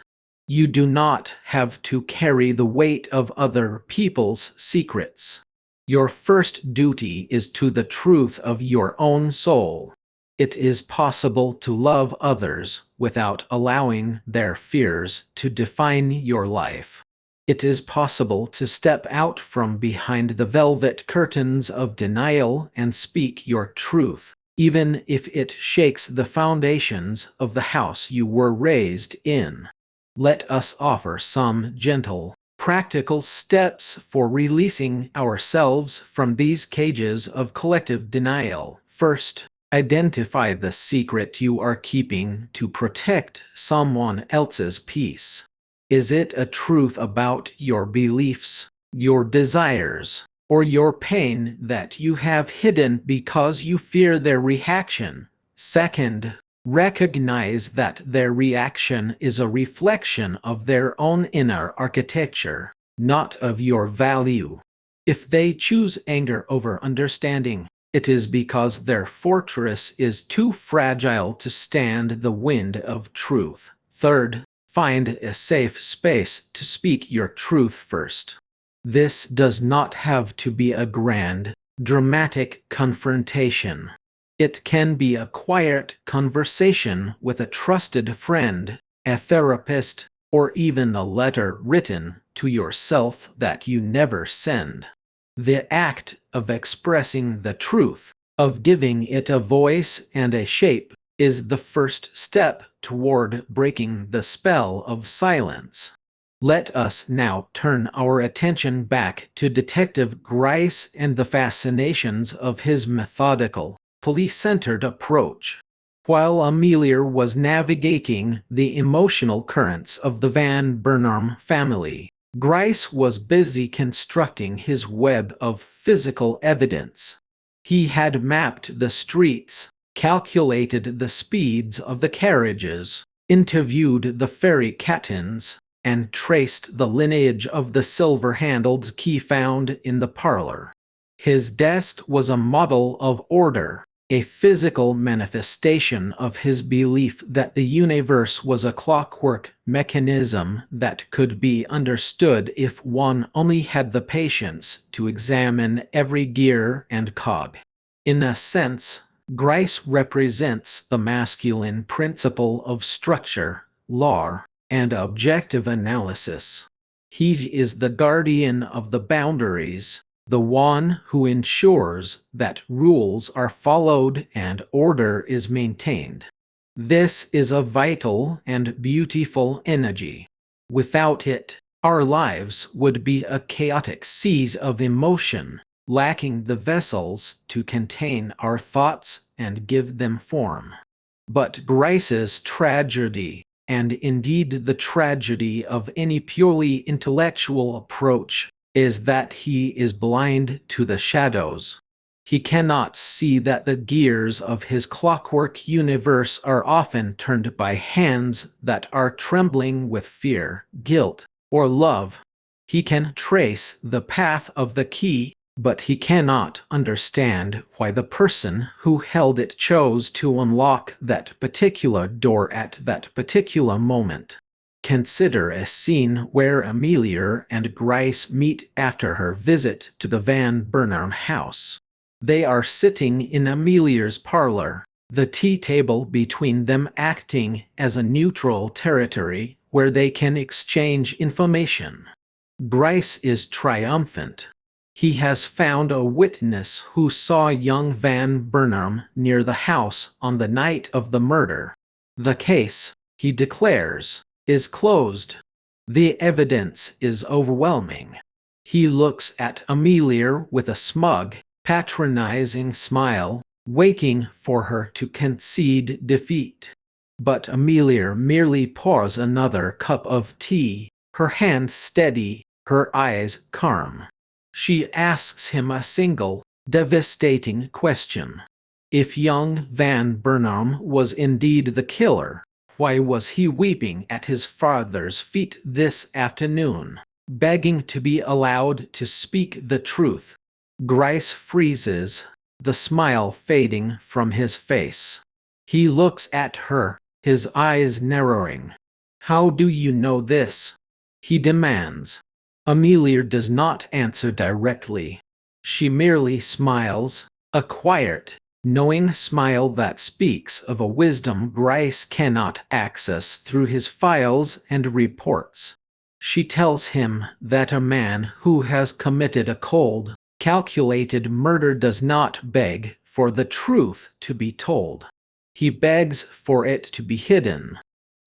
You do not have to carry the weight of other people's secrets. Your first duty is to the truth of your own soul. It is possible to love others without allowing their fears to define your life. It is possible to step out from behind the velvet curtains of denial and speak your truth, even if it shakes the foundations of the house you were raised in. Let us offer some gentle, practical steps for releasing ourselves from these cages of collective denial. First, identify the secret you are keeping to protect someone else's peace. Is it a truth about your beliefs, your desires, or your pain that you have hidden because you fear their reaction. Second, recognize that their reaction is a reflection of their own inner architecture, not of your value. If they choose anger over understanding, it is because their fortress is too fragile to stand the wind of truth. Third, find a safe space to speak your truth first. This does not have to be a grand, dramatic confrontation. It can be a quiet conversation with a trusted friend, a therapist, or even a letter written to yourself that you never send. The act of expressing the truth, of giving it a voice and a shape, is the first step toward breaking the spell of silence. Let us now turn our attention back to Detective Gryce and the fascinations of his methodical, police-centered approach. While Amelia was navigating the emotional currents of the Van Burnham family, Gryce was busy constructing his web of physical evidence. He had mapped the streets, calculated the speeds of the carriages, interviewed the ferry captains, and traced the lineage of the silver-handled key found in the parlor. His desk was a model of order, a physical manifestation of his belief that the universe was a clockwork mechanism that could be understood if one only had the patience to examine every gear and cog. In a sense, Gryce represents the masculine principle of structure, law, and objective analysis. He is the guardian of the boundaries, the one who ensures that rules are followed and order is maintained. This is a vital and beautiful energy. Without it, our lives would be a chaotic sea of emotion, lacking the vessels to contain our thoughts and give them form. But Gryce's tragedy, and indeed the tragedy of any purely intellectual approach, is that he is blind to the shadows. He cannot see that the gears of his clockwork universe are often turned by hands that are trembling with fear, guilt, or love. He can trace the path of the key, but he cannot understand why the person who held it chose to unlock that particular door at that particular moment. Consider a scene where Amelia and Gryce meet after her visit to the Van Burnham house. They are sitting in Amelia's parlor, the tea table between them acting as a neutral territory where they can exchange information. Gryce is triumphant. He has found a witness who saw young Van Burnham near the house on the night of the murder. The case, he declares, is closed. The evidence is overwhelming. He looks at Amelia with a smug, patronizing smile, waiting for her to concede defeat. But Amelia merely pours another cup of tea, her hand steady, her eyes calm. She asks him a single, devastating question. If young Van Burnham was indeed the killer, why was he weeping at his father's feet this afternoon, begging to be allowed to speak the truth? Gryce freezes, the smile fading from his face. He looks at her, his eyes narrowing. "How do you know this?" he demands. Amelia does not answer directly. She merely smiles, a quiet, knowing smile that speaks of a wisdom Gryce cannot access through his files and reports. She tells him that a man who has committed a cold, calculated murder does not beg for the truth to be told. He begs for it to be hidden.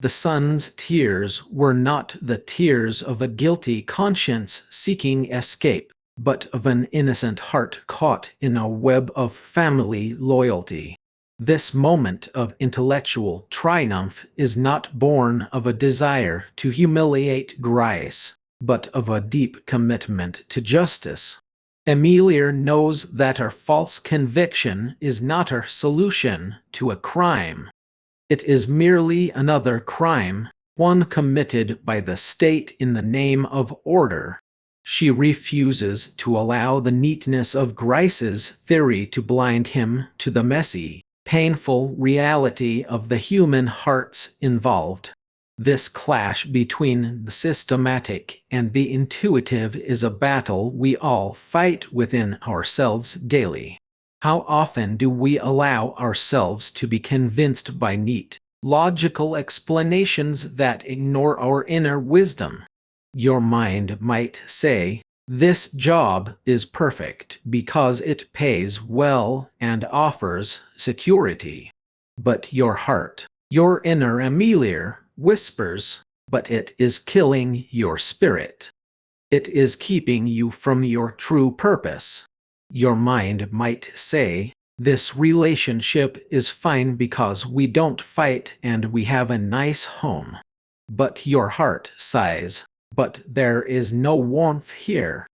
The son's tears were not the tears of a guilty conscience seeking escape, but of an innocent heart caught in a web of family loyalty. This moment of intellectual triumph is not born of a desire to humiliate Gryce, but of a deep commitment to justice. Amelia knows that her false conviction is not her solution to a crime. It is merely another crime, one committed by the state in the name of order. She refuses to allow the neatness of Grice's theory to blind him to the messy, painful reality of the human hearts involved. This clash between the systematic and the intuitive is a battle we all fight within ourselves daily. How often do we allow ourselves to be convinced by neat, logical explanations that ignore our inner wisdom? Your mind might say, "This job is perfect because it pays well and offers security." But your heart, your inner Amelia, whispers, "But it is killing your spirit. It is keeping you from your true purpose." Your mind might say, "This relationship is fine because we don't fight and we have a nice home." But your heart sighs, "But there is no warmth here.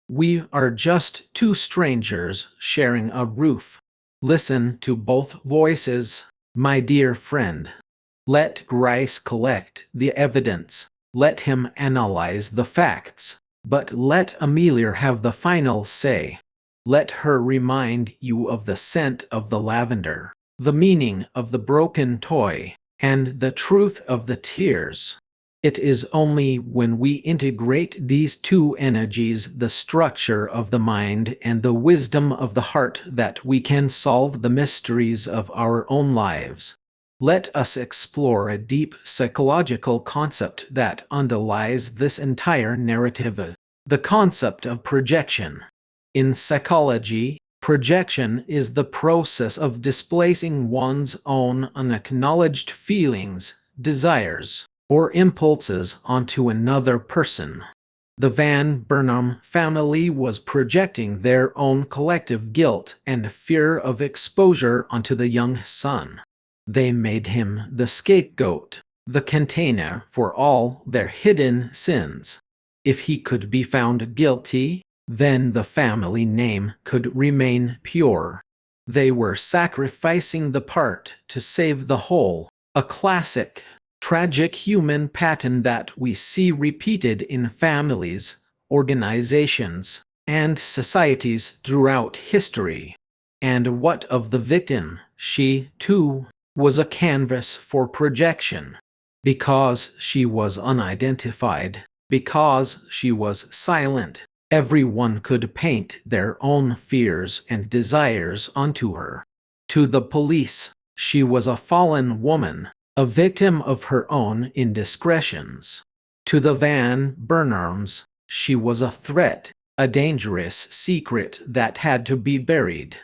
We are just two strangers sharing a roof." Listen to both voices, my dear friend. Let Grice collect the evidence. Let him analyze the facts. But let Amelia have the final say. Let her remind you of the scent of the lavender, the meaning of the broken toy, and the truth of the tears. It is only when we integrate these two energies, the structure of the mind and the wisdom of the heart, that we can solve the mysteries of our own lives. Let us explore a deep psychological concept that underlies this entire narrative, the concept of projection. In psychology, projection is the process of displacing one's own unacknowledged feelings, desires, or impulses onto another person. The Van Burnham family was projecting their own collective guilt and fear of exposure onto the young son. They made him the scapegoat, the container for all their hidden sins. If he could be found guilty, then the family name could remain pure. They were sacrificing the part to save the whole, a classic, tragic human pattern that we see repeated in families, organizations, and societies throughout history. And what of the victim? She, too, was a canvas for projection. Because she was unidentified, because she was silent, everyone could paint their own fears and desires onto her. To the police, she was a fallen woman, a victim of her own indiscretions. To the Van Burnhams, she was a threat, a dangerous secret that had to be buried.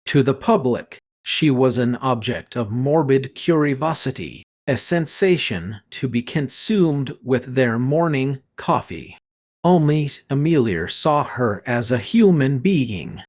To the public, she was an object of morbid curiosity, a sensation to be consumed with their morning coffee. Only Amelia saw her as a human being.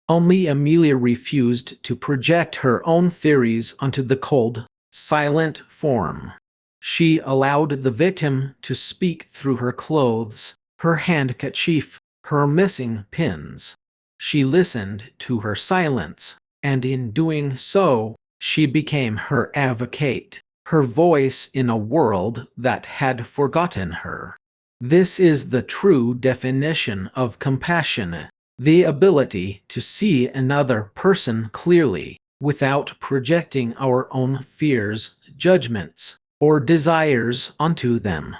Only Amelia refused to project her own theories onto the cold, silent form. She allowed the victim to speak through her clothes, her handkerchief, her missing pins. She listened to her silence, and in doing so, she became her advocate, her voice in a world that had forgotten her. This is the true definition of compassion, the ability to see another person clearly, without projecting our own fears, judgments, or desires onto them.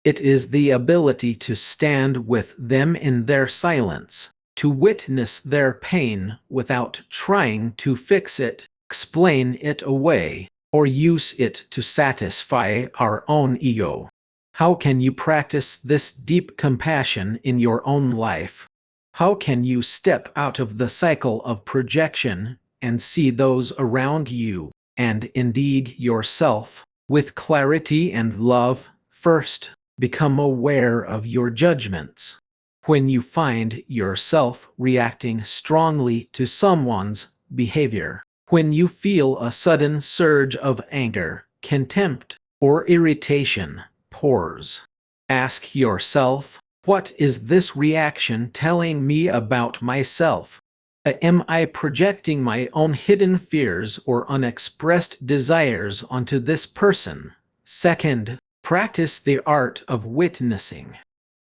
It is the ability to stand with them in their silence, to witness their pain without trying to fix it, explain it away, or use it to satisfy our own ego. How can you practice this deep compassion in your own life? How can you step out of the cycle of projection and see those around you, and indeed yourself, with clarity and love? First, become aware of your judgments. When you find yourself reacting strongly to someone's behavior, when you feel a sudden surge of anger, contempt, or irritation, pause. Ask yourself, What is this reaction telling me about myself? Am I projecting my own hidden fears or unexpressed desires onto this person? Second, practice the art of witnessing.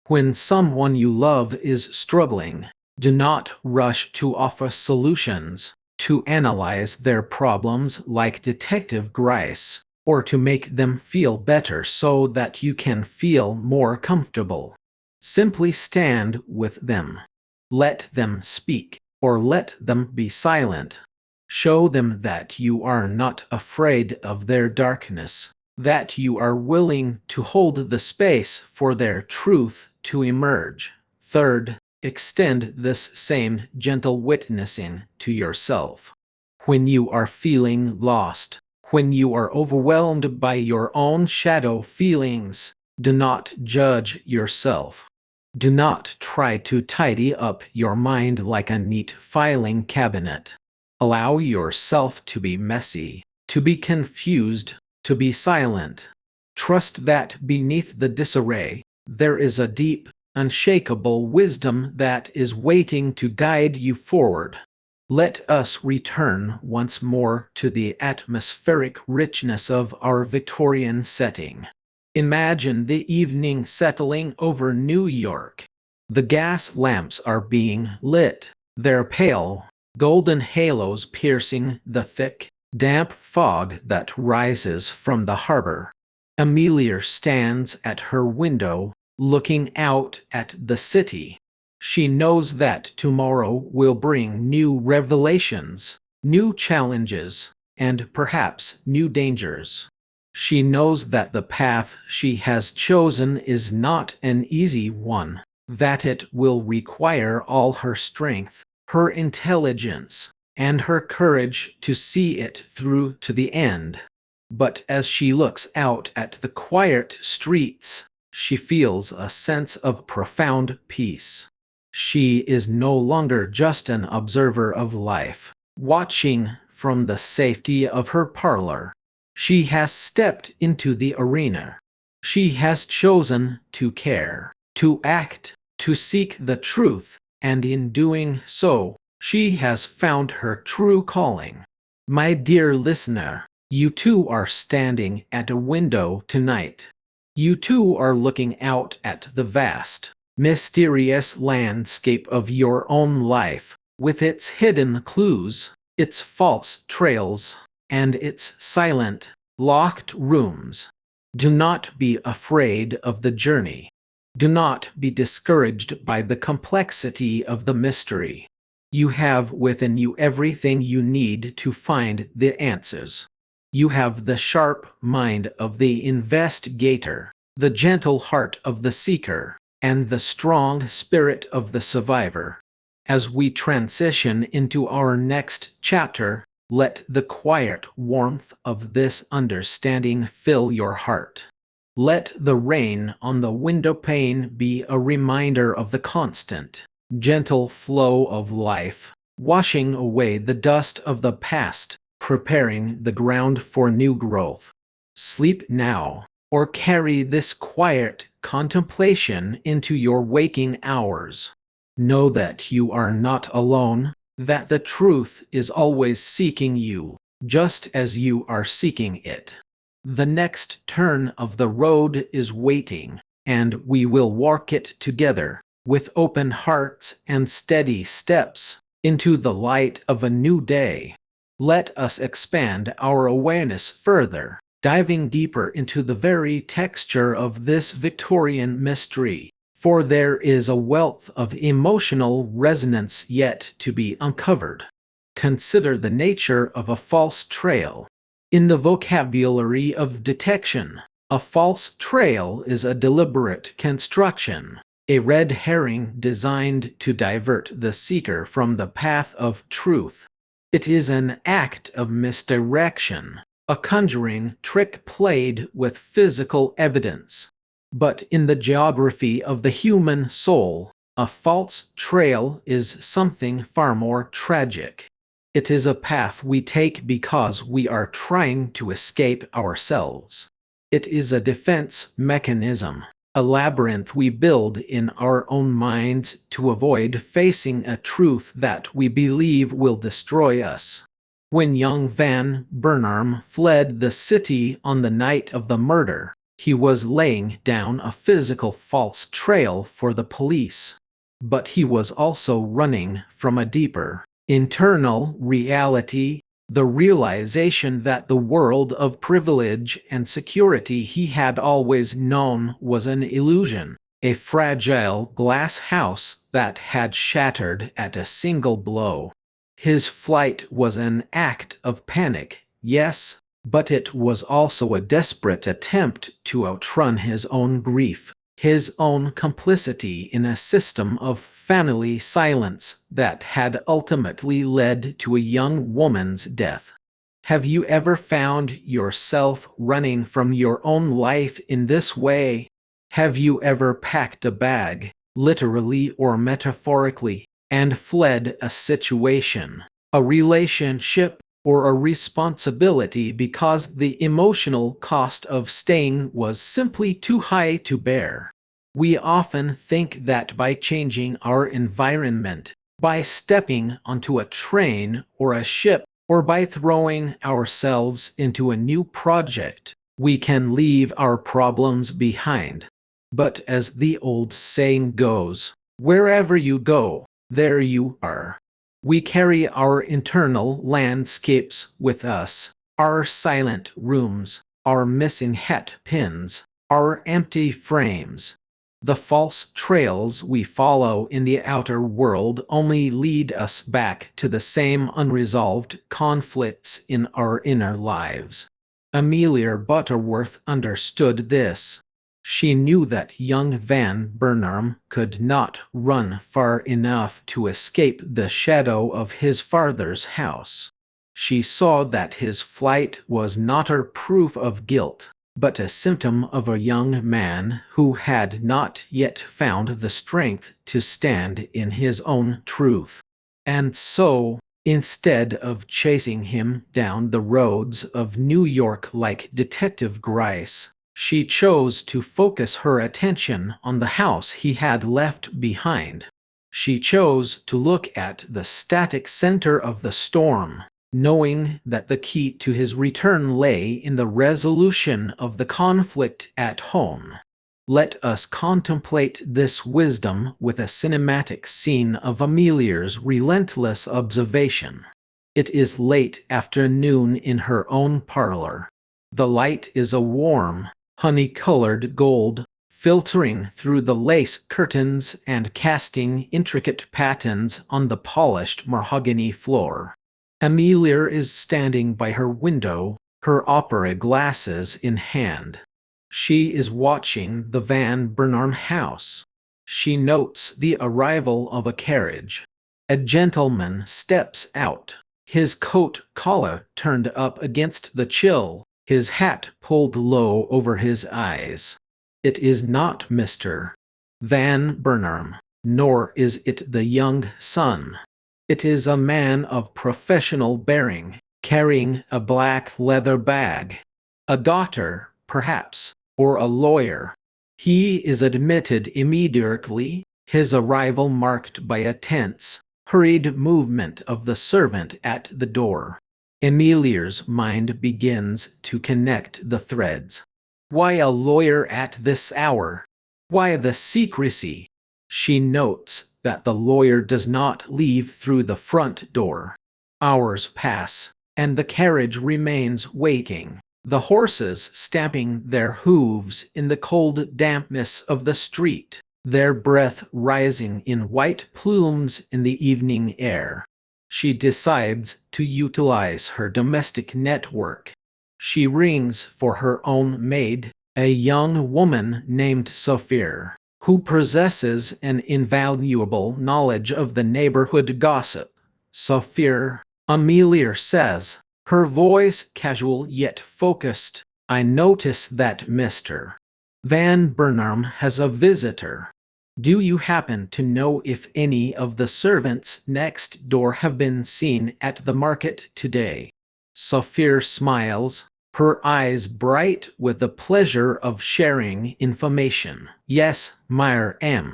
When someone you love is struggling, do not rush to offer solutions, to analyze their problems like Detective Gryce, or to make them feel better so that you can feel more comfortable. Simply stand with them. Let them speak, or let them be silent. Show them that you are not afraid of their darkness, that you are willing to hold the space for their truth to emerge. Third, extend this same gentle witnessing to yourself. When you are feeling lost, when you are overwhelmed by your own shadow feelings, do not judge yourself. Do not try to tidy up your mind like a neat filing cabinet. Allow yourself to be messy, to be confused, to be silent. Trust that beneath the disarray, there is a deep, unshakable wisdom that is waiting to guide you forward. Let us return once more to the atmospheric richness of our Victorian setting. Imagine the evening settling over New York. The gas lamps are being lit, their pale, golden halos piercing the thick, damp fog that rises from the harbor. Amelia stands at her window, looking out at the city. She knows that tomorrow will bring new revelations, new challenges, and perhaps new dangers. She knows that the path she has chosen is not an easy one, that it will require all her strength, her intelligence, and her courage to see it through to the end. But as she looks out at the quiet streets, she feels a sense of profound peace. She is no longer just an observer of life, watching from the safety of her parlor. She has stepped into the arena. She has chosen to care, to act, to seek the truth, and in doing so, she has found her true calling. My dear listener, you too are standing at a window tonight. You too are looking out at the vast, mysterious landscape of your own life, with its hidden clues, its false trails, and its silent, locked rooms. Do not be afraid of the journey. Do not be discouraged by the complexity of the mystery. You have within you everything you need to find the answers. You have the sharp mind of the investigator, the gentle heart of the seeker, and the strong spirit of the survivor. As we transition into our next chapter, let the quiet warmth of this understanding fill your heart. Let the rain on the windowpane be a reminder of the constant, gentle flow of life, washing away the dust of the past, preparing the ground for new growth. Sleep now, or carry this quiet contemplation into your waking hours. Know that you are not alone, that the truth is always seeking you, just as you are seeking it. The next turn of the road is waiting, and we will walk it together, with open hearts and steady steps, into the light of a new day. Let us expand our awareness further, diving deeper into the very texture of this Victorian mystery, for there is a wealth of emotional resonance yet to be uncovered. Consider the nature of a false trail. In the vocabulary of detection, a false trail is a deliberate construction, a red herring designed to divert the seeker from the path of truth. It is an act of misdirection, a conjuring trick played with physical evidence. But in the geography of the human soul, a false trail is something far more tragic. It is a path we take because we are trying to escape ourselves. It is a defense mechanism, A labyrinth we build in our own minds to avoid facing a truth that we believe will destroy us. When young Van Burnham fled the city on the night of the murder, he was laying down a physical false trail for the police. But he was also running from a deeper, internal reality, the realization that the world of privilege and security he had always known was an illusion, a fragile glass house that had shattered at a single blow. His flight was an act of panic, yes, but it was also a desperate attempt to outrun his own grief, his own complicity in a system of family silence that had ultimately led to a young woman's death. Have you ever found yourself running from your own life in this way? Have you ever packed a bag, literally or metaphorically, and fled a situation, a relationship, or a responsibility because the emotional cost of staying was simply too high to bear? We often think that by changing our environment, by stepping onto a train or a ship, or by throwing ourselves into a new project, we can leave our problems behind. But as the old saying goes, wherever you go, there you are. We carry our internal landscapes with us, our silent rooms, our missing hat pins, our empty frames. The false trails we follow in the outer world only lead us back to the same unresolved conflicts in our inner lives. Amelia Butterworth understood this. She knew that young Van Burnham could not run far enough to escape the shadow of his father's house. She saw that his flight was not a proof of guilt, but a symptom of a young man who had not yet found the strength to stand in his own truth. And so, instead of chasing him down the roads of New York like Detective Gryce, she chose to focus her attention on the house he had left behind. She chose to look at the static center of the storm, knowing that the key to his return lay in the resolution of the conflict at home. Let us contemplate this wisdom with a cinematic scene of Amelia's relentless observation. It is late afternoon in her own parlor. The light is a warm, honey-colored gold, filtering through the lace curtains and casting intricate patterns on the polished mahogany floor. Amelia is standing by her window, her opera glasses in hand. She is watching the Van Burnham house. She notes the arrival of a carriage. A gentleman steps out, his coat collar turned up against the chill, his hat pulled low over his eyes. It is not Mr. Van Burnham, nor is it the young son. It is a man of professional bearing, carrying a black leather bag. A doctor, perhaps, or a lawyer. He is admitted immediately, his arrival marked by a tense, hurried movement of the servant at the door. Amelia's mind begins to connect the threads. Why a lawyer at this hour? Why the secrecy? She notes that the lawyer does not leave through the front door. Hours pass, and the carriage remains waiting, the horses stamping their hooves in the cold dampness of the street, their breath rising in white plumes in the evening air. She decides to utilize her domestic network. She rings for her own maid, a young woman named Sophia, who possesses an invaluable knowledge of the neighborhood gossip. Sophia, Amelia says, her voice casual yet focused, I notice that Mr. Van Burnham has a visitor. Do you happen to know if any of the servants next door have been seen at the market today? Sophia smiles, her eyes bright with the pleasure of sharing information. "Yes, Ma'am.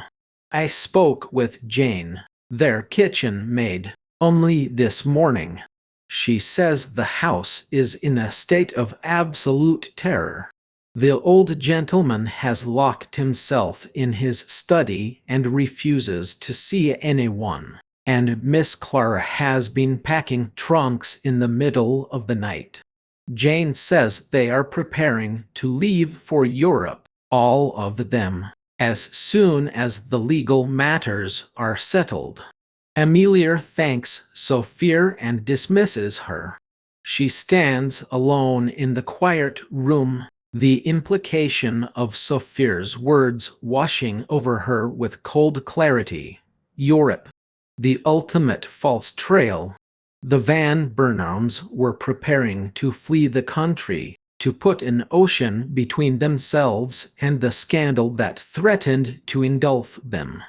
I spoke with Jane, their kitchen maid, only this morning. She says the house is in a state of absolute terror. The old gentleman has locked himself in his study and refuses to see anyone, and Miss Clara has been packing trunks in the middle of the night. Jane says they are preparing to leave for Europe, all of them, as soon as the legal matters are settled." Amelia thanks Sophia and dismisses her. She stands alone in the quiet room, the implication of Sophia's words washing over her with cold clarity. Europe. The ultimate false trail. The Van Burnhams were preparing to flee the country, to put an ocean between themselves and the scandal that threatened to engulf them.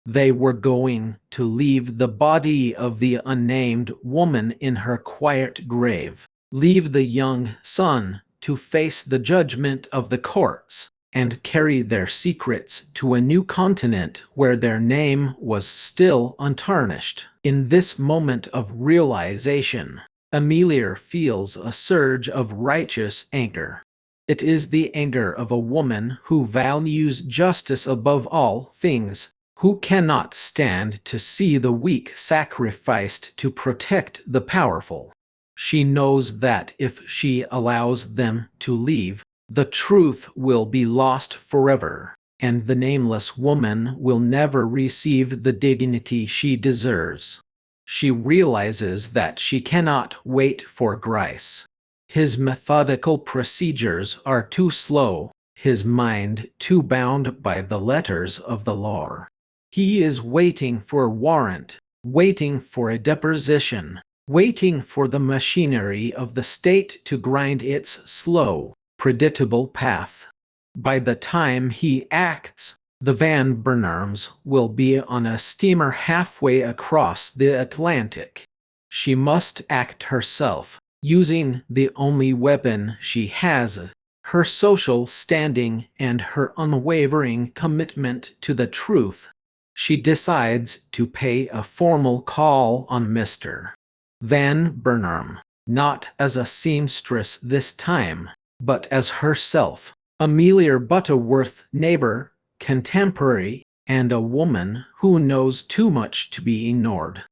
They were going to leave the body of the unnamed woman in her quiet grave, leave the young son to face the judgment of the courts, and carry their secrets to a new continent where their name was still untarnished. In this moment of realization, Amelia feels a surge of righteous anger. It is the anger of a woman who values justice above all things, who cannot stand to see the weak sacrificed to protect the powerful. She knows that if she allows them to leave, the truth will be lost forever, and the nameless woman will never receive the dignity she deserves. She realizes that she cannot wait for Grice. His methodical procedures are too slow, his mind too bound by the letters of the law. He is waiting for a warrant, waiting for a deposition, waiting for the machinery of the state to grind its slow, predictable path. By the time he acts, the Van Burnhams will be on a steamer halfway across the Atlantic. She must act herself, using the only weapon she has, her social standing and her unwavering commitment to the truth. She decides to pay a formal call on Mr. Van Burnham, not as a seamstress this time, but as herself, Amelia Butterworth, neighbor, contemporary, and a woman who knows too much to be ignored.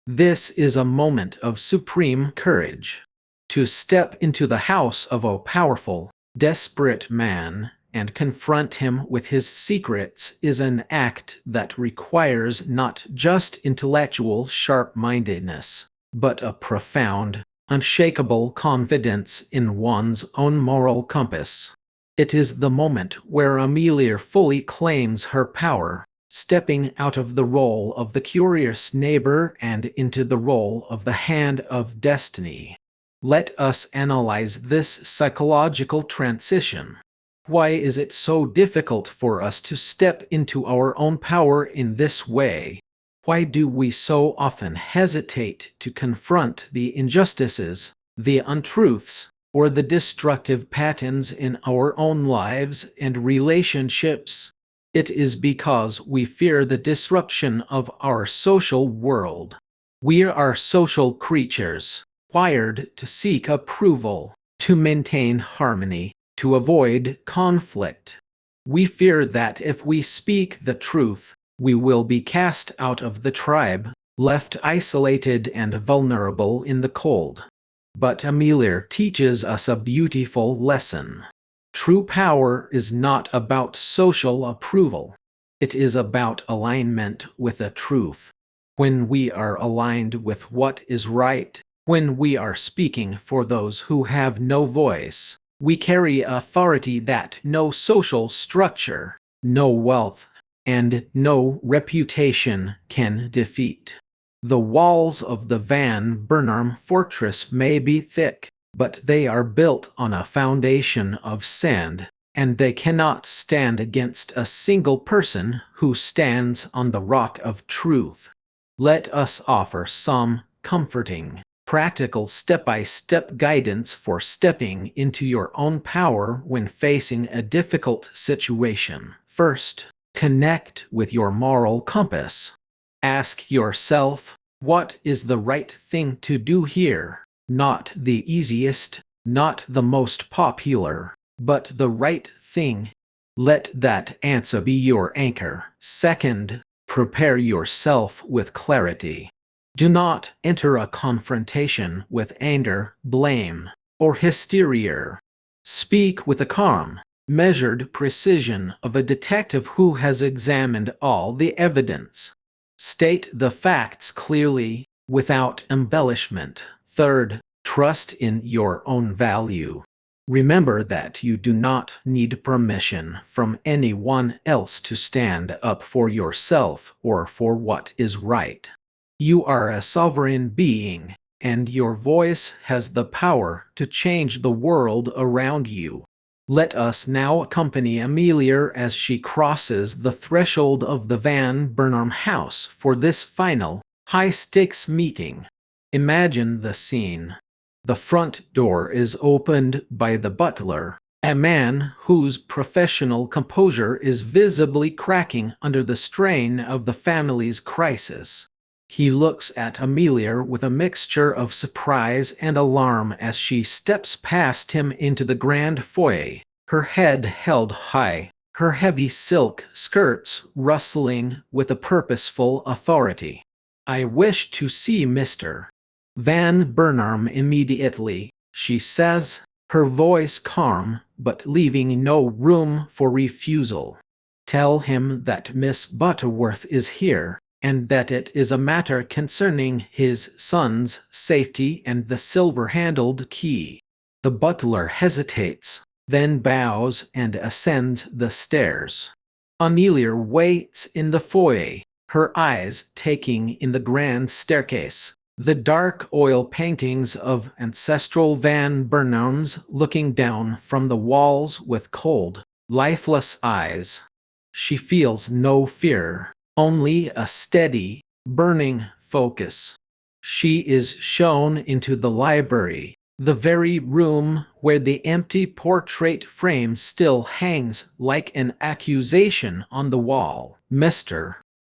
This is a moment of supreme courage. To step into the house of a powerful, desperate man and confront him with his secrets is an act that requires not just intellectual sharp-mindedness, but a profound, unshakable confidence in one's own moral compass. It is the moment where Amelia fully claims her power, stepping out of the role of the curious neighbor and into the role of the hand of destiny. Let us analyze this psychological transition. Why is it so difficult for us to step into our own power in this way? Why do we so often hesitate to confront the injustices, the untruths, or the destructive patterns in our own lives and relationships? It is because we fear the disruption of our social world. We are social creatures, wired to seek approval, to maintain harmony, to avoid conflict. We fear that if we speak the truth, we will be cast out of the tribe, left isolated and vulnerable in the cold. But Amelia teaches us a beautiful lesson. True power is not about social approval. It is about alignment with the truth. When we are aligned with what is right, when we are speaking for those who have no voice, we carry authority that no social structure, no wealth, and no reputation can defeat. The walls of the Van Burnham fortress may be thick, but they are built on a foundation of sand, and they cannot stand against a single person who stands on the rock of truth. Let us offer some comforting, practical step-by-step guidance for stepping into your own power when facing a difficult situation. First, connect with your moral compass. Ask yourself, what is the right thing to do here? Not the easiest, not the most popular, but the right thing. Let that answer be your anchor. Second, prepare yourself with clarity. Do not enter a confrontation with anger, blame, or hysteria. Speak with the calm, measured precision of a detective who has examined all the evidence. State the facts clearly, without embellishment. Third, trust in your own value. Remember that you do not need permission from anyone else to stand up for yourself or for what is right. You are a sovereign being, and your voice has the power to change the world around you. Let us now accompany Amelia as she crosses the threshold of the Van Burnham house for this final, high-stakes meeting. Imagine the scene. The front door is opened by the butler, a man whose professional composure is visibly cracking under the strain of the family's crisis. He looks at Amelia with a mixture of surprise and alarm as she steps past him into the grand foyer, her head held high, her heavy silk skirts rustling with a purposeful authority. "I wish to see Mr. Van Burnham immediately," she says, her voice calm but leaving no room for refusal. "Tell him that Miss Butterworth is here, and that it is a matter concerning his son's safety and the silver-handled key." The butler hesitates, then bows and ascends the stairs. Amelia waits in the foyer, her eyes taking in the grand staircase, the dark oil paintings of ancestral Van Burnhams looking down from the walls with cold, lifeless eyes. She feels no fear, only a steady, burning focus. She is shown into the library, the very room where the empty portrait frame still hangs like an accusation on the wall. Mr.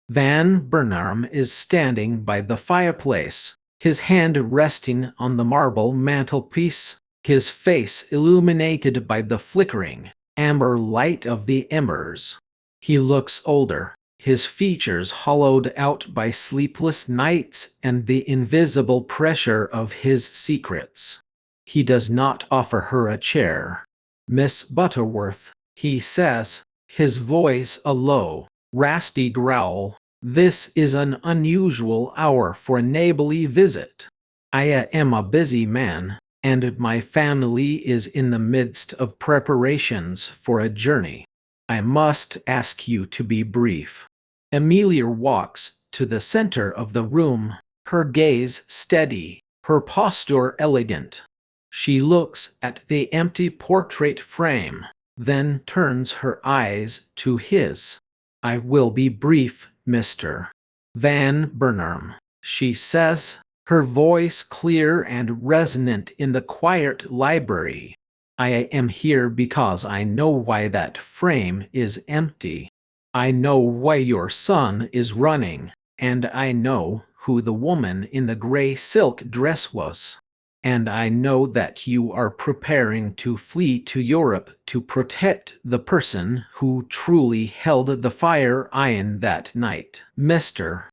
Van Burnham is standing by the fireplace, his hand resting on the marble mantelpiece, his face illuminated by the flickering, amber light of the embers. He looks older, his features hollowed out by sleepless nights and the invisible pressure of his secrets. He does not offer her a chair. "Miss Butterworth," he says, his voice a low, raspy growl, "this is an unusual hour for a neighborly visit. I am a busy man, and my family is in the midst of preparations for a journey. I must ask you to be brief." Amelia walks to the center of the room, her gaze steady, her posture elegant. She looks at the empty portrait frame, then turns her eyes to his. "I will be brief, Mr. Van Burnham," she says, her voice clear and resonant in the quiet library. "I am here because I know why that frame is empty. I know why your son is running, and I know who the woman in the gray silk dress was. And I know that you are preparing to flee to Europe to protect the person who truly held the fire iron that night." Mr.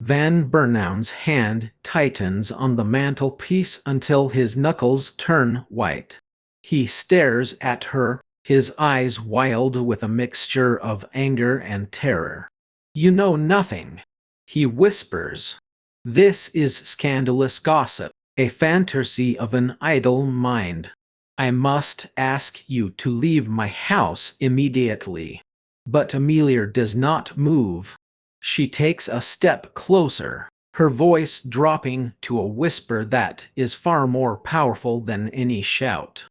Van Burnham's hand tightens on the mantelpiece until his knuckles turn white. He stares at her, his eyes wild with a mixture of anger and terror. "You know nothing," he whispers. "This is scandalous gossip, a fantasy of an idle mind. I must ask you to leave my house immediately." But Amelia does not move. She takes a step closer, her voice dropping to a whisper that is far more powerful than any shout.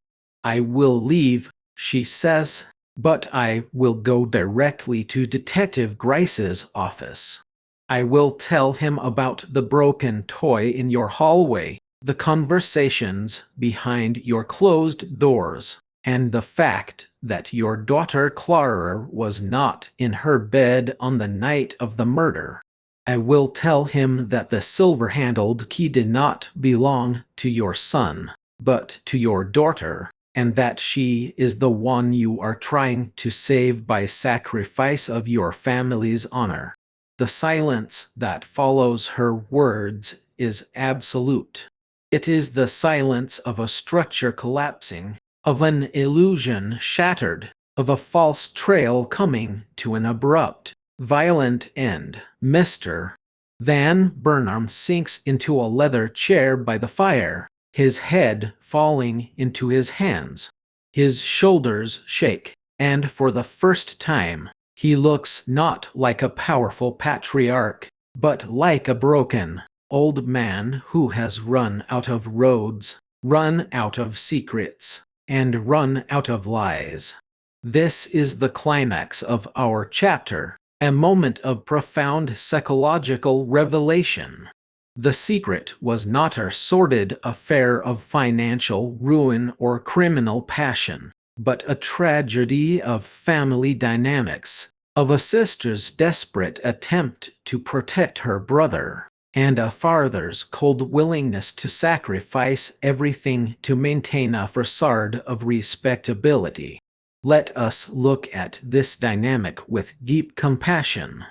"I will leave," she says, "but I will go directly to Detective Grice's office. I will tell him about the broken toy in your hallway, the conversations behind your closed doors, and the fact that your daughter Clara was not in her bed on the night of the murder. I will tell him that the silver-handled key did not belong to your son, but to your daughter, and that she is the one you are trying to save by sacrifice of your family's honor. The silence that follows her words is absolute. It is the silence of a structure collapsing, of an illusion shattered, of a false trail coming to an abrupt, violent end. Mr. Van Burnham sinks into a leather chair by the fire, his head falling into his hands. His shoulders shake, and for the first time, he looks not like a powerful patriarch, but like a broken, old man who has run out of roads, run out of secrets, and run out of lies. This is the climax of our chapter, a moment of profound psychological revelation. The secret was not a sordid affair of financial ruin or criminal passion, but a tragedy of family dynamics, of a sister's desperate attempt to protect her brother, and a father's cold willingness to sacrifice everything to maintain a facade of respectability. Let us look at this dynamic with deep compassion.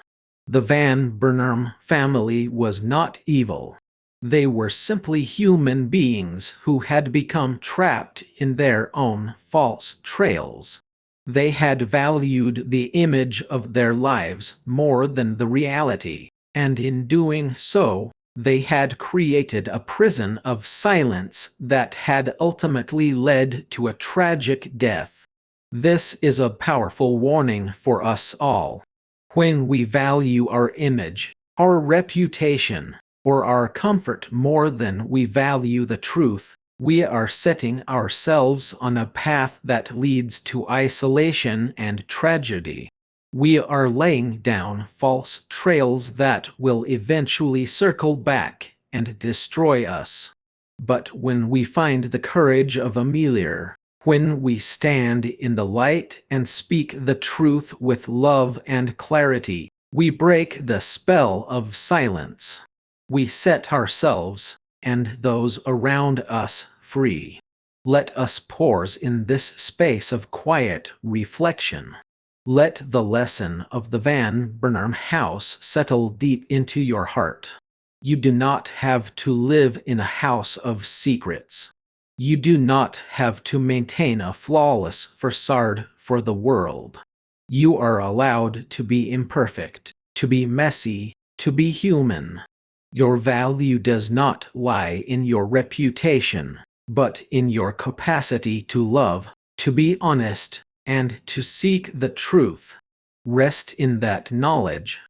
The Van Burnham family was not evil. They were simply human beings who had become trapped in their own false trails. They had valued the image of their lives more than the reality, and in doing so, they had created a prison of silence that had ultimately led to a tragic death. This is a powerful warning for us all. When we value our image, our reputation, or our comfort more than we value the truth, we are setting ourselves on a path that leads to isolation and tragedy. We are laying down false trails that will eventually circle back and destroy us. But when we find the courage of Amelia, when we stand in the light and speak the truth with love and clarity, we break the spell of silence. We set ourselves, and those around us, free. Let us pause in this space of quiet reflection. Let the lesson of the Van Burnham house settle deep into your heart. You do not have to live in a house of secrets. You do not have to maintain a flawless facade for the world. You are allowed to be imperfect, to be messy, to be human. Your value does not lie in your reputation, but in your capacity to love, to be honest, and to seek the truth. Rest in that knowledge.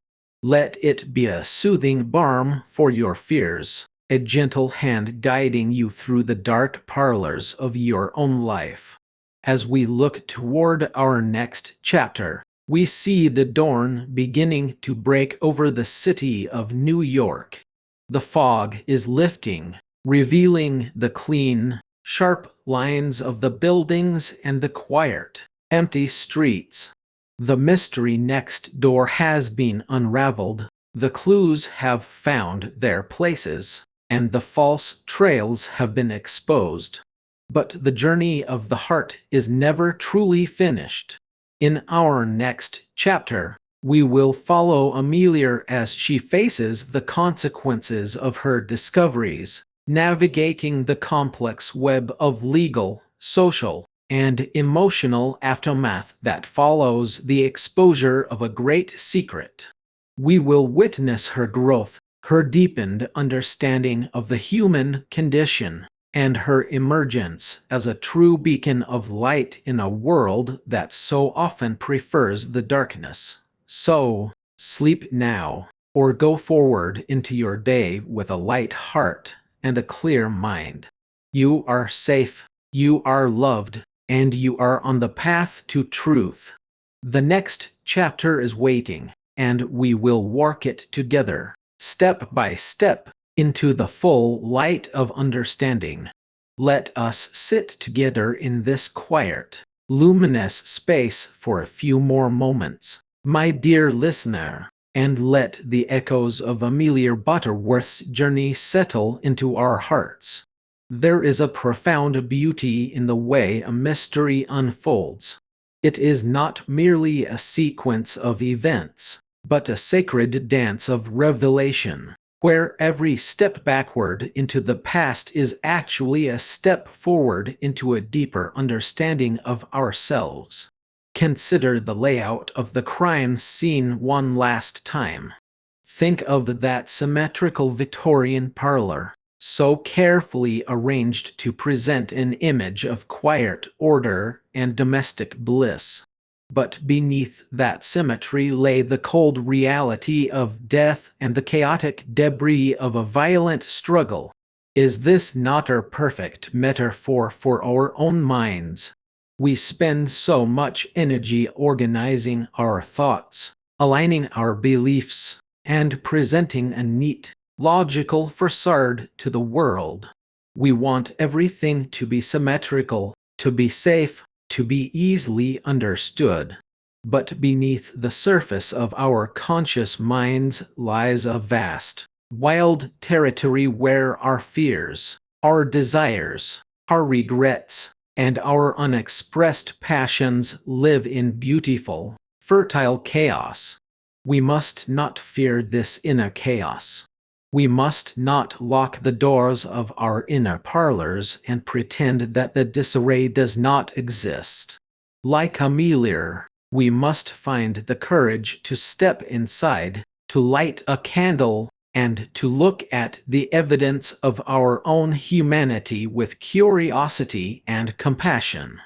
Let it be a soothing balm for your fears, a gentle hand guiding you through the dark parlors of your own life. As we look toward our next chapter, we see the dawn beginning to break over the city of New York. The fog is lifting, revealing the clean, sharp lines of the buildings and the quiet, empty streets. The mystery next door has been unraveled, the clues have found their places, and the false trails have been exposed. But the journey of the heart is never truly finished. In our next chapter, we will follow Amelia as she faces the consequences of her discoveries, navigating the complex web of legal, social, and emotional aftermath that follows the exposure of a great secret. We will witness her growth, her deepened understanding of the human condition, and her emergence as a true beacon of light in a world that so often prefers the darkness. So, sleep now, or go forward into your day with a light heart and a clear mind. You are safe, you are loved, and you are on the path to truth. The next chapter is waiting, and we will walk it together, step by step, into the full light of understanding. Let us sit together in this quiet, luminous space for a few more moments, my dear listener, and let the echoes of Amelia Butterworth's journey settle into our hearts. There is a profound beauty in the way a mystery unfolds. It is not merely a sequence of events, but a sacred dance of revelation, where every step backward into the past is actually a step forward into a deeper understanding of ourselves. Consider the layout of the crime scene one last time. Think of that symmetrical Victorian parlor, so carefully arranged to present an image of quiet order and domestic bliss. But beneath that symmetry lay the cold reality of death and the chaotic debris of a violent struggle. Is this not a perfect metaphor for our own minds? We spend so much energy organizing our thoughts, aligning our beliefs, and presenting a neat, logical facade to the world. We want everything to be symmetrical, to be safe, to be easily understood. But beneath the surface of our conscious minds lies a vast, wild territory where our fears, our desires, our regrets, and our unexpressed passions live in beautiful, fertile chaos. We must not fear this inner chaos. We must not lock the doors of our inner parlors and pretend that the disarray does not exist. Like Amelia, we must find the courage to step inside, to light a candle, and to look at the evidence of our own humanity with curiosity and compassion.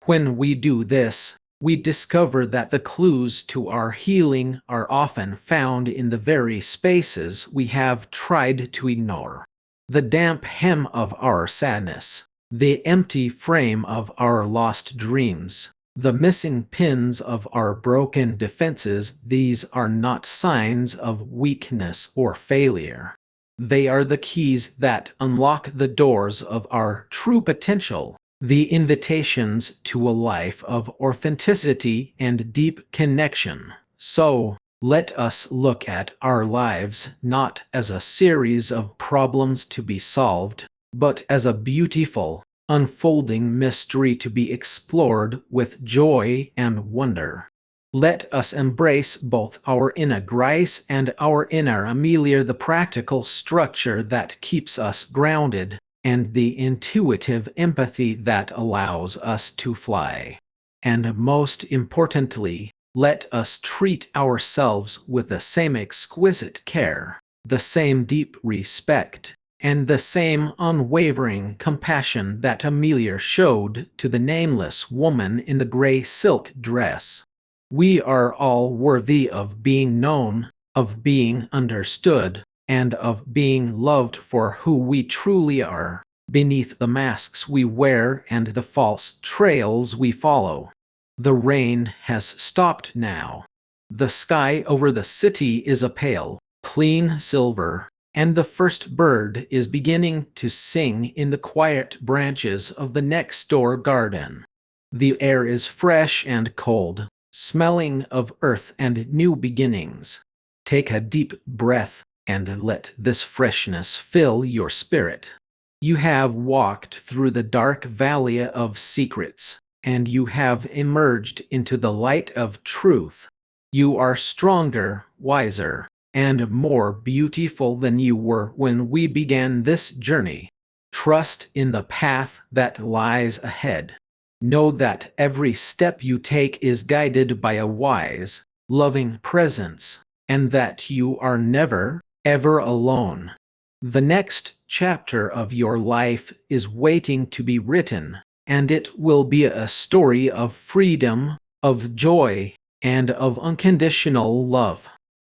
When we do this, we discover that the clues to our healing are often found in the very spaces we have tried to ignore. The damp hem of our sadness, the empty frame of our lost dreams, the missing pins of our broken defenses, these are not signs of weakness or failure. They are the keys that unlock the doors of our true potential, the invitations to a life of authenticity and deep connection. So, let us look at our lives not as a series of problems to be solved, but as a beautiful, unfolding mystery to be explored with joy and wonder. Let us embrace both our inner Grace and our inner Amelia, the practical structure that keeps us grounded, and the intuitive empathy that allows us to fly. And most importantly, let us treat ourselves with the same exquisite care, the same deep respect, and the same unwavering compassion that Amelia showed to the nameless woman in the gray silk dress. We are all worthy of being known, of being understood, and of being loved for who we truly are, beneath the masks we wear and the false trails we follow. The rain has stopped now. The sky over the city is a pale, clean silver, and the first bird is beginning to sing in the quiet branches of the next-door garden. The air is fresh and cold, smelling of earth and new beginnings. Take a deep breath and let this freshness fill your spirit. You have walked through the dark valley of secrets, and you have emerged into the light of truth. You are stronger, wiser, and more beautiful than you were when we began this journey. Trust in the path that lies ahead. Know that every step you take is guided by a wise, loving presence, and that you are never, ever alone. The next chapter of your life is waiting to be written, and it will be a story of freedom, of joy, and of unconditional love.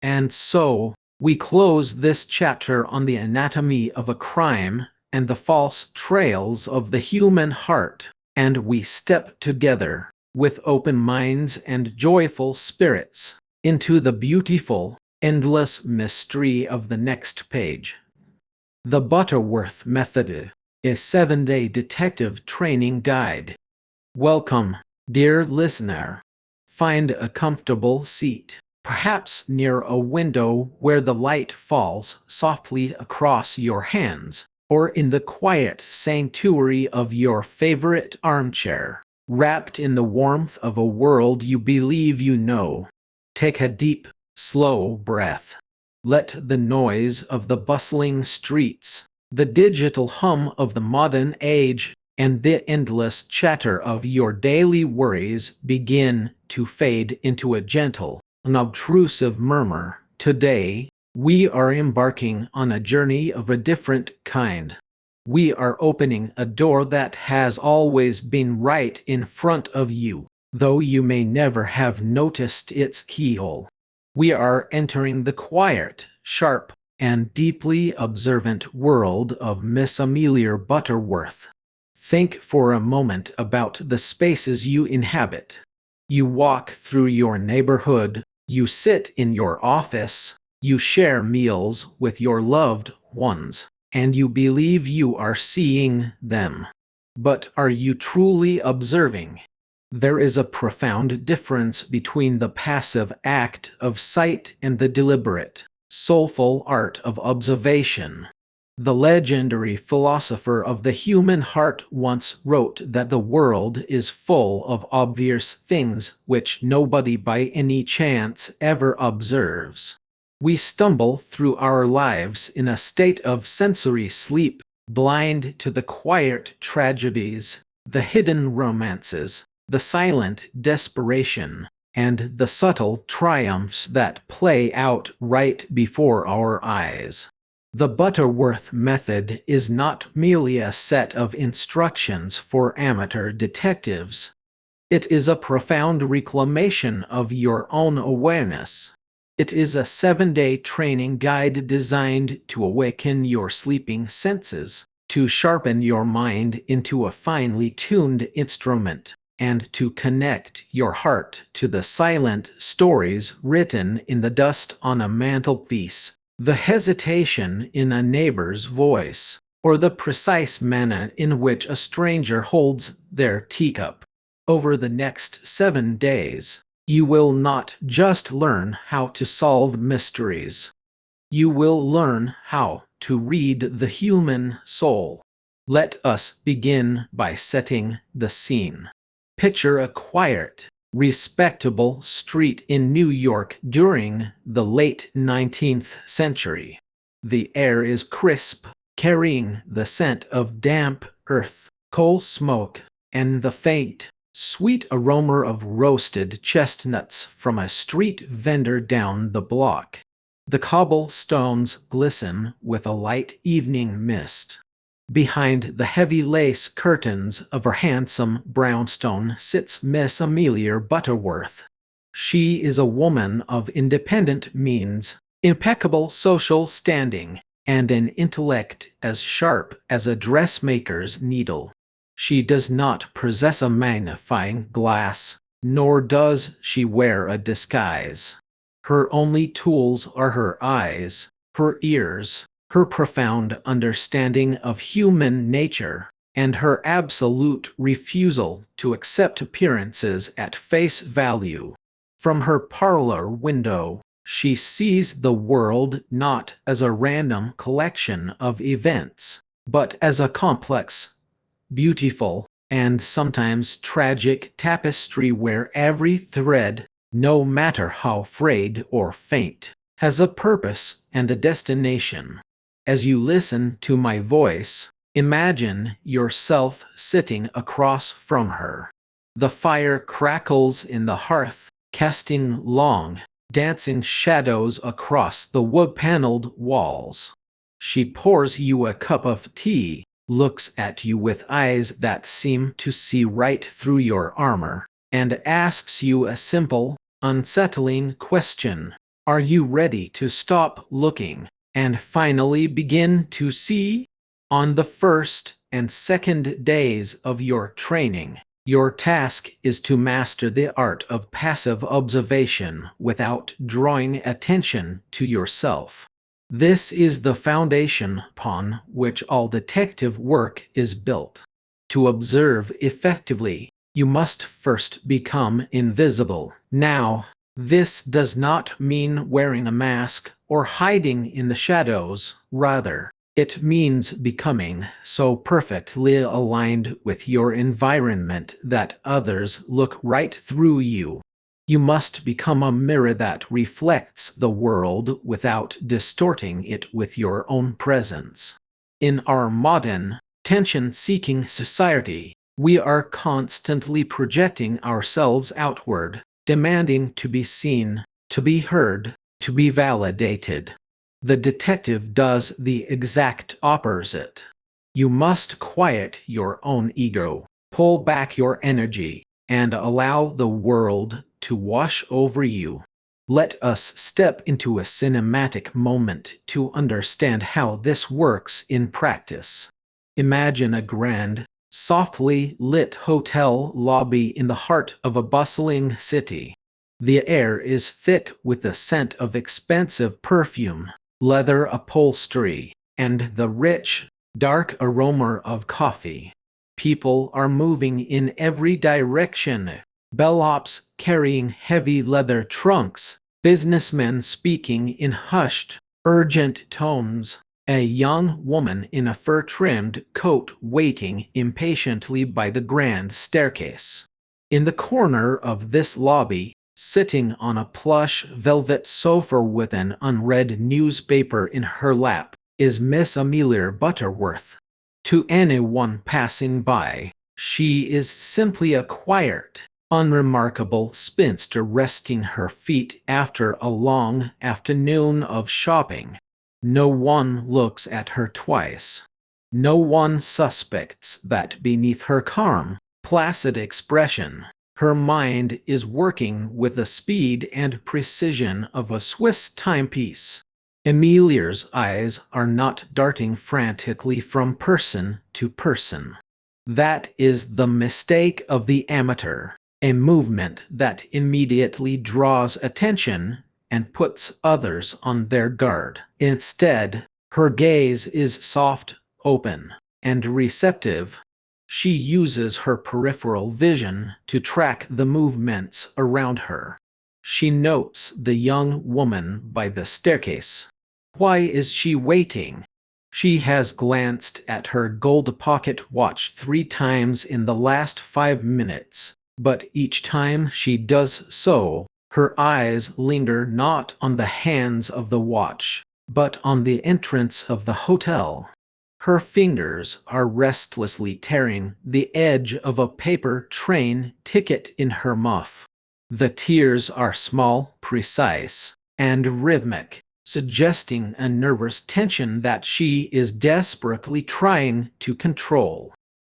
And so, we close this chapter on the anatomy of a crime and the false trails of the human heart, and we step together, with open minds and joyful spirits, into the beautiful, endless mystery of the next page. The Butterworth Method, a 7-day detective training guide. Welcome, dear listener. Find a comfortable seat, perhaps near a window where the light falls softly across your hands, or in the quiet sanctuary of your favorite armchair, wrapped in the warmth of a world you believe you know. Take a deep, slow breath. Let the noise of the bustling streets, the digital hum of the modern age, and the endless chatter of your daily worries begin to fade into a gentle, unobtrusive murmur. Today, we are embarking on a journey of a different kind. We are opening a door that has always been right in front of you, though you may never have noticed its keyhole. We are entering the quiet, sharp, and deeply observant world of Miss Amelia Butterworth. Think for a moment about the spaces you inhabit. You walk through your neighborhood, you sit in your office, you share meals with your loved ones, and you believe you are seeing them. But are you truly observing? There is a profound difference between the passive act of sight and the deliberate, soulful art of observation. The legendary philosopher of the human heart once wrote that the world is full of obvious things which nobody by any chance ever observes. We stumble through our lives in a state of sensory sleep, blind to the quiet tragedies, the hidden romances, the silent desperation, and the subtle triumphs that play out right before our eyes. The Butterworth Method is not merely a set of instructions for amateur detectives. It is a profound reclamation of your own awareness. It is a 7-day training guide designed to awaken your sleeping senses, to sharpen your mind into a finely tuned instrument, and to connect your heart to the silent stories written in the dust on a mantelpiece, the hesitation in a neighbor's voice, or the precise manner in which a stranger holds their teacup. Over the next 7 days, you will not just learn how to solve mysteries. You will learn how to read the human soul. Let us begin by setting the scene. Picture a quiet, respectable street in New York during the late 19th century. The air is crisp, carrying the scent of damp earth, coal smoke, and the faint, sweet aroma of roasted chestnuts from a street vendor down the block. The cobblestones glisten with a light evening mist. Behind the heavy lace curtains of her handsome brownstone sits Miss Amelia Butterworth. She is a woman of independent means, impeccable social standing, and an intellect as sharp as a dressmaker's needle. She does not possess a magnifying glass, nor does she wear a disguise. Her only tools are her eyes, her ears, her profound understanding of human nature, and her absolute refusal to accept appearances at face value. From her parlor window, she sees the world not as a random collection of events, but as a complex, beautiful, and sometimes tragic tapestry where every thread, no matter how frayed or faint, has a purpose and a destination. As you listen to my voice, imagine yourself sitting across from her. The fire crackles in the hearth, casting long, dancing shadows across the wood-paneled walls. She pours you a cup of tea, looks at you with eyes that seem to see right through your armor, and asks you a simple, unsettling question. Are you ready to stop looking and finally begin to see? On the first and second days of your training, your task is to master the art of passive observation without drawing attention to yourself. This is the foundation upon which all detective work is built. To observe effectively, you must first become invisible. Now, this does not mean wearing a mask or hiding in the shadows. Rather, it means becoming so perfectly aligned with your environment that others look right through you. You must become a mirror that reflects the world without distorting it with your own presence. In our modern, attention-seeking society, we are constantly projecting ourselves outward, demanding to be seen, to be heard, to be validated. The detective does the exact opposite. You must quiet your own ego, pull back your energy, and allow the world to wash over you. Let us step into a cinematic moment to understand how this works in practice. Imagine a grand, softly lit hotel lobby in the heart of a bustling city. The air is thick with the scent of expensive perfume, leather upholstery, and the rich, dark aroma of coffee. People are moving in every direction. Bellops carrying heavy leather trunks, businessmen speaking in hushed, urgent tones, a young woman in a fur-trimmed coat waiting impatiently by the grand staircase. In the corner of this lobby, sitting on a plush velvet sofa with an unread newspaper in her lap, is Miss Amelia Butterworth. To anyone passing by, she is simply a quiet, unremarkable spinster resting her feet after a long afternoon of shopping. No one looks at her twice. No one suspects that beneath her calm, placid expression, her mind is working with the speed and precision of a Swiss timepiece. Amelia's eyes are not darting frantically from person to person. That is the mistake of the amateur, a movement that immediately draws attention and puts others on their guard. Instead, her gaze is soft, open, and receptive. She uses her peripheral vision to track the movements around her. She notes the young woman by the staircase. Why is she waiting? She has glanced at her gold pocket watch 3 times in the last 5 minutes, but each time she does so, her eyes linger not on the hands of the watch, but on the entrance of the hotel. Her fingers are restlessly tearing the edge of a paper train ticket in her muff. The tears are small, precise, and rhythmic, suggesting a nervous tension that she is desperately trying to control.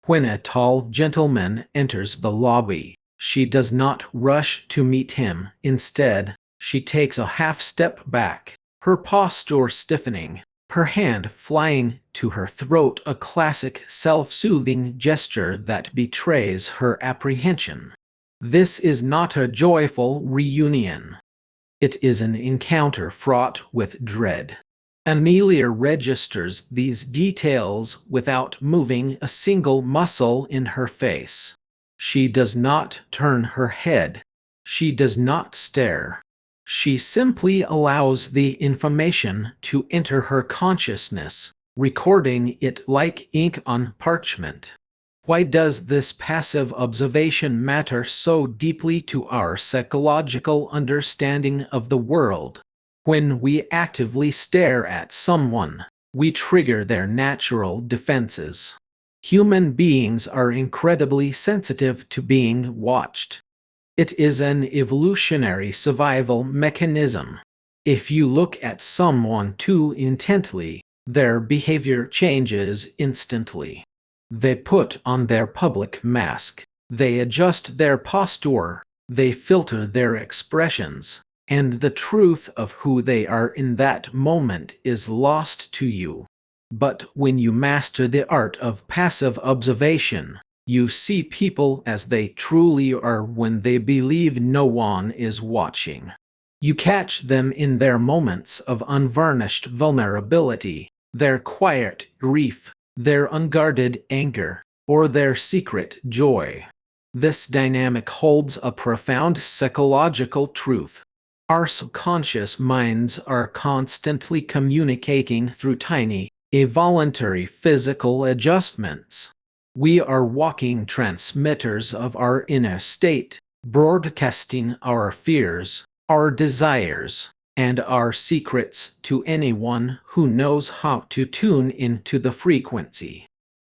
When a tall gentleman enters the lobby, she does not rush to meet him. Instead, she takes a half step back, her posture stiffening, her hand flying to her throat, a classic self-soothing gesture that betrays her apprehension. This is not a joyful reunion. It is an encounter fraught with dread. Amelia registers these details without moving a single muscle in her face. She does not turn her head. She does not stare. She simply allows the information to enter her consciousness, recording it like ink on parchment. Why does this passive observation matter so deeply to our psychological understanding of the world? When we actively stare at someone, we trigger their natural defenses. Human beings are incredibly sensitive to being watched. It is an evolutionary survival mechanism. If you look at someone too intently, their behavior changes instantly. They put on their public mask. They adjust their posture. They filter their expressions. And the truth of who they are in that moment is lost to you. But when you master the art of passive observation, you see people as they truly are when they believe no one is watching. You catch them in their moments of unvarnished vulnerability, their quiet grief, their unguarded anger, or their secret joy. This dynamic holds a profound psychological truth. Our subconscious minds are constantly communicating through tiny, involuntary physical adjustments. We are walking transmitters of our inner state, broadcasting our fears, our desires, and our secrets to anyone who knows how to tune into the frequency.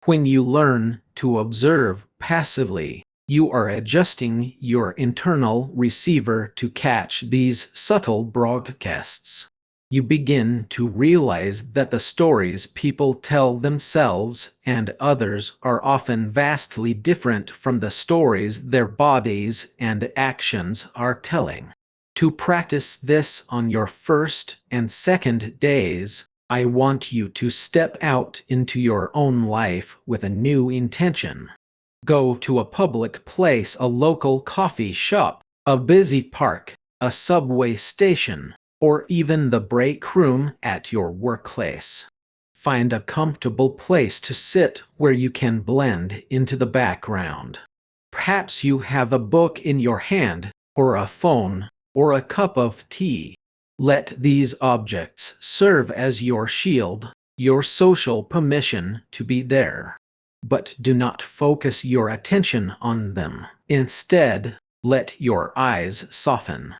When you learn to observe passively, you are adjusting your internal receiver to catch these subtle broadcasts. You begin to realize that the stories people tell themselves and others are often vastly different from the stories their bodies and actions are telling. To practice this on your first and second days, I want you to step out into your own life with a new intention. Go to a public place, a local coffee shop, a busy park, a subway station, or even the break room at your workplace. Find a comfortable place to sit where you can blend into the background. Perhaps you have a book in your hand, or a phone, or a cup of tea. Let these objects serve as your shield, your social permission to be there. But do not focus your attention on them. Instead, let your eyes soften.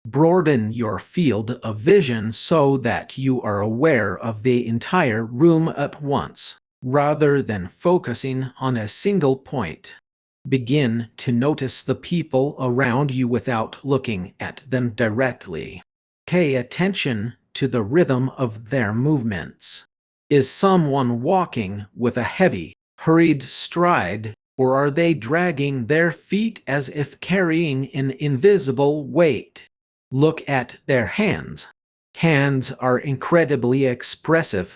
Broaden your field of vision so that you are aware of the entire room at once, rather than focusing on a single point. Begin to notice the people around you without looking at them directly. Pay attention to the rhythm of their movements. Is someone walking with a heavy, hurried stride, or are they dragging their feet as if carrying an invisible weight? Look at their hands. Hands are incredibly expressive.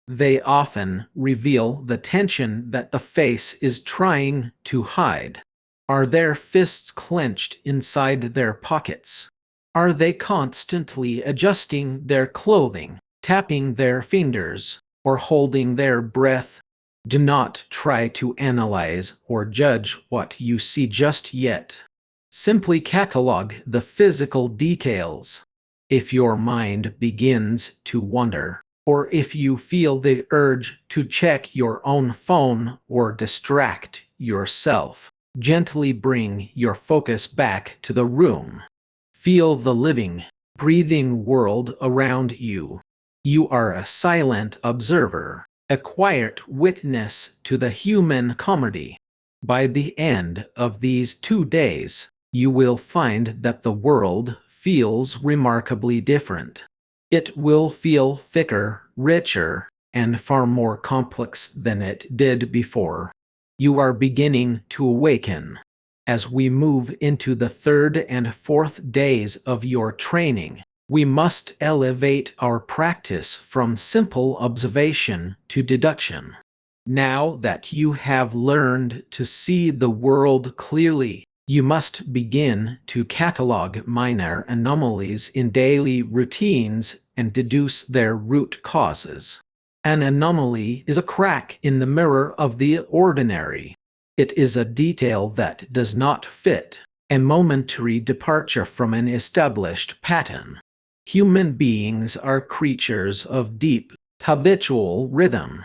They often reveal the tension that the face is trying to hide. Are their fists clenched inside their pockets? Are they constantly adjusting their clothing, tapping their fingers, or holding their breath? Do not try to analyze or judge what you see just yet. Simply catalog the physical details. If your mind begins to wander, or if you feel the urge to check your own phone or distract yourself, gently bring your focus back to the room. Feel the living, breathing world around you. You are a silent observer, a quiet witness to the human comedy. By the end of these 2 days, you will find that the world feels remarkably different. It will feel thicker, richer, and far more complex than it did before. You are beginning to awaken. As we move into the 3rd and 4th days of your training, we must elevate our practice from simple observation to deduction. Now that you have learned to see the world clearly, you must begin to catalog minor anomalies in daily routines and deduce their root causes. An anomaly is a crack in the mirror of the ordinary. It is a detail that does not fit, a momentary departure from an established pattern. Human beings are creatures of deep, habitual rhythm.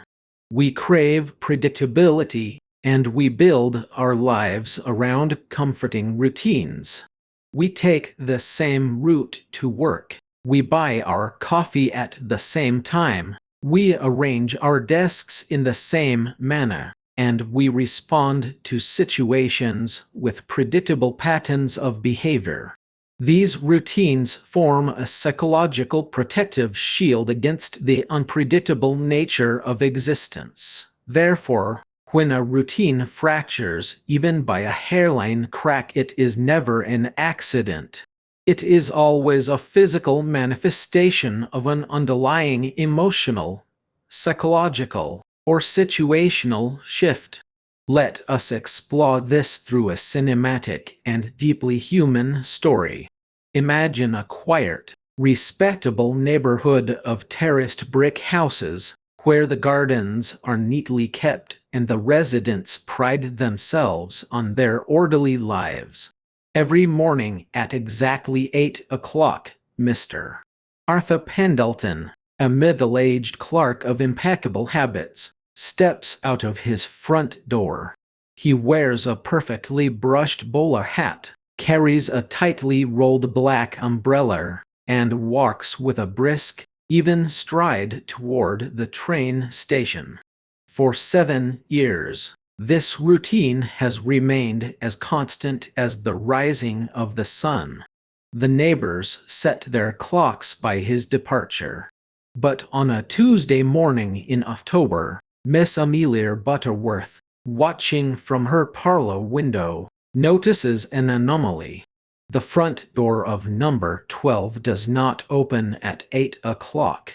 We crave predictability, and we build our lives around comforting routines. We take the same route to work. We buy our coffee at the same time. We arrange our desks in the same manner, and we respond to situations with predictable patterns of behavior. These routines form a psychological protective shield against the unpredictable nature of existence. Therefore, when a routine fractures, even by a hairline crack, it is never an accident. It is always a physical manifestation of an underlying emotional, psychological, or situational shift. Let us explore this through a cinematic and deeply human story. Imagine a quiet, respectable neighborhood of terraced brick houses, where the gardens are neatly kept and the residents pride themselves on their orderly lives. Every morning at exactly 8 o'clock, Mr. Arthur Pendleton, a middle-aged clerk of impeccable habits, steps out of his front door. He wears a perfectly brushed bowler hat, carries a tightly rolled black umbrella, and walks with a brisk, even stride toward the train station. For 7 years, this routine has remained as constant as the rising of the sun. The neighbors set their clocks by his departure. But on a Tuesday morning in October, Miss Amelia Butterworth, watching from her parlor window, notices an anomaly. The front door of number 12 does not open at 8 o'clock.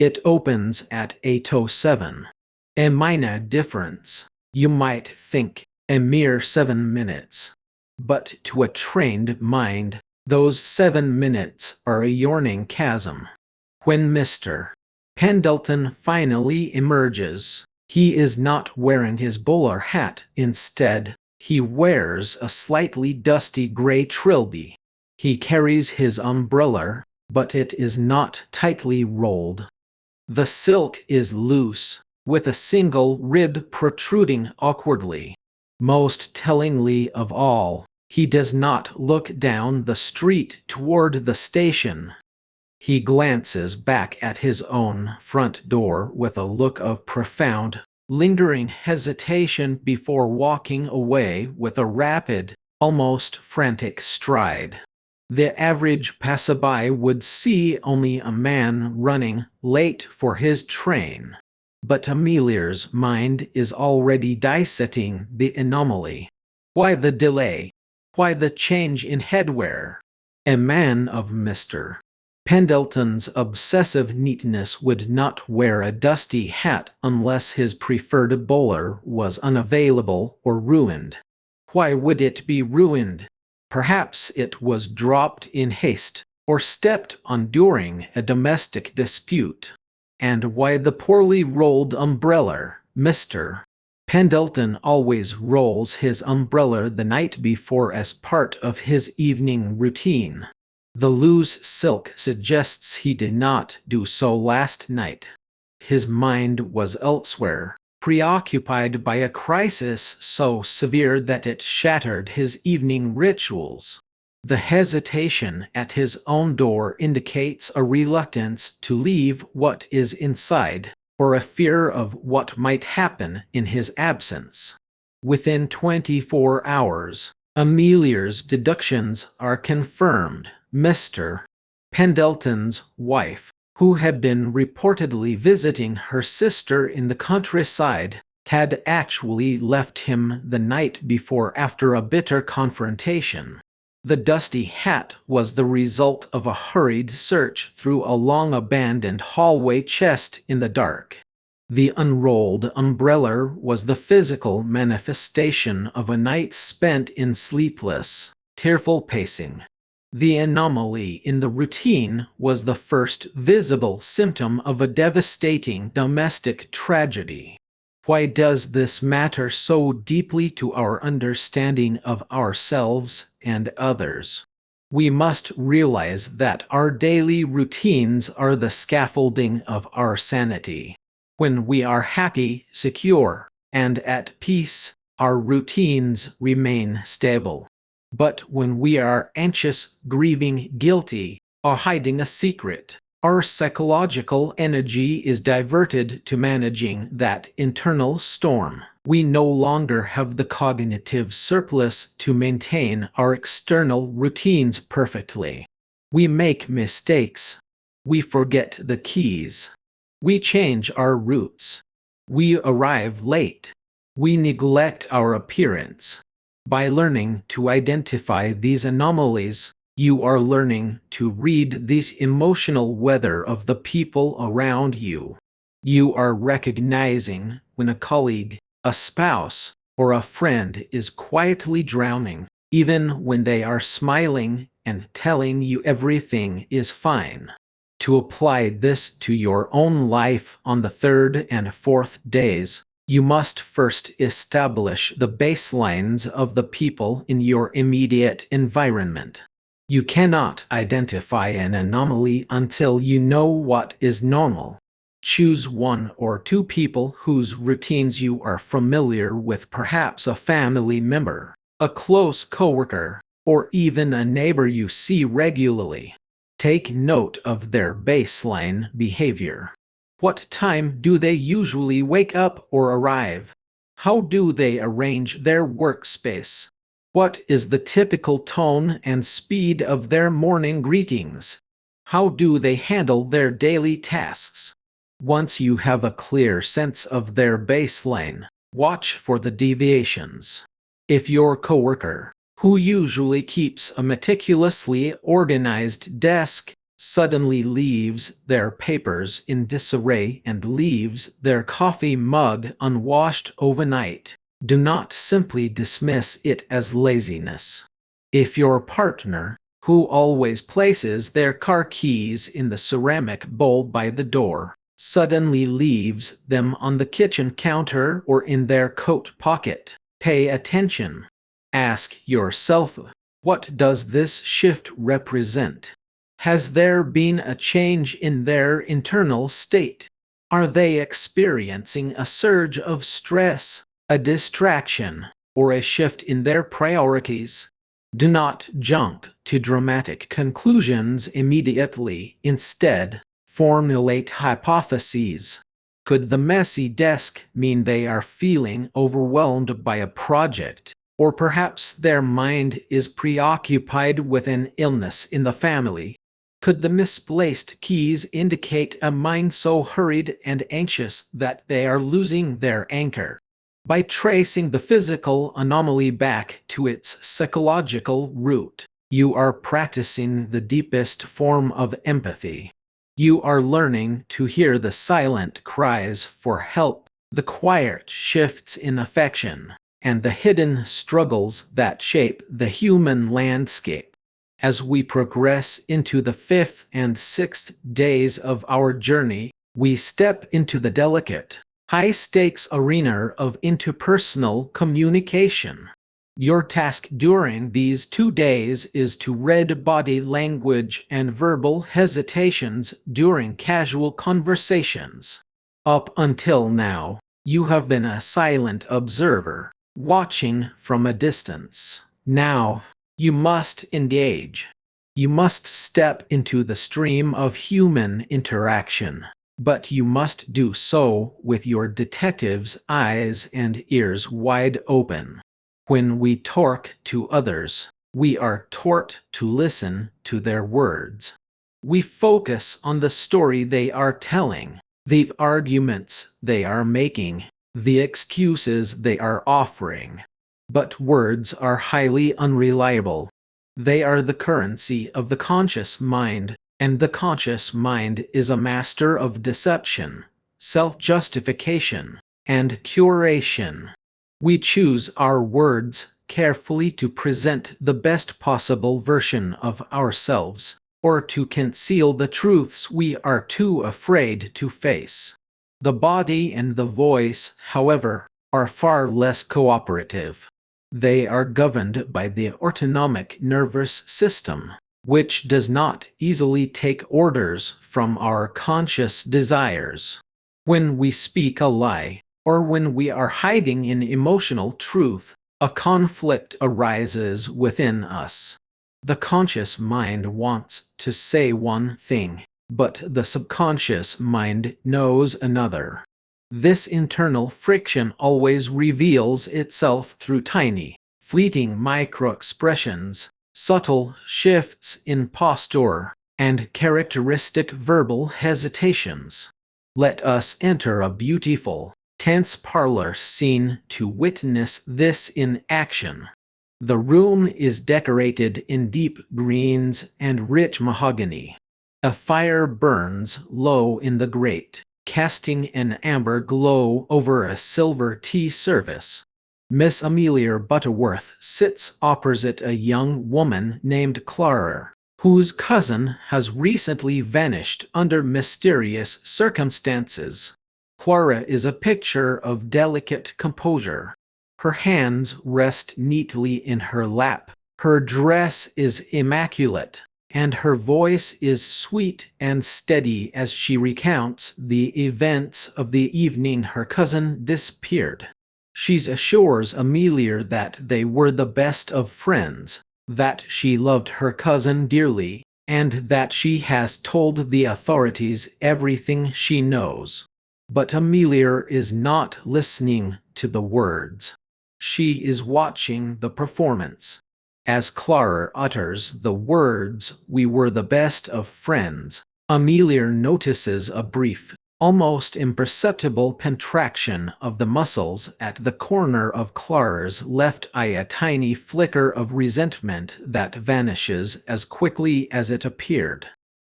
It opens at 8:07. A minor difference, you might think, a mere 7 minutes. But to a trained mind, those 7 minutes are a yawning chasm. When Mr. Pendleton finally emerges, he is not wearing his bowler hat. Instead, he wears a slightly dusty gray trilby. He carries his umbrella, but it is not tightly rolled. The silk is loose, with a single rib protruding awkwardly. Most tellingly of all, he does not look down the street toward the station. He glances back at his own front door with a look of profound, lingering hesitation before walking away with a rapid, almost frantic stride. The average passerby would see only a man running late for his train. But Amelia's mind is already dissecting the anomaly. Why the delay? Why the change in headwear? A man of Mr. Pendleton's obsessive neatness would not wear a dusty hat unless his preferred bowler was unavailable or ruined. Why would it be ruined? Perhaps it was dropped in haste, or stepped on during a domestic dispute. And why the poorly rolled umbrella? Mr. Pendleton always rolls his umbrella the night before as part of his evening routine. The loose silk suggests he did not do so last night. His mind was elsewhere, preoccupied by a crisis so severe that it shattered his evening rituals. The hesitation at his own door indicates a reluctance to leave what is inside, or a fear of what might happen in his absence. Within 24 hours, Amelia's deductions are confirmed. Mr. Pendleton's wife, who had been reportedly visiting her sister in the countryside, had actually left him the night before after a bitter confrontation. The dusty hat was the result of a hurried search through a long-abandoned hallway chest in the dark. The unrolled umbrella was the physical manifestation of a night spent in sleepless, tearful pacing. The anomaly in the routine was the first visible symptom of a devastating domestic tragedy. Why does this matter so deeply to our understanding of ourselves and others? We must realize that our daily routines are the scaffolding of our sanity. When we are happy, secure, and at peace, our routines remain stable. But when we are anxious, grieving, guilty, or hiding a secret, our psychological energy is diverted to managing that internal storm. We no longer have the cognitive surplus to maintain our external routines perfectly. We make mistakes. We forget the keys. We change our routes. We arrive late. We neglect our appearance. By learning to identify these anomalies, you are learning to read this emotional weather of the people around you. You are recognizing when a colleague, a spouse, or a friend is quietly drowning, even when they are smiling and telling you everything is fine. To apply this to your own life on the third and fourth days, you must first establish the baselines of the people in your immediate environment. You cannot identify an anomaly until you know what is normal. Choose one or two people whose routines you are familiar with, perhaps a family member, a close coworker, or even a neighbor you see regularly. Take note of their baseline behavior. What time do they usually wake up or arrive? How do they arrange their workspace? What is the typical tone and speed of their morning greetings? How do they handle their daily tasks? Once you have a clear sense of their baseline, watch for the deviations. If your coworker, who usually keeps a meticulously organized desk, suddenly leaves their papers in disarray and leaves their coffee mug unwashed overnight, do not simply dismiss it as laziness. If your partner, who always places their car keys in the ceramic bowl by the door, suddenly leaves them on the kitchen counter or in their coat pocket, pay attention. Ask yourself, what does this shift represent? Has there been a change in their internal state? Are they experiencing a surge of stress, a distraction, or a shift in their priorities? Do not jump to dramatic conclusions immediately. Instead, formulate hypotheses. Could the messy desk mean they are feeling overwhelmed by a project? Or perhaps their mind is preoccupied with an illness in the family? Could the misplaced keys indicate a mind so hurried and anxious that they are losing their anchor? By tracing the physical anomaly back to its psychological root, you are practicing the deepest form of empathy. You are learning to hear the silent cries for help, the quiet shifts in affection, and the hidden struggles that shape the human landscape. As we progress into the fifth and sixth days of our journey, we step into the delicate, high-stakes arena of interpersonal communication. Your task during these 2 days is to read body language and verbal hesitations during casual conversations. Up until now, you have been a silent observer, watching from a distance. Now, you must engage. You must step into the stream of human interaction, but you must do so with your detective's eyes and ears wide open. When we talk to others, we are taught to listen to their words. We focus on the story they are telling, the arguments they are making, the excuses they are offering. But words are highly unreliable. They are the currency of the conscious mind, and the conscious mind is a master of deception, self-justification, and curation. We choose our words carefully to present the best possible version of ourselves, or to conceal the truths we are too afraid to face. The body and the voice, however, are far less cooperative. They are governed by the autonomic nervous system, which does not easily take orders from our conscious desires. When we speak a lie, or when we are hiding in emotional truth, a conflict arises within us. The conscious mind wants to say one thing, but the subconscious mind knows another. This internal friction always reveals itself through tiny, fleeting micro-expressions, subtle shifts in posture, and characteristic verbal hesitations. Let us enter a beautiful, tense parlor scene to witness this in action. The room is decorated in deep greens and rich mahogany. A fire burns low in the grate, casting an amber glow over a silver tea service. Miss Amelia Butterworth sits opposite a young woman named Clara, whose cousin has recently vanished under mysterious circumstances. Clara is a picture of delicate composure. Her hands rest neatly in her lap. Her dress is immaculate, and her voice is sweet and steady as she recounts the events of the evening her cousin disappeared. She assures Amelia that they were the best of friends, that she loved her cousin dearly, and that she has told the authorities everything she knows. But Amelia is not listening to the words. She is watching the performance. As Clara utters the words, "We were the best of friends," Amelia notices a brief, almost imperceptible contraction of the muscles at the corner of Clara's left eye, a tiny flicker of resentment that vanishes as quickly as it appeared.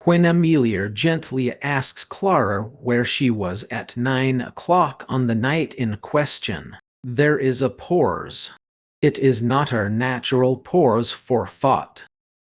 When Amelia gently asks Clara where she was at 9 o'clock on the night in question, there is a pause. It is not our natural pause for thought.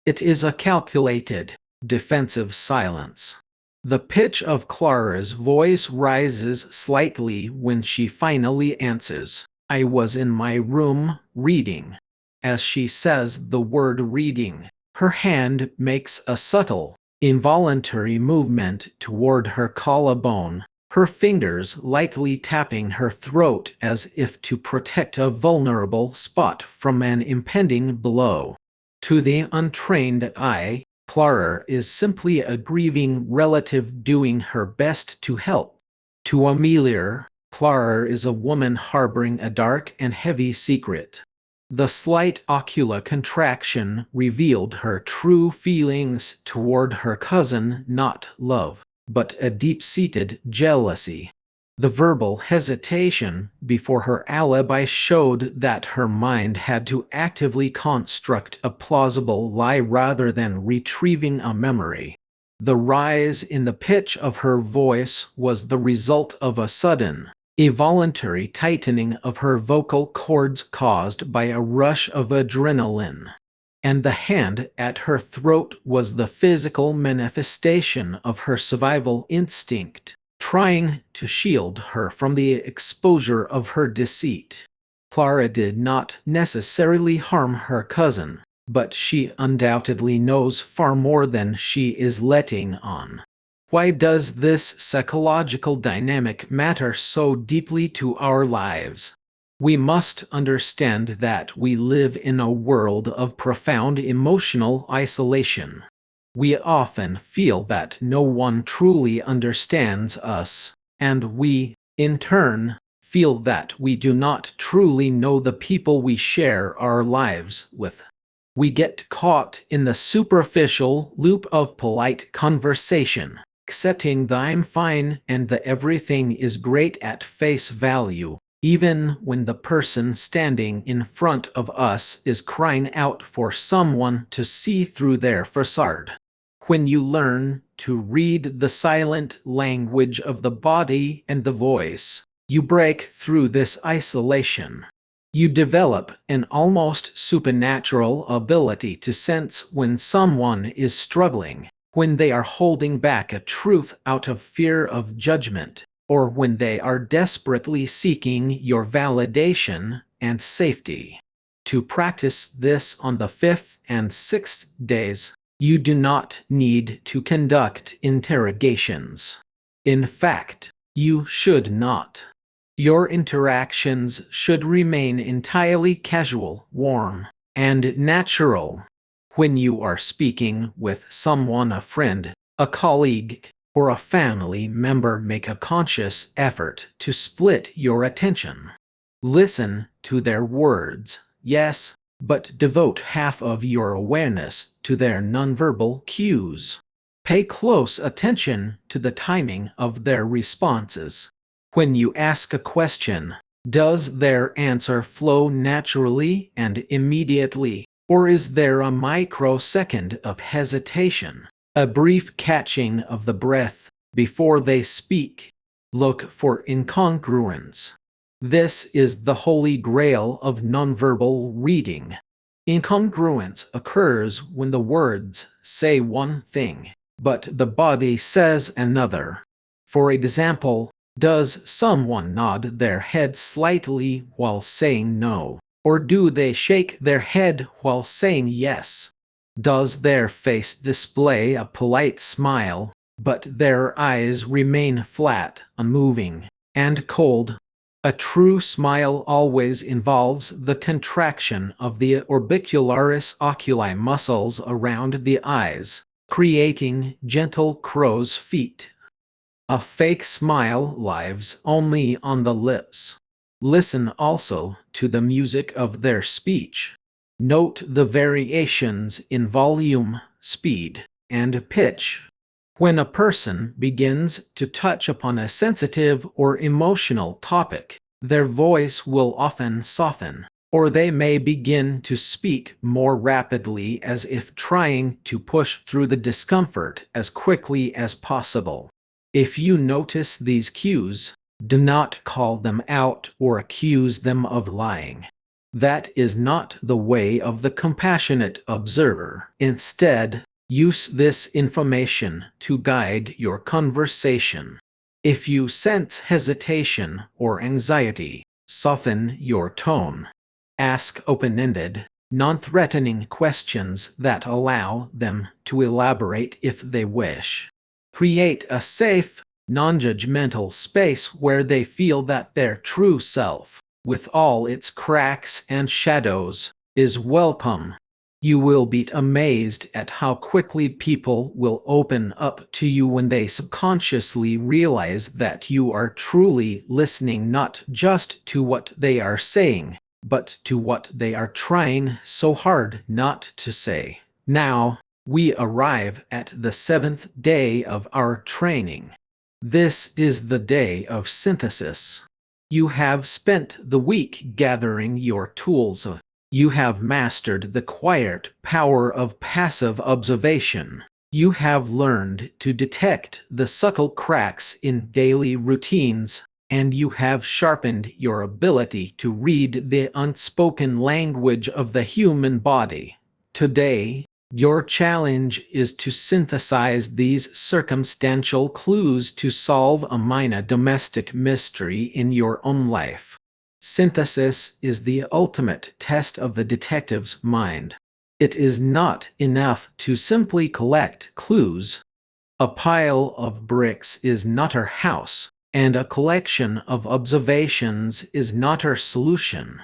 It is a calculated, defensive silence. The pitch of Clara's voice rises slightly when she finally answers, "I was in my room, reading." As she says the word reading, her hand makes a subtle, involuntary movement toward her collarbone, her fingers lightly tapping her throat as if to protect a vulnerable spot from an impending blow. To the untrained eye, Clara is simply a grieving relative doing her best to help. To Amelia, Clara is a woman harboring a dark and heavy secret. The slight ocular contraction revealed her true feelings toward her cousin, not love, but a deep-seated jealousy. The verbal hesitation before her alibi showed that her mind had to actively construct a plausible lie rather than retrieving a memory. The rise in the pitch of her voice was the result of a sudden, involuntary tightening of her vocal cords caused by a rush of adrenaline, and the hand at her throat was the physical manifestation of her survival instinct, trying to shield her from the exposure of her deceit. Clara did not necessarily harm her cousin, but she undoubtedly knows far more than she is letting on. Why does this psychological dynamic matter so deeply to our lives? We must understand that we live in a world of profound emotional isolation. We often feel that no one truly understands us, and we, in turn, feel that we do not truly know the people we share our lives with. We get caught in the superficial loop of polite conversation, accepting the "I'm fine" and the "everything is great" at face value, even when the person standing in front of us is crying out for someone to see through their facade. When you learn to read the silent language of the body and the voice, you break through this isolation. You develop an almost supernatural ability to sense when someone is struggling, when they are holding back a truth out of fear of judgment, or when they are desperately seeking your validation and safety. To practice this on the 5th and 6th days, you do not need to conduct interrogations. In fact, you should not. Your interactions should remain entirely casual, warm, and natural. When you are speaking with someone, a friend, a colleague, or a family member, make a conscious effort to split your attention. Listen to their words, yes, but devote half of your awareness to their nonverbal cues. Pay close attention to the timing of their responses. When you ask a question, does their answer flow naturally and immediately, or is there a microsecond of hesitation, a brief catching of the breath before they speak? Look for incongruence. This is the holy grail of nonverbal reading. Incongruence occurs when the words say one thing, but the body says another. For example, does someone nod their head slightly while saying no? Or do they shake their head while saying yes? Does their face display a polite smile, but their eyes remain flat, unmoving, and cold? A true smile always involves the contraction of the orbicularis oculi muscles around the eyes, creating gentle crow's feet. A fake smile lives only on the lips. Listen also to the music of their speech. Note the variations in volume, speed, and pitch. When a person begins to touch upon a sensitive or emotional topic, their voice will often soften, or they may begin to speak more rapidly as if trying to push through the discomfort as quickly as possible. If you notice these cues, do not call them out or accuse them of lying. That is not the way of the compassionate observer. Instead, use this information to guide your conversation. If you sense hesitation or anxiety, soften your tone. Ask open-ended, non-threatening questions that allow them to elaborate if they wish. Create a safe, non-judgmental space where they feel that their true self, with all its cracks and shadows, is welcome. You will be amazed at how quickly people will open up to you when they subconsciously realize that you are truly listening not just to what they are saying, but to what they are trying so hard not to say. Now, we arrive at the 7th day of our training. This is the day of synthesis. You have spent the week gathering your tools. You have mastered the quiet power of passive observation. You have learned to detect the subtle cracks in daily routines, and you have sharpened your ability to read the unspoken language of the human body. Today, your challenge is to synthesize these circumstantial clues to solve a minor domestic mystery in your own life. Synthesis is the ultimate test of the detective's mind. It is not enough to simply collect clues. A pile of bricks is not our house, and a collection of observations is not our solution.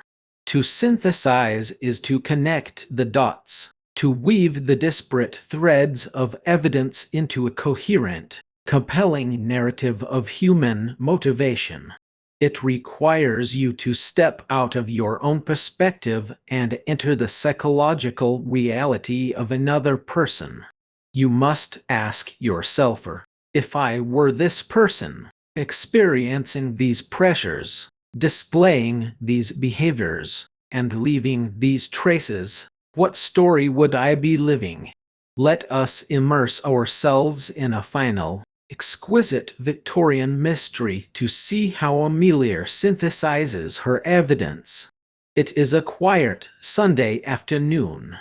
To synthesize is to connect the dots, to weave the disparate threads of evidence into a coherent, compelling narrative of human motivation. It requires you to step out of your own perspective and enter the psychological reality of another person. You must ask yourself, if I were this person, experiencing these pressures, displaying these behaviors, and leaving these traces, what story would I be living? Let us immerse ourselves in a final, exquisite Victorian mystery to see how Amelia synthesizes her evidence. It is a quiet Sunday afternoon.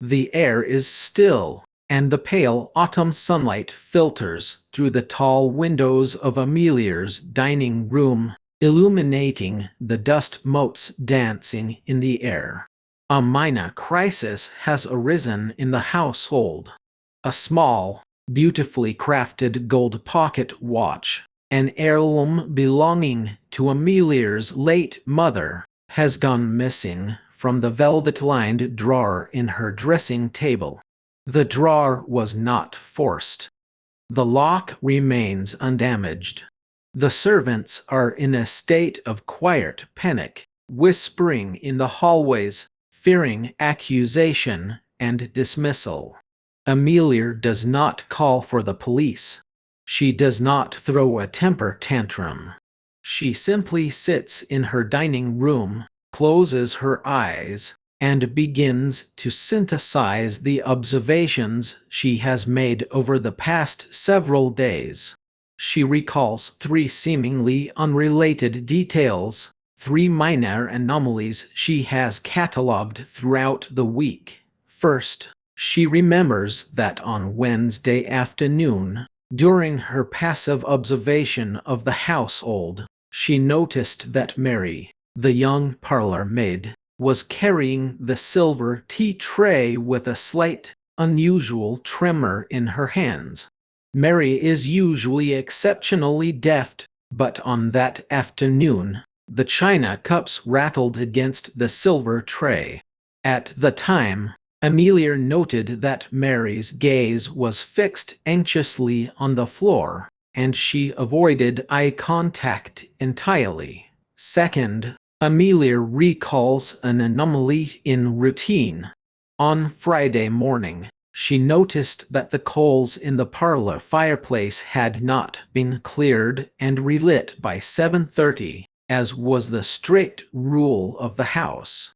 The air is still, and the pale autumn sunlight filters through the tall windows of Amelia's dining room, illuminating the dust motes dancing in the air. A minor crisis has arisen in the household. A small, beautifully crafted gold pocket watch, an heirloom belonging to Amelia's late mother, has gone missing from the velvet-lined drawer in her dressing table. The drawer was not forced. The lock remains undamaged. The servants are in a state of quiet panic, whispering in the hallways, fearing accusation and dismissal. Amelia does not call for the police. She does not throw a temper tantrum. She simply sits in her dining room, closes her eyes, and begins to synthesize the observations she has made over the past several days. She recalls 3 seemingly unrelated details: 3 minor anomalies she has catalogued throughout the week. First, she remembers that on Wednesday afternoon, during her passive observation of the household, she noticed that Mary, the young parlor maid, was carrying the silver tea tray with a slight, unusual tremor in her hands. Mary is usually exceptionally deft, but on that afternoon, the china cups rattled against the silver tray. At the time, Amelia noted that Mary's gaze was fixed anxiously on the floor, and she avoided eye contact entirely. Second, Amelia recalls an anomaly in routine. On Friday morning, she noticed that the coals in the parlor fireplace had not been cleared and relit by 7:30, as was the strict rule of the house.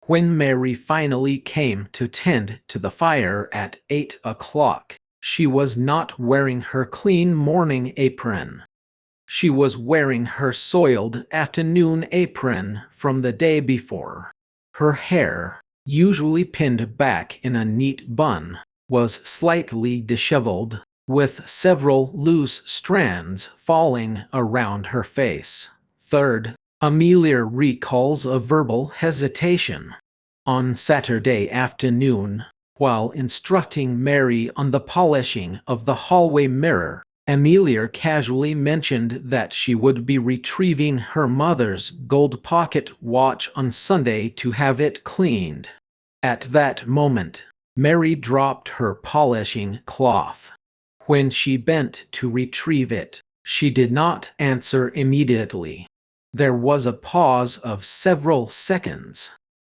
When Mary finally came to tend to the fire at 8 o'clock, she was not wearing her clean morning apron. She was wearing her soiled afternoon apron from the day before. Her hair, usually pinned back in a neat bun, was slightly disheveled, with several loose strands falling around her face. Third, Amelia recalls a verbal hesitation. On Saturday afternoon, while instructing Mary on the polishing of the hallway mirror, Amelia casually mentioned that she would be retrieving her mother's gold pocket watch on Sunday to have it cleaned. At that moment, Mary dropped her polishing cloth. When she bent to retrieve it, she did not answer immediately. There was a pause of several seconds.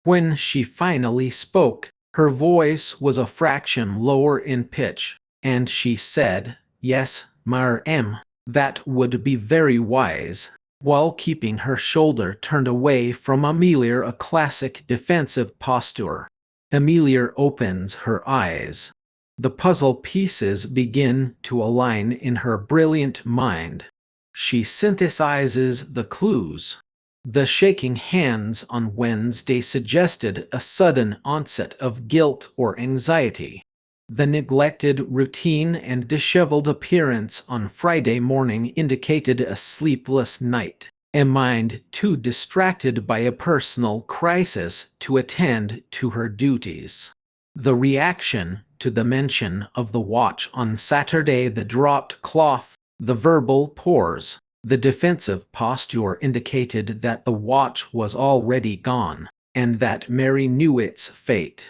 When she finally spoke, her voice was a fraction lower in pitch, and she said, "Yes, Ma'am, that would be very wise," while keeping her shoulder turned away from Amelia, a classic defensive posture. Amelia opens her eyes. The puzzle pieces begin to align in her brilliant mind. She synthesizes the clues. The shaking hands on Wednesday suggested a sudden onset of guilt or anxiety. The neglected routine and disheveled appearance on Friday morning indicated a sleepless night, a mind too distracted by a personal crisis to attend to her duties. The reaction to the mention of the watch on Saturday, the dropped cloth, the verbal pause, the defensive posture indicated that the watch was already gone, and that Mary knew its fate.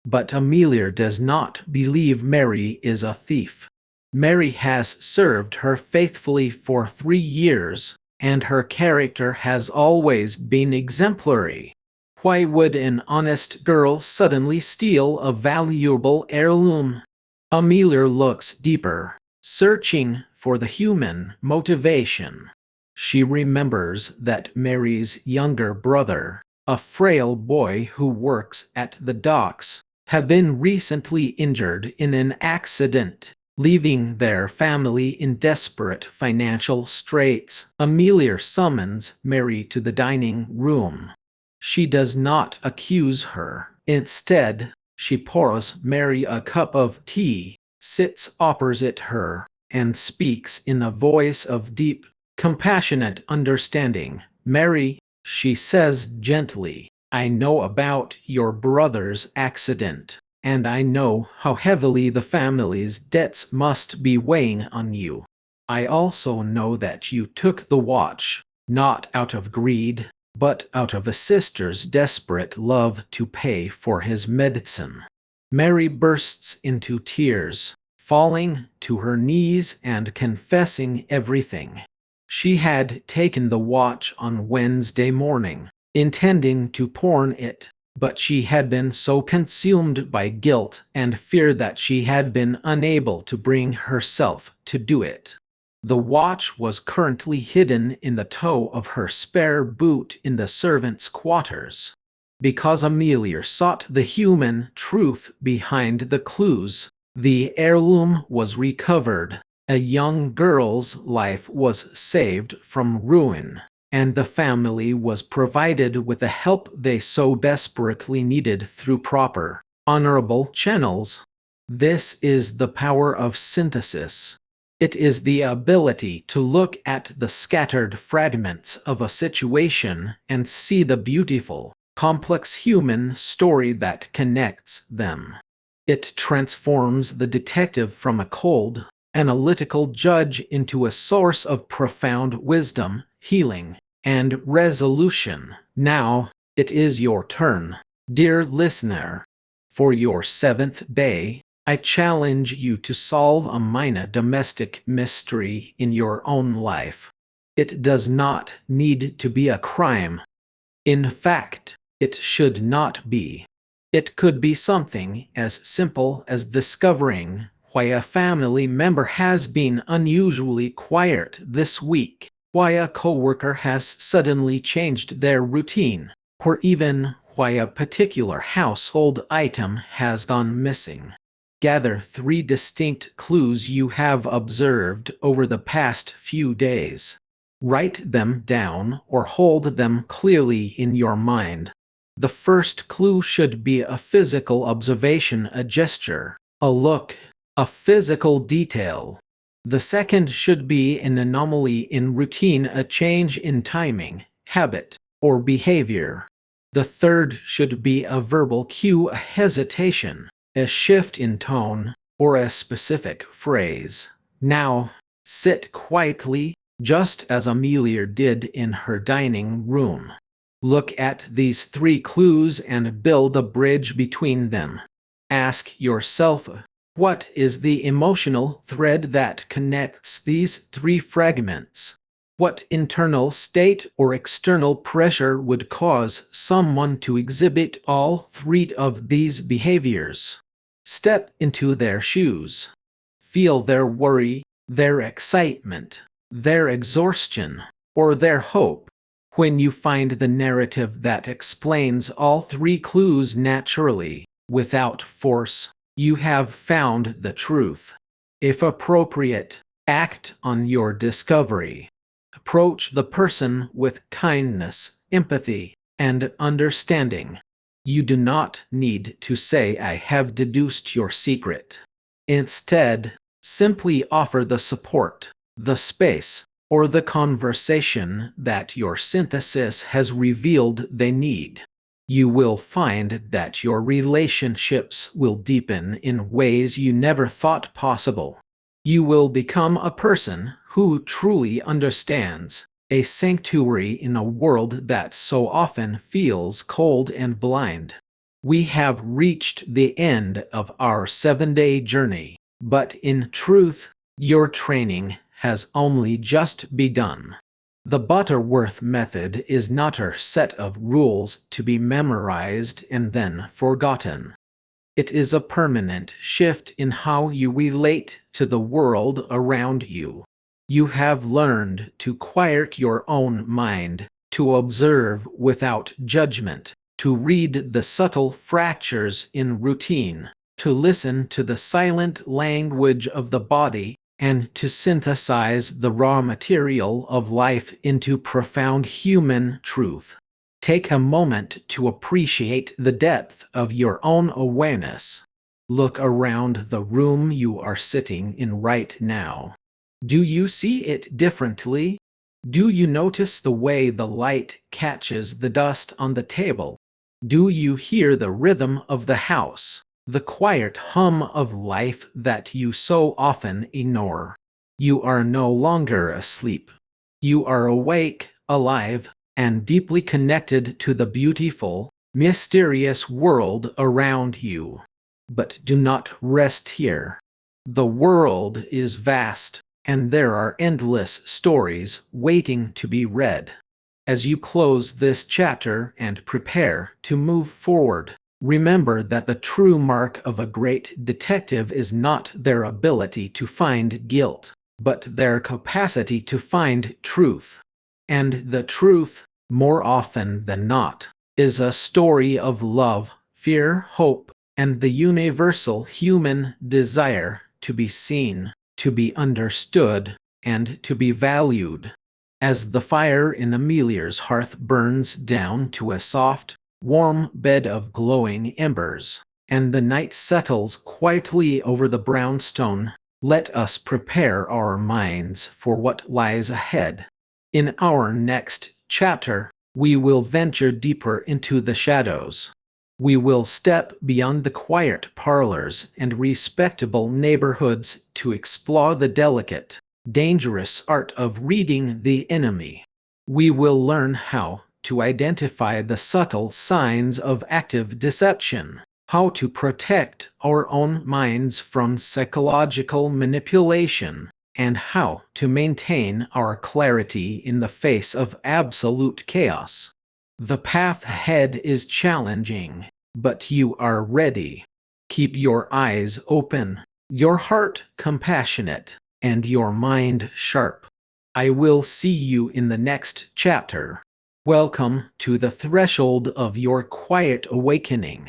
But Amelia does not believe Mary is a thief. Mary has served her faithfully for 3 years, and her character has always been exemplary. Why would an honest girl suddenly steal a valuable heirloom? Amelia looks deeper, searching for the human motivation. She remembers that Mary's younger brother, a frail boy who works at the docks, had been recently injured in an accident, leaving their family in desperate financial straits. Amelia summons Mary to the dining room. She does not accuse her. Instead, she pours Mary a cup of tea, sits opposite her, and speaks in a voice of deep, compassionate understanding. "Mary," she says gently, "I know about your brother's accident, and I know how heavily the family's debts must be weighing on you. I also know that you took the watch, not out of greed, but out of a sister's desperate love to pay for his medicine." Mary bursts into tears, falling to her knees and confessing everything. She had taken the watch on Wednesday morning, intending to pawn it, but she had been so consumed by guilt and fear that she had been unable to bring herself to do it. The watch was currently hidden in the toe of her spare boot in the servants' quarters. Because Amelia sought the human truth behind the clues, the heirloom was recovered, a young girl's life was saved from ruin, and the family was provided with the help they so desperately needed through proper, honorable channels. This is the power of synthesis. It is the ability to look at the scattered fragments of a situation and see the beautiful, complex human story that connects them. It transforms the detective from a cold, analytical judge into a source of profound wisdom, healing, and resolution. Now, it is your turn, dear listener. For your seventh day, I challenge you to solve a minor domestic mystery in your own life. It does not need to be a crime. In fact, it should not be. It could be something as simple as discovering why a family member has been unusually quiet this week, why a coworker has suddenly changed their routine, or even why a particular household item has gone missing. Gather 3 distinct clues you have observed over the past few days. Write them down or hold them clearly in your mind. The first clue should be a physical observation, a gesture, a look, a physical detail. The second should be an anomaly in routine, a change in timing, habit, or behavior. The third should be a verbal cue, a hesitation, a shift in tone, or a specific phrase. Now, sit quietly, just as Amelia did in her dining room. Look at these 3 clues and build a bridge between them. Ask yourself, what is the emotional thread that connects these 3 fragments? What internal state or external pressure would cause someone to exhibit all 3 of these behaviors? Step into their shoes. Feel their worry, their excitement, their exhaustion, or their hope. When you find the narrative that explains all 3 clues naturally, without force, you have found the truth. If appropriate, act on your discovery. Approach the person with kindness, empathy, and understanding. You do not need to say, "I have deduced your secret." Instead, simply offer the support, the space, or the conversation that your synthesis has revealed they need. You will find that your relationships will deepen in ways you never thought possible. You will become a person who truly understands, a sanctuary in a world that so often feels cold and blind. We have reached the end of our 7-day journey, but in truth, your training has only just begun. The Butterworth method is not a set of rules to be memorized and then forgotten. It is a permanent shift in how you relate to the world around you. You have learned to quiet your own mind, to observe without judgment, to read the subtle fractures in routine, to listen to the silent language of the body, and to synthesize the raw material of life into profound human truth. Take a moment to appreciate the depth of your own awareness. Look around the room you are sitting in right now. Do you see it differently? Do you notice the way the light catches the dust on the table? Do you hear the rhythm of the house, the quiet hum of life that you so often ignore? You are no longer asleep. You are awake, alive, and deeply connected to the beautiful, mysterious world around you. But do not rest here. The world is vast, and there are endless stories waiting to be read. As you close this chapter and prepare to move forward, remember that the true mark of a great detective is not their ability to find guilt, but their capacity to find truth. And the truth, more often than not, is a story of love, fear, hope, and the universal human desire to be seen, to be understood, and to be valued. As the fire in Amelia's hearth burns down to a soft, warm bed of glowing embers, and the night settles quietly over the brownstone, let us prepare our minds for what lies ahead. In our next chapter, we will venture deeper into the shadows. We will step beyond the quiet parlors and respectable neighborhoods to explore the delicate, dangerous art of reading the enemy. We will learn how to identify the subtle signs of active deception, how to protect our own minds from psychological manipulation, and how to maintain our clarity in the face of absolute chaos. The path ahead is challenging, but you are ready. Keep your eyes open, your heart compassionate, and your mind sharp. I will see you in the next chapter. Welcome to the threshold of your quiet awakening.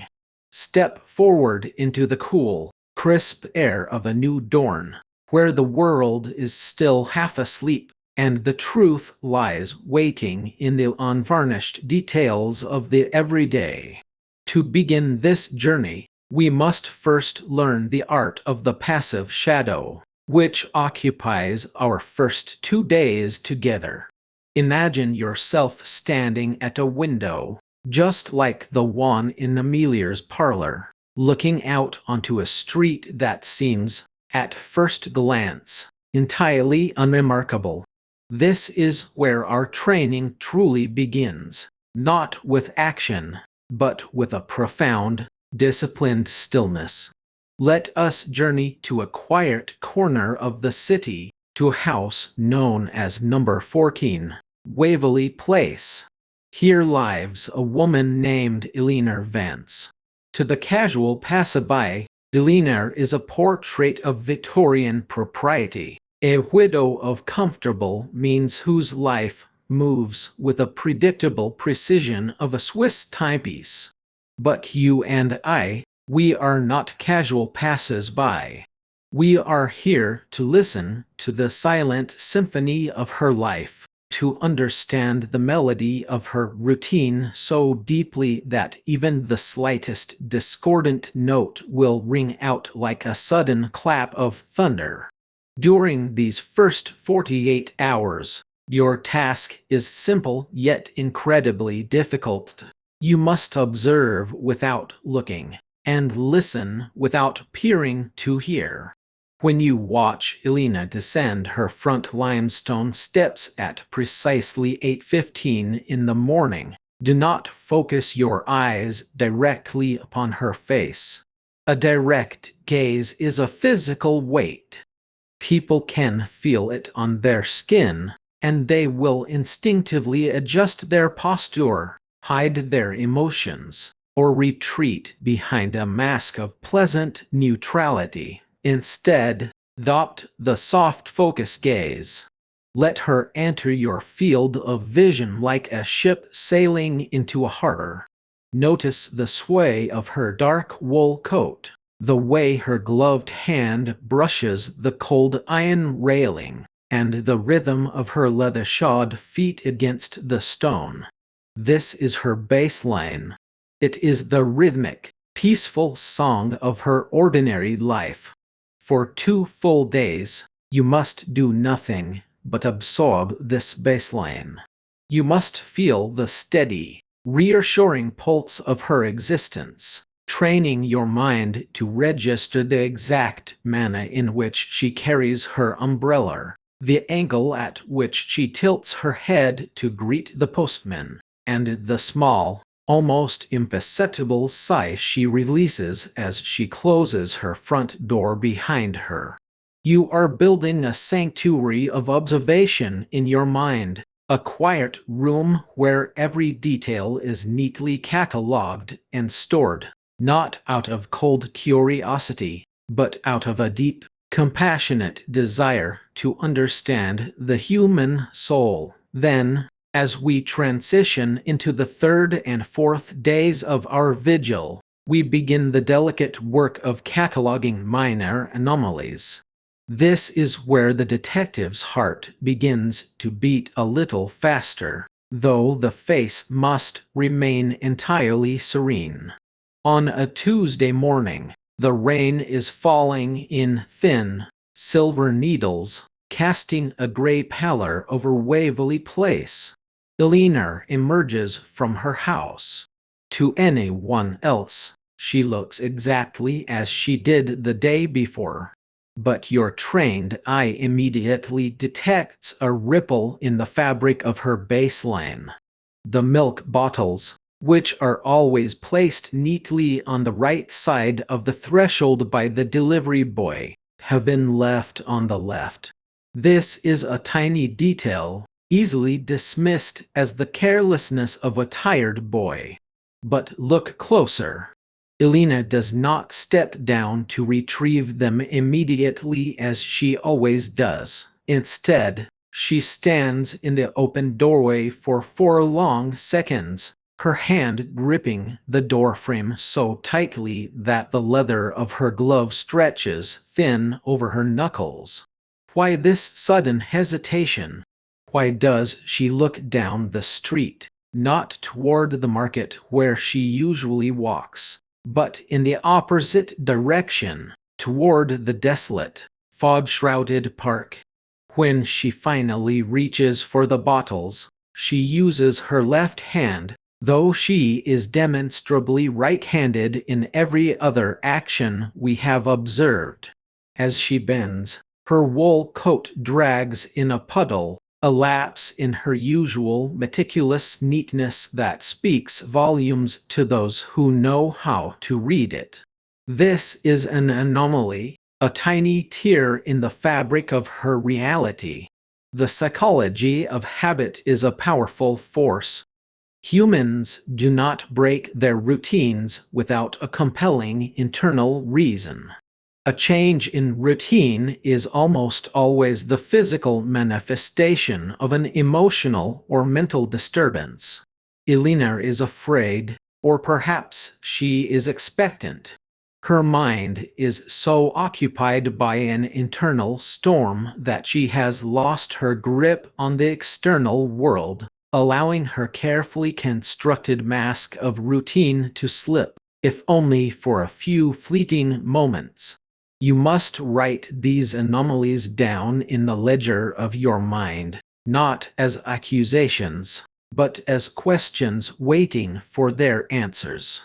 Step forward into the cool, crisp air of a new dawn, where the world is still half asleep, and the truth lies waiting in the unvarnished details of the everyday. To begin this journey, we must first learn the art of the passive shadow, which occupies our first 2 days together. Imagine yourself standing at a window, just like the one in Amelia's parlor, looking out onto a street that seems, at first glance, entirely unremarkable. This is where our training truly begins, not with action, but with a profound, disciplined stillness. Let us journey to a quiet corner of the city, to a house known as Number 14, Waverly Place. Here lives a woman named Eleanor Vance. To the casual passerby, Eleanor is a portrait of Victorian propriety, a widow of comfortable means whose life moves with the predictable precision of a Swiss timepiece. But you and I, we are not casual passers-by. We are here to listen to the silent symphony of her life, to understand the melody of her routine so deeply that even the slightest discordant note will ring out like a sudden clap of thunder. During these first 48 hours, your task is simple yet incredibly difficult. You must observe without looking, and listen without peering to hear. When you watch Elena descend her front limestone steps at precisely 8:15 in the morning, do not focus your eyes directly upon her face. A direct gaze is a physical weight. People can feel it on their skin, and they will instinctively adjust their posture, hide their emotions, or retreat behind a mask of pleasant neutrality. Instead, adopt the soft focus gaze. Let her enter your field of vision like a ship sailing into a harbor. Notice the sway of her dark wool coat, the way her gloved hand brushes the cold iron railing, and the rhythm of her leather-shod feet against the stone. This is her baseline. It is the rhythmic, peaceful song of her ordinary life. For 2 full days, you must do nothing but absorb this baseline. You must feel the steady, reassuring pulse of her existence, training your mind to register the exact manner in which she carries her umbrella, the angle at which she tilts her head to greet the postman, and the small, almost imperceptible sigh she releases as she closes her front door behind her. You are building a sanctuary of observation in your mind, a quiet room where every detail is neatly catalogued and stored, not out of cold curiosity, but out of a deep, compassionate desire to understand the human soul. Then, as we transition into the 3rd and 4th days of our vigil, we begin the delicate work of cataloging minor anomalies. This is where the detective's heart begins to beat a little faster, though the face must remain entirely serene. On a Tuesday morning, the rain is falling in thin, silver needles, casting a gray pallor over Waverly Place. Eleanor emerges from her house. To anyone else, she looks exactly as she did the day before. But your trained eye immediately detects a ripple in the fabric of her baseline. The milk bottles, which are always placed neatly on the right side of the threshold by the delivery boy, have been left on the left. This is a tiny detail, easily dismissed as the carelessness of a tired boy. But look closer. Elena does not step down to retrieve them immediately as she always does. Instead, she stands in the open doorway for 4 long seconds, her hand gripping the doorframe so tightly that the leather of her glove stretches thin over her knuckles. Why this sudden hesitation? Why does she look down the street, not toward the market where she usually walks, but in the opposite direction, toward the desolate, fog-shrouded park? When she finally reaches for the bottles, she uses her left hand, though she is demonstrably right-handed in every other action we have observed. As she bends, her wool coat drags in a puddle, a lapse in her usual meticulous neatness that speaks volumes to those who know how to read it. This is an anomaly, a tiny tear in the fabric of her reality. The psychology of habit is a powerful force. Humans do not break their routines without a compelling internal reason. A change in routine is almost always the physical manifestation of an emotional or mental disturbance. Elena is afraid, or perhaps she is expectant. Her mind is so occupied by an internal storm that she has lost her grip on the external world, allowing her carefully constructed mask of routine to slip, if only for a few fleeting moments. You must write these anomalies down in the ledger of your mind, not as accusations, but as questions waiting for their answers.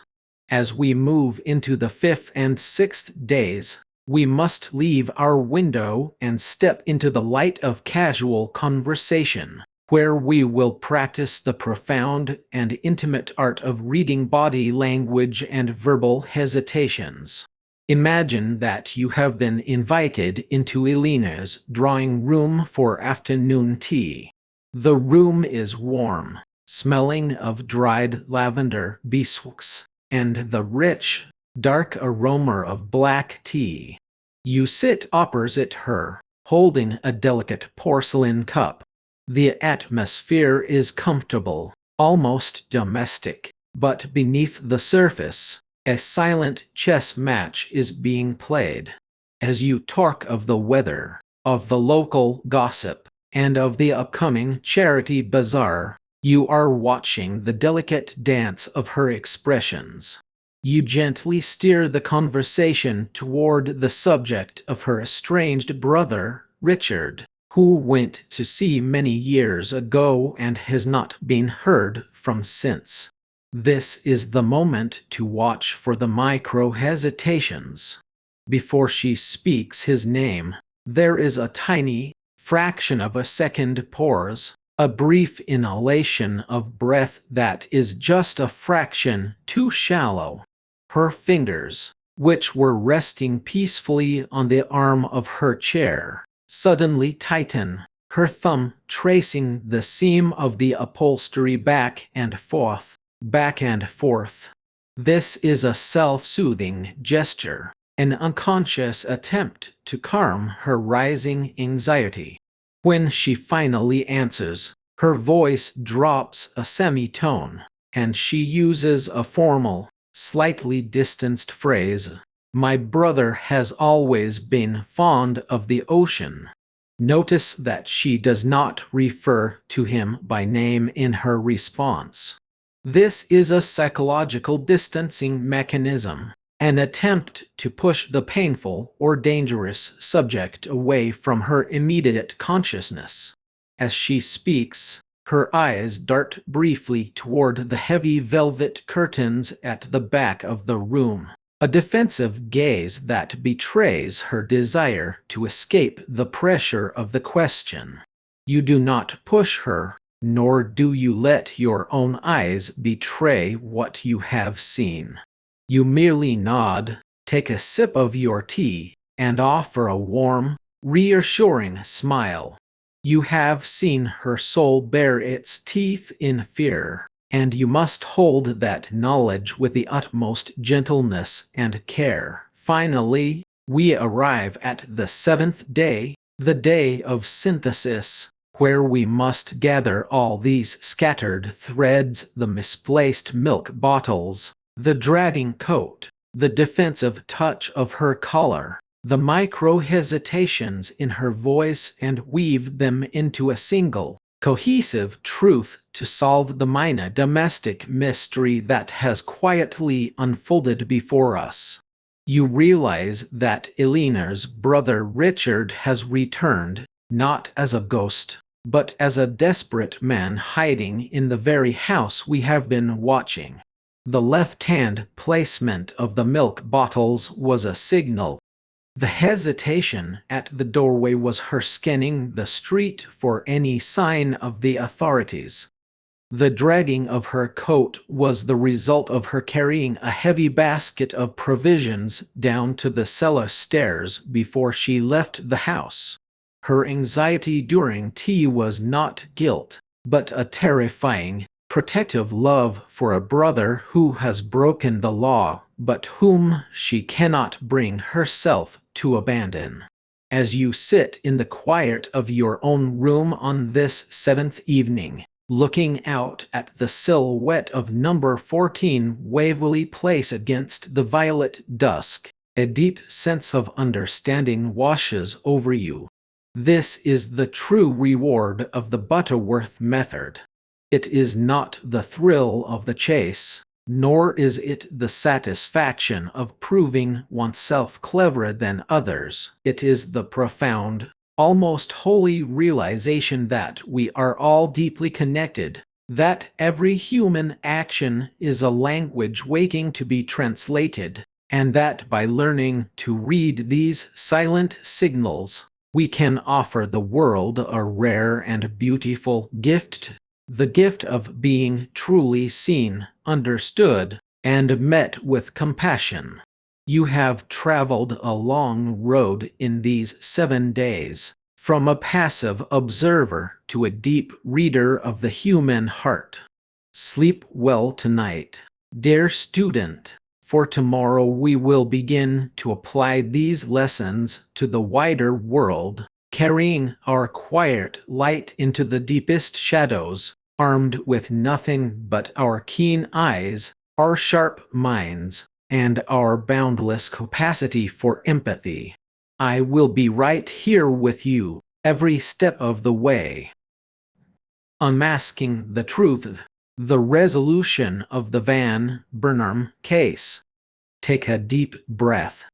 As we move into the 5th and 6th days, we must leave our window and step into the light of casual conversation, where we will practice the profound and intimate art of reading body language and verbal hesitations. Imagine that you have been invited into Elena's drawing room for afternoon tea. The room is warm, smelling of dried lavender beswicks and the rich, dark aroma of black tea. You sit opposite her, holding a delicate porcelain cup. The atmosphere is comfortable, almost domestic, but beneath the surface, a silent chess match is being played. As you talk of the weather, of the local gossip, and of the upcoming charity bazaar, you are watching the delicate dance of her expressions. You gently steer the conversation toward the subject of her estranged brother, Richard, who went to sea many years ago and has not been heard from since. This is the moment to watch for the micro-hesitations. Before she speaks his name, there is a tiny, fraction of a second pause, a brief inhalation of breath that is just a fraction too shallow. Her fingers, which were resting peacefully on the arm of her chair, suddenly tighten, her thumb tracing the seam of the upholstery back and forth. This is a self-soothing gesture, an unconscious attempt to calm her rising anxiety. When she finally answers, her voice drops a semitone, and she uses a formal, slightly distanced phrase. My brother has always been fond of the ocean. Notice that she does not refer to him by name in her response. This is a psychological distancing mechanism, an attempt to push the painful or dangerous subject away from her immediate consciousness. As she speaks, her eyes dart briefly toward the heavy velvet curtains at the back of the room, a defensive gaze that betrays her desire to escape the pressure of the question. You do not push her, nor do you let your own eyes betray what you have seen. You merely nod, take a sip of your tea, and offer a warm, reassuring smile. You have seen her soul bare its teeth in fear, and you must hold that knowledge with the utmost gentleness and care. Finally, we arrive at the seventh day, the day of synthesis, where we must gather all these scattered threads, the misplaced milk bottles, the dragging coat, the defensive touch of her collar, the micro-hesitations in her voice, and weave them into a single, cohesive truth to solve the minor domestic mystery that has quietly unfolded before us. You realize that Eleanor's brother Richard has returned, not as a ghost, but as a desperate man hiding in the very house we have been watching. The left-hand placement of the milk bottles was a signal. The hesitation at the doorway was her scanning the street for any sign of the authorities. The dragging of her coat was the result of her carrying a heavy basket of provisions down to the cellar stairs before she left the house. Her anxiety during tea was not guilt, but a terrifying, protective love for a brother who has broken the law, but whom she cannot bring herself to abandon. As you sit in the quiet of your own room on this seventh evening, looking out at the silhouette of number 14 Waverley Place against the violet dusk, a deep sense of understanding washes over you. This is the true reward of the Butterworth method. It is not the thrill of the chase, nor is it the satisfaction of proving oneself cleverer than others. It is the profound, almost holy realization that we are all deeply connected, that every human action is a language waiting to be translated, and that by learning to read these silent signals, we can offer the world a rare and beautiful gift, the gift of being truly seen, understood, and met with compassion. You have traveled a long road in these 7 days, from a passive observer to a deep reader of the human heart. Sleep well tonight, dear student, for tomorrow we will begin to apply these lessons to the wider world, carrying our quiet light into the deepest shadows, armed with nothing but our keen eyes, our sharp minds, and our boundless capacity for empathy. I will be right here with you, every step of the way. Unmasking the truth, the resolution of the Van Burnham case. Take a deep breath.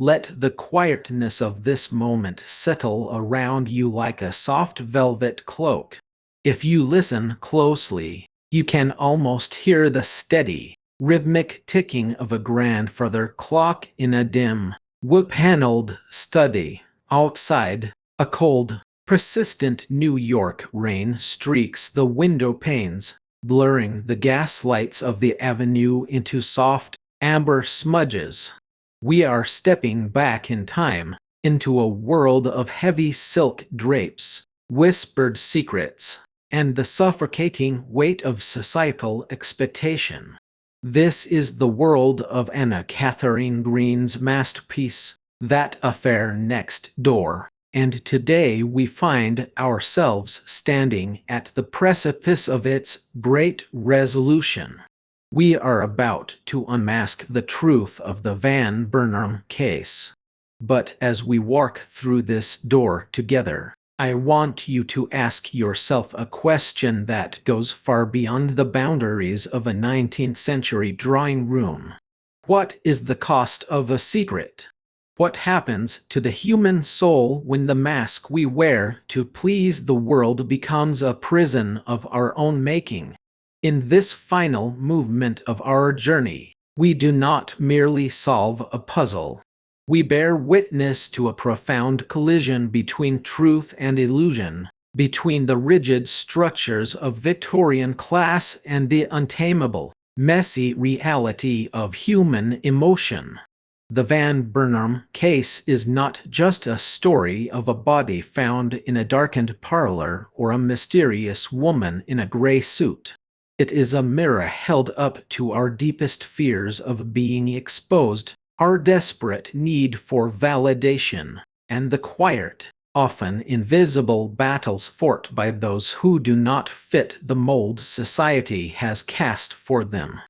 Let the quietness of this moment settle around you like a soft velvet cloak. If you listen closely, you can almost hear the steady, rhythmic ticking of a grandfather clock in a dim, wood-paneled study. Outside, a cold, persistent New York rain streaks the window panes, blurring the gaslights of the avenue into soft, amber smudges. We are stepping back in time, into a world of heavy silk drapes, whispered secrets, and the suffocating weight of societal expectation. This is the world of Anna Katharine Green's masterpiece, That Affair Next Door, and today we find ourselves standing at the precipice of its great resolution. We are about to unmask the truth of the Van Burnham case. But as we walk through this door together, I want you to ask yourself a question that goes far beyond the boundaries of a 19th century drawing room. What is the cost of a secret? What happens to the human soul when the mask we wear to please the world becomes a prison of our own making? In this final movement of our journey, we do not merely solve a puzzle. We bear witness to a profound collision between truth and illusion, between the rigid structures of Victorian class and the untamable, messy reality of human emotion. The Van Burnham case is not just a story of a body found in a darkened parlor or a mysterious woman in a gray suit. It is a mirror held up to our deepest fears of being exposed, our desperate need for validation, and the quiet, often invisible battles fought by those who do not fit the mold society has cast for them.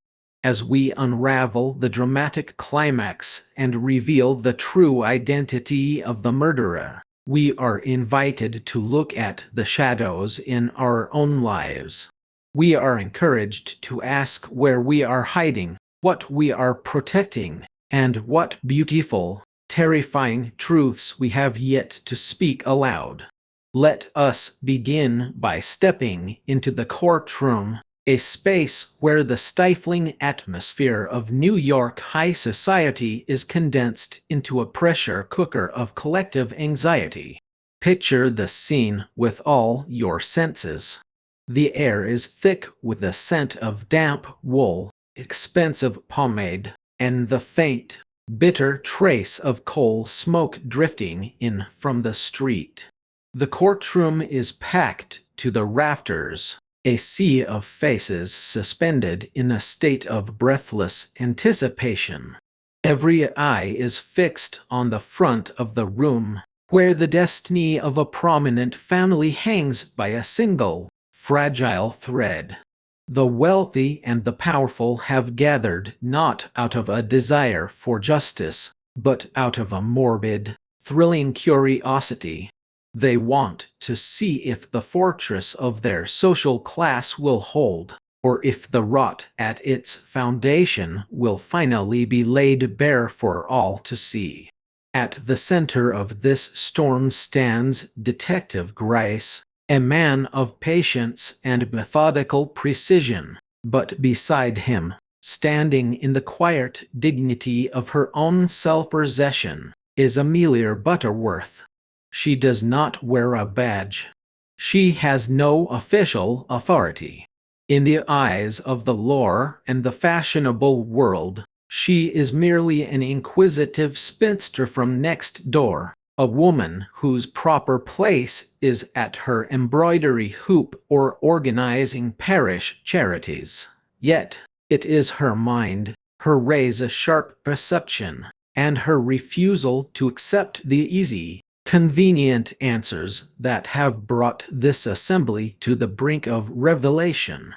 As we unravel the dramatic climax and reveal the true identity of the murderer, we are invited to look at the shadows in our own lives. We are encouraged to ask where we are hiding, what we are protecting, and what beautiful, terrifying truths we have yet to speak aloud. Let us begin by stepping into the courtroom, a space where the stifling atmosphere of New York high society is condensed into a pressure cooker of collective anxiety. Picture the scene with all your senses. The air is thick with the scent of damp wool, expensive pomade, and the faint, bitter trace of coal smoke drifting in from the street. The courtroom is packed to the rafters, a sea of faces suspended in a state of breathless anticipation. Every eye is fixed on the front of the room, where the destiny of a prominent family hangs by a single, fragile thread. The wealthy and the powerful have gathered not out of a desire for justice, but out of a morbid, thrilling curiosity. They want to see if the fortress of their social class will hold, or if the rot at its foundation will finally be laid bare for all to see. At the center of this storm stands Detective Gryce, a man of patience and methodical precision, but beside him, standing in the quiet dignity of her own self-possession, is Amelia Butterworth. She does not wear a badge. She has no official authority. In the eyes of the law and the fashionable world, she is merely an inquisitive spinster from next door, a woman whose proper place is at her embroidery hoop or organizing parish charities. Yet, it is her mind, her razor-sharp perception, and her refusal to accept the easy, convenient answers that have brought this assembly to the brink of revelation.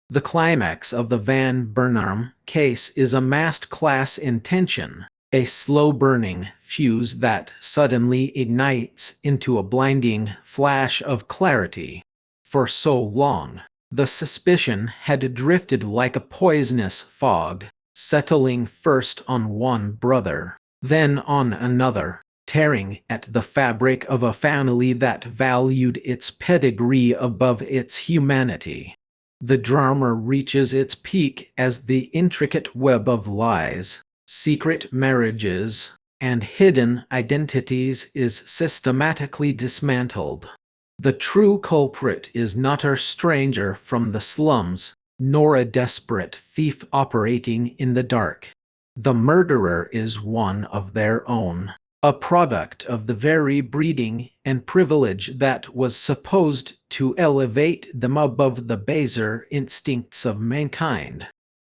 The climax of the Van Burnham case is a masked class in tension, a slow-burning fuse that suddenly ignites into a blinding flash of clarity. For so long, the suspicion had drifted like a poisonous fog, settling first on one brother, then on another, tearing at the fabric of a family that valued its pedigree above its humanity. The drama reaches its peak as the intricate web of lies, secret marriages, and hidden identities is systematically dismantled. The true culprit is not a stranger from the slums, nor a desperate thief operating in the dark. The murderer is one of their own, a product of the very breeding and privilege that was supposed to elevate them above the baser instincts of mankind.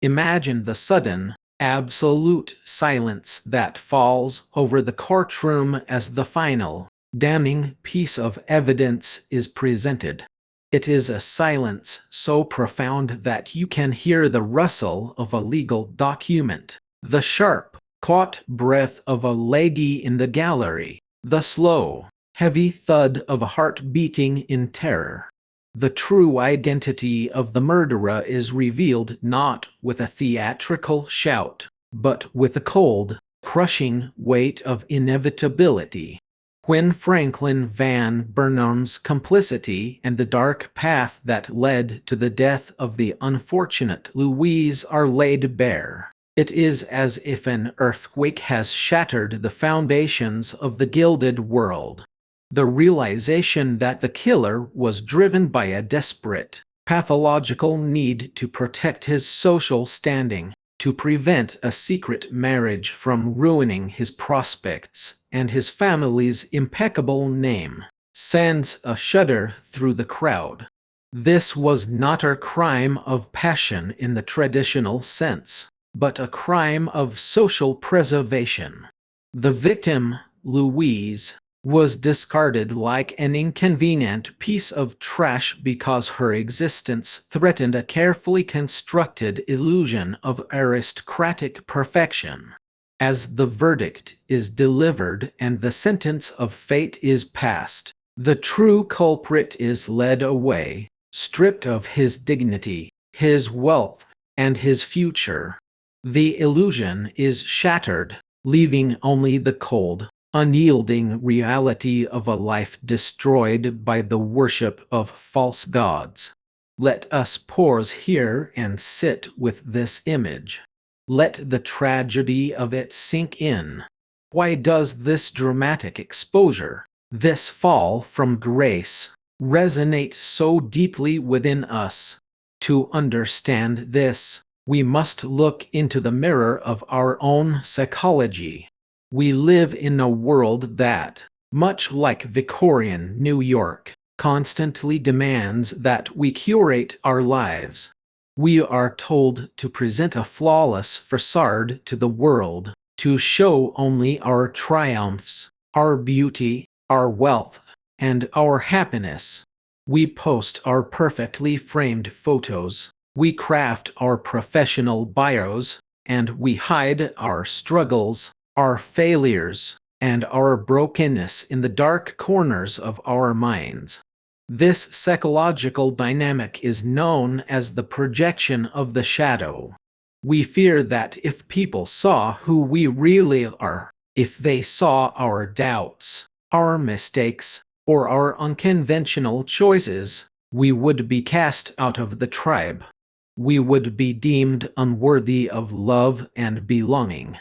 Imagine the sudden, absolute silence that falls over the courtroom as the final, damning piece of evidence is presented. It is a silence so profound that you can hear the rustle of a legal document, the sharp, caught breath of a lady in the gallery, the slow, heavy thud of a heart beating in terror. The true identity of the murderer is revealed not with a theatrical shout, but with the cold, crushing weight of inevitability. When Franklin Van Burnham's complicity and the dark path that led to the death of the unfortunate Louise are laid bare, it is as if an earthquake has shattered the foundations of the gilded world. The realization that the killer was driven by a desperate, pathological need to protect his social standing, to prevent a secret marriage from ruining his prospects and his family's impeccable name, sends a shudder through the crowd. This was not a crime of passion in the traditional sense, but a crime of social preservation. The victim, Louise, was discarded like an inconvenient piece of trash because her existence threatened a carefully constructed illusion of aristocratic perfection. As the verdict is delivered and the sentence of fate is passed, the true culprit is led away, stripped of his dignity, his wealth, and his future. The illusion is shattered, leaving only the cold, unyielding reality of a life destroyed by the worship of false gods. Let us pause here and sit with this image. Let the tragedy of it sink in. Why does this dramatic exposure, this fall from grace, resonate so deeply within us? To understand this, we must look into the mirror of our own psychology. We live in a world that, much like Victorian New York, constantly demands that we curate our lives. We are told to present a flawless facade to the world, to show only our triumphs, our beauty, our wealth, and our happiness. We post our perfectly framed photos, we craft our professional bios, and we hide our struggles, our failures, and our brokenness in the dark corners of our minds. This psychological dynamic is known as the projection of the shadow. We fear that if people saw who we really are, if they saw our doubts, our mistakes, or our unconventional choices, we would be cast out of the tribe. We would be deemed unworthy of love and belonging.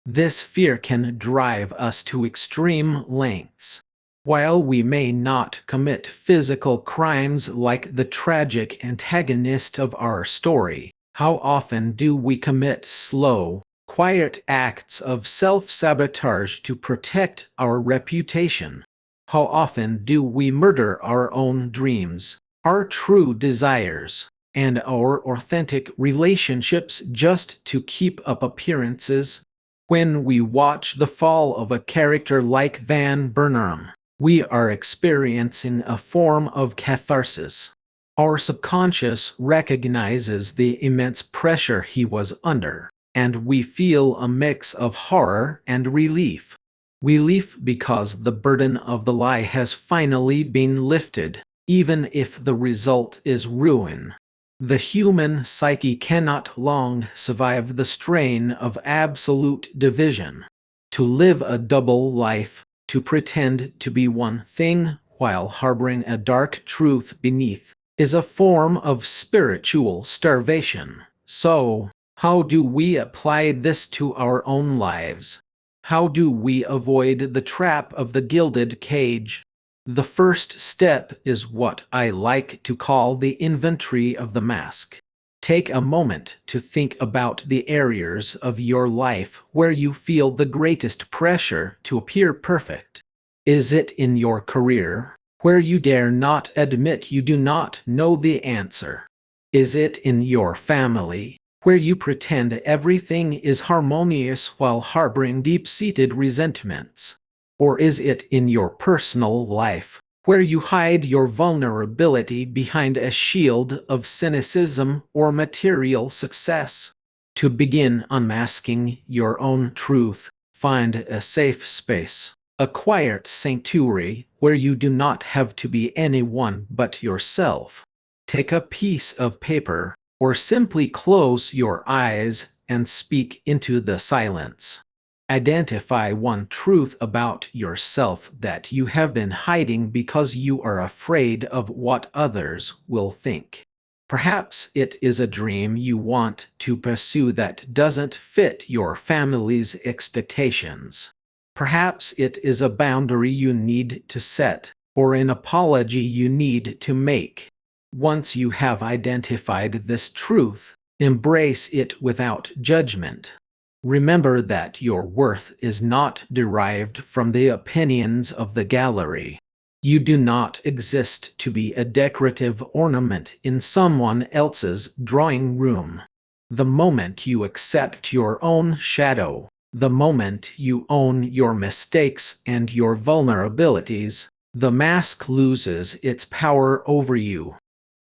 This fear can drive us to extreme lengths. While we may not commit physical crimes like the tragic antagonist of our story, how often do we commit slow, quiet acts of self-sabotage to protect our reputation? How often do we murder our own dreams, our true desires, and our authentic relationships just to keep up appearances? When we watch the fall of a character like Van Burnham, we are experiencing a form of catharsis. Our subconscious recognizes the immense pressure he was under, and we feel a mix of horror and relief. Relief because the burden of the lie has finally been lifted, even if the result is ruin. The human psyche cannot long survive the strain of absolute division. To live a double life, to pretend to be one thing while harboring a dark truth beneath, is a form of spiritual starvation. So, how do we apply this to our own lives? How do we avoid the trap of the gilded cage? The first step is what I like to call the inventory of the mask. Take a moment to think about the areas of your life where you feel the greatest pressure to appear perfect. Is it in your career, where you dare not admit you do not know the answer? Is it in your family, where you pretend everything is harmonious while harboring deep-seated resentments? Or is it in your personal life, where you hide your vulnerability behind a shield of cynicism or material success. To begin unmasking your own truth, find a safe space, a quiet sanctuary where you do not have to be anyone but yourself. Take a piece of paper, or simply close your eyes and speak into the silence. Identify one truth about yourself that you have been hiding because you are afraid of what others will think. Perhaps it is a dream you want to pursue that doesn't fit your family's expectations. Perhaps it is a boundary you need to set, or an apology you need to make. Once you have identified this truth, embrace it without judgment. Remember that your worth is not derived from the opinions of the gallery. You do not exist to be a decorative ornament in someone else's drawing room. The moment you accept your own shadow, the moment you own your mistakes and your vulnerabilities, the mask loses its power over you.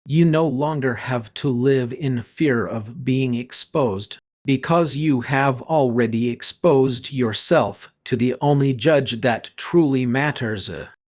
You no longer have to live in fear of being exposed, because you have already exposed yourself to the only judge that truly matters,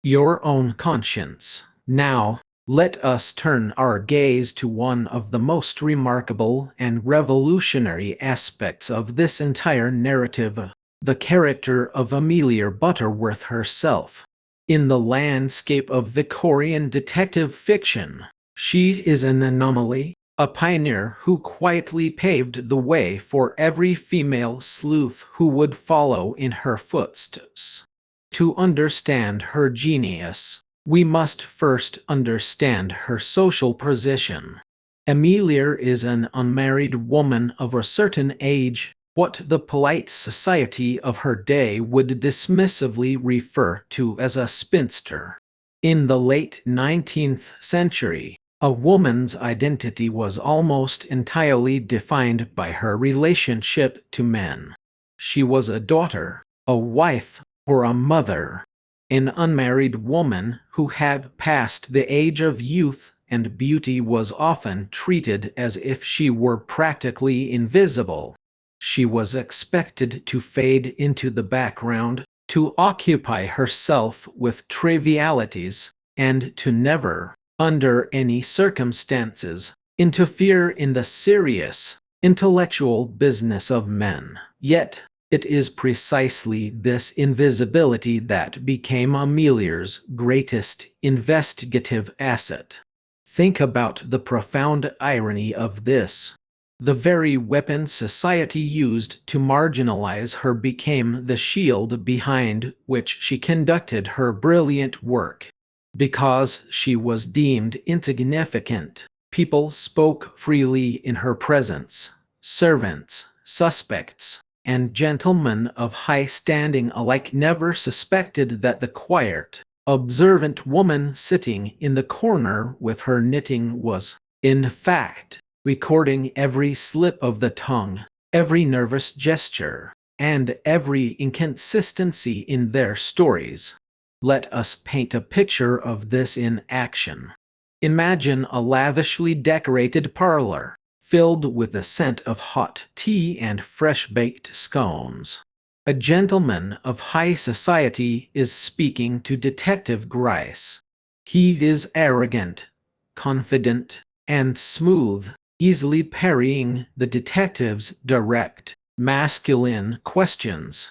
your own conscience. Now, let us turn our gaze to one of the most remarkable and revolutionary aspects of this entire narrative, the character of Amelia Butterworth herself. In the landscape of Victorian detective fiction, she is an anomaly, a pioneer who quietly paved the way for every female sleuth who would follow in her footsteps. To understand her genius, we must first understand her social position. Amelia is an unmarried woman of a certain age, what the polite society of her day would dismissively refer to as a spinster. In the late 19th century, a woman's identity was almost entirely defined by her relationship to men. She was a daughter, a wife, or a mother. An unmarried woman who had passed the age of youth and beauty was often treated as if she were practically invisible. She was expected to fade into the background, to occupy herself with trivialities, and to never, under any circumstances, interfere in the serious, intellectual business of men. Yet, it is precisely this invisibility that became Amelia's greatest investigative asset. Think about the profound irony of this. The very weapon society used to marginalize her became the shield behind which she conducted her brilliant work. Because she was deemed insignificant, people spoke freely in her presence. Servants, suspects, and gentlemen of high standing alike never suspected that the quiet, observant woman sitting in the corner with her knitting was, in fact, recording every slip of the tongue, every nervous gesture, and every inconsistency in their stories. Let us paint a picture of this in action. Imagine a lavishly decorated parlor, filled with the scent of hot tea and fresh-baked scones. A gentleman of high society is speaking to Detective Gryce. He is arrogant, confident, and smooth, easily parrying the detective's direct, masculine questions.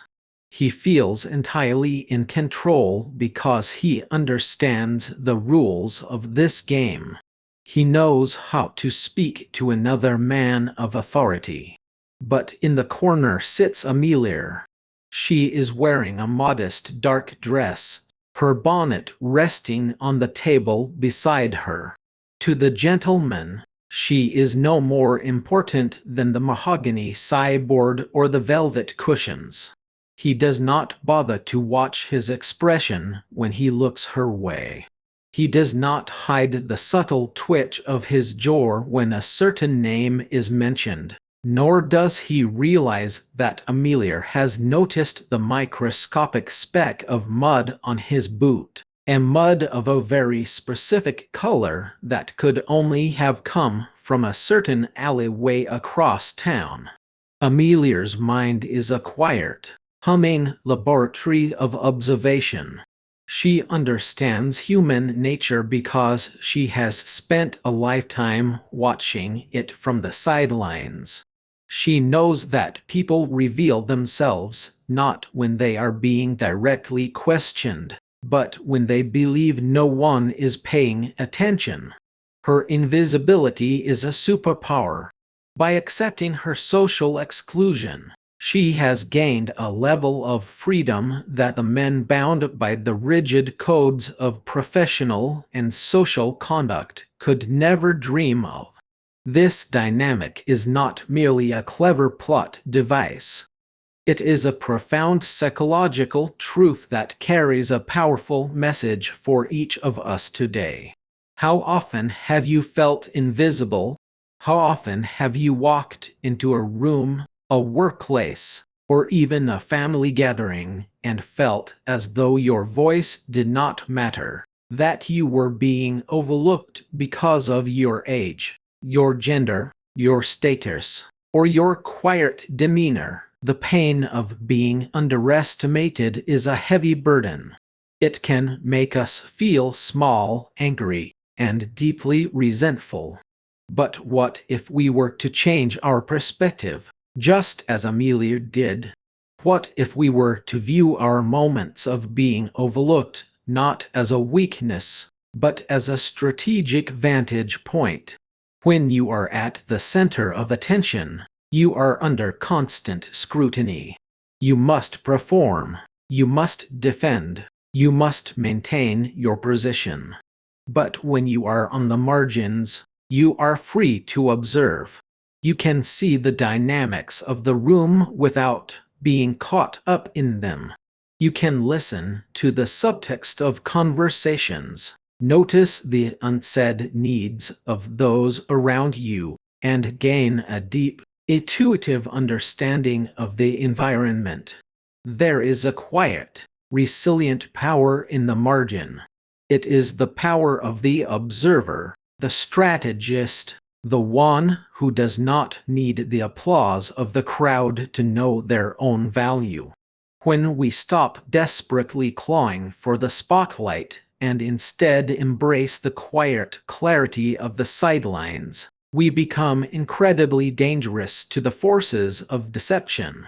He feels entirely in control because he understands the rules of this game. He knows how to speak to another man of authority. But in the corner sits Amelia. She is wearing a modest dark dress, her bonnet resting on the table beside her. To the gentleman, she is no more important than the mahogany sideboard or the velvet cushions. He does not bother to watch his expression when he looks her way. He does not hide the subtle twitch of his jaw when a certain name is mentioned, nor does he realize that Amelia has noticed the microscopic speck of mud on his boot. a mud of a very specific color that could only have come from a certain alleyway across town. Amelia's mind is a quiet, humming laboratory of observation. She understands human nature because she has spent a lifetime watching it from the sidelines. She knows that people reveal themselves not when they are being directly questioned, but when they believe no one is paying attention. Her invisibility is a superpower. By accepting her social exclusion, she has gained a level of freedom that the men bound by the rigid codes of professional and social conduct could never dream of. This dynamic is not merely a clever plot device. It is a profound psychological truth that carries a powerful message for each of us today. How often have you felt invisible? How often have you walked into a room, a workplace, or even a family gathering and felt as though your voice did not matter, that you were being overlooked because of your age, your gender, your status, or your quiet demeanor? The pain of being underestimated is a heavy burden. It can make us feel small, angry, and deeply resentful. But what if we were to change our perspective, just as Amelia did? What if we were to view our moments of being overlooked not as a weakness, but as a strategic vantage point? When you are at the center of attention, you are under constant scrutiny. You must perform. You must defend. You must maintain your position. But when you are on the margins, you are free to observe. You can see the dynamics of the room without being caught up in them. You can listen to the subtext of conversations, notice the unsaid needs of those around you, and gain a deep, intuitive understanding of the environment. There is a quiet, resilient power in the margin. It is the power of the observer, the strategist, the one who does not need the applause of the crowd to know their own value. When we stop desperately clawing for the spotlight and instead embrace the quiet clarity of the sidelines, we become incredibly dangerous to the forces of deception.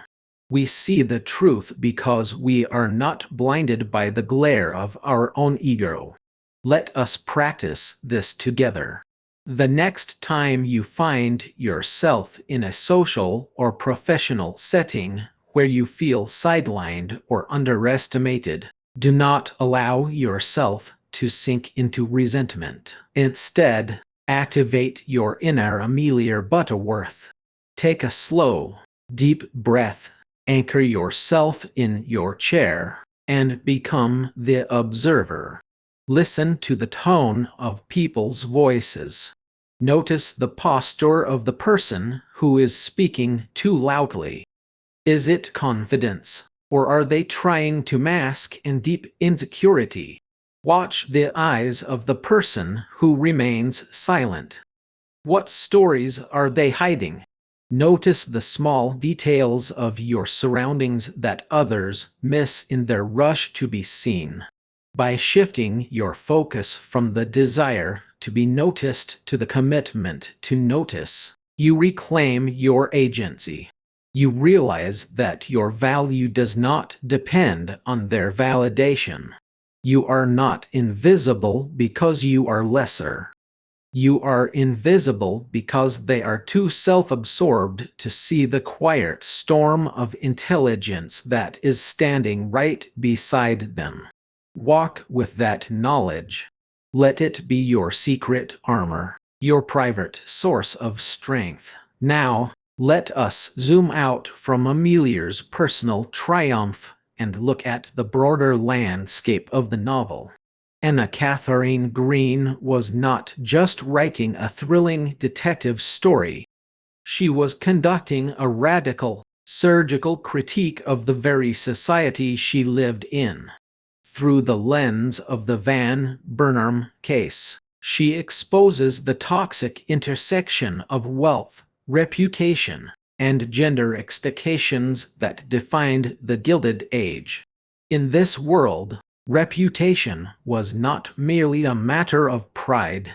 We see the truth because we are not blinded by the glare of our own ego. Let us practice this together. The next time you find yourself in a social or professional setting where you feel sidelined or underestimated, do not allow yourself to sink into resentment. Instead, activate your inner Amelia Butterworth. Take a slow, deep breath, anchor yourself in your chair, and become the observer. Listen to the tone of people's voices. Notice the posture of the person who is speaking too loudly. Is it confidence, or are they trying to mask a deep insecurity? Watch the eyes of the person who remains silent. What stories are they hiding? Notice the small details of your surroundings that others miss in their rush to be seen. By shifting your focus from the desire to be noticed to the commitment to notice, you reclaim your agency. You realize that your value does not depend on their validation. You are not invisible because you are lesser. You are invisible because they are too self-absorbed to see the quiet storm of intelligence that is standing right beside them. Walk with that knowledge. Let it be your secret armor, your private source of strength. Now, let us zoom out from Amelia's personal triumph and look at the broader landscape of the novel. Katharine Green was not just writing a thrilling detective story. She was conducting a radical, surgical critique of the very society she lived in. Through the lens of the Van Burnham case, she exposes the toxic intersection of wealth, reputation, and gender expectations that defined the Gilded Age. In this world, reputation was not merely a matter of pride.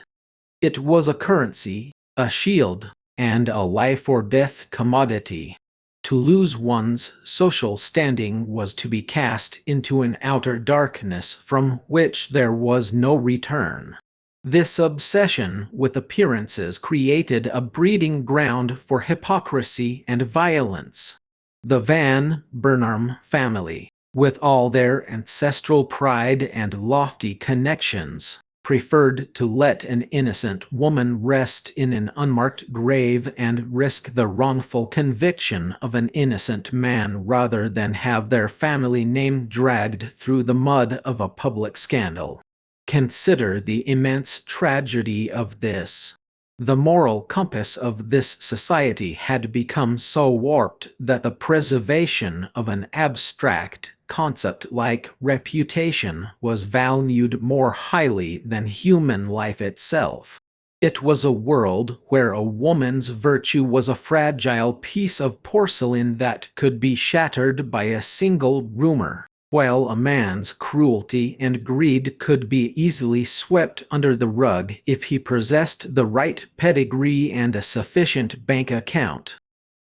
It was a currency, a shield, and a life-or-death commodity. To lose one's social standing was to be cast into an outer darkness from which there was no return. This obsession with appearances created a breeding ground for hypocrisy and violence. The Van Burnham family, with all their ancestral pride and lofty connections, preferred to let an innocent woman rest in an unmarked grave and risk the wrongful conviction of an innocent man rather than have their family name dragged through the mud of a public scandal. Consider the immense tragedy of this. The moral compass of this society had become so warped that the preservation of an abstract concept like reputation was valued more highly than human life itself. It was a world where a woman's virtue was a fragile piece of porcelain that could be shattered by a single rumor, while a man's cruelty and greed could be easily swept under the rug if he possessed the right pedigree and a sufficient bank account.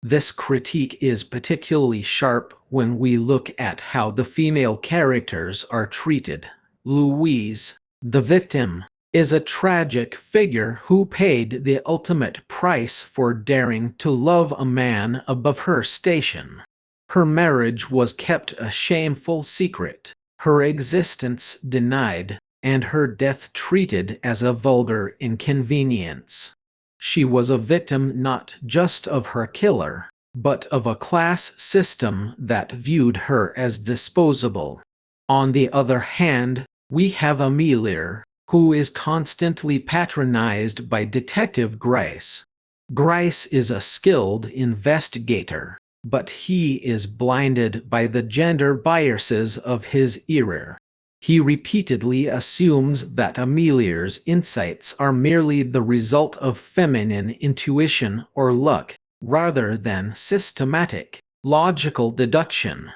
This critique is particularly sharp when we look at how the female characters are treated. Louise, the victim, is a tragic figure who paid the ultimate price for daring to love a man above her station. Her marriage was kept a shameful secret, her existence denied, and her death treated as a vulgar inconvenience. She was a victim not just of her killer, but of a class system that viewed her as disposable. On the other hand, we have Amelia, who is constantly patronized by Detective Gryce. Gryce is a skilled investigator, but he is blinded by the gender biases of his era. He repeatedly assumes that Amelia's insights are merely the result of feminine intuition or luck, rather than systematic, logical deduction.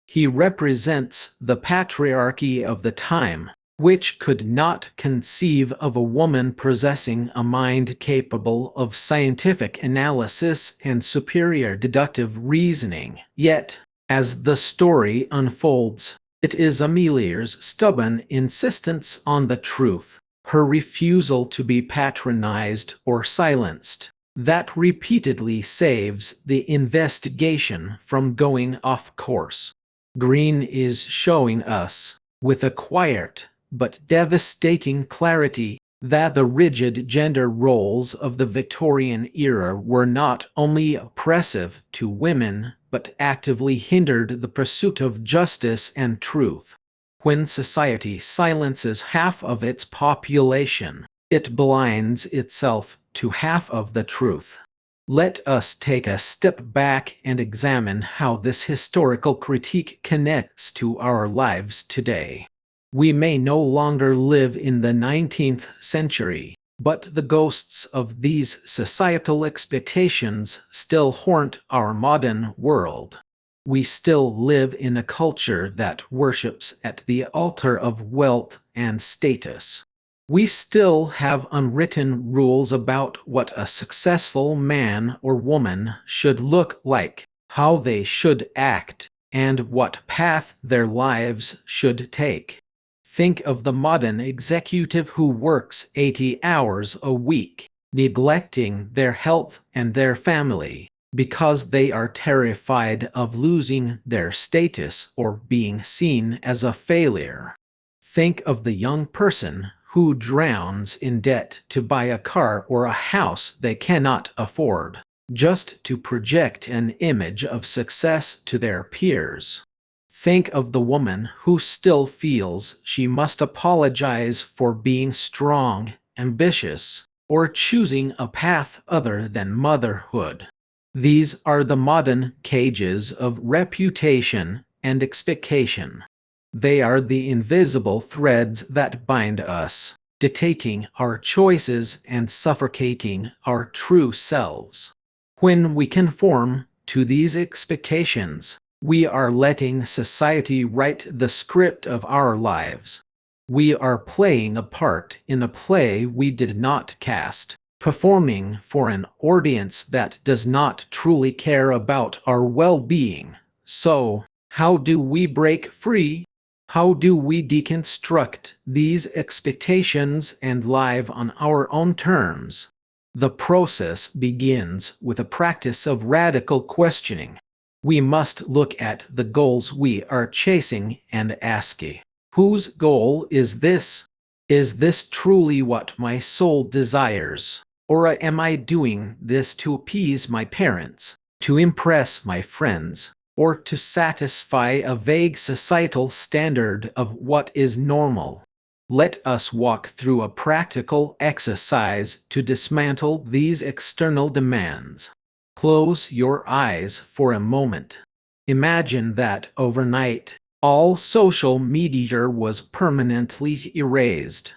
He represents the patriarchy of the time, which could not conceive of a woman possessing a mind capable of scientific analysis and superior deductive reasoning. Yet, as the story unfolds, it is Amelia's stubborn insistence on the truth, her refusal to be patronized or silenced, that repeatedly saves the investigation from going off course. Green is showing us, with a quiet but devastating clarity, that the rigid gender roles of the Victorian era were not only oppressive to women, but actively hindered the pursuit of justice and truth. When society silences half of its population, it blinds itself to half of the truth. Let us take a step back and examine how this historical critique connects to our lives today. We may no longer live in the 19th century, but the ghosts of these societal expectations still haunt our modern world. We still live in a culture that worships at the altar of wealth and status. We still have unwritten rules about what a successful man or woman should look like, how they should act, and what path their lives should take. Think of the modern executive who works 80 hours a week, neglecting their health and their family, because they are terrified of losing their status or being seen as a failure. Think of the young person who drowns in debt to buy a car or a house they cannot afford, just to project an image of success to their peers. Think of the woman who still feels she must apologize for being strong, ambitious, or choosing a path other than motherhood. These are the modern cages of reputation and expectation. They are the invisible threads that bind us, dictating our choices and suffocating our true selves. When we conform to these expectations, we are letting society write the script of our lives. We are playing a part in a play we did not cast, performing for an audience that does not truly care about our well-being. So, how do we break free? How do we deconstruct these expectations and live on our own terms? The process begins with a practice of radical questioning. We must look at the goals we are chasing and ask, whose goal is this? Is this truly what my soul desires? Or am I doing this to appease my parents, to impress my friends, or to satisfy a vague societal standard of what is normal? Let us walk through a practical exercise to dismantle these external demands. Close your eyes for a moment. Imagine that overnight, all social media was permanently erased.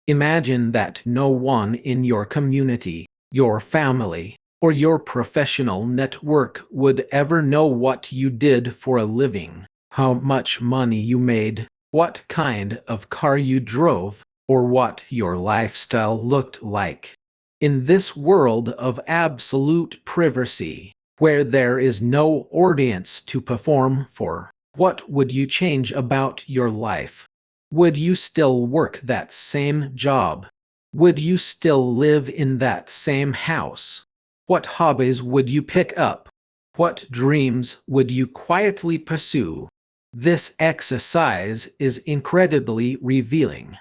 Imagine that no one in your community, your family, or your professional network would ever know what you did for a living, how much money you made, what kind of car you drove, or what your lifestyle looked like. In this world of absolute privacy, where there is no audience to perform for, what would you change about your life? Would you still work that same job? Would you still live in that same house? What hobbies would you pick up? What dreams would you quietly pursue? This exercise is incredibly revealing.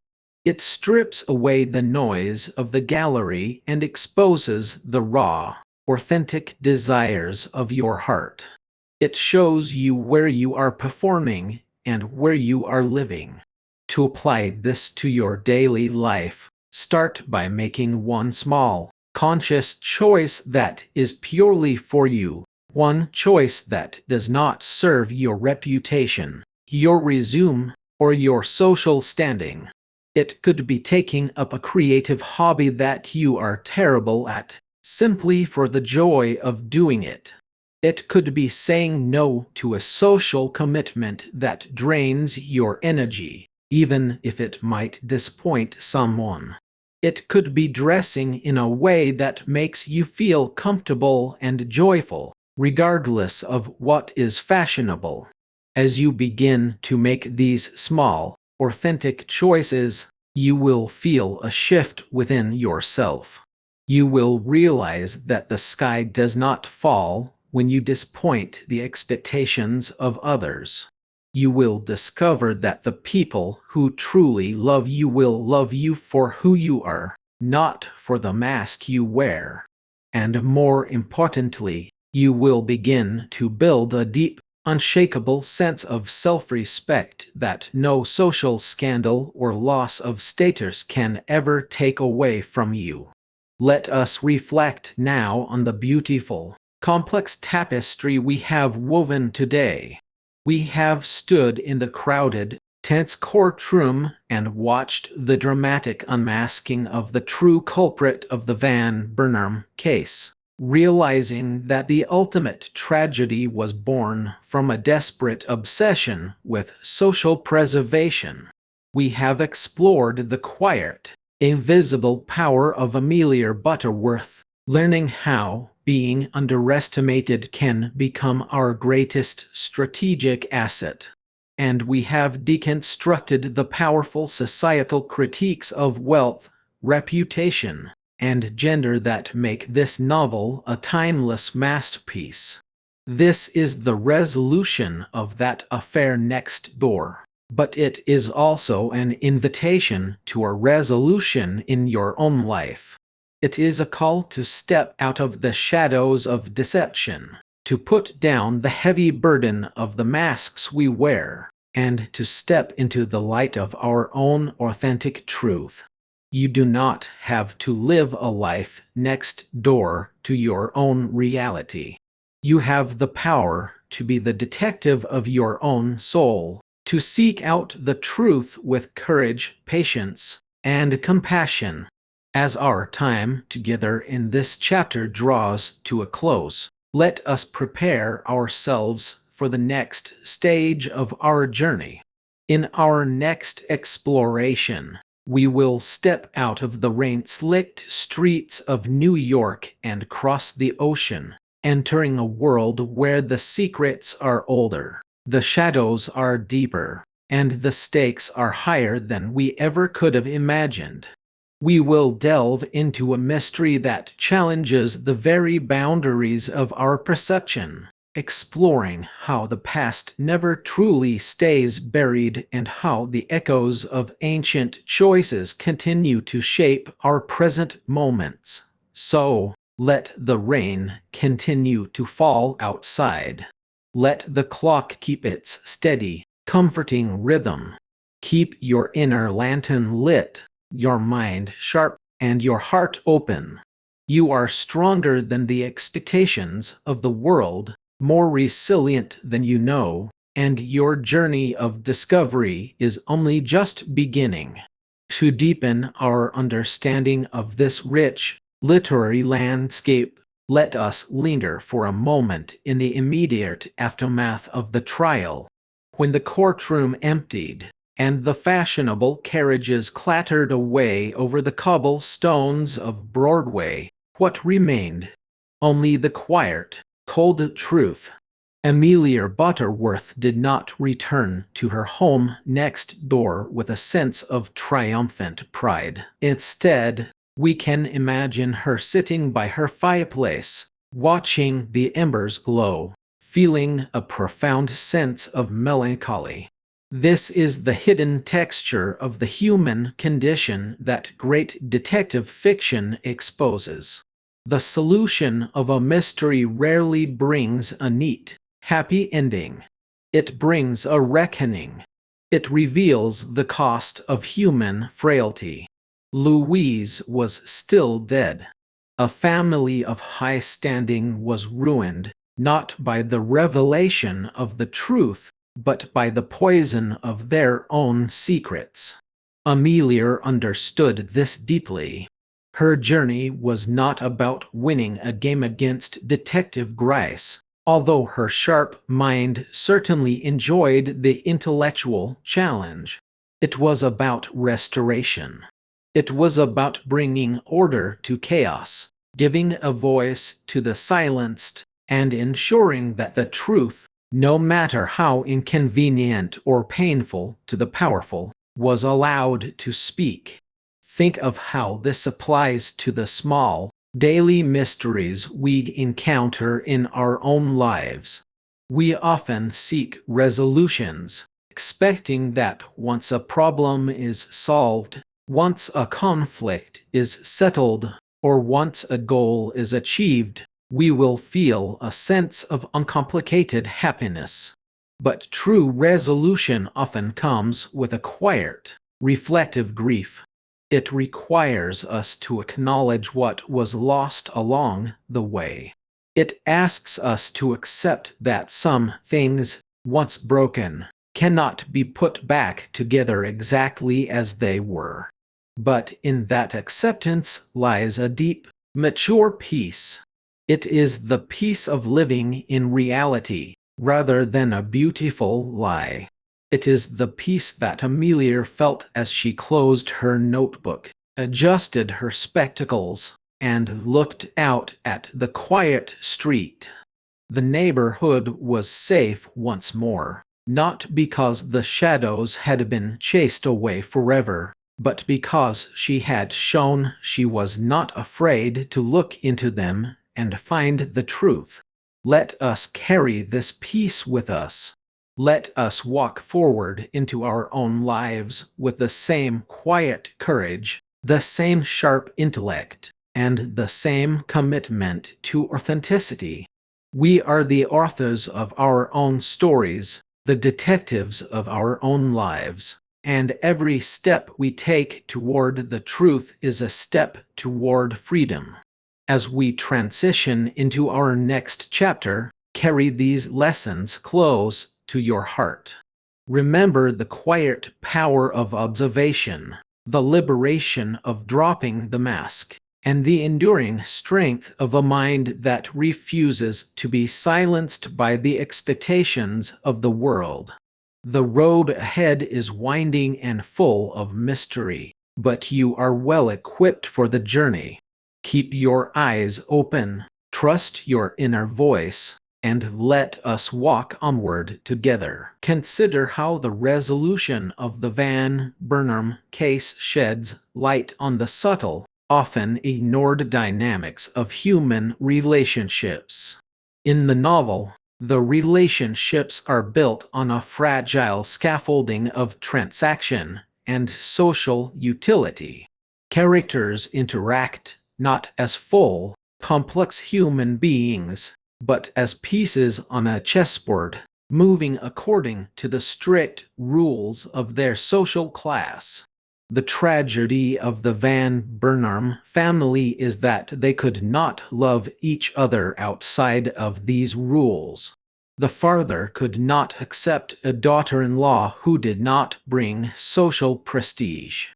It strips away the noise of the gallery and exposes the raw, authentic desires of your heart. It shows you where you are performing and where you are living. To apply this to your daily life, start by making one small, conscious choice that is purely for you. One choice that does not serve your reputation, your resume, or your social standing. It could be taking up a creative hobby that you are terrible at, simply for the joy of doing it. It could be saying no to a social commitment that drains your energy, even if it might disappoint someone. It could be dressing in a way that makes you feel comfortable and joyful, regardless of what is fashionable. As you begin to make these small, authentic choices, you will feel a shift within yourself. You will realize that the sky does not fall when you disappoint the expectations of others. You will discover that the people who truly love you will love you for who you are, not for the mask you wear. And more importantly, you will begin to build a deep, unshakable sense of self-respect that no social scandal or loss of status can ever take away from you. Let us reflect now on the beautiful, complex tapestry we have woven today. We have stood in the crowded, tense courtroom and watched the dramatic unmasking of the true culprit of the Van Burnham case, realizing that the ultimate tragedy was born from a desperate obsession with social preservation. We have explored the quiet, invisible power of Amelia Butterworth, learning how being underestimated can become our greatest strategic asset. And we have deconstructed the powerful societal critiques of wealth, reputation, and gender that make this novel a timeless masterpiece. This is the resolution of that affair next door. But it is also an invitation to a resolution in your own life. It is a call to step out of the shadows of deception, to put down the heavy burden of the masks we wear, and to step into the light of our own authentic truth. You do not have to live a life next door to your own reality. You have the power to be the detective of your own soul, to seek out the truth with courage, patience, and compassion. As our time together in this chapter draws to a close, let us prepare ourselves for the next stage of our journey. In our next exploration, we will step out of the rain-slicked streets of New York and cross the ocean, entering a world where the secrets are older, the shadows are deeper, and the stakes are higher than we ever could have imagined. We will delve into a mystery that challenges the very boundaries of our perception, exploring how the past never truly stays buried and how the echoes of ancient choices continue to shape our present moments. So, let the rain continue to fall outside. Let the clock keep its steady, comforting rhythm. Keep your inner lantern lit, your mind sharp, and your heart open. You are stronger than the expectations of the world, more resilient than you know, and your journey of discovery is only just beginning. To deepen our understanding of this rich, literary landscape, let us linger for a moment in the immediate aftermath of the trial. When the courtroom emptied, and the fashionable carriages clattered away over the cobblestones of Broadway, what remained? Only the quiet, cold truth. Amelia Butterworth did not return to her home next door with a sense of triumphant pride. Instead, we can imagine her sitting by her fireplace, watching the embers glow, feeling a profound sense of melancholy. This is the hidden texture of the human condition that great detective fiction exposes. The solution of a mystery rarely brings a neat, happy ending. It brings a reckoning. It reveals the cost of human frailty. Louise was still dead. A family of high standing was ruined, not by the revelation of the truth, but by the poison of their own secrets. Amelia understood this deeply. Her journey was not about winning a game against Detective Gryce, although her sharp mind certainly enjoyed the intellectual challenge. It was about restoration. It was about bringing order to chaos, giving a voice to the silenced, and ensuring that the truth, no matter how inconvenient or painful to the powerful, was allowed to speak. Think of how this applies to the small, daily mysteries we encounter in our own lives. We often seek resolutions, expecting that once a problem is solved, once a conflict is settled, or once a goal is achieved, we will feel a sense of uncomplicated happiness. But true resolution often comes with a quiet, reflective grief. It requires us to acknowledge what was lost along the way. It asks us to accept that some things, once broken, cannot be put back together exactly as they were. But in that acceptance lies a deep, mature peace. It is the peace of living in reality, rather than a beautiful lie. It is the peace that Amelia felt as she closed her notebook, adjusted her spectacles, and looked out at the quiet street. The neighborhood was safe once more, not because the shadows had been chased away forever, but because she had shown she was not afraid to look into them and find the truth. Let us carry this peace with us. Let us walk forward into our own lives with the same quiet courage, the same sharp intellect, and the same commitment to authenticity. We are the authors of our own stories, the detectives of our own lives, and every step we take toward the truth is a step toward freedom. As we transition into our next chapter, carry these lessons close to your heart. Remember the quiet power of observation, the liberation of dropping the mask, and the enduring strength of a mind that refuses to be silenced by the expectations of the world. The road ahead is winding and full of mystery, but you are well equipped for the journey. Keep your eyes open, trust your inner voice, and let us walk onward together. Consider how the resolution of the Van Burnham case sheds light on the subtle, often ignored dynamics of human relationships. In the novel, the relationships are built on a fragile scaffolding of transaction and social utility. Characters interact not as full, complex human beings, but as pieces on a chessboard, moving according to the strict rules of their social class. The tragedy of the Van Burnham family is that they could not love each other outside of these rules. The father could not accept a daughter-in-law who did not bring social prestige.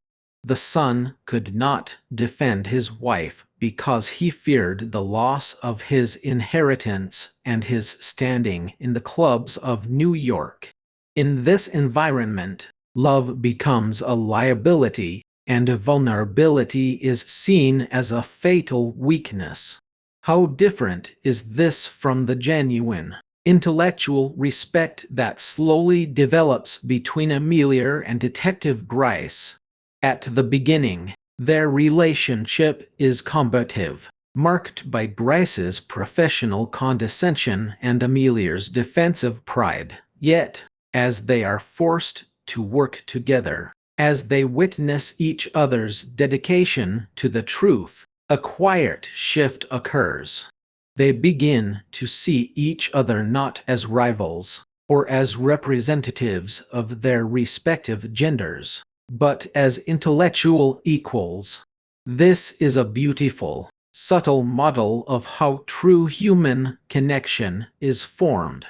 The son could not defend his wife because he feared the loss of his inheritance and his standing in the clubs of New York. In this environment, love becomes a liability, and vulnerability is seen as a fatal weakness. How different is this from the genuine, intellectual respect that slowly develops between Amelia and Detective Gryce. At the beginning, their relationship is combative, marked by Gryce's professional condescension and Amelia's defensive pride. Yet, as they are forced to work together, as they witness each other's dedication to the truth, a quiet shift occurs. They begin to see each other not as rivals, or as representatives of their respective genders, but as intellectual equals. This is a beautiful, subtle model of how true human connection is formed.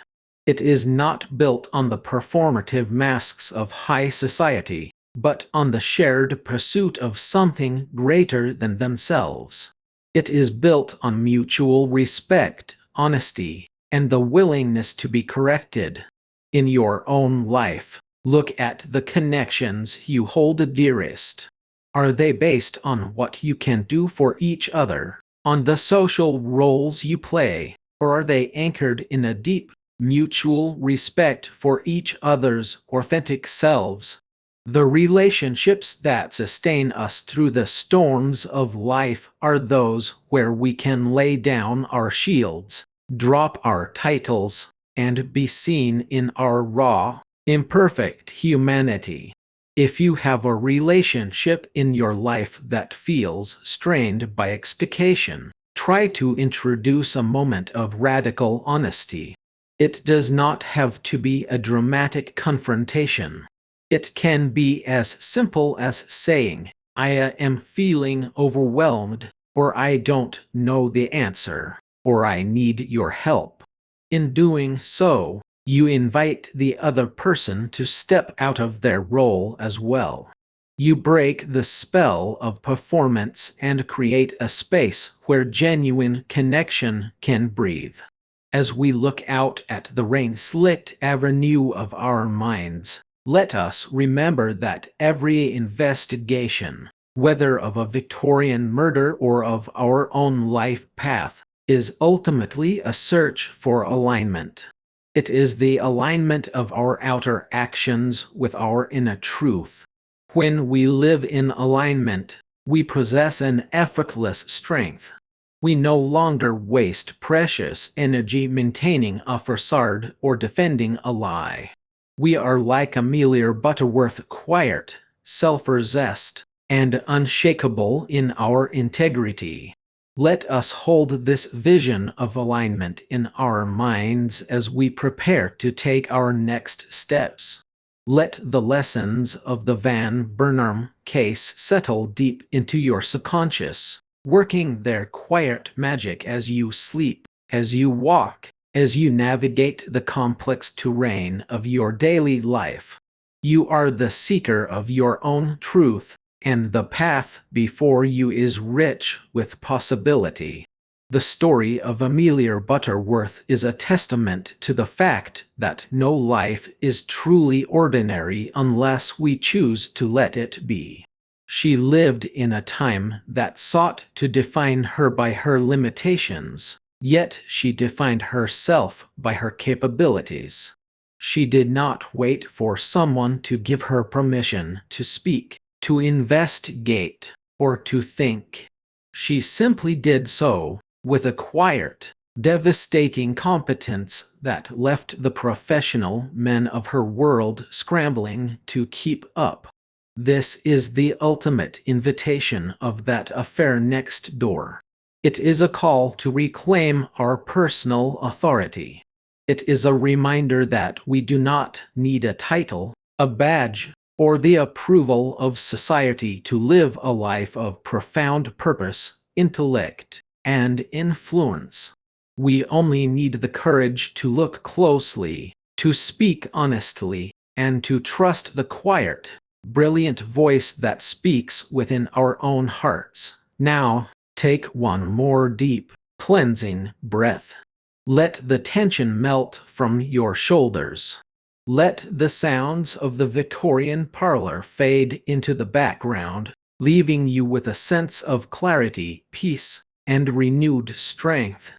It is not built on the performative masks of high society, but on the shared pursuit of something greater than themselves. It is built on mutual respect, honesty, and the willingness to be corrected. In your own life, look at the connections you hold dearest. Are they based on what you can do for each other, on the social roles you play, or are they anchored in a deep, mutual respect for each other's authentic selves? The relationships that sustain us through the storms of life are those where we can lay down our shields, drop our titles, and be seen in our raw, imperfect humanity. If you have a relationship in your life that feels strained by expectation, try to introduce a moment of radical honesty. It does not have to be a dramatic confrontation. It can be as simple as saying, "I am feeling overwhelmed," or "I don't know the answer," or "I need your help." In doing so, you invite the other person to step out of their role as well. You break the spell of performance and create a space where genuine connection can breathe. As we look out at the rain-slicked avenue of our minds, let us remember that every investigation, whether of a Victorian murder or of our own life path, is ultimately a search for alignment. It is the alignment of our outer actions with our inner truth. When we live in alignment, we possess an effortless strength. We no longer waste precious energy maintaining a facade or defending a lie. We are like Amelia Butterworth, quiet, self-possessed, and unshakable in our integrity. Let us hold this vision of alignment in our minds as we prepare to take our next steps. Let the lessons of the Van Burnham case settle deep into your subconscious, working their quiet magic as you sleep, as you walk, as you navigate the complex terrain of your daily life. You are the seeker of your own truth, and the path before you is rich with possibility. The story of Amelia Butterworth is a testament to the fact that no life is truly ordinary unless we choose to let it be. She lived in a time that sought to define her by her limitations, yet she defined herself by her capabilities. She did not wait for someone to give her permission to speak, to investigate, or to think. She simply did so, with a quiet, devastating competence that left the professional men of her world scrambling to keep up. This is the ultimate invitation of that affair next door. It is a call to reclaim our personal authority. It is a reminder that we do not need a title, a badge, or the approval of society to live a life of profound purpose, intellect, and influence. We only need the courage to look closely, to speak honestly, and to trust the quiet, brilliant voice that speaks within our own hearts. Now, take one more deep, cleansing breath. Let the tension melt from your shoulders. Let the sounds of the Victorian parlor fade into the background, leaving you with a sense of clarity, peace, and renewed strength.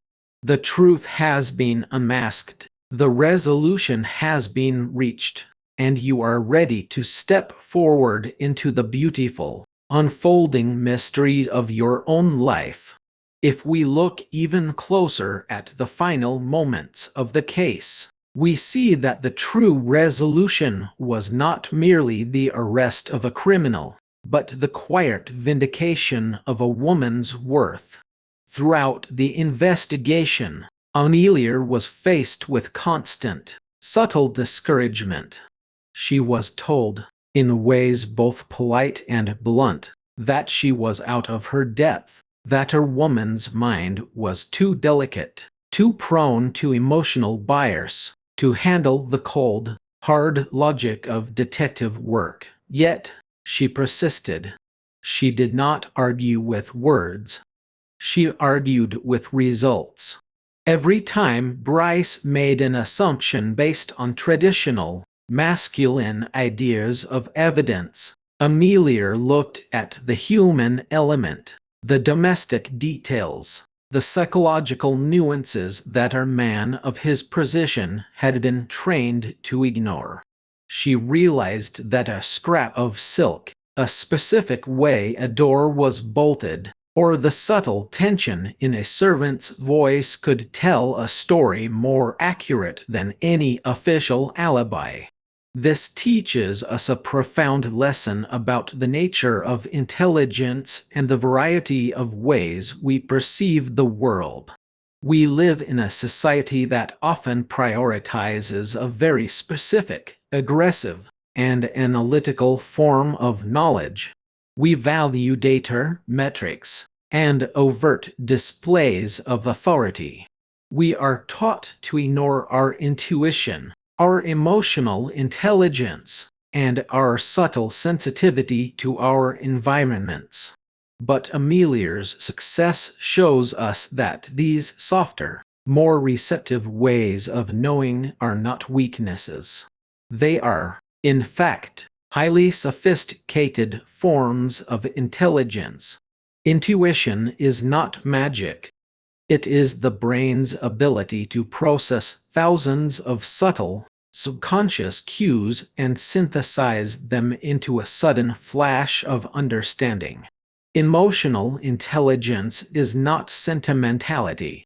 The truth has been unmasked, the resolution has been reached, and you are ready to step forward into the beautiful, unfolding mystery of your own life. If we look even closer at the final moments of the case, we see that the true resolution was not merely the arrest of a criminal, but the quiet vindication of a woman's worth. Throughout the investigation, Amelia was faced with constant, subtle discouragement. She was told, in ways both polite and blunt, that she was out of her depth, that her woman's mind was too delicate, too prone to emotional bias, to handle the cold, hard logic of detective work. Yet, she persisted. She did not argue with words. She argued with results. Every time Bryce made an assumption based on traditional, masculine ideas of evidence, Amelia looked at the human element, the domestic details, the psychological nuances that a man of his position had been trained to ignore. She realized that a scrap of silk, a specific way a door was bolted, or the subtle tension in a servant's voice could tell a story more accurate than any official alibi. This teaches us a profound lesson about the nature of intelligence and the variety of ways we perceive the world. We live in a society that often prioritizes a very specific, aggressive, and analytical form of knowledge. We value data, metrics, and overt displays of authority. We are taught to ignore our intuition, our emotional intelligence, and our subtle sensitivity to our environments. But Amelia's success shows us that these softer, more receptive ways of knowing are not weaknesses. They are, in fact, highly sophisticated forms of intelligence. Intuition is not magic. It is the brain's ability to process thousands of subtle, subconscious cues and synthesize them into a sudden flash of understanding. Emotional intelligence is not sentimentality.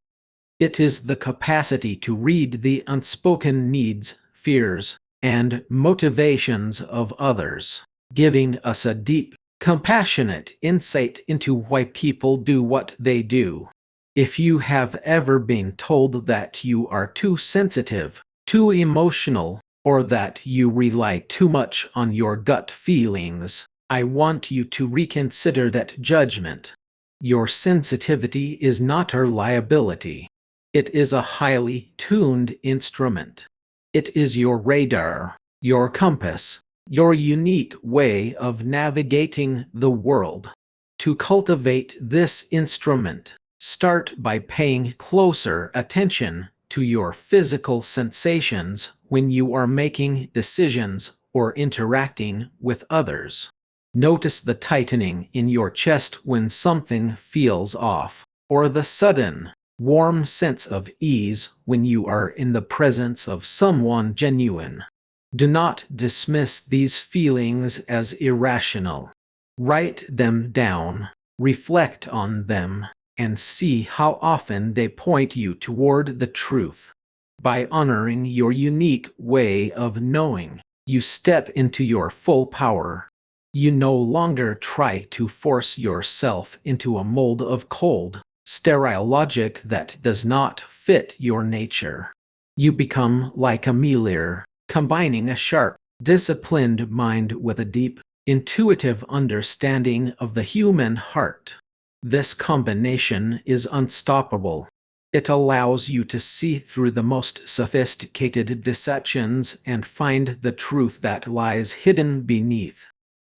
It is the capacity to read the unspoken needs, fears, and motivations of others, giving us a deep, compassionate insight into why people do what they do. If you have ever been told that you are too sensitive, too emotional, or that you rely too much on your gut feelings, I want you to reconsider that judgment. Your sensitivity is not a liability. It is a highly tuned instrument. It is your radar, your compass, your unique way of navigating the world. To cultivate this instrument, start by paying closer attention to your physical sensations when you are making decisions or interacting with others. Notice the tightening in your chest when something feels off, or the sudden, warm sense of ease when you are in the presence of someone genuine. Do not dismiss these feelings as irrational. Write them down, reflect on them, and see how often they point you toward the truth. By honoring your unique way of knowing, you step into your full power. You no longer try to force yourself into a mold of cold, sterile logic that does not fit your nature. You become like a mirror, combining a sharp, disciplined mind with a deep, intuitive understanding of the human heart. This combination is unstoppable. It allows you to see through the most sophisticated deceptions and find the truth that lies hidden beneath.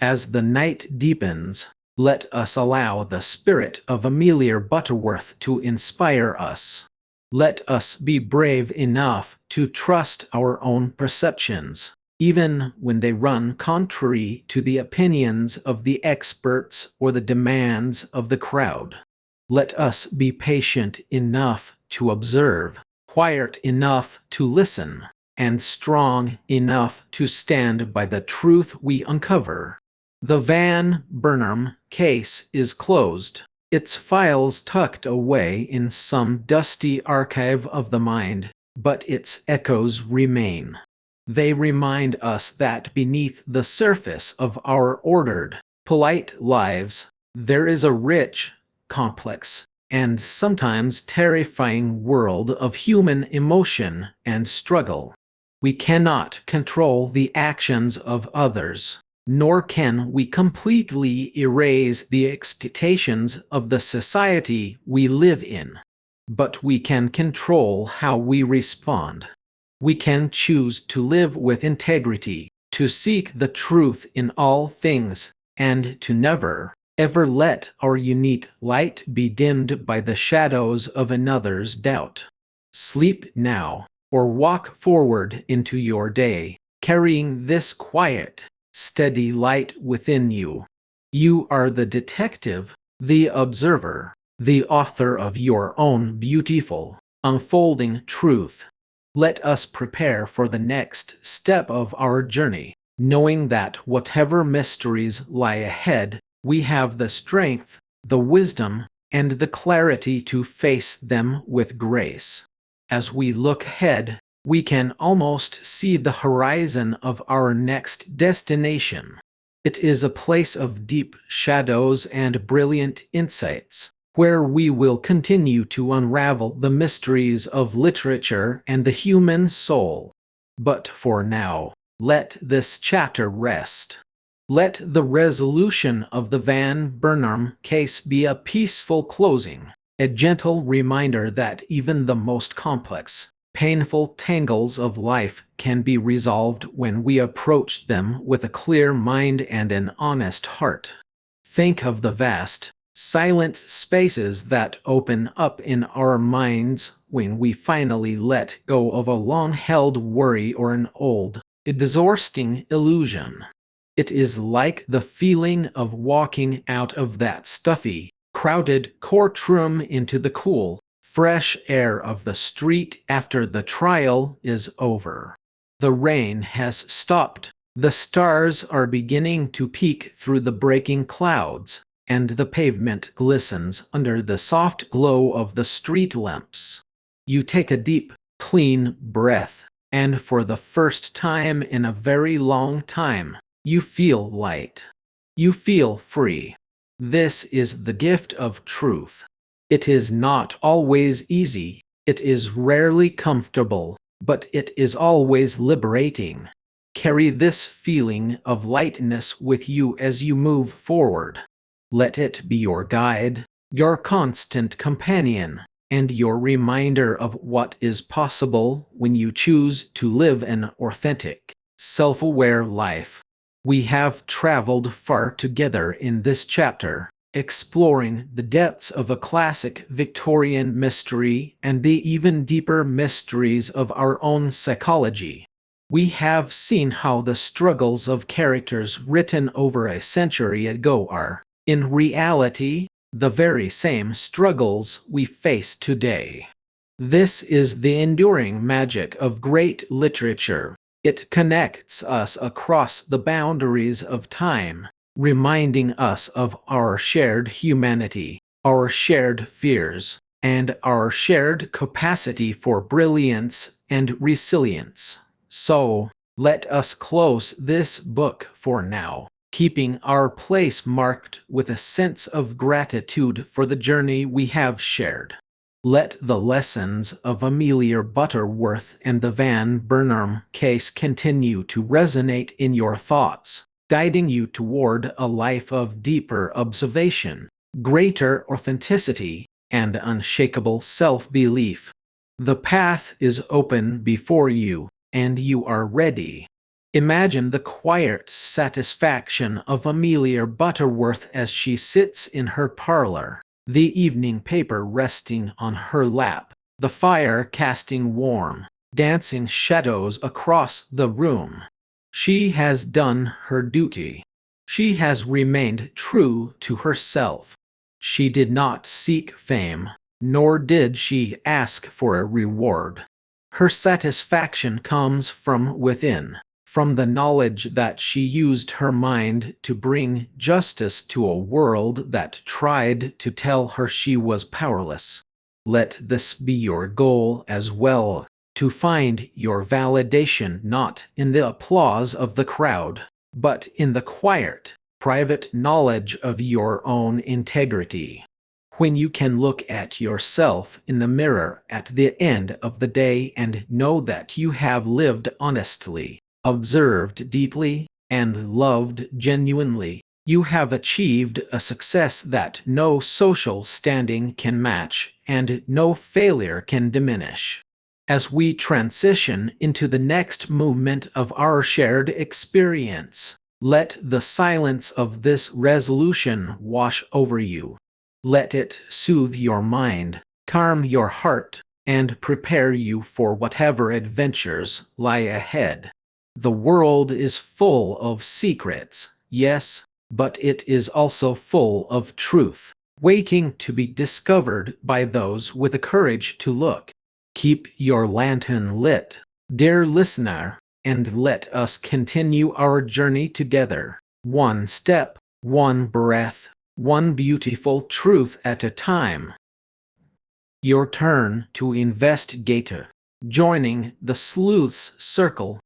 As the night deepens, let us allow the spirit of Amelia Butterworth to inspire us. Let us be brave enough to trust our own perceptions, even when they run contrary to the opinions of the experts or the demands of the crowd. Let us be patient enough to observe, quiet enough to listen, and strong enough to stand by the truth we uncover. The Van Burnham case is closed, its files tucked away in some dusty archive of the mind, but its echoes remain. They remind us that beneath the surface of our ordered, polite lives, there is a rich, complex, and sometimes terrifying world of human emotion and struggle. We cannot control the actions of others, nor can we completely erase the expectations of the society we live in. But we can control how we respond. We can choose to live with integrity, to seek the truth in all things, and to never, ever let our unique light be dimmed by the shadows of another's doubt. Sleep now, or walk forward into your day, carrying this quiet, steady light within you. You are the detective, the observer, the author of your own beautiful, unfolding truth. Let us prepare for the next step of our journey, knowing that whatever mysteries lie ahead, we have the strength, the wisdom, and the clarity to face them with grace. As we look ahead, we can almost see the horizon of our next destination. It is a place of deep shadows and brilliant insights, where we will continue to unravel the mysteries of literature and the human soul. But for now, let this chapter rest. Let the resolution of the Van Burnham case be a peaceful closing, a gentle reminder that even the most complex, painful tangles of life can be resolved when we approach them with a clear mind and an honest heart. Think of the vast, silent spaces that open up in our minds when we finally let go of a long-held worry or an old, exhausting illusion. It is like the feeling of walking out of that stuffy, crowded courtroom into the cool, fresh air of the street after the trial is over. The rain has stopped, the stars are beginning to peek through the breaking clouds, and the pavement glistens under the soft glow of the street lamps. You take a deep, clean breath, and for the first time in a very long time, you feel light. You feel free. This is the gift of truth. It is not always easy, it is rarely comfortable, but it is always liberating. Carry this feeling of lightness with you as you move forward. Let it be your guide, your constant companion, and your reminder of what is possible when you choose to live an authentic, self-aware life. We have traveled far together in this chapter, exploring the depths of a classic Victorian mystery and the even deeper mysteries of our own psychology. We have seen how the struggles of characters written over a century ago are, in reality, the very same struggles we face today. This is the enduring magic of great literature. It connects us across the boundaries of time, reminding us of our shared humanity, our shared fears, and our shared capacity for brilliance and resilience. So, let us close this book for now, keeping our place marked with a sense of gratitude for the journey we have shared. Let the lessons of Amelia Butterworth and the Van Burnham case continue to resonate in your thoughts, guiding you toward a life of deeper observation, greater authenticity, and unshakable self-belief. The path is open before you, and you are ready. Imagine the quiet satisfaction of Amelia Butterworth as she sits in her parlor, the evening paper resting on her lap, the fire casting warm, dancing shadows across the room. She has done her duty. She has remained true to herself. She did not seek fame, nor did she ask for a reward. Her satisfaction comes from within, from the knowledge that she used her mind to bring justice to a world that tried to tell her she was powerless. Let this be your goal as well, to find your validation not in the applause of the crowd, but in the quiet, private knowledge of your own integrity. When you can look at yourself in the mirror at the end of the day and know that you have lived honestly, observed deeply, and loved genuinely, you have achieved a success that no social standing can match and no failure can diminish. As we transition into the next movement of our shared experience, let the silence of this resolution wash over you. Let it soothe your mind, calm your heart, and prepare you for whatever adventures lie ahead. The world is full of secrets, yes, but it is also full of truth, waiting to be discovered by those with the courage to look. Keep your lantern lit, dear listener, and let us continue our journey together, one step, one breath, one beautiful truth at a time. Your turn to investigate. Joining the sleuth's circle.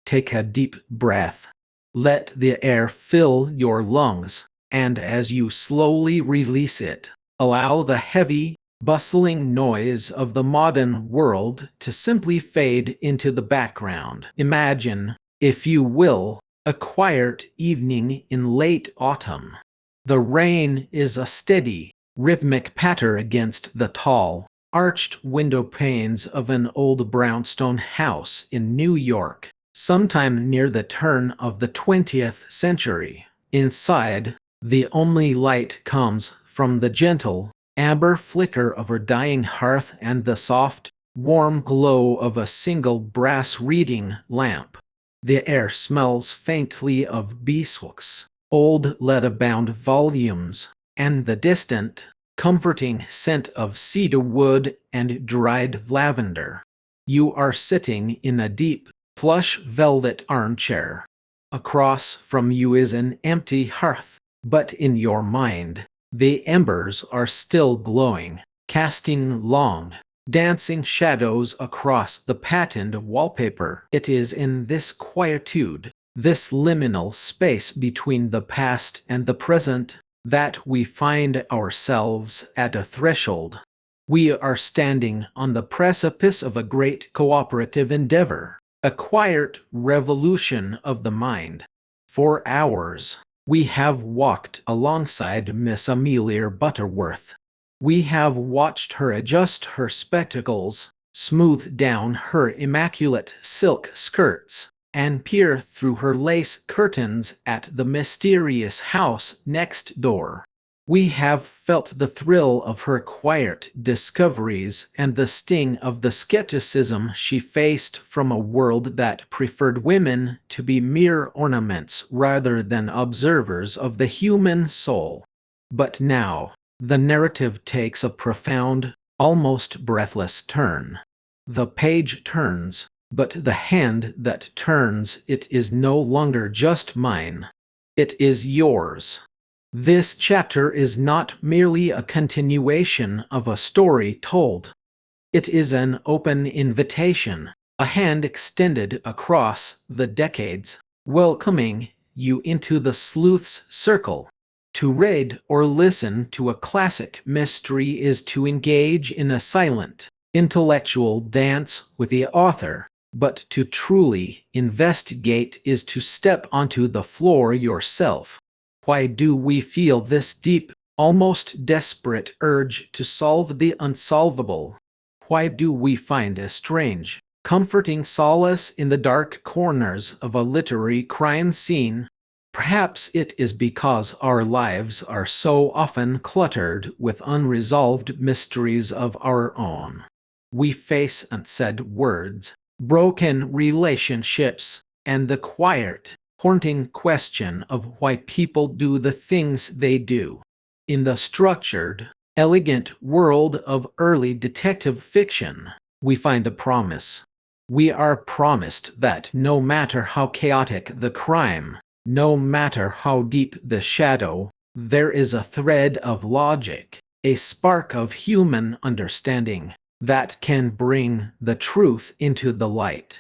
Take a deep breath. Let the air fill your lungs, and as you slowly release it, allow the heavy, bustling noise of the modern world to simply fade into the background. Imagine, if you will, a quiet evening in late autumn. The rain is a steady, rhythmic patter against the tall, arched window panes of an old brownstone house in New York, sometime near the turn of the 20th century. Inside, the only light comes from the gentle, amber flicker of a dying hearth and the soft, warm glow of a single brass reading lamp. The air smells faintly of beeswax, old leather-bound volumes, and the distant, comforting scent of cedar wood and dried lavender. You are sitting in a deep, plush velvet armchair. Across from you is an empty hearth, but in your mind, the embers are still glowing, casting long, dancing shadows across the patterned wallpaper. It is in this quietude, this liminal space between the past and the present, that we find ourselves at a threshold. We are standing on the precipice of a great cooperative endeavor, a quiet revolution of the mind. For hours, we have walked alongside Miss Amelia Butterworth. We have watched her adjust her spectacles, smooth down her immaculate silk skirts, and peer through her lace curtains at the mysterious house next door. We have felt the thrill of her quiet discoveries and the sting of the skepticism she faced from a world that preferred women to be mere ornaments rather than observers of the human soul. But now, the narrative takes a profound, almost breathless turn. The page turns, but the hand that turns it is no longer just mine. It is yours. This chapter is not merely a continuation of a story told. It is an open invitation, a hand extended across the decades, welcoming you into the sleuth's circle. To read or listen to a classic mystery is to engage in a silent, intellectual dance with the author, but to truly investigate is to step onto the floor yourself. Why do we feel this deep, almost desperate urge to solve the unsolvable? Why do we find a strange, comforting solace in the dark corners of a literary crime scene? Perhaps it is because our lives are so often cluttered with unresolved mysteries of our own. We face unsaid words, broken relationships, and the quiet, haunting question of why people do the things they do. In the structured, elegant world of early detective fiction, we find a promise. We are promised that no matter how chaotic the crime, no matter how deep the shadow, there is a thread of logic, a spark of human understanding that can bring the truth into the light.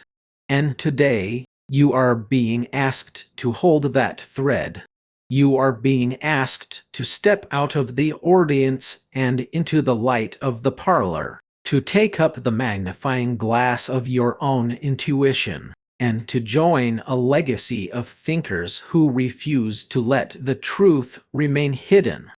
And today, you are being asked to hold that thread. You are being asked to step out of the audience and into the light of the parlor, to take up the magnifying glass of your own intuition, and to join a legacy of thinkers who refuse to let the truth remain hidden.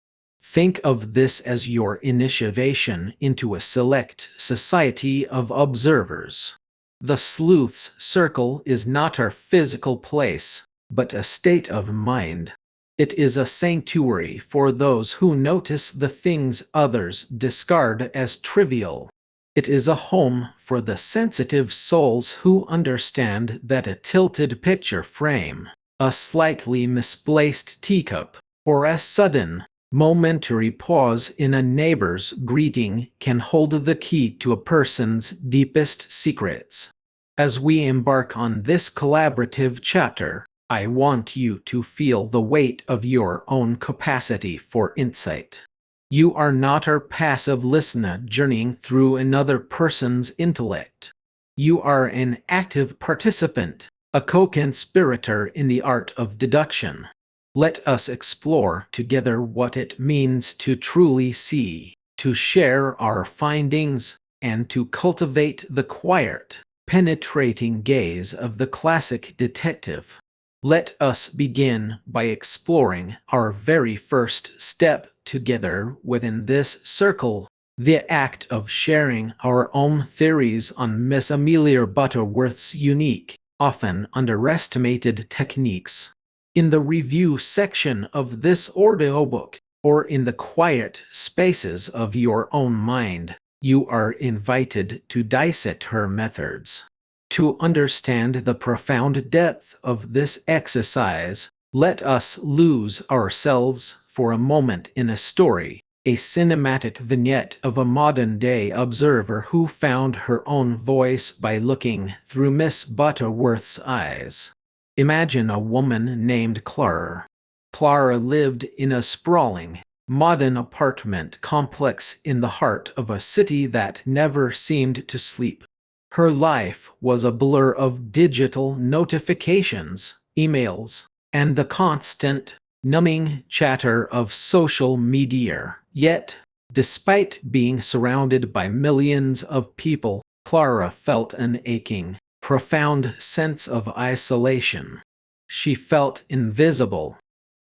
Think of this as your initiation into a select society of observers. The sleuth's circle is not a physical place, but a state of mind. It is a sanctuary for those who notice the things others discard as trivial. It is a home for the sensitive souls who understand that a tilted picture frame, a slightly misplaced teacup, or a sudden, momentary pause in a neighbor's greeting can hold the key to a person's deepest secrets. As we embark on this collaborative chapter, I want you to feel the weight of your own capacity for insight. You are not a passive listener journeying through another person's intellect. You are an active participant, a co-conspirator in the art of deduction. Let us explore together what it means to truly see, to share our findings, and to cultivate the quiet, penetrating gaze of the classic detective. Let us begin by exploring our very first step together within this circle, the act of sharing our own theories on Miss Amelia Butterworth's unique, often underestimated techniques. In the review section of this audiobook, or in the quiet spaces of your own mind, you are invited to dissect her methods. To understand the profound depth of this exercise, let us lose ourselves for a moment in a story, a cinematic vignette of a modern-day observer who found her own voice by looking through Miss Butterworth's eyes. Imagine a woman named Clara. Clara lived in a sprawling, modern apartment complex in the heart of a city that never seemed to sleep. Her life was a blur of digital notifications, emails, and the constant, numbing chatter of social media. Yet, despite being surrounded by millions of people, Clara felt an aching, profound sense of isolation. She felt invisible.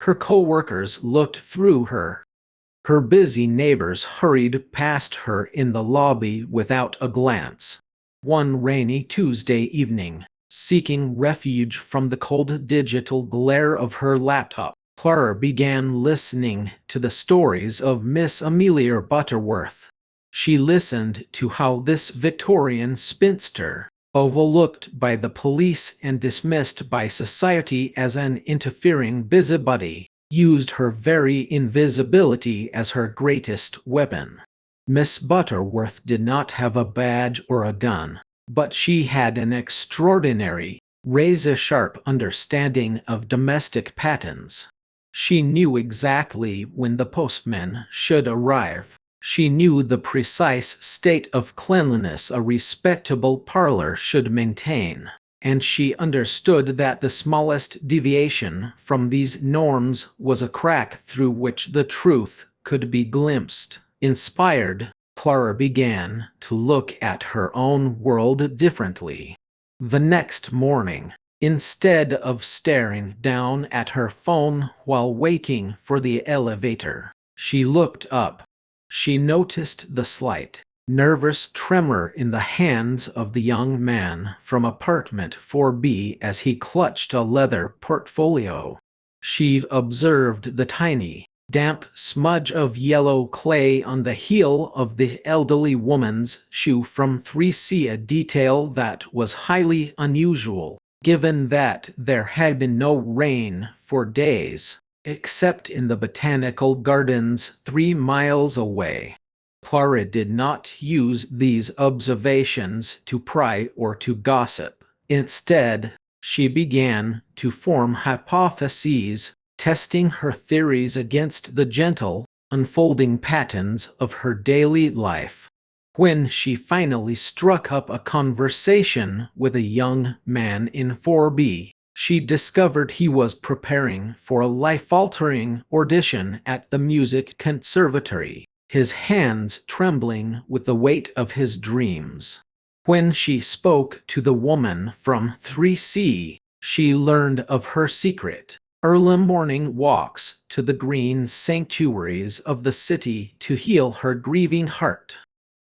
Her coworkers looked through her Her busy neighbors hurried past her in the lobby without a glance. One rainy Tuesday evening, seeking refuge from the cold digital glare of her laptop, Clara began listening to the stories of Miss Amelia Butterworth. She listened to how this Victorian spinster, overlooked by the police and dismissed by society as an interfering busybody, used her very invisibility as her greatest weapon. Miss Butterworth did not have a badge or a gun, but she had an extraordinary, razor-sharp understanding of domestic patterns. She knew exactly when the postman should arrive. She knew the precise state of cleanliness a respectable parlor should maintain, and she understood that the smallest deviation from these norms was a crack through which the truth could be glimpsed. Inspired, Clara began to look at her own world differently. The next morning, instead of staring down at her phone while waiting for the elevator, she looked up. She noticed the slight, nervous tremor in the hands of the young man from apartment 4B as he clutched a leather portfolio. She observed the tiny, damp smudge of yellow clay on the heel of the elderly woman's shoe from 3C, a detail that was highly unusual, given that there had been no rain for days, except in the botanical gardens 3 miles away. Clara did not use these observations to pry or to gossip. Instead, she began to form hypotheses, testing her theories against the gentle, unfolding patterns of her daily life. When she finally struck up a conversation with a young man in 4B, she discovered he was preparing for a life-altering audition at the music conservatory, his hands trembling with the weight of his dreams. When she spoke to the woman from 3C, she learned of her secret: early morning walks to the green sanctuaries of the city to heal her grieving heart.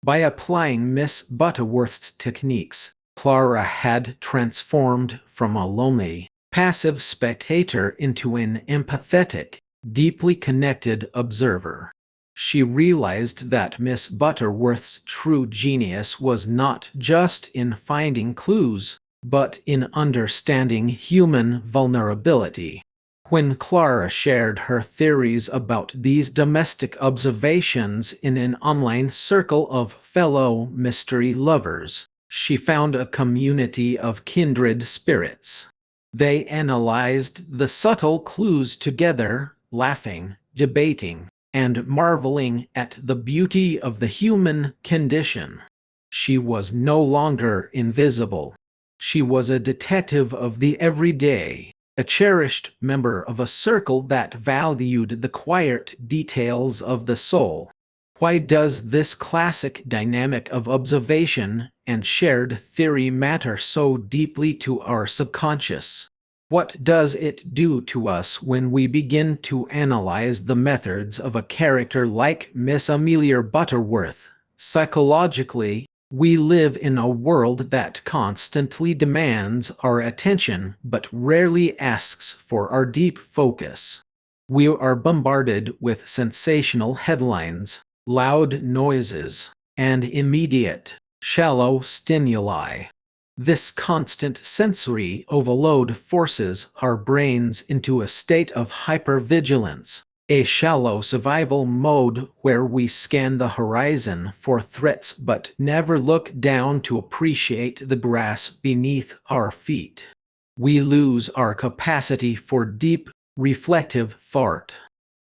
By applying Miss Butterworth's techniques, Clara had transformed from a lonely, passive spectator into an empathetic, deeply connected observer. She realized that Miss Butterworth's true genius was not just in finding clues, but in understanding human vulnerability. When Clara shared her theories about these domestic observations in an online circle of fellow mystery lovers, she found a community of kindred spirits. They analyzed the subtle clues together, laughing, debating, and marveling at the beauty of the human condition. She was no longer invisible. She was a detective of the everyday, a cherished member of a circle that valued the quiet details of the soul. Why does this classic dynamic of observation and shared theory matter so deeply to our subconscious? What does it do to us when we begin to analyze the methods of a character like Miss Amelia Butterworth? Psychologically, we live in a world that constantly demands our attention but rarely asks for our deep focus. We are bombarded with sensational headlines, loud noises, and immediate, shallow stimuli. This constant sensory overload forces our brains into a state of hypervigilance, a shallow survival mode where we scan the horizon for threats but never look down to appreciate the grass beneath our feet. We lose our capacity for deep, reflective thought.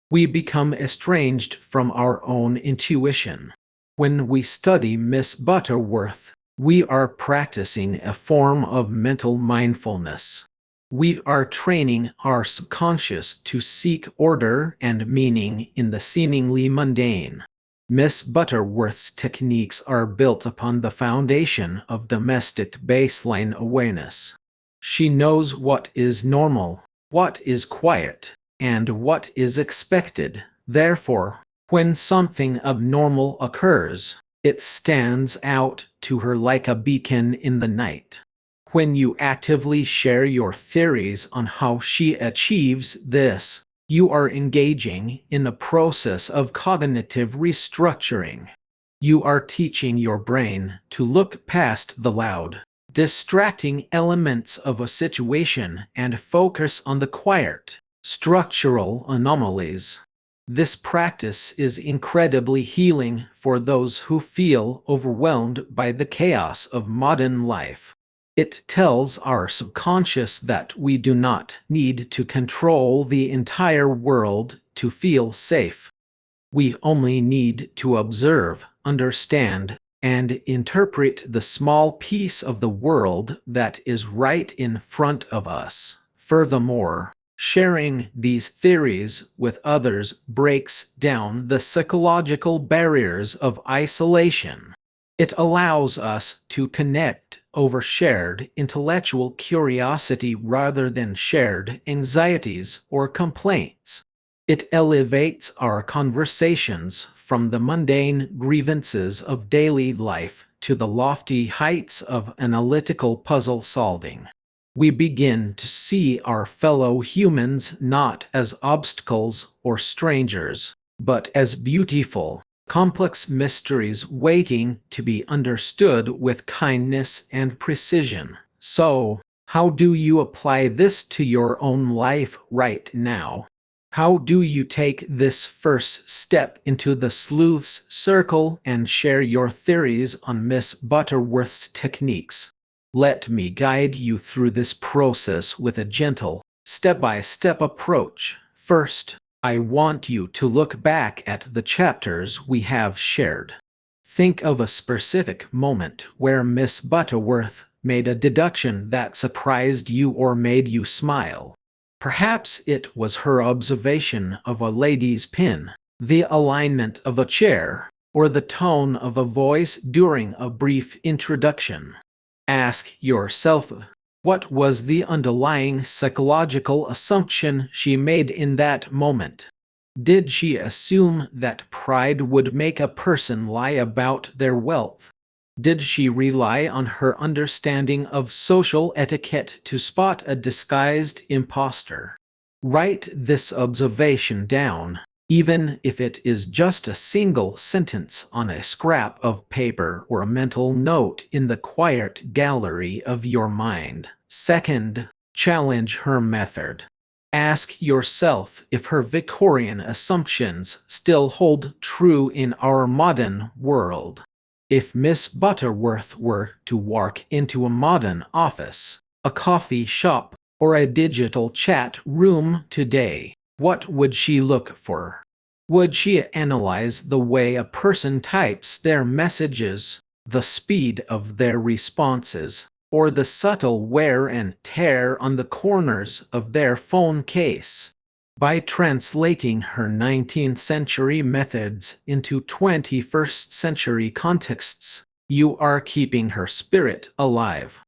We become estranged from our own intuition. When we study Miss Butterworth, we are practicing a form of mental mindfulness. We are training our subconscious to seek order and meaning in the seemingly mundane. Miss Butterworth's techniques are built upon the foundation of domestic baseline awareness. She knows what is normal, what is quiet, and what is expected. Therefore, When something abnormal occurs, it stands out to her like a beacon in the night. When you actively share your theories on how she achieves this, you are engaging in a process of cognitive restructuring. You are teaching your brain to look past the loud, distracting elements of a situation and focus on the quiet, structural anomalies. This practice is incredibly healing for those who feel overwhelmed by the chaos of modern life. It tells our subconscious that we do not need to control the entire world to feel safe. We only need to observe, understand, and interpret the small piece of the world that is right in front of us. Furthermore, sharing these theories with others breaks down the psychological barriers of isolation. It allows us to connect over shared intellectual curiosity rather than shared anxieties or complaints. It elevates our conversations from the mundane grievances of daily life to the lofty heights of analytical puzzle solving. We begin to see our fellow humans not as obstacles or strangers, but as beautiful, complex mysteries waiting to be understood with kindness and precision. So, how do you apply this to your own life right now? How do you take this first step into the sleuth's circle and share your theories on Miss Butterworth's techniques? Let me guide you through this process with a gentle, step-by-step approach. First, I want you to look back at the chapters we have shared. Think of a specific moment where Miss Butterworth made a deduction that surprised you or made you smile. Perhaps it was her observation of a lady's pin, the alignment of a chair, or the tone of a voice during a brief introduction. Ask yourself, what was the underlying psychological assumption she made in that moment? Did she assume that pride would make a person lie about their wealth? Did she rely on her understanding of social etiquette to spot a disguised impostor? Write this observation down, even if it is just a single sentence on a scrap of paper or a mental note in the quiet gallery of your mind. Second, challenge her method. Ask yourself if her Victorian assumptions still hold true in our modern world. If Miss Butterworth were to walk into a modern office, a coffee shop, or a digital chat room today, what would she look for? Would she analyze the way a person types their messages, the speed of their responses, or the subtle wear and tear on the corners of their phone case? By translating her 19th century methods into 21st century contexts, you are keeping her spirit alive.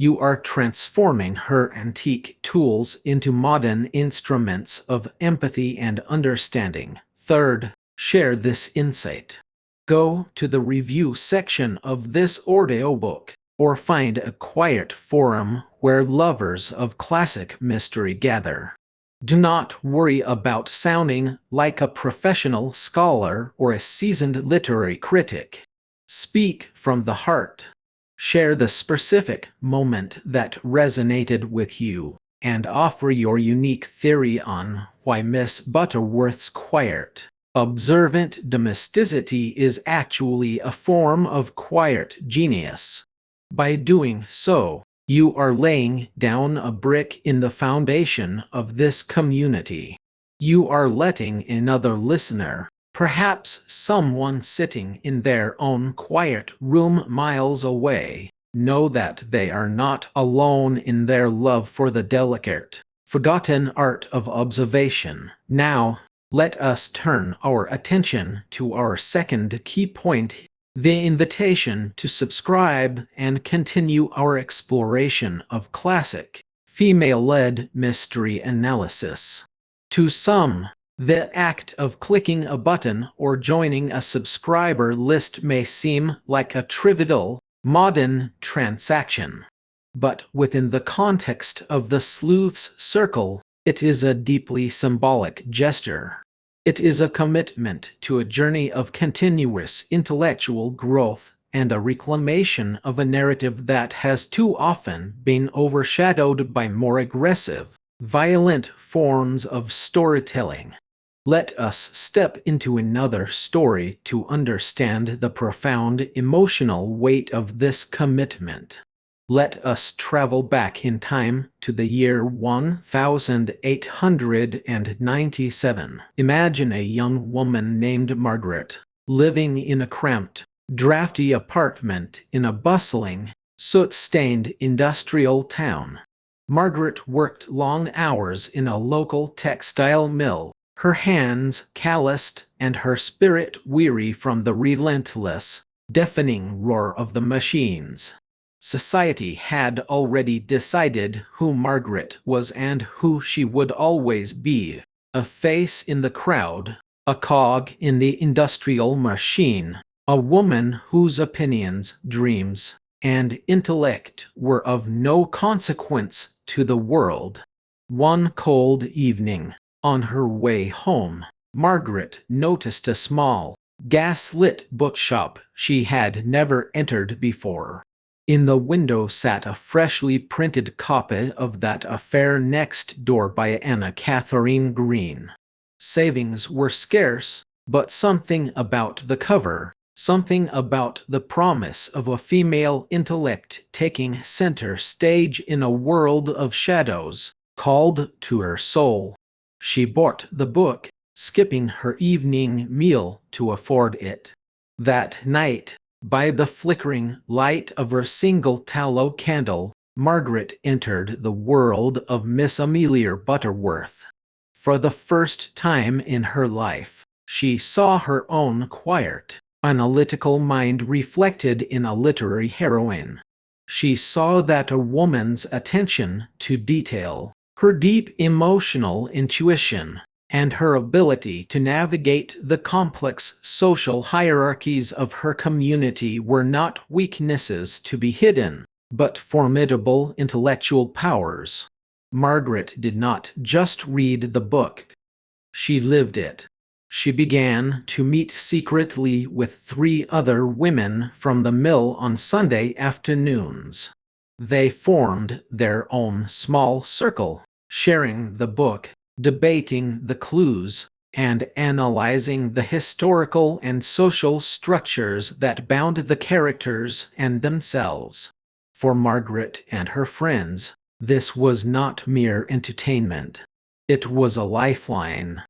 You are transforming her antique tools into modern instruments of empathy and understanding. Third, share this insight. Go to the review section of this audiobook, or find a quiet forum where lovers of classic mystery gather. Do not worry about sounding like a professional scholar or a seasoned literary critic. Speak from the heart. Share the specific moment that resonated with you, and offer your unique theory on why Miss Butterworth's quiet, observant domesticity is actually a form of quiet genius. By doing so, you are laying down a brick in the foundation of this community. You are letting another listener, perhaps someone sitting in their own quiet room miles away, know that they are not alone in their love for the delicate, forgotten art of observation. Now, let us turn our attention to our second key point, the invitation to subscribe and continue our exploration of classic, female-led mystery analysis. To some, The act of clicking a button or joining a subscriber list may seem like a trivial, modern transaction. But within the context of the sleuth's circle, it is a deeply symbolic gesture. It is a commitment to a journey of continuous intellectual growth and a reclamation of a narrative that has too often been overshadowed by more aggressive, violent forms of storytelling. Let us step into another story to understand the profound emotional weight of this commitment. Let us travel back in time to the year 1897. Imagine a young woman named Margaret, living in a cramped, drafty apartment in a bustling, soot-stained industrial town. Margaret worked long hours in a local textile mill, her hands calloused and her spirit weary from the relentless, deafening roar of the machines. Society had already decided who Margaret was and who she would always be: a face in the crowd, a cog in the industrial machine, a woman whose opinions, dreams, and intellect were of no consequence to the world. One cold evening, on her way home, Margaret noticed a small, gas-lit bookshop she had never entered before. In the window sat a freshly printed copy of That Affair Next Door by Anna Katharine Green. Savings were scarce, but something about the cover, something about the promise of a female intellect taking center stage in a world of shadows, called to her soul. She bought the book, skipping her evening meal to afford it. That night, by the flickering light of her single tallow candle, Margaret entered the world of Miss Amelia Butterworth. For the first time in her life, she saw her own quiet, analytical mind reflected in a literary heroine. She saw that a woman's attention to detail, her deep emotional intuition, and her ability to navigate the complex social hierarchies of her community were not weaknesses to be hidden, but formidable intellectual powers. Margaret did not just read the book. She lived it. She began to meet secretly with 3 other women from the mill on Sunday afternoons. They formed their own small circle, sharing the book, debating the clues, and analyzing the historical and social structures that bound the characters and themselves. For Margaret and her friends, this was not mere entertainment. It was a lifeline.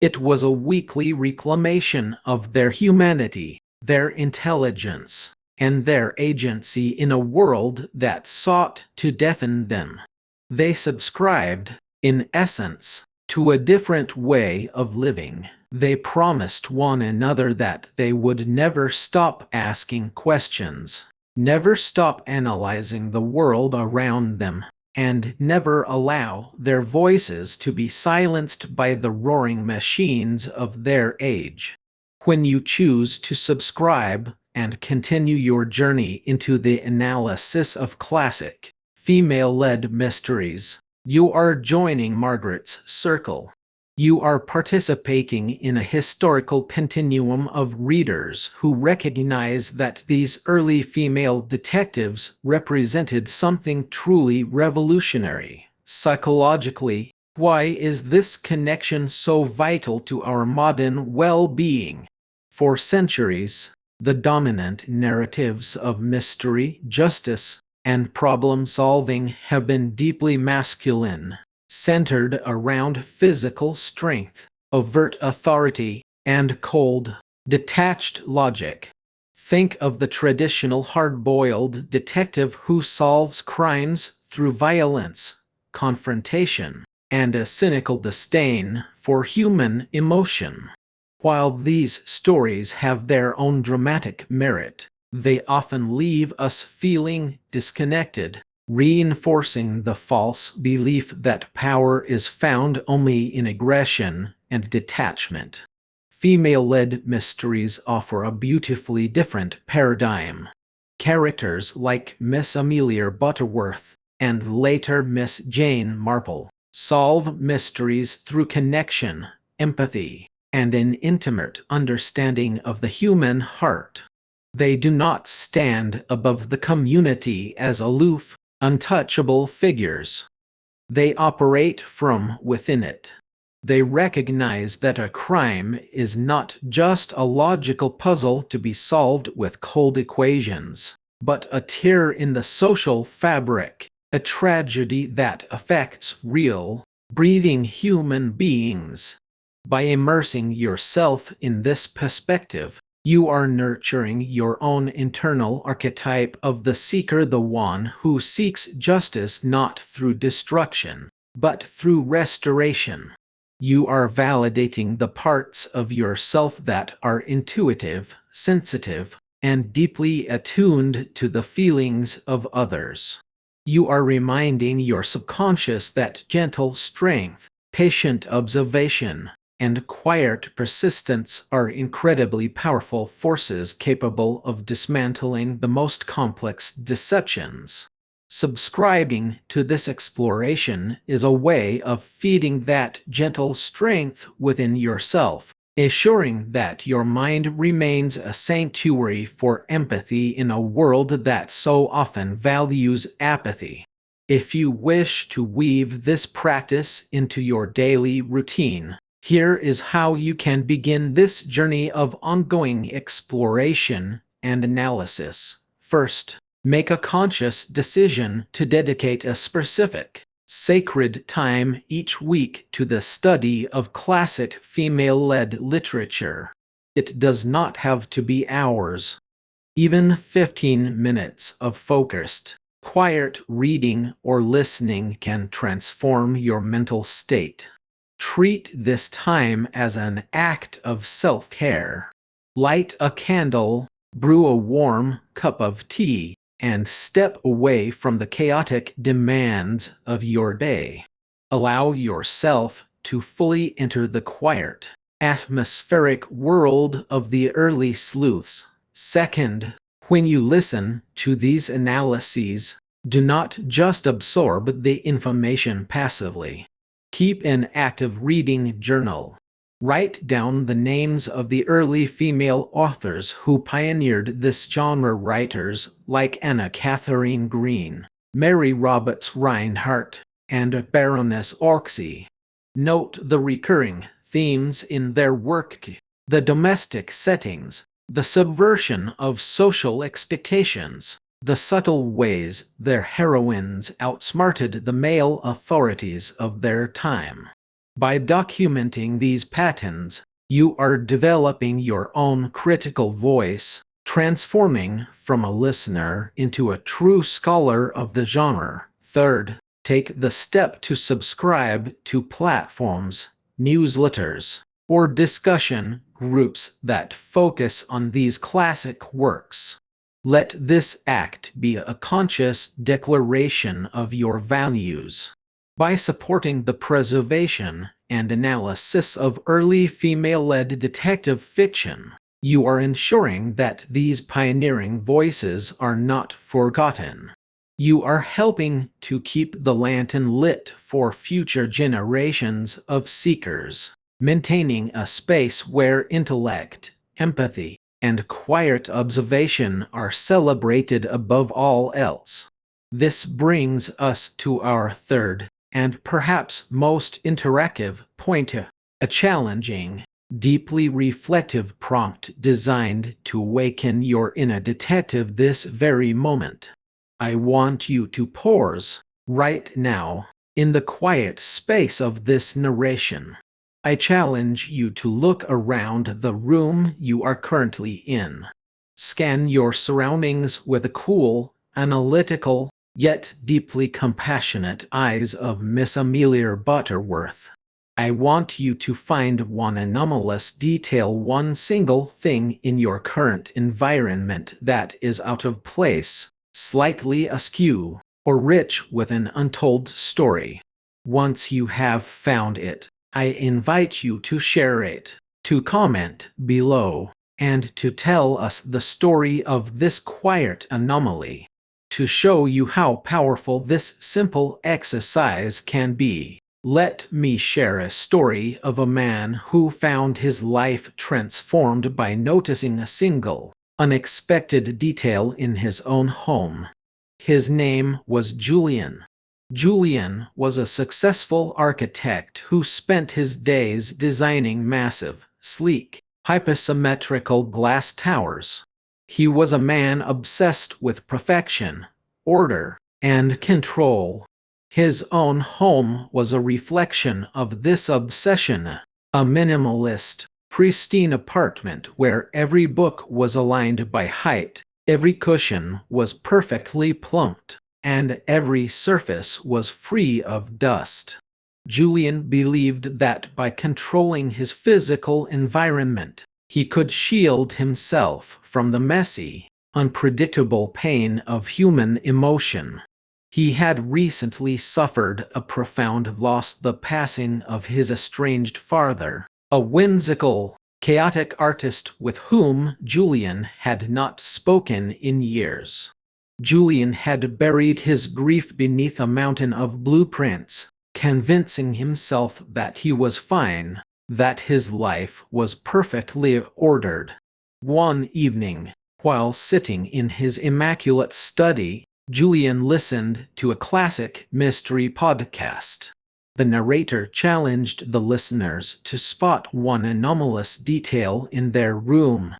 It was a weekly reclamation of their humanity, their intelligence, and their agency in a world that sought to deafen them. They subscribed, in essence, to a different way of living. They promised one another that they would never stop asking questions, never stop analyzing the world around them, and never allow their voices to be silenced by the roaring machines of their age. When you choose to subscribe and continue your journey into the analysis of classic, female-led mysteries, you are joining Margaret's circle. You are participating in a historical continuum of readers who recognize that these early female detectives represented something truly revolutionary. Psychologically, why is this connection so vital to our modern well-being? For centuries, the dominant narratives of mystery, justice, and problem-solving have been deeply masculine, centered around physical strength, overt authority, and cold, detached logic. Think of the traditional hard-boiled detective who solves crimes through violence, confrontation, and a cynical disdain for human emotion. While these stories have their own dramatic merit, they often leave us feeling disconnected, reinforcing the false belief that power is found only in aggression, and detachment. Female-led mysteries offer a beautifully different paradigm. Characters like Miss Amelia Butterworth and later Miss Jane Marple solve mysteries through connection, empathy, and an intimate understanding of the human heart. They do not stand above the community as aloof, untouchable figures. They operate from within it. They recognize that a crime is not just a logical puzzle to be solved with cold equations, but a tear in the social fabric, a tragedy that affects real, breathing human beings. By immersing yourself in this perspective, you are nurturing your own internal archetype of the seeker, the one who seeks justice not through destruction, but through restoration. You are validating the parts of yourself that are intuitive, sensitive, and deeply attuned to the feelings of others. You are reminding your subconscious that gentle strength, patient observation, and quiet persistence are incredibly powerful forces capable of dismantling the most complex deceptions. Subscribing to this exploration is a way of feeding that gentle strength within yourself, assuring that your mind remains a sanctuary for empathy in a world that so often values apathy. If you wish to weave this practice into your daily routine, here is how you can begin this journey of ongoing exploration and analysis. First, make a conscious decision to dedicate a specific, sacred time each week to the study of classic female-led literature. It does not have to be hours. Even 15 minutes of focused, quiet reading or listening can transform your mental state. Treat this time as an act of self-care. Light a candle, brew a warm cup of tea, and step away from the chaotic demands of your day. Allow yourself to fully enter the quiet, atmospheric world of the early sleuths. Second, when you listen to these analyses, do not just absorb the information passively. Keep an active reading journal. Write down the names of the early female authors who pioneered this genre, writers like Katharine Green, Mary Roberts Reinhardt, and Baroness Orczy. Note the recurring themes in their work: the domestic settings, the subversion of social expectations, the subtle ways their heroines outsmarted the male authorities of their time. By documenting these patterns, you are developing your own critical voice, transforming from a listener into a true scholar of the genre. Third, take the step to subscribe to platforms, newsletters, or discussion groups that focus on these classic works. Let this act be a conscious declaration of your values. By supporting the preservation and analysis of early female-led detective fiction, you are ensuring that these pioneering voices are not forgotten. You are helping to keep the lantern lit for future generations of seekers, maintaining a space where intellect, empathy, and quiet observation are celebrated above all else. This brings us to our third, and perhaps most interactive point, a challenging, deeply reflective prompt designed to awaken your inner detective this very moment. I want you to pause, right now, in the quiet space of this narration. I challenge you to look around the room you are currently in. Scan your surroundings with the cool, analytical, yet deeply compassionate eyes of Miss Amelia Butterworth. I want you to find one anomalous detail, one single thing in your current environment that is out of place, slightly askew, or rich with an untold story. Once you have found it, I invite you to share it, to comment below, and to tell us the story of this quiet anomaly. To show you how powerful this simple exercise can be, let me share a story of a man who found his life transformed by noticing a single, unexpected detail in his own home. His name was Julian. Julian was a successful architect who spent his days designing massive, sleek, hypersymmetrical glass towers. He was a man obsessed with perfection, order, and control. His own home was a reflection of this obsession, a minimalist, pristine apartment where every book was aligned by height, every cushion was perfectly plumped, and every surface was free of dust. Julian believed that by controlling his physical environment, he could shield himself from the messy, unpredictable pain of human emotion. He had recently suffered a profound loss, the passing of his estranged father, a whimsical, chaotic artist with whom Julian had not spoken in years. Julian had buried his grief beneath a mountain of blueprints, convincing himself that he was fine, that his life was perfectly ordered. One evening, while sitting in his immaculate study, Julian listened to a classic mystery podcast. The narrator challenged the listeners to spot one anomalous detail in their room.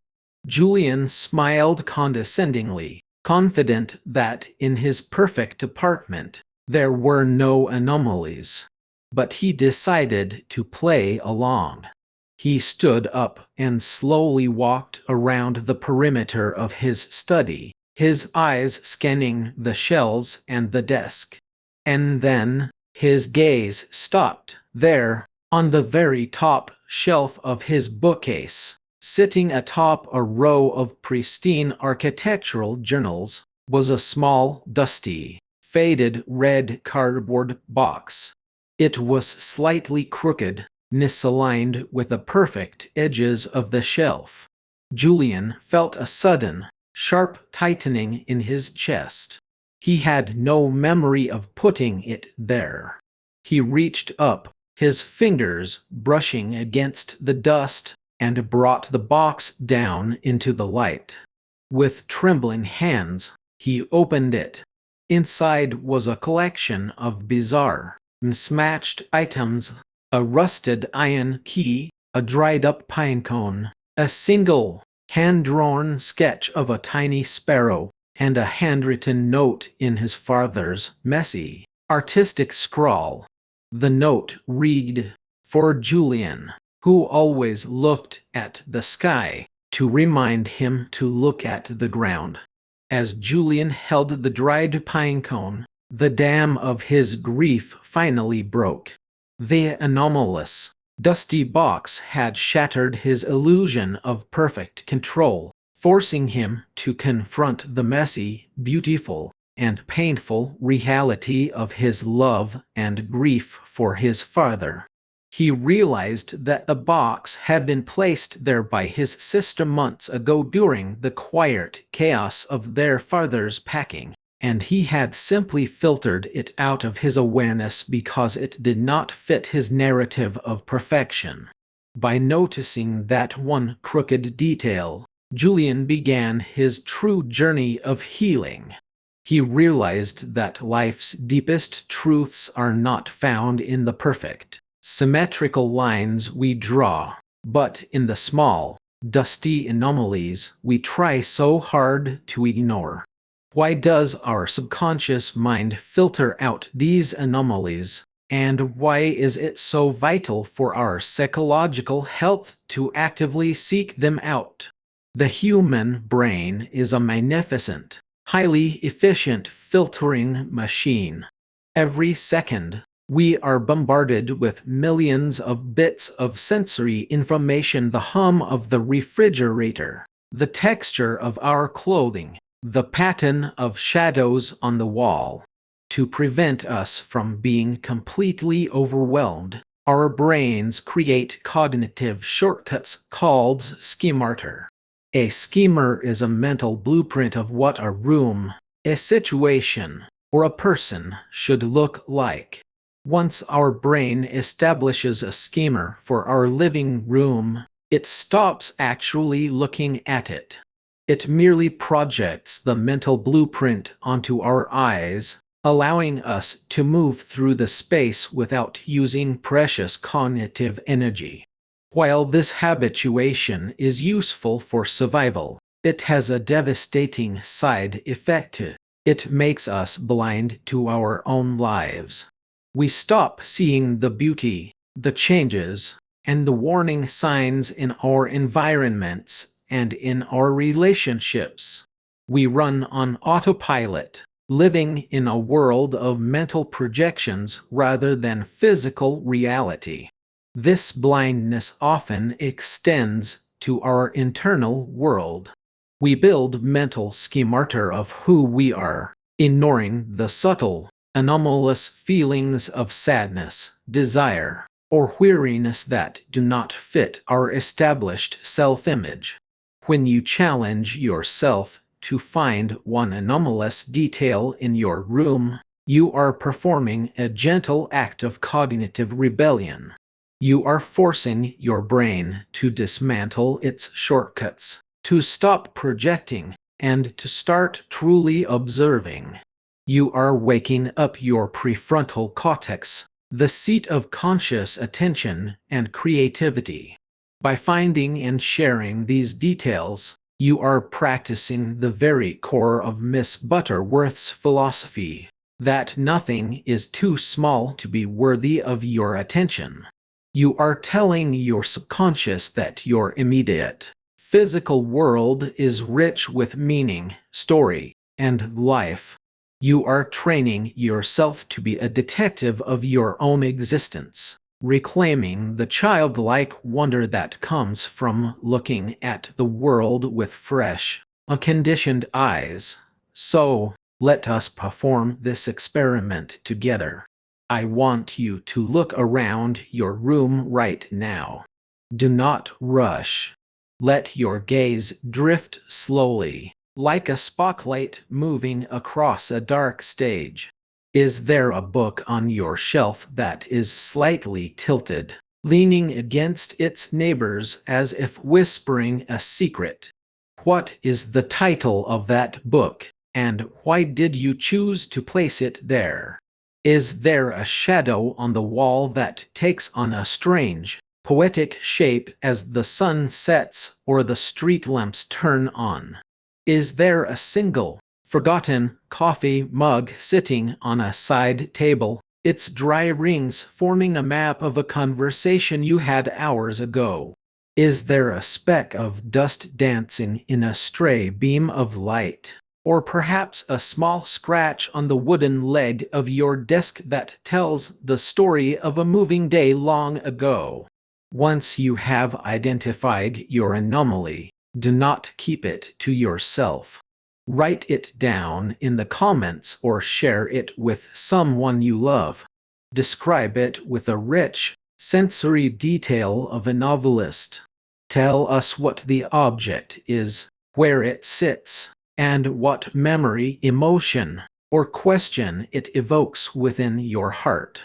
Julian smiled condescendingly, confident that in his perfect apartment there were no anomalies. But he decided to play along. He stood up and slowly walked around the perimeter of his study, his eyes scanning the shelves and the desk. And then his gaze stopped there, on the very top shelf of his bookcase. Sitting atop a row of pristine architectural journals was a small, dusty, faded red cardboard box. It was slightly crooked, misaligned with the perfect edges of the shelf. Julian felt a sudden, sharp tightening in his chest. He had no memory of putting it there. He reached up, his fingers brushing against the dust, and brought the box down into the light. With trembling hands, he opened it. Inside was a collection of bizarre, mismatched items: a rusted iron key, a dried-up pine cone, a single, hand-drawn sketch of a tiny sparrow, and a handwritten note in his father's messy, artistic scrawl. The note read, "For Julian, who always looked at the sky, to remind him to look at the ground." As Julian held the dried pine cone, the dam of his grief finally broke. The anomalous, dusty box had shattered his illusion of perfect control, forcing him to confront the messy, beautiful, and painful reality of his love and grief for his father. He realized that the box had been placed there by his sister months ago during the quiet chaos of their father's packing, and he had simply filtered it out of his awareness because it did not fit his narrative of perfection. By noticing that one crooked detail, Julian began his true journey of healing. He realized that life's deepest truths are not found in the perfect, symmetrical lines we draw, but in the small, dusty anomalies we try so hard to ignore. Why does our subconscious mind filter out these anomalies, and why is it so vital for our psychological health to actively seek them out? The human brain is a magnificent, highly efficient filtering machine. Every second, we are bombarded with millions of bits of sensory information: the hum of the refrigerator, the texture of our clothing, the pattern of shadows on the wall. To prevent us from being completely overwhelmed, Our brains create cognitive shortcuts called schemata. A schema is a mental blueprint of what a room, a situation, or a person should look like. Once our brain establishes a schema for our living room, it stops actually looking at it. It merely projects the mental blueprint onto our eyes, allowing us to move through the space without using precious cognitive energy. While this habituation is useful for survival, it has a devastating side effect. It makes us blind to our own lives. We stop seeing the beauty, the changes, and the warning signs in our environments and in our relationships. We run on autopilot, living in a world of mental projections rather than physical reality. This blindness often extends to our internal world. We build mental schemata of who we are, ignoring the subtle, anomalous feelings of sadness, desire, or weariness that do not fit our established self-image. When you challenge yourself to find one anomalous detail in your room, you are performing a gentle act of cognitive rebellion. You are forcing your brain to dismantle its shortcuts, to stop projecting, and to start truly observing. You are waking up your prefrontal cortex, the seat of conscious attention and creativity. By finding and sharing these details, you are practicing the very core of Miss Butterworth's philosophy, that nothing is too small to be worthy of your attention. You are telling your subconscious that your immediate, physical world is rich with meaning, story, and life. You are training yourself to be a detective of your own existence, reclaiming the childlike wonder that comes from looking at the world with fresh, unconditioned eyes. So, let us perform this experiment together. I want you to look around your room right now. Do not rush. Let your gaze drift slowly, like a spotlight moving across a dark stage. Is there a book on your shelf that is slightly tilted, leaning against its neighbors as if whispering a secret? What is the title of that book, and why did you choose to place it there? Is there a shadow on the wall that takes on a strange, poetic shape as the sun sets or the street lamps turn on? Is there a single, forgotten coffee mug sitting on a side table, its dry rings forming a map of a conversation you had hours ago? Is there a speck of dust dancing in a stray beam of light? Or perhaps a small scratch on the wooden leg of your desk that tells the story of a moving day long ago? Once you have identified your anomaly, do not keep it to yourself. Write it down in the comments or share it with someone you love. Describe it with a rich, sensory detail of a novelist. Tell us what the object is, where it sits, and what memory, emotion, or question it evokes within your heart.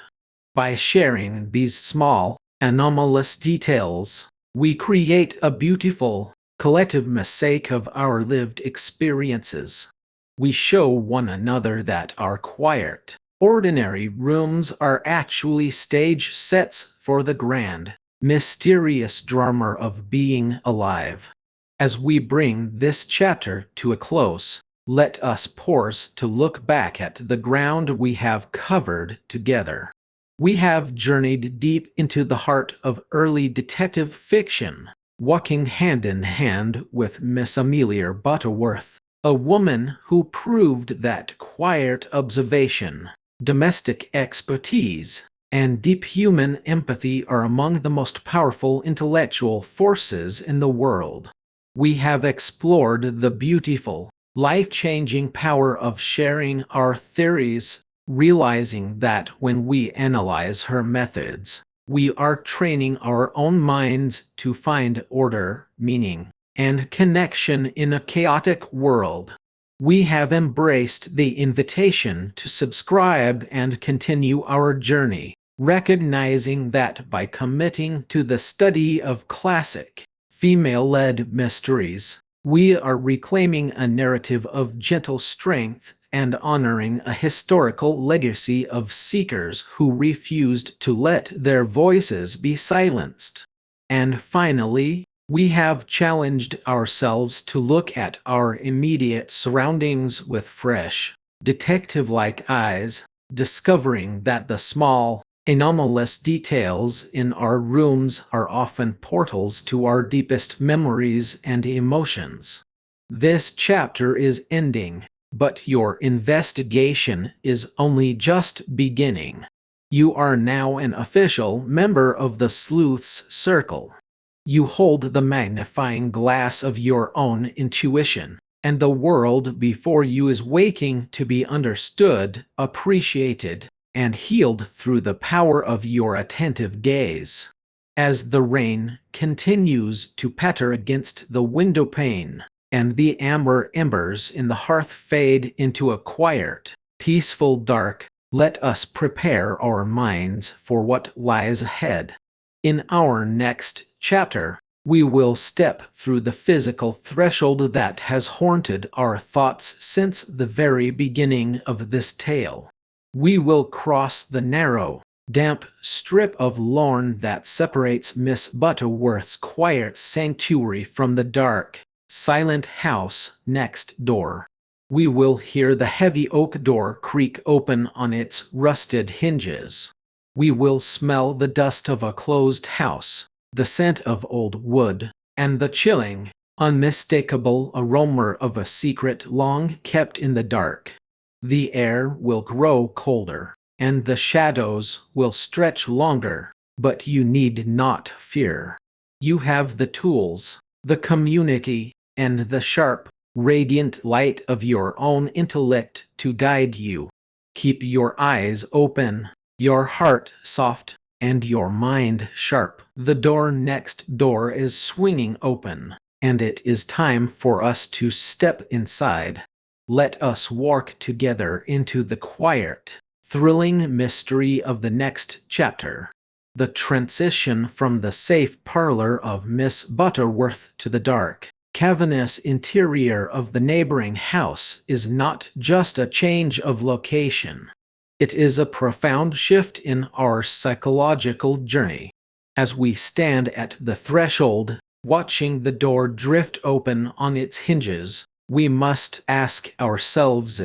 By sharing these small, anomalous details, we create a beautiful, collective mosaic of our lived experiences. We show one another that our quiet, ordinary rooms are actually stage sets for the grand, mysterious drama of being alive. As we bring this chapter to a close, let us pause to look back at the ground we have covered together. We have journeyed deep into the heart of early detective fiction, walking hand in hand with Miss Amelia Butterworth, a woman who proved that quiet observation, domestic expertise, and deep human empathy are among the most powerful intellectual forces in the world. We have explored the beautiful, life-changing power of sharing our theories, realizing that when we analyze her methods, We are training our own minds to find order, meaning, and connection in a chaotic world. We have embraced the invitation to subscribe and continue our journey, recognizing that by committing to the study of classic, female-led mysteries, we are reclaiming a narrative of gentle strength and honoring a historical legacy of seekers who refused to let their voices be silenced. And finally, we have challenged ourselves to look at our immediate surroundings with fresh, detective-like eyes, discovering that the small, anomalous details in our rooms are often portals to our deepest memories and emotions. This chapter is ending, but your investigation is only just beginning. You are now an official member of the Sleuth's Circle. You hold the magnifying glass of your own intuition, and the world before you is waiting to be understood, appreciated, and healed through the power of your attentive gaze. As the rain continues to patter against the window pane, and the amber embers in the hearth fade into a quiet, peaceful dark, let us prepare our minds for what lies ahead. In our next chapter, we will step through the physical threshold that has haunted our thoughts since the very beginning of this tale. We will cross the narrow, damp strip of lawn that separates Miss Butterworth's quiet sanctuary from the dark, silent house next door. We will hear the heavy oak door creak open on its rusted hinges. We will smell the dust of a closed house, the scent of old wood, and the chilling, unmistakable aroma of a secret long kept in the dark. The air will grow colder, and the shadows will stretch longer, but you need not fear. You have the tools, the community, and the sharp, radiant light of your own intellect to guide you. Keep your eyes open, your heart soft, and your mind sharp. The door next door is swinging open, and it is time for us to step inside. Let us walk together into the quiet, thrilling mystery of the next chapter. The transition from the safe parlor of Miss Butterworth to the dark, cavernous interior of the neighboring house is not just a change of location. It is a profound shift in our psychological journey. As we stand at the threshold, watching the door drift open on its hinges, we must ask ourselves,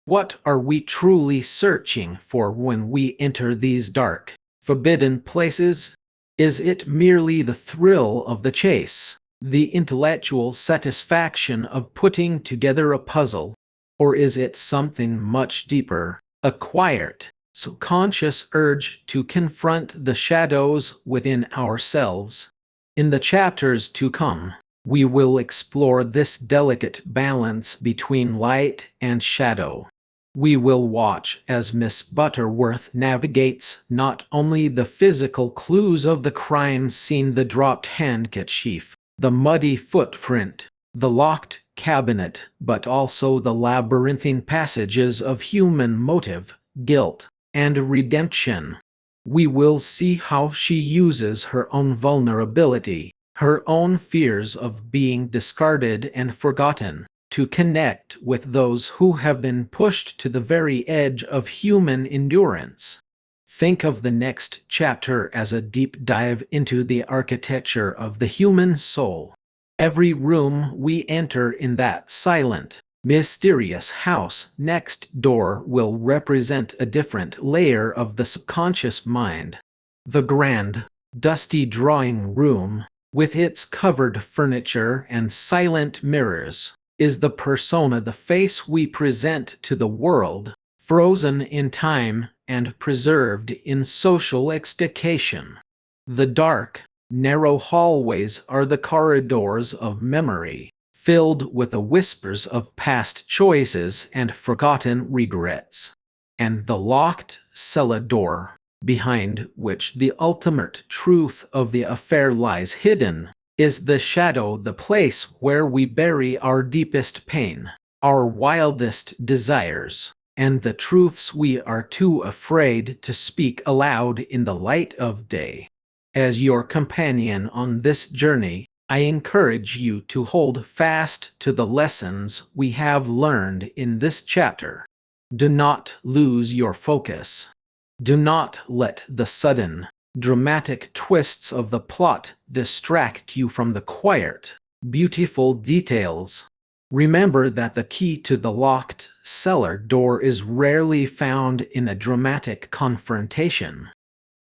what are we truly searching for when we enter these dark, forbidden places? Is it merely the thrill of the chase, the intellectual satisfaction of putting together a puzzle, or is it something much deeper, a quiet, subconscious urge to confront the shadows within ourselves? In the chapters to come, we will explore this delicate balance between light and shadow. We will watch as Miss Butterworth navigates not only the physical clues of the crime scene, the dropped handkerchief, the muddy footprint, the locked cabinet, but also the labyrinthine passages of human motive, guilt, and redemption. We will see how she uses her own vulnerability, her own fears of being discarded and forgotten, to connect with those who have been pushed to the very edge of human endurance. Think of the next chapter as a deep dive into the architecture of the human soul. Every room we enter in that silent, mysterious house next door will represent a different layer of the subconscious mind. The grand, dusty drawing room, with its covered furniture and silent mirrors, is the persona, the face we present to the world, frozen in time and preserved in social extrication. The dark, narrow hallways are the corridors of memory, filled with the whispers of past choices and forgotten regrets. And the locked cellar door, behind which the ultimate truth of the affair lies hidden, is the shadow, the place where we bury our deepest pain, our wildest desires, and the truths we are too afraid to speak aloud in the light of day. As your companion on this journey, I encourage you to hold fast to the lessons we have learned in this chapter. Do not lose your focus. Do not let the sudden, dramatic twists of the plot distract you from the quiet, beautiful details. Remember that the key to the locked cellar door is rarely found in a dramatic confrontation.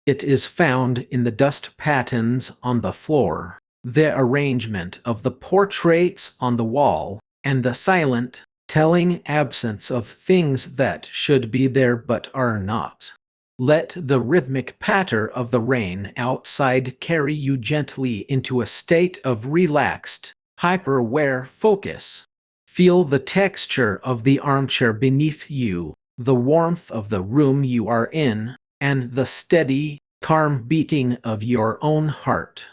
It is found in the dust patterns on the floor, the arrangement of the portraits on the wall, and the silent, telling absence of things that should be there but are not. Let the rhythmic patter of the rain outside carry you gently into a state of relaxed, hyper-aware focus. Feel the texture of the armchair beneath you, the warmth of the room you are in, and the steady, calm beating of your own heart.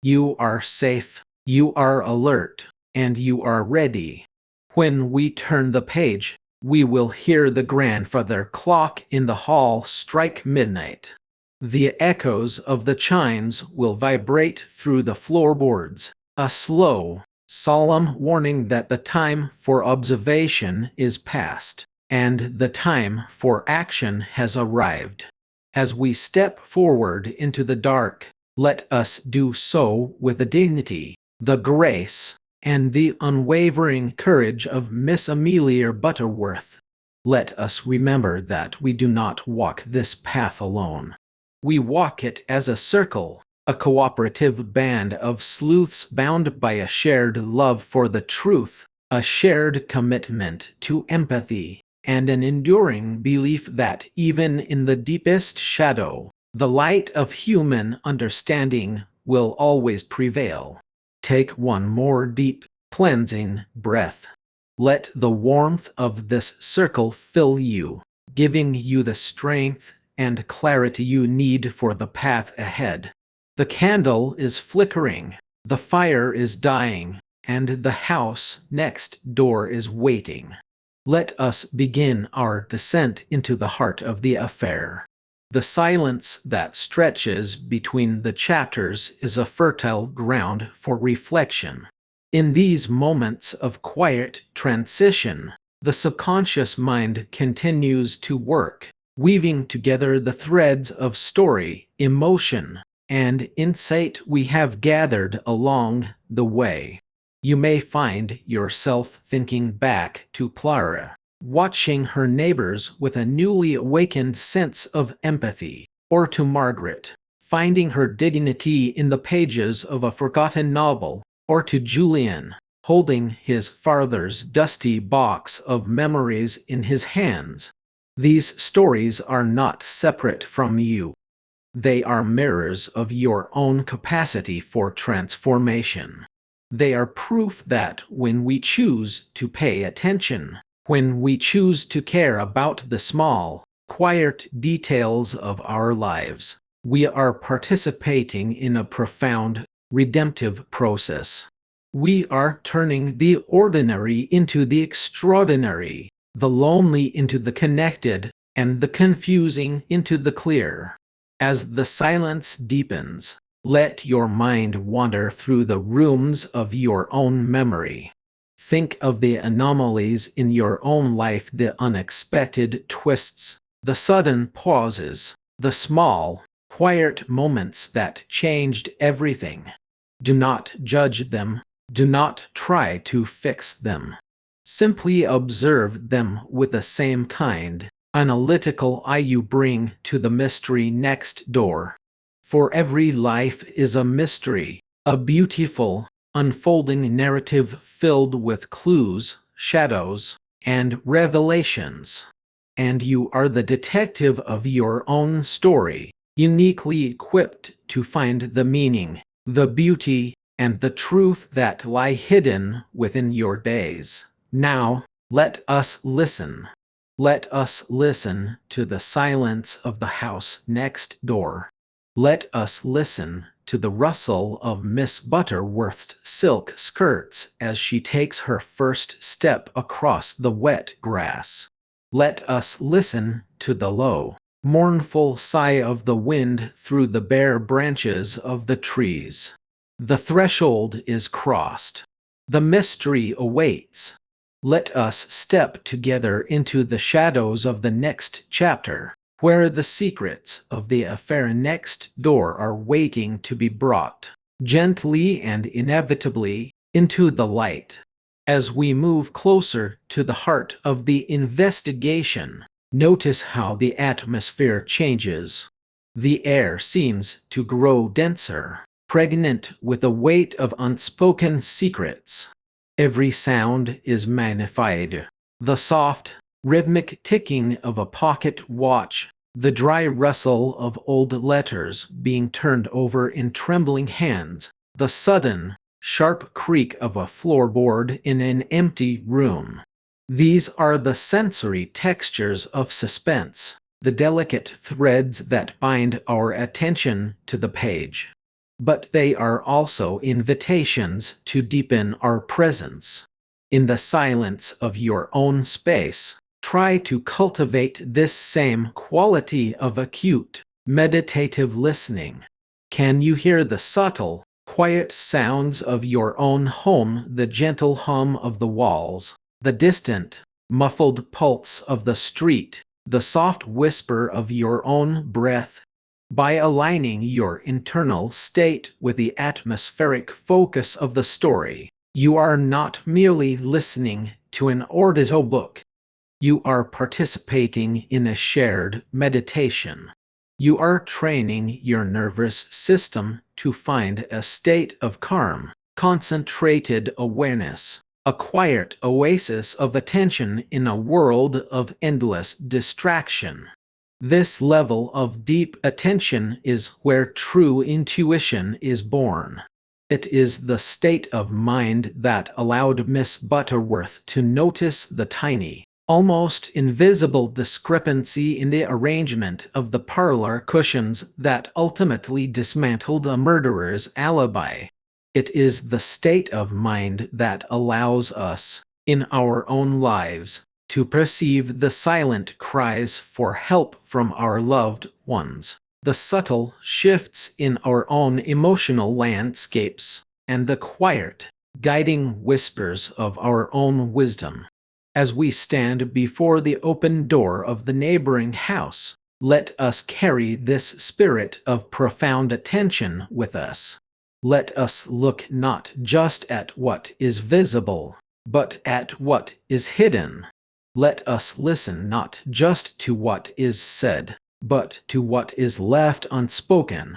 You are safe, you are alert, and you are ready. When we turn the page, we will hear the grandfather clock in the hall strike midnight. The echoes of the chimes will vibrate through the floorboards, a slow, solemn warning that the time for observation is past, and the time for action has arrived. As we step forward into the dark, let us do so with the dignity, the grace, and the unwavering courage of Miss Amelia Butterworth. Let us remember that we do not walk this path alone. We walk it as a circle, a cooperative band of sleuths bound by a shared love for the truth, a shared commitment to empathy, and an enduring belief that even in the deepest shadow, the light of human understanding will always prevail. Take one more deep, cleansing breath. Let the warmth of this circle fill you, giving you the strength and clarity you need for the path ahead. The candle is flickering, the fire is dying, and the house next door is waiting. Let us begin our descent into the heart of the affair. The silence that stretches between the chapters is a fertile ground for reflection. In these moments of quiet transition, the subconscious mind continues to work, weaving together the threads of story, emotion, and insight we have gathered along the way. You may find yourself thinking back to Clara, watching her neighbors with a newly awakened sense of empathy, or to Margaret, finding her dignity in the pages of a forgotten novel, or to Julian, holding his father's dusty box of memories in his hands. These stories are not separate from you. They are mirrors of your own capacity for transformation. They are proof that when we choose to pay attention, when we choose to care about the small, quiet details of our lives, we are participating in a profound, redemptive process. We are turning the ordinary into the extraordinary, the lonely into the connected, and the confusing into the clear. As the silence deepens, let your mind wander through the rooms of your own memory. Think of the anomalies in your own life, the unexpected twists, the sudden pauses, the small, quiet moments that changed everything. Do not judge them. Do not try to fix them. Simply observe them with the same kind, analytical eye you bring to the mystery next door. For every life is a mystery, a beautiful, unfolding narrative filled with clues, shadows, and revelations. And you are the detective of your own story, uniquely equipped to find the meaning, the beauty, and the truth that lie hidden within your days. Now, let us listen. Let us listen to the silence of the house next door. Let us listen to the rustle of Miss Butterworth's silk skirts as she takes her first step across the wet grass. Let us listen to the low, mournful sigh of the wind through the bare branches of the trees. The threshold is crossed. The mystery awaits. Let us step together into the shadows of the next chapter, where the secrets of the affair next door are waiting to be brought, gently and inevitably, into the light. As we move closer to the heart of the investigation, notice how the atmosphere changes. The air seems to grow denser, pregnant with a weight of unspoken secrets. Every sound is magnified. The soft, rhythmic ticking of a pocket watch, the dry rustle of old letters being turned over in trembling hands, the sudden, sharp creak of a floorboard in an empty room. These are the sensory textures of suspense, the delicate threads that bind our attention to the page. But they are also invitations to deepen our presence. In the silence of your own space, try to cultivate this same quality of acute, meditative listening. Can you hear the subtle, quiet sounds of your own home, the gentle hum of the walls, the distant, muffled pulse of the street, the soft whisper of your own breath? By aligning your internal state with the atmospheric focus of the story, you are not merely listening to an audiobook. You are participating in a shared meditation. You are training your nervous system to find a state of calm, concentrated awareness, a quiet oasis of attention in a world of endless distraction. This level of deep attention is where true intuition is born. It is the state of mind that allowed Miss Butterworth to notice the tiny, almost invisible discrepancy in the arrangement of the parlor cushions that ultimately dismantled a murderer's alibi. It is the state of mind that allows us, in our own lives, to perceive the silent cries for help from our loved ones, the subtle shifts in our own emotional landscapes, and the quiet, guiding whispers of our own wisdom. As we stand before the open door of the neighboring house, let us carry this spirit of profound attention with us. Let us look not just at what is visible, but at what is hidden. Let us listen not just to what is said, but to what is left unspoken.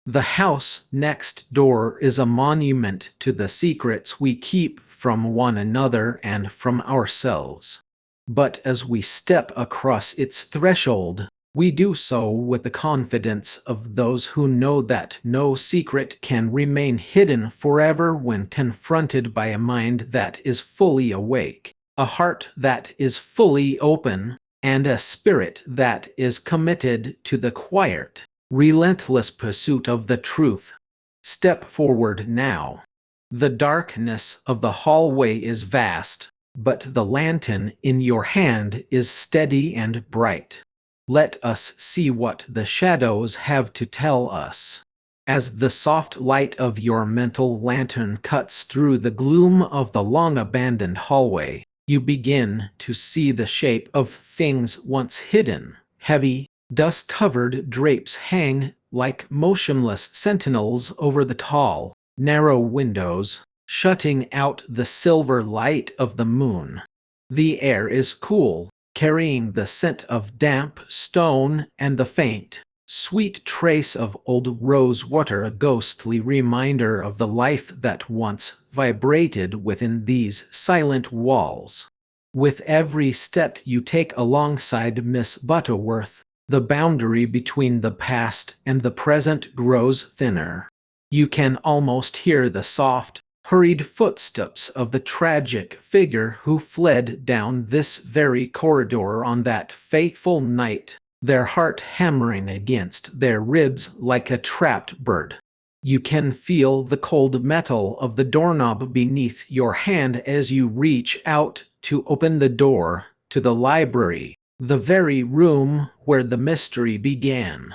The house next door is a monument to the secrets we keep from one another and from ourselves. But as we step across its threshold, we do so with the confidence of those who know that no secret can remain hidden forever when confronted by a mind that is fully awake, a heart that is fully open, and a spirit that is committed to the quiet, relentless pursuit of the truth. Step forward now. The darkness of the hallway is vast, but the lantern in your hand is steady and bright. Let us see what the shadows have to tell us. As the soft light of your mental lantern cuts through the gloom of the long-abandoned hallway, you begin to see the shape of things once hidden. Heavy, dust-covered drapes hang like motionless sentinels over the tall, narrow windows, shutting out the silver light of the moon. The air is cool, carrying the scent of damp stone and the faint, sweet trace of old rose water, a ghostly reminder of the life that once vibrated within these silent walls. With every step you take alongside Miss Butterworth, the boundary between the past and the present grows thinner. You can almost hear the soft, hurried footsteps of the tragic figure who fled down this very corridor on that fateful night, their heart hammering against their ribs like a trapped bird. You can feel the cold metal of the doorknob beneath your hand as you reach out to open the door to the library, the very room where the mystery began.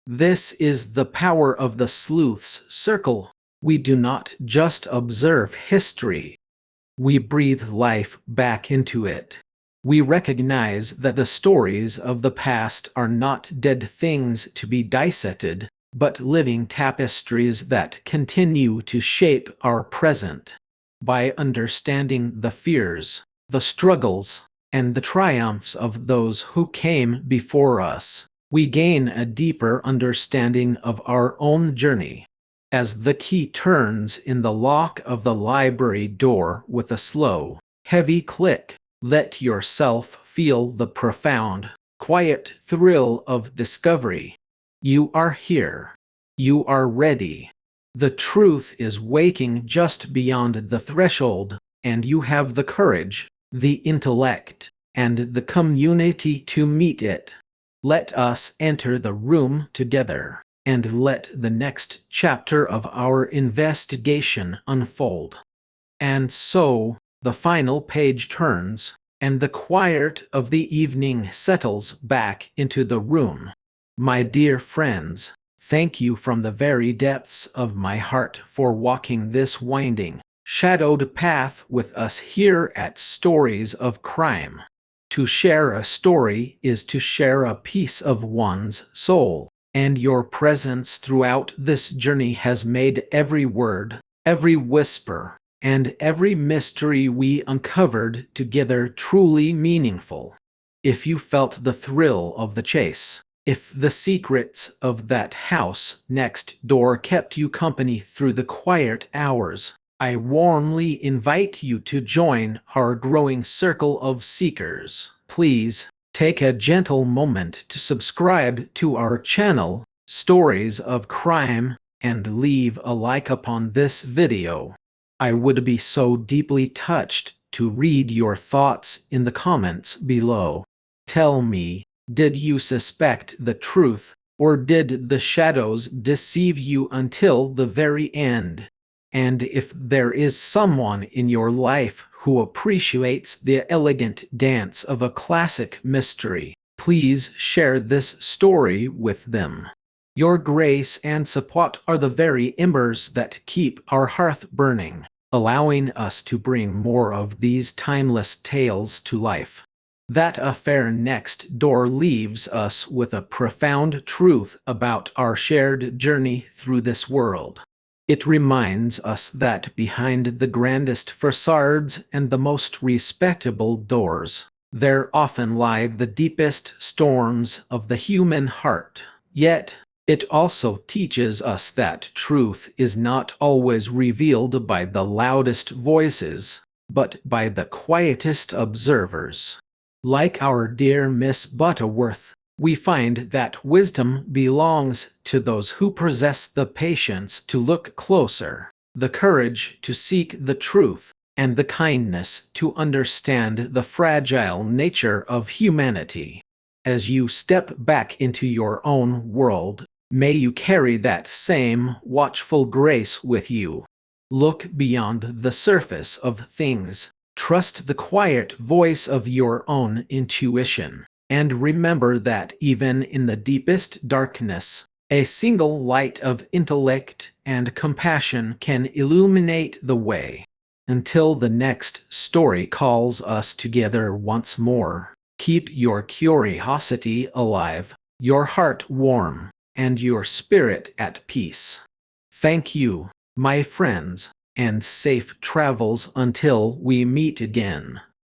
This is the power of the sleuth's circle. We do not just observe history, we breathe life back into it. We recognize that the stories of the past are not dead things to be dissected, but living tapestries that continue to shape our present. By understanding the fears, the struggles, and the triumphs of those who came before us, we gain a deeper understanding of our own journey. As the key turns in the lock of the library door with a slow, heavy click, let yourself feel the profound, quiet thrill of discovery. You are here. You are ready. The truth is waiting just beyond the threshold, and you have the courage, the intellect, and the community to meet it. Let us enter the room together, and let the next chapter of our investigation unfold. And so, the final page turns, and the quiet of the evening settles back into the room. My dear friends, thank you from the very depths of my heart for walking this winding, shadowed path with us here at Stories of Crime. To share a story is to share a piece of one's soul, and your presence throughout this journey has made every word, every whisper, and every mystery we uncovered together truly meaningful. If you felt the thrill of the chase, if the secrets of that house next door kept you company through the quiet hours, I warmly invite you to join our growing circle of seekers. Please take a gentle moment to subscribe to our channel, Stories of Crime, and leave a like upon this video. I would be so deeply touched to read your thoughts in the comments below. Tell me, did you suspect the truth, or did the shadows deceive you until the very end? And if there is someone in your life who appreciates the elegant dance of a classic mystery, please share this story with them. Your grace and support are the very embers that keep our hearth burning, allowing us to bring more of these timeless tales to life. That affair next door leaves us with a profound truth about our shared journey through this world. It reminds us that behind the grandest facades and the most respectable doors, there often lie the deepest storms of the human heart. Yet, it also teaches us that truth is not always revealed by the loudest voices, but by the quietest observers. Like our dear Miss Butterworth, we find that wisdom belongs to those who possess the patience to look closer, the courage to seek the truth, and the kindness to understand the fragile nature of humanity. As you step back into your own world, may you carry that same watchful grace with you. Look beyond the surface of things, trust the quiet voice of your own intuition. And remember that even in the deepest darkness, a single light of intellect and compassion can illuminate the way. Until the next story calls us together once more, keep your curiosity alive, your heart warm, and your spirit at peace. Thank you, my friends, and safe travels until we meet again.